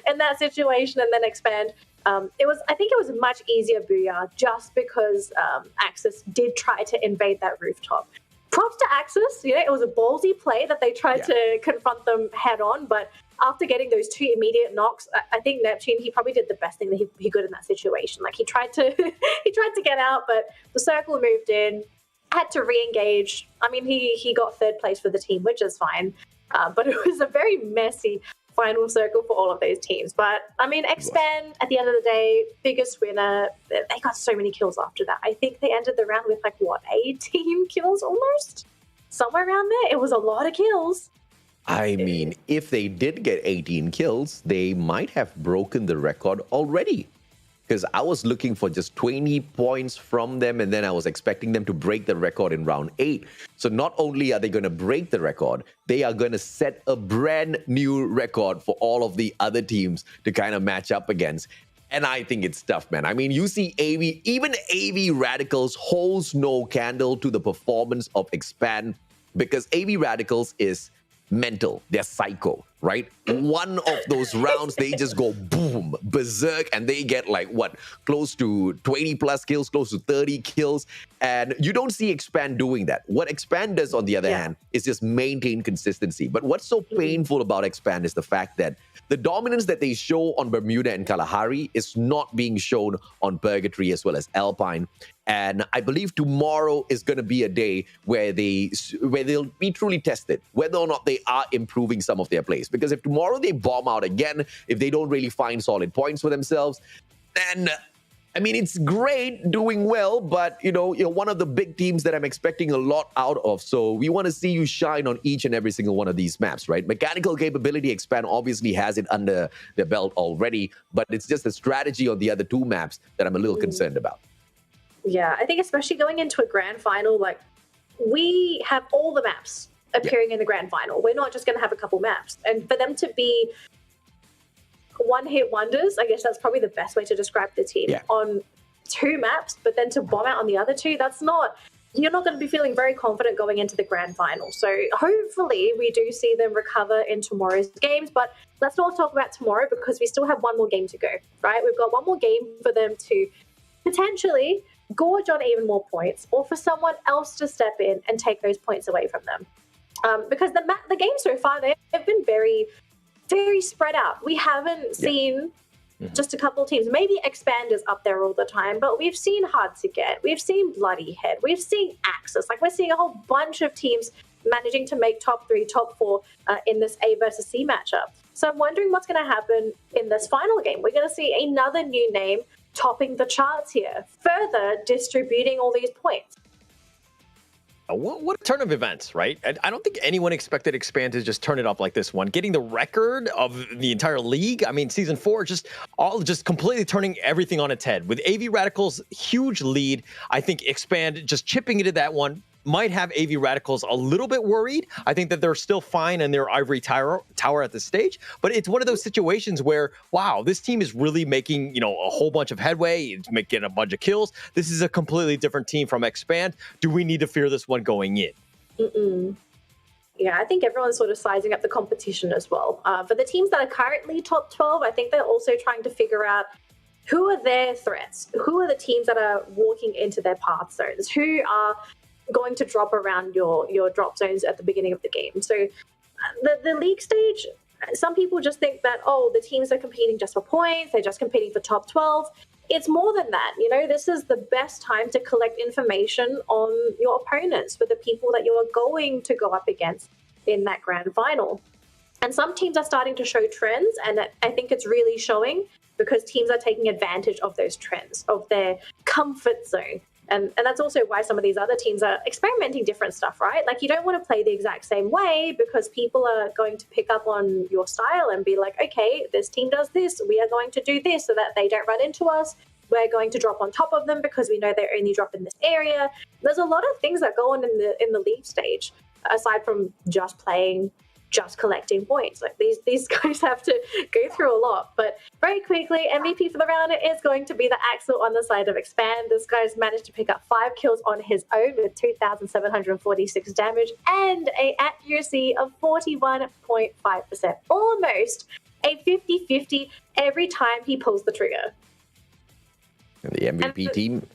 in that situation. And then Expand. I think it was a much easier booyah, just because Axis did try to invade that rooftop. Props to Axis. It was a ballsy play that they tried to confront them head on, but after getting those 2 immediate knocks, I think Neptune, he probably did the best thing that he could in that situation. Like, he tried to get out, but the circle moved in, had to re-engage. I mean, he got 3rd place for the team, which is fine, but it was a very messy final circle for all of those teams. But I mean, Expand, at the end of the day, biggest winner. They got so many kills after that. I think they ended the round with 18 kills almost? Somewhere around there. It was a lot of kills. I mean, if they did get 18 kills, they might have broken the record already. Because I was looking for just 20 points from them, and then I was expecting them to break the record in round 8. So not only are they going to break the record, they are going to set a brand new record for all of the other teams to kind of match up against. And I think it's tough, man. I mean, you see even AV Radicals holds no candle to the performance of Expand, because AV Radicals is mental. They're psycho, right? One of those rounds, they just go boom, berserk, and they get close to 20 plus kills, close to 30 kills. And you don't see Expand doing that. What Expand does, on the other hand, is just maintain consistency. But what's so painful about Expand is the fact that the dominance that they show on Bermuda and Kalahari is not being shown on Purgatory as well as Alpine. And I believe tomorrow is going to be a day where they'll be truly tested, whether or not they are improving some of their plays. Because if tomorrow they bomb out again, if they don't really find solid points for themselves, then, I mean, it's great doing well, but, you're one of the big teams that I'm expecting a lot out of. So we want to see you shine on each and every single one of these maps, right? Mechanical capability, Expand obviously has it under their belt already, but it's just the strategy on the other 2 maps that I'm a little concerned about. Yeah, I think especially going into a grand final, we have all the maps appearing in the grand final. We're not just going to have a couple maps. And for them to be one-hit wonders, I guess that's probably the best way to describe the team, on 2 maps, but then to bomb out on the other 2, you're not going to be feeling very confident going into the grand final. So hopefully we do see them recover in tomorrow's games, but let's not talk about tomorrow, because we still have one more game to go, right? We've got one more game for them to potentially gorge on even more points, or for someone else to step in and take those points away from them. Because the games so far, they've been very, very spread out. We haven't seen just a couple of teams. Maybe Expanders up there all the time, but we've seen Hard to Get. We've seen Bloody Head. We've seen Axis. We're seeing a whole bunch of teams managing to make top 3, top 4 in this A versus C matchup. So I'm wondering what's going to happen in this final game. We're going to see another new name topping the charts here, further distributing all these points. What a turn of events, right? I don't think anyone expected Expand to just turn it up like this one. Getting the record of the entire league. I mean, Season 4, just completely turning everything on its head. With AV Radicals' huge lead, I think Expand just chipping into that one might have AV Radicals a little bit worried. I think that they're still fine in their ivory tower at this stage, but it's one of those situations where, wow, this team is really making, a whole bunch of headway. It's making a bunch of kills. This is a completely different team from Expand. Do we need to fear this one going in? Yeah, I think everyone's sort of sizing up the competition as well. For the teams that are currently top 12, I think they're also trying to figure out who are their threats, who are the teams that are walking into their path zones, who are going to drop around your drop zones at the beginning of the game. So the league stage, some people just think that, oh, the teams are competing just for points, they're just competing for top 12. It's more than that. You know, this is the best time to collect information on your opponents for the people that you are going to go up against in that grand final. And some teams are starting to show trends, and I think it's really showing because teams are taking advantage of those trends, of their comfort zone. And that's also why some of these other teams are experimenting different stuff, right? Like, you don't want to play the exact same way because people are going to pick up on your style and be like, okay, this team does this, we are going to do this so that they don't run into us. We're going to drop on top of them because we know they only drop in this area. There's a lot of things that go on in the league stage, aside from just playing, just collecting points. Like, these guys have to go through a lot. But very quickly, MVP for the round is going to be the Axel on the side of Expand. This guy's managed to pick up 5 kills on his own with 2,746 damage and an accuracy of 41.5%. Almost a 50-50 every time he pulls the trigger. And the MVP team,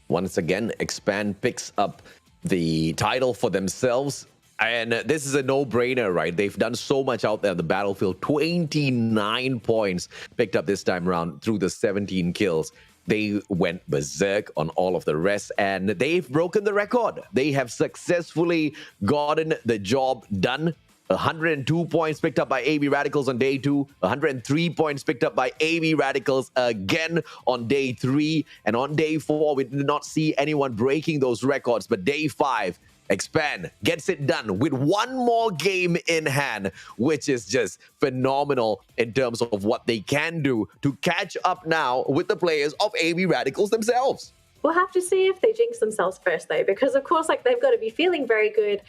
once again, Expand picks up the title for themselves. And this is a no-brainer, right? They've done so much out there on the battlefield. 29 points picked up this time around through the 17 kills. They went berserk on all of the rest, and they've broken the record. They have successfully gotten the job done. 102 points picked up by AB Radicals on day 2. 103 points picked up by AB Radicals again on day 3. And on day 4, we did not see anyone breaking those records. But day 5, Expand gets it done with one more game in hand, which is just phenomenal in terms of what they can do to catch up now with the players of AB Radicals themselves. We'll have to see if they jinx themselves first, though, because, of course, like, they've got to be feeling very good.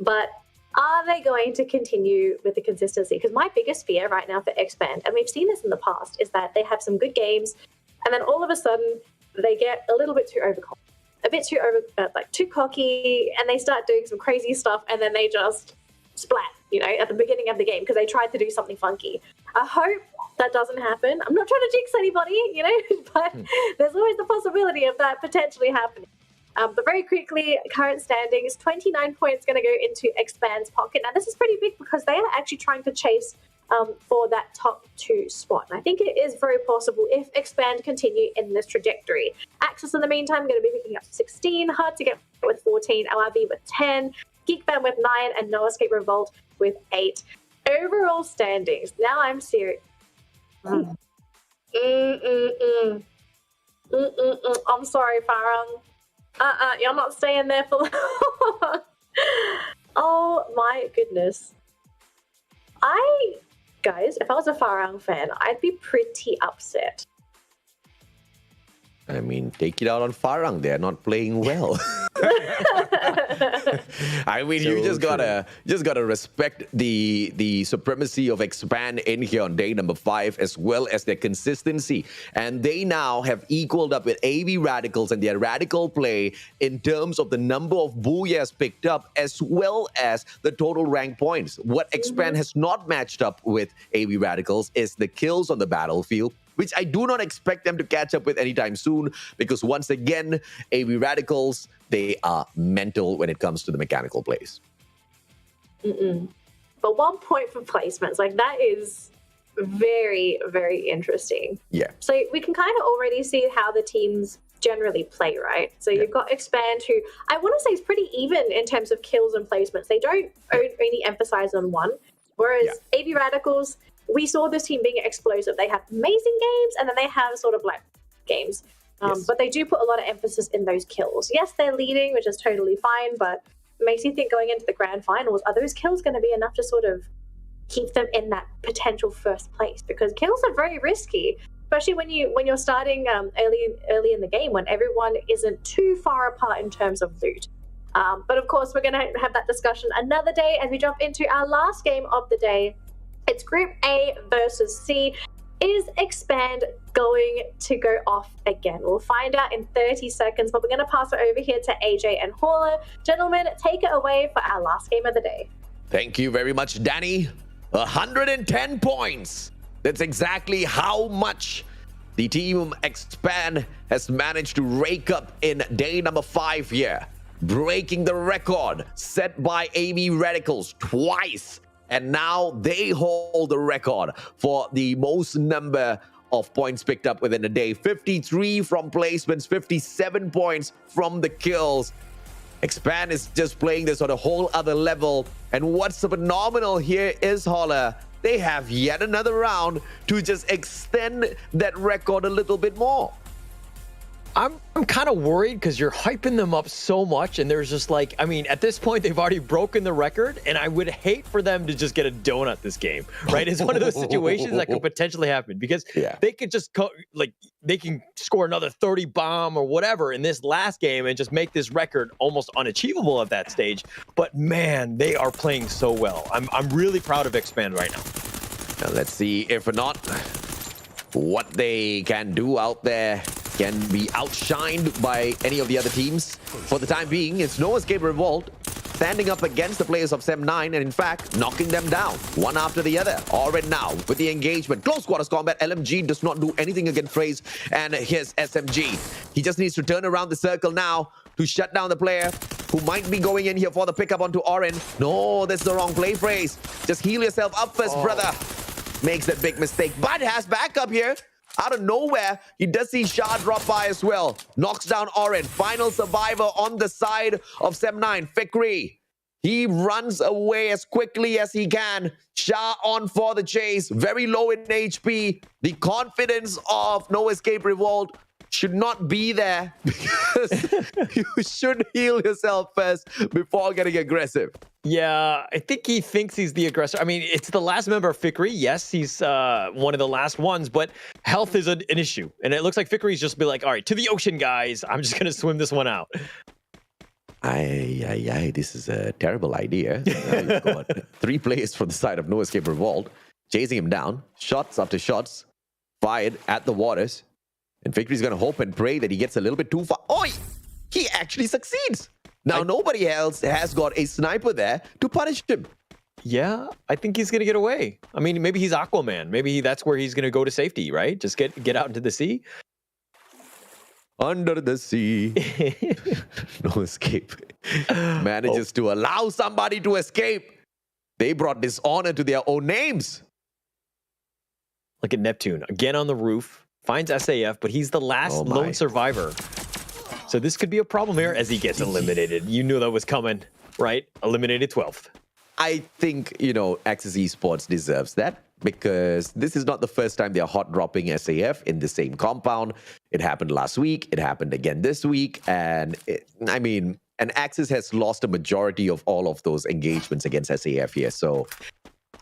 But are they going to continue with the consistency? Because my biggest fear right now for Expand, and we've seen this in the past, is that they have some good games, and then all of a sudden they get a little bit too overconfident, a bit too too cocky, and they start doing some crazy stuff, and then they just splat, you know, at the beginning of the game because they tried to do something funky. I hope that doesn't happen. I'm not trying to jinx anybody, you know, but there's always the possibility of that potentially happening. But very quickly, current standings, 29 points going to go into Expand's pocket. Now, this is pretty big because they are actually trying to chase for that top 2 spot. And I think it is very possible if Expand continue in this trajectory. Axis, in the meantime, going to be picking up 16, Hard to Get with 14, LRV with 10, Geekfam with 9, and No Escape Revolt with 8. Overall standings. Now I'm serious. I'm sorry, Farang. You're not staying there for long. Oh my goodness. Guys, if I was a Farang fan, I'd be pretty upset. I mean, take it out on Farang. They're not playing well. I mean, So you just gotta respect the supremacy of Expand in here on day number 5, as well as their consistency. And they now have equaled up with AB Radicals and their radical play in terms of the number of booyahs picked up, as well as the total rank points. What Expand has not matched up with AB Radicals is the kills on the battlefield, which I do not expect them to catch up with anytime soon, because once again, AB Radicals, they are mental when it comes to the mechanical plays. But 1 point for placements, like, that is very, very interesting. Yeah. So we can kind of already see how the teams generally play, right? So you've got Expand, who I want to say is pretty even in terms of kills and placements. They don't only emphasize on one, whereas AB Radicals, we saw this team being explosive. They have amazing games, and then they have sort of like games. But they do put a lot of emphasis in those kills. Yes, they're leading, which is totally fine, but it makes you think going into the grand finals, are those kills going to be enough to sort of keep them in that potential first place? Because kills are very risky, especially when you're starting early in the game, when everyone isn't too far apart in terms of loot. But of course, we're going to have that discussion another day as we jump into our last game of the day. It's Group A versus C. Is Expand going to go off again? We'll find out in 30 seconds, but we're going to pass it over here to AJ and Hauler. Gentlemen, take it away for our last game of the day. Thank you very much, Danny. 110 points. That's exactly how much the team Expand has managed to rake up in day number 5 here, breaking the record set by AV Radicals twice. And now they hold the record for the most number of points picked up within a day. 53 from placements, 57 points from the kills. Expand is just playing this on a whole other level. And what's phenomenal here is, Holler, they have yet another round to just extend that record a little bit more. I'm kind of worried because you're hyping them up so much, and there's just like, I mean, at this point, they've already broken the record, and I would hate for them to just get a donut this game, right? It's one of those situations that could potentially happen because they could just, they can score another 30 bomb or whatever in this last game and just make this record almost unachievable at that stage. But man, they are playing so well. I'm really proud of Expand right now. Now let's see if or not what they can do out there. Can be outshined by any of the other teams. For the time being, it's No Escape Revolt standing up against the players of SEM9 and in fact knocking them down one after the other. Already now with the engagement. Close quarters combat. LMG does not do anything against Fraze and his SMG. He just needs to turn around the circle now to shut down the player who might be going in here for the pickup onto Orin. No, this is the wrong play, Fraze. Just heal yourself up first, brother. Makes that big mistake, but has backup here. Out of nowhere, he does see Shah drop by as well. Knocks down Orin. Final survivor on the side of SEM9, Fikri. He runs away as quickly as he can. Shah on for the chase. Very low in HP. The confidence of No Escape Revolt should not be there because you should heal yourself first before getting aggressive. Yeah, I think he thinks he's the aggressor. I mean, it's the last member of Fikri. Yes, he's one of the last ones, but health is an issue. And it looks like Fikri's just be like, all right, to the ocean, guys. I'm just going to swim this one out. This is a terrible idea. You've got 3 players from the side of No Escape Revolt chasing him down. Shots after shots fired at the waters. And Fikri's going to hope and pray that he gets a little bit too far. Oh, he actually succeeds. Now, nobody else has got a sniper there to punish him. Yeah, I think he's going to get away. I mean, maybe he's Aquaman. Maybe that's where he's going to go to safety, right? Just get out into the sea. Under the sea. No escape. Manages to allow somebody to escape. They brought dishonor to their own names. Look at Neptune. Again on the roof. Finds SAF, but he's the last lone survivor. So this could be a problem here as he gets eliminated. You knew that was coming, right? Eliminated 12th. I think, Axis Esports deserves that because this is not the first time they're hot dropping SAF in the same compound. It happened last week. It happened again this week. And Axis has lost a majority of all of those engagements against SAF here. So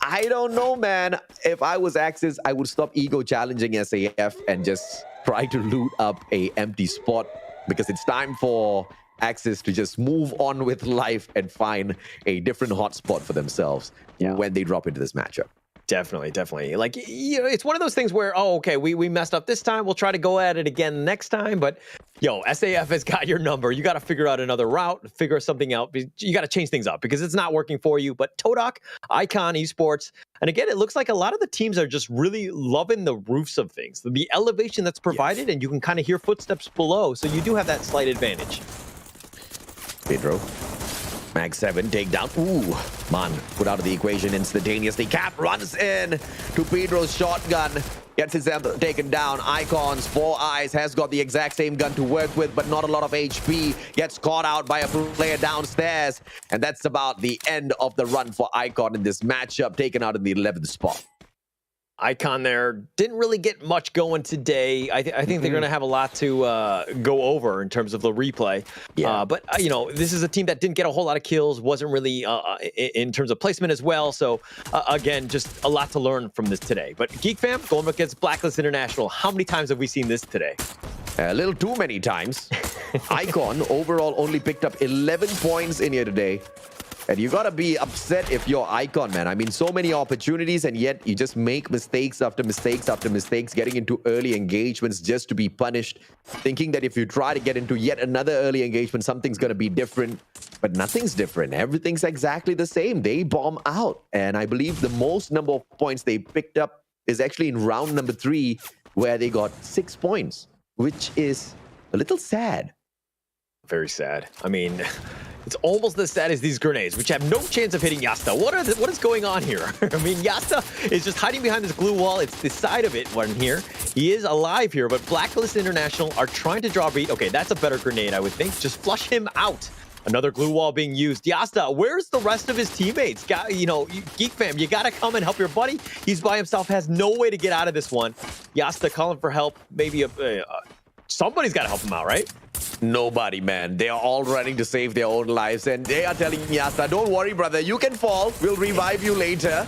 I don't know, man. If I was Axis, I would stop ego challenging SAF and just try to loot up a empty spot because it's time for Axis to just move on with life and find a different hotspot for themselves when they drop into this matchup. Definitely. Like, it's one of those things where, we messed up this time. We'll try to go at it again next time. But, SAF has got your number. You got to figure out another route, figure something out. You got to change things up because it's not working for you. But Todak, Icon Esports, and again, it looks like a lot of the teams are just really loving the roofs of things. The elevation that's provided, and you can kind of hear footsteps below. So you do have that slight advantage. Pedro. Mag 7 takedown. Ooh, man, put out of the equation instantaneously. Cap runs in to Pedro's shotgun. Gets himself taken down. Icons, 4 eyes, has got the exact same gun to work with, but not a lot of HP. Gets caught out by a player downstairs. And that's about the end of the run for Icon in this matchup. Taken out in the 11th spot. Icon there didn't really get much going today. I think they're going to have a lot to go over in terms of the replay. Yeah. But, this is a team that didn't get a whole lot of kills, wasn't really in terms of placement as well. So, again, just a lot to learn from this today. But Geek Fam, going against Blacklist International, how many times have we seen this today? A little too many times. Icon overall only picked up 11 points in here today. And you gotta be upset if you're Icon, man. I mean, so many opportunities, and yet you just make mistakes after mistakes after mistakes, getting into early engagements just to be punished, thinking that if you try to get into yet another early engagement, something's gonna be different. But nothing's different. Everything's exactly the same. They bomb out. And I believe the most number of points they picked up is actually in round number 3, where they got 6 points, which is a little sad. Very sad. I mean, it's almost as sad as these grenades, which have no chance of hitting Yasta. What is going on here? I mean, Yasta is just hiding behind this glue wall. It's the side of it one here. He is alive here, but Blacklist International are trying to draw beat. Okay, that's a better grenade, I would think. Just flush him out. Another glue wall being used. Yasta, where's the rest of his teammates? Geek fam, you gotta come and help your buddy. He's by himself, has no way to get out of this one. Yasta calling for help. Maybe somebody's gotta help him out, right? Nobody, man. They are all running to save their own lives, and they are telling Yasta, don't worry, brother, you can fall. We'll revive you later.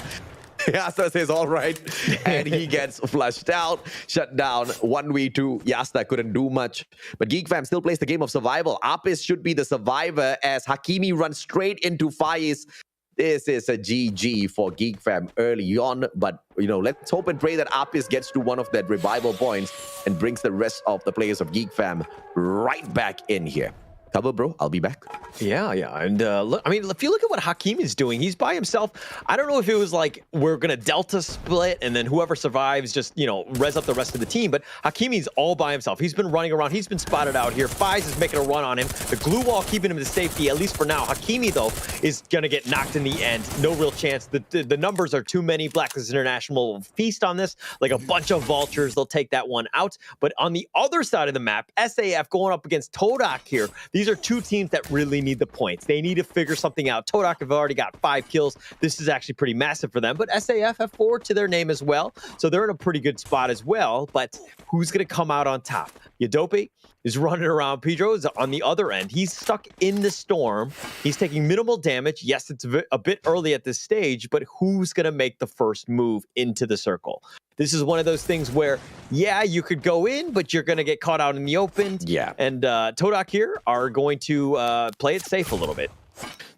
Yasta says, all right, and he gets flushed out, shut down. 1v2. Yasta couldn't do much, but Geek Fam still plays the game of survival. Apis should be the survivor as Hakimi runs straight into Faiz. This is a GG for Geek Fam early on, but let's hope and pray that Apis gets to one of that revival points and brings the rest of the players of Geek Fam right back in here. Cover, bro. I'll be back. Yeah. And look, I mean, if you look at what Hakim is doing, he's by himself. I don't know if it was like we're going to Delta split and then whoever survives just, res up the rest of the team. But Hakimi's all by himself. He's been running around. He's been spotted out here. Faiz is making a run on him. The glue wall keeping him to safety, at least for now. Hakimi, though, is going to get knocked in the end. No real chance. The numbers are too many. Blacklist International will feast on this like a bunch of vultures. They'll take that one out. But on the other side of the map, SAF going up against Todak here. These are two teams that really need the points. They need to figure something out. Todak have already got 5 kills. This is actually pretty massive for them, but SAF have 4 to their name as well. So they're in a pretty good spot as well, but who's going to come out on top? Yadope is running around. Pedro is on the other end. He's stuck in the storm. He's taking minimal damage. Yes, it's a bit early at this stage, but who's going to make the first move into the circle? This is one of those things where, yeah, you could go in, but you're going to get caught out in the open. Yeah. And Todak here are going to play it safe a little bit.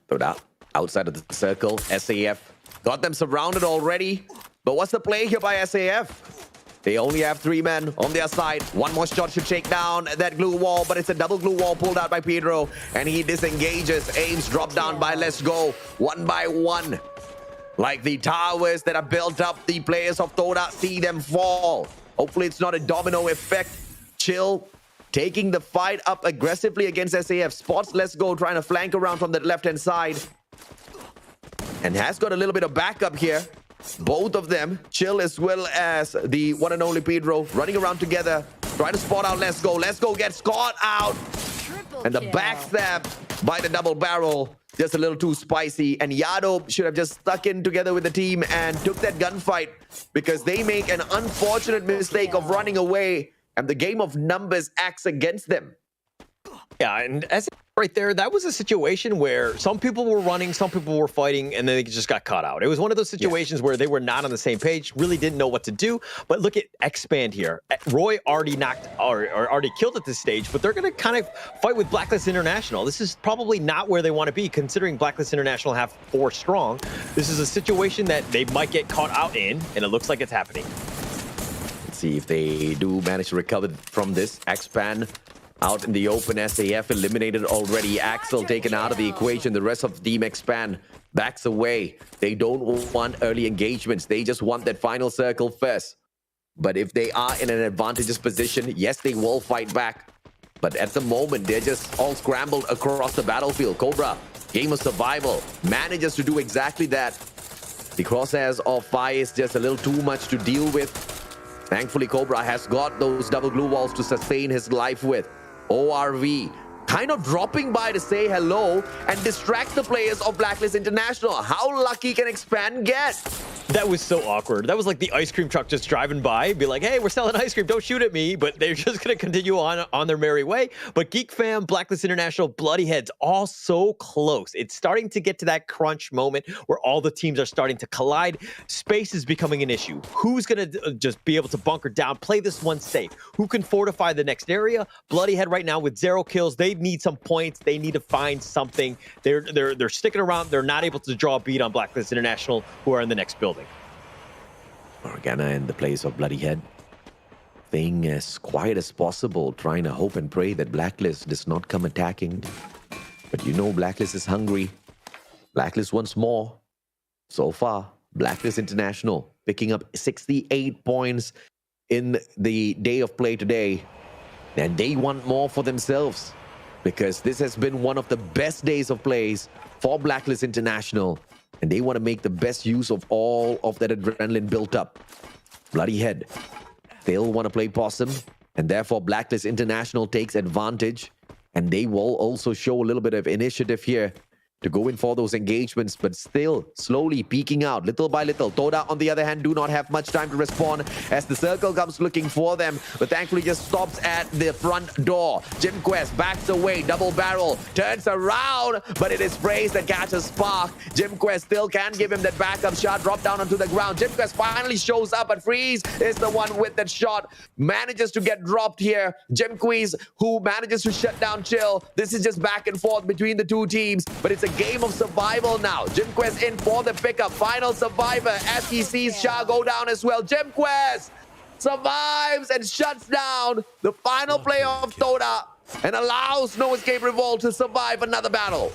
Todak outside of the circle. SAF got them surrounded already. But what's the play here by SAF? They only have 3 men on their side. One more shot should shake down that glue wall, but it's a double glue wall pulled out by Pedro. And he disengages. Aims drop down by Let's Go. 1 by 1. Like the towers that are built up, the players of Todak see them fall. Hopefully it's not a domino effect. Chill taking the fight up aggressively against SAF. Spots Let's Go trying to flank around from the left-hand side. And has got a little bit of backup here. Both of them, Chill as well as the one and only Pedro, running around together. Trying to spot out Let's Go. Let's Go gets caught out. And the backstab by the double barrel. Just a little too spicy, and Yado should have just stuck in together with the team and took that gunfight because they make an unfortunate mistake of running away, and the game of numbers acts against them. Yeah, and as right there, that was a situation where some people were running, some people were fighting, and then they just got caught out. It was one of those situations where they were not on the same page, really didn't know what to do. But look at Expand here. Roy already already killed at this stage, but they're going to kind of fight with Blacklist International. This is probably not where they want to be, considering Blacklist International have 4 strong. This is a situation that they might get caught out in, and it looks like it's happening. Let's see if they do manage to recover from this. Expand out in the open. SAF eliminated already. Axel taken out of the equation. The rest of Team Expand backs away. They don't want early engagements. They just want that final circle first. But if they are in an advantageous position, yes, they will fight back. But at the moment, they're just all scrambled across the battlefield. Cobra, game of survival, manages to do exactly that. The crosshairs of Fire is just a little too much to deal with. Thankfully, Cobra has got those double glue walls to sustain his life with. ORV kind of dropping by to say hello and distract the players of Blacklist International. How lucky can Expand get? That was so awkward. That was like the ice cream truck just driving by, be like, hey, we're selling ice cream, don't shoot at me. But they're just going to continue on their merry way. But Geek Fam, Blacklist International, Bloody Heads, all so close. It's starting to get to that crunch moment where all the teams are starting to collide. Space is becoming an issue. Who's going to just be able to bunker down, play this one safe? Who can fortify the next area? Bloody Head right now with 0 kills. They need some points. They need to find something. They're sticking around. They're not able to draw a beat on Blacklist International, who are in the next building. Morgana in the place of Bloody Head, staying as quiet as possible, trying to hope and pray that Blacklist does not come attacking. But you know Blacklist is hungry. Blacklist wants more. So far, Blacklist International picking up 68 points in the day of play today. And they want more for themselves, because this has been one of the best days of plays for Blacklist International. And they want to make the best use of all of that adrenaline built up. Bloody Head still want to play possum, and therefore Blacklist International takes advantage, and they will also show a little bit of initiative here to go in for those engagements, but still slowly peeking out little by little. Toda, on the other hand, do not have much time to respond as the circle comes looking for them, but thankfully just stops at the front door. JimQuest backs away, double barrel, turns around, but it is Praise that catches Spark. JimQuest still can give him that backup shot, drop down onto the ground. JimQuest finally shows up, but Freeze is the one with that shot, manages to get dropped here. JimQuest, who manages to shut down Chill. This is just back and forth between the two teams, but it's a game of survival now. JimQuest in for the pickup. Final survivor as he sees Shah go down as well. JimQuest survives and shuts down the final play of Toda and allows No Escape Revolt to survive another battle.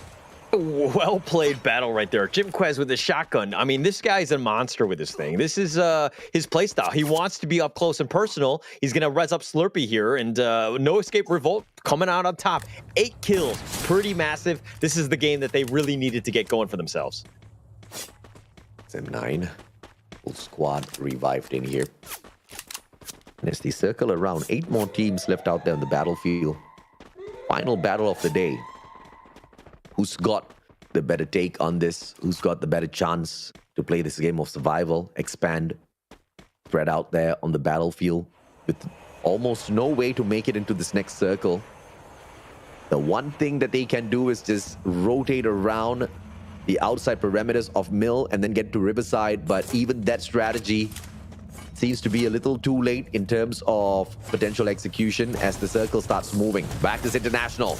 Well played battle right there. JimQuest with the shotgun. I mean, this guy's a monster with this thing. This is his playstyle. He wants to be up close and personal. He's going to res up Slurpee here, and No Escape Revolt coming out on top. 8 kills. Pretty massive. This is the game that they really needed to get going for themselves. Sem9, full squad revived in here. And as they circle around, 8 more teams left out there on the battlefield. Final battle of the day. Who's got the better take on this? Who's got the better chance to play this game of survival, expand, spread out there on the battlefield with almost no way to make it into this next circle? The one thing that they can do is just rotate around the outside perimeters of Mill and then get to Riverside, but even that strategy seems to be a little too late in terms of potential execution as the circle starts moving. Blacklist International.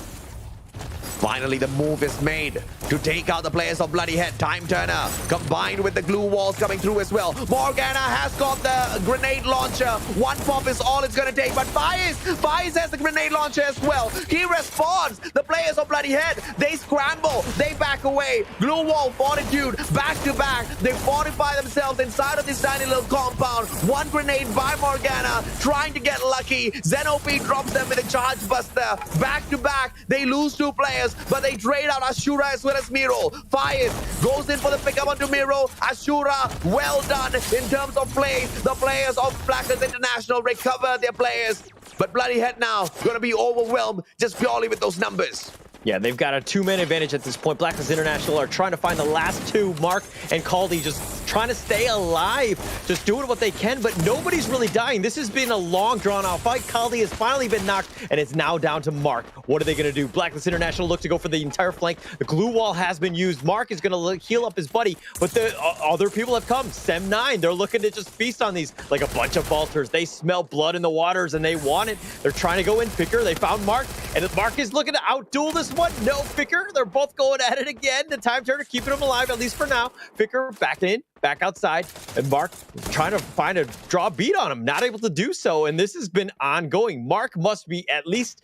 Finally, the move is made to take out the players of Bloody Head. Time Turner combined with the glue walls coming through as well. Morgana has got the grenade launcher. One pop is all it's going to take, but Faiz has the grenade launcher as well. He responds. The players of Bloody Head, they scramble. They back away. Glue wall, fortitude, back to back. They fortify themselves inside of this tiny little compound. One grenade by Morgana, trying to get lucky. Xenopede drops them with a charge buster. Back to back, they lose 2 players, but they trade out Ashura as well as Miro. Faiz goes in for the pickup onto Miro. Ashura, well done in terms of play. The players of Blacklist International recover their players, but Bloody Head now going to be overwhelmed just purely with those numbers. Yeah, they've got a 2-man advantage at this point. Blacklist International are trying to find the last 2. Mark and Caldy just trying to stay alive, just doing what they can, but nobody's really dying. This has been a long, drawn-out fight. Caldy has finally been knocked, and it's now down to Mark. What are they going to do? Blacklist International look to go for the entire flank. The glue wall has been used. Mark is going to heal up his buddy, but the other people have come. Sem9, they're looking to just feast on these like a bunch of Balters. They smell blood in the waters, and they want it. They're trying to go in. Picker, they found Mark, and Mark is looking to outduel this one. No, Ficker, they're both going at it again. The Time Turner keeping him alive, at least for now. Ficker back in, back outside, and Mark trying to draw a beat on him, not able to do so, and this has been ongoing. Mark must be at least,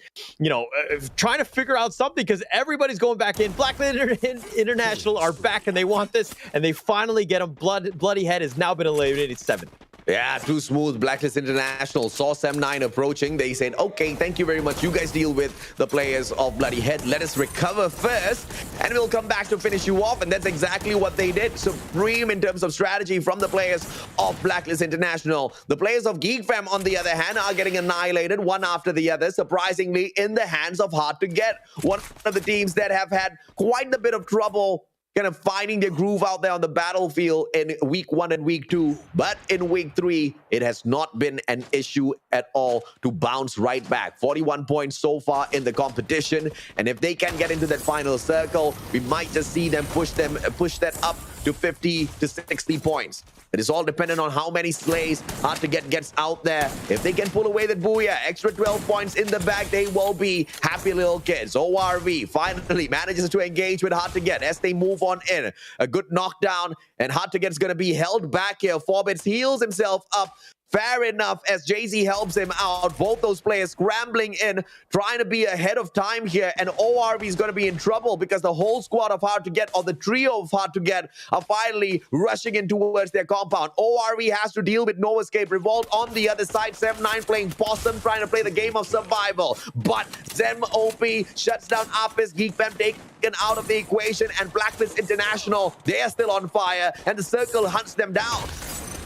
trying to figure out something, because everybody's going back in. Blacklist International are back, and they want this, and they finally get him. Bloody Head has now been eliminated 7th. Yeah, too smooth. Blacklist International saw Sem9 approaching. They said, okay, thank you very much. You guys deal with the players of Bloody Head. Let us recover first, and we'll come back to finish you off. And that's exactly what they did. Supreme in terms of strategy from the players of Blacklist International. The players of Geek Fam, on the other hand, are getting annihilated one after the other, surprisingly in the hands of Hard to Get. One of the teams that have had quite a bit of trouble kind of finding their groove out there on the battlefield in week 1 and week 2. But in week 3, it has not been an issue at all to bounce right back. 41 points so far in the competition. And if they can get into that final circle, we might just see them push that up to 50 to 60 points. It is all dependent on how many slays Hard to Get gets out there. If they can pull away that booyah, extra 12 points in the bag, they will be happy little kids. ORV finally manages to engage with Hard to Get as they move on in. A good knockdown, and Hard to Get is going to be held back here. Forbits heals himself up. Fair enough as Jay-Z helps him out. Both those players scrambling in, trying to be ahead of time here. And ORV is going to be in trouble because the whole squad of Hard to Get, or the trio of Hard to Get, are finally rushing in towards their compound. ORV has to deal with No Escape. Revolt on the other side. 7-9 playing Possum, trying to play the game of survival. But Zem OP shuts down Apis. Geekfam taken out of the equation. And Blacklist International, they are still on fire. And the circle hunts them down.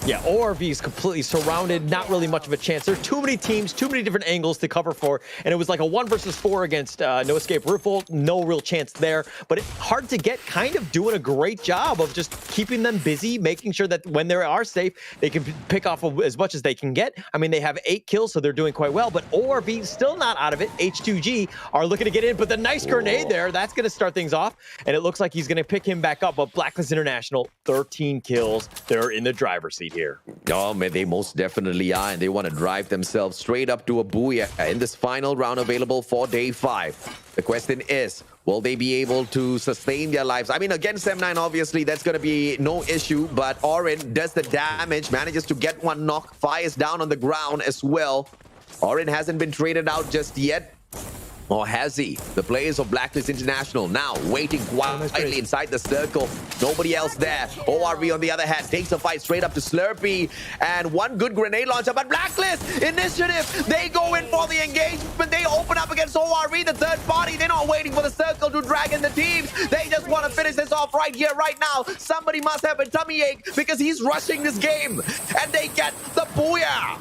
Yeah, ORV is completely surrounded. Not really much of a chance. There are too many teams, too many different angles to cover for. And it was like a 1 versus 4 against No Escape Revolt. No real chance there. But it's Hard to Get kind of doing a great job of just keeping them busy, making sure that when they are safe, they can pick off as much as they can get. I mean, they have 8 kills, so they're doing quite well. But ORV still not out of it. H2G are looking to get in. But the nice grenade there, that's going to start things off. And it looks like he's going to pick him back up. But Blacklist International, 13 kills. They're in the driver's seat here. Oh, man, they most definitely are, and they want to drive themselves straight up to a booyah in this final round available for day 5. The question is, will they be able to sustain their lives? I mean, against M9, obviously, that's going to be no issue, but Orin does the damage, manages to get one knock, fires down on the ground as well. Orin hasn't been traded out just yet. Or has he? The players of Blacklist International now waiting quietly inside the circle. Nobody else there. ORV, on the other hand, takes a fight straight up to Slurpee. And one good grenade launcher. But Blacklist Initiative, they go in for the engagement. They open up against ORV, the third party. They're not waiting for the circle to drag in the teams. They just want to finish this off right here, right now. Somebody must have a tummy ache because he's rushing this game. And they get the booyah.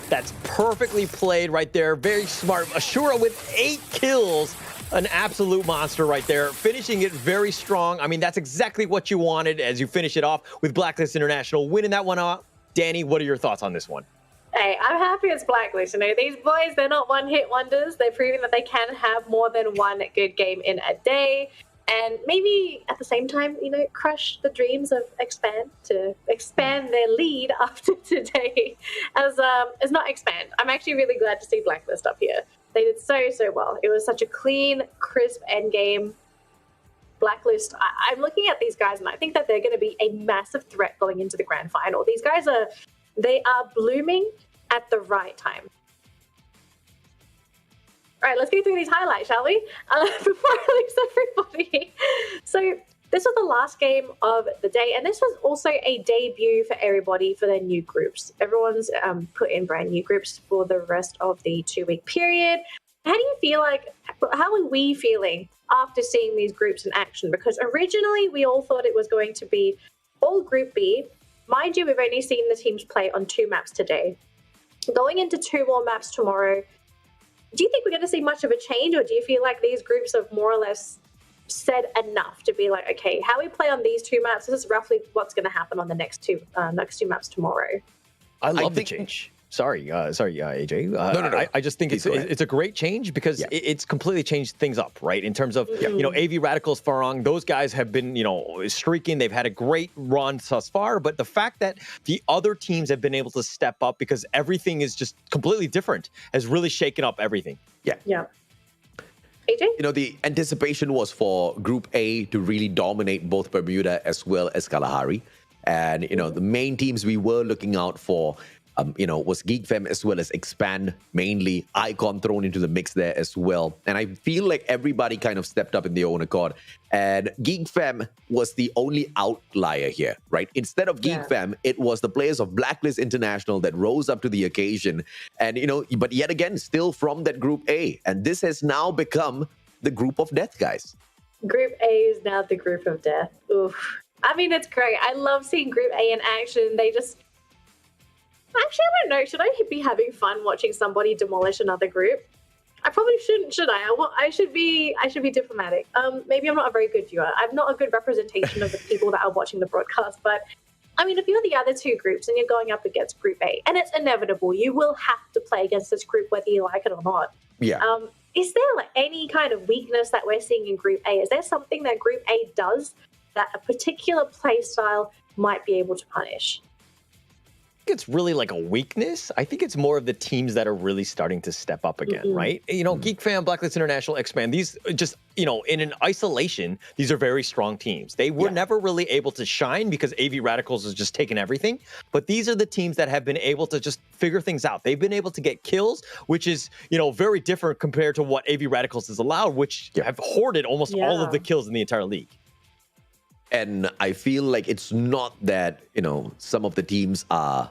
That's perfectly played right there. Very smart. Ashura with 8 kills. An absolute monster right there. Finishing it very strong. I mean, that's exactly what you wanted as you finish it off with Blacklist International winning that one out. Danny, what are your thoughts on this one? Hey, I'm happy it's Blacklist. You know, these boys, they're not one-hit wonders. They're proving that they can have more than one good game in a day. And maybe at the same time, you know, crush the dreams of Expand to expand their lead after today. As not Expand. I'm actually really glad to see Blacklist up here. They did so well. It was such a clean, crisp end game. Blacklist, I'm looking at these guys and I think that they're going to be a massive threat going into the grand final. These guys are blooming at the right time. All right, let's go through these highlights, shall we? Before I lose everybody. So this was the last game of the day, and this was also a debut for everybody for their new groups. Everyone's put in brand new groups for the rest of the 2-week period. How do you feel like, how are we feeling after seeing these groups in action? Because originally we all thought it was going to be all Group B. Mind you, we've only seen the teams play on 2 maps today. Going into 2 more maps tomorrow, do you think we're going to see much of a change, or do you feel like these groups have more or less said enough to be like, okay, how we play on these 2 maps, this is roughly what's going to happen on the next two maps tomorrow? I love the change. Sorry, AJ. No. I just think it's a great change because it's completely changed things up, right? In terms of, you know, AV Radicals, Farang, those guys have been, you know, streaking. They've had a great run thus far. But the fact that the other teams have been able to step up because everything is just completely different has really shaken up everything. Yeah. AJ? You know, the anticipation was for Group A to really dominate both Bermuda as well as Kalahari. And, you know, the main teams we were looking out for, you know, was Geekfam as well as Expand, mainly. Icon thrown into the mix there as well. And I feel like everybody kind of stepped up in their own accord. And Geekfam was the only outlier here, right? Instead of Geekfam, it was the players of Blacklist International that rose up to the occasion. And, you know, but yet again, still from that Group A. And this has now become the group of death, guys. Group A is now the group of death. Oof. I mean, it's great. I love seeing Group A in action. They just... Actually, I don't know. Should I be having fun watching somebody demolish another group? I probably shouldn't, should I? I should be diplomatic. Maybe I'm not a very good viewer. I'm not a good representation of the people that are watching the broadcast. But I mean, if you're the other two groups and you're going up against Group A, and it's inevitable, you will have to play against this group whether you like it or not. Yeah. Is there like any kind of weakness that we're seeing in Group A? Is there something that Group A does that a particular play style might be able to punish? It's really like a weakness. I think it's more of the teams that are really starting to step up again, right? You know, Geek Fam, Blacklist International, X-Man, these just, you know, in an isolation, these are very strong teams. They were never really able to shine because AV Radicals has just taken everything. But these are the teams that have been able to just figure things out. They've been able to get kills, which is, you know, very different compared to what AV Radicals has allowed, which have hoarded almost all of the kills in the entire league. And I feel like it's not that, you know, some of the teams are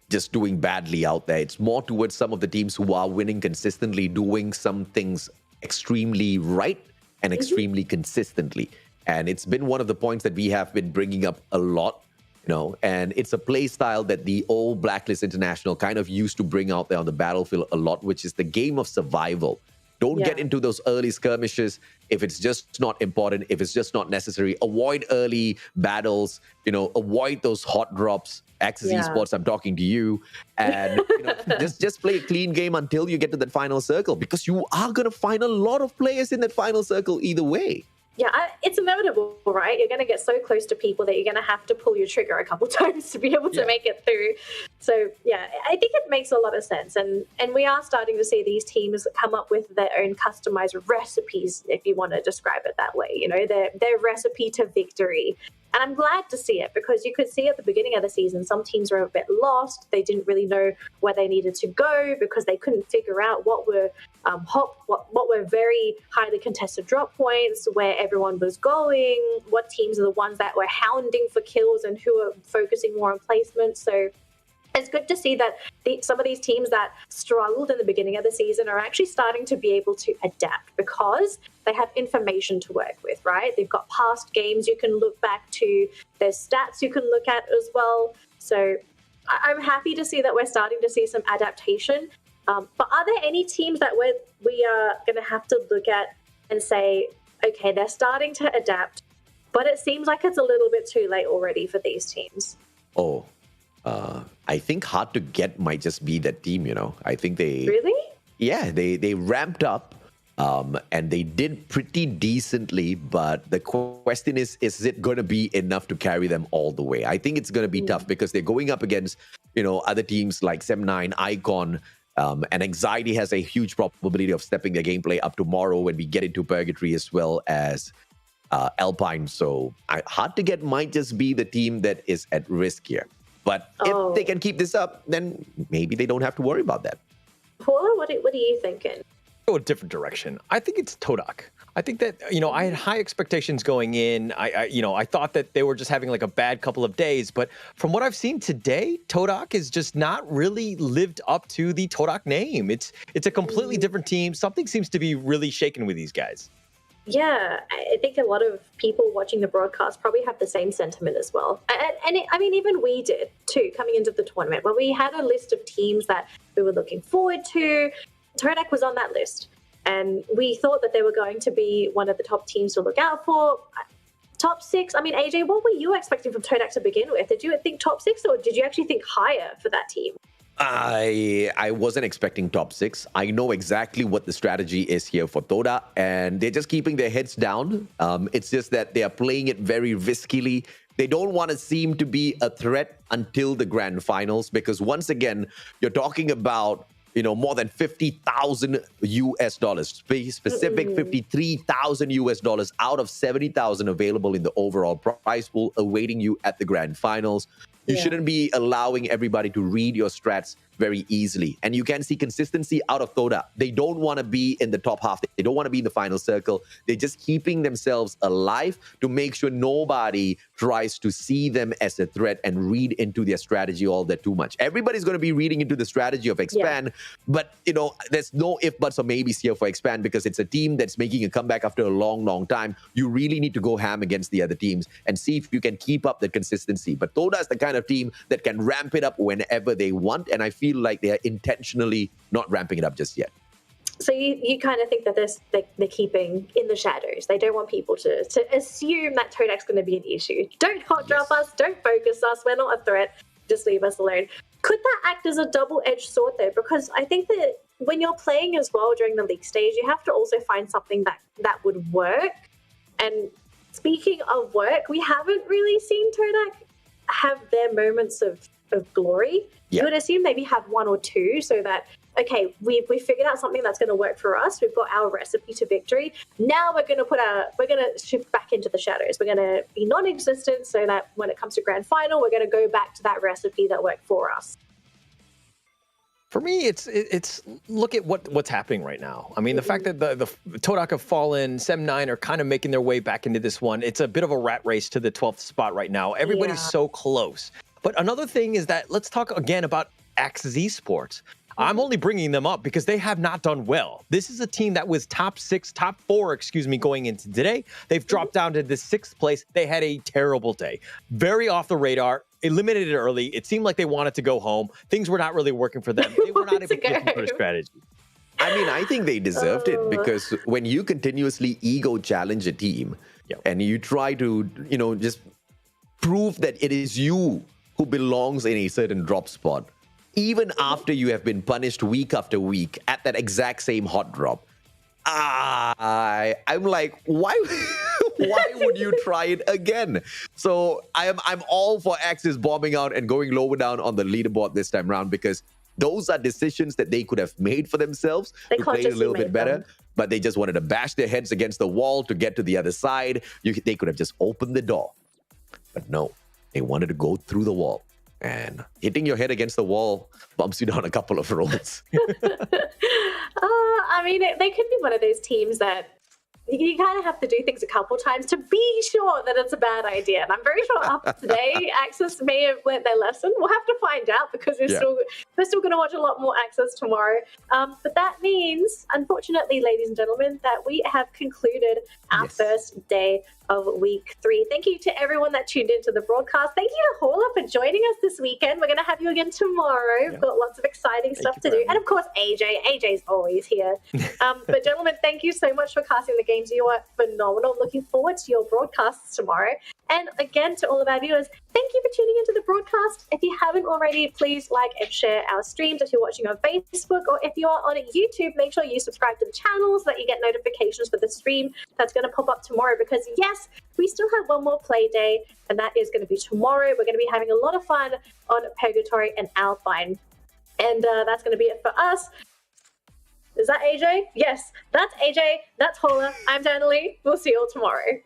just doing badly out there. It's more towards some of the teams who are winning consistently, doing some things extremely right and extremely consistently. And it's been one of the points that we have been bringing up a lot, you know, and it's a play style that the old Blacklist International kind of used to bring out there on the battlefield a lot, which is the game of survival. Don't get into those early skirmishes if it's just not important, if it's just not necessary. Avoid early battles, you know, avoid those hot drops. Access Esports, I'm talking to you. And you know, just play a clean game until you get to that final circle, because you are going to find a lot of players in that final circle either way. Yeah, it's inevitable, right? You're going to get so close to people that you're going to have to pull your trigger a couple times to be able to make it through. So, yeah, I think it makes a lot of sense. And we are starting to see these teams come up with their own customized recipes, if you want to describe it that way. You know, their recipe to victory. And I'm glad to see it, because you could see at the beginning of the season, some teams were a bit lost. They didn't really know where they needed to go because they couldn't figure out what were what were very highly contested drop points, where everyone was going, what teams are the ones that were hounding for kills and who are focusing more on placement. So it's good to see that some of these teams that struggled in the beginning of the season are actually starting to be able to adapt, because they have information to work with, right? They've got past games you can look back to. There's stats you can look at as well. So I'm happy to see that we're starting to see some adaptation. But are there any teams that we are going to have to look at and say, okay, they're starting to adapt, but it seems like it's a little bit too late already for these teams? I think Hard to Get might just be that team, you know. I think they... Really? Yeah, they ramped up and they did pretty decently, but the question is it going to be enough to carry them all the way? I think it's going to be tough, because they're going up against, you know, other teams like Sem9, Icon, and Anxiety has a huge probability of stepping their gameplay up tomorrow when we get into Purgatory, as well as Alpine. So Hard to Get might just be the team that is at risk here. But if they can keep this up, then maybe they don't have to worry about that. Paula, what are you thinking? Go a different direction. I think it's Todak. I think that, you know, I had high expectations going in. I thought that they were just having like a bad couple of days. But from what I've seen today, Todak has just not really lived up to the Todak name. It's a completely different team. Something seems to be really shaken with these guys. Yeah, I think a lot of people watching the broadcast probably have the same sentiment as well. And I mean, even we did too, coming into the tournament, where we had a list of teams that we were looking forward to. Todak was on that list, and we thought that they were going to be one of the top teams to look out for. Top 6, I mean, AJ, what were you expecting from Todak to begin with? Did you think top 6, or did you actually think higher for that team? I wasn't expecting top 6. I know exactly what the strategy is here for Toda, and they're just keeping their heads down. It's just that they are playing it very riskily. They don't want to seem to be a threat until the grand finals, because once again, you're talking about, you know, more than $50,000 US, specific $53,000 US out of 70,000 available in the overall prize pool awaiting you at the grand finals. You shouldn't be allowing everybody to read your strats very easily. And you can see consistency out of Toda. They don't want to be in the top half. They don't want to be in the final circle. They're just keeping themselves alive to make sure nobody tries to see them as a threat and read into their strategy all that too much. Everybody's going to be reading into the strategy of Expand, but, you know, there's no if, buts, or maybes here for Expand, because it's a team that's making a comeback after a long, long time. You really need to go ham against the other teams and see if you can keep up the consistency. But Toda is the kind of team that can ramp it up whenever they want, and I feel like they are intentionally not ramping it up just yet. So you kind of think that they're keeping in the shadows. They don't want people to assume that Todak's going to be an issue. Don't hot drop us. Don't focus us. We're not a threat. Just leave us alone. Could that act as a double-edged sword though? Because I think that when you're playing as well during the league stage, you have to also find something that would work. And speaking of work, we haven't really seen Todak have their moments of glory. You would assume maybe have one or two, so that, okay, we figured out something that's going to work for us. We've got our recipe to victory. Now we're going to shift back into the shadows. We're going to be non-existent, so that when it comes to grand final, we're going to go back to that recipe that worked for us. For me, it's look at what's happening right now. I mean, the fact that the Todak have fallen, Sem9 are kind of making their way back into this one. It's a bit of a rat race to the 12th spot right now. Everybody's so close. But another thing is that let's talk again about Axis Esports. I'm only bringing them up because they have not done well. This is a team that was top four, going into today. They've dropped down to the 6th place. They had a terrible day. Very off the radar. Eliminated early. It seemed like they wanted to go home. Things were not really working for them. They were not able to get into their strategy. I mean, I think they deserved it, because when you continuously ego challenge a team and you try to, just prove that it is you who belongs in a certain drop spot, even after you have been punished week after week at that exact same hot drop, I'm like, why would you try it again? So I'm all for Axis bombing out and going lower down on the leaderboard this time around, because those are decisions that they could have made for themselves to play a little bit better. But they just wanted to bash their heads against the wall to get to the other side. They could have just opened the door. But no, they wanted to go through the wall. And hitting your head against the wall bumps you down a couple of rolls. I mean, they could be one of those teams that you kind of have to do things a couple times to be sure that it's a bad idea. And I'm very sure after today, Axis may have learned their lesson. We'll have to find out, because we're still going to watch a lot more Axis tomorrow. But that means, unfortunately, ladies and gentlemen, that we have concluded our first day of week 3. Thank you to everyone that tuned into the broadcast. Thank you to Hola for joining us this weekend. We're going to have you again tomorrow. We've got lots of exciting stuff to do. And of course, AJ. AJ's always here. But gentlemen, thank you so much for casting the games. You are phenomenal. Looking forward to your broadcasts tomorrow. And again, to all of our viewers, thank you for tuning into the broadcast. If you haven't already, please like and share our streams. If you're watching on Facebook, or if you are on YouTube, make sure you subscribe to the channel so that you get notifications for the stream that's going to pop up tomorrow. Because yes, we still have one more play day, and that is going to be tomorrow. We're going to be having a lot of fun on Purgatory and Alpine. And that's going to be it for us. Is that AJ? Yes, that's AJ. That's Hola. I'm Danalee. We'll see you all tomorrow.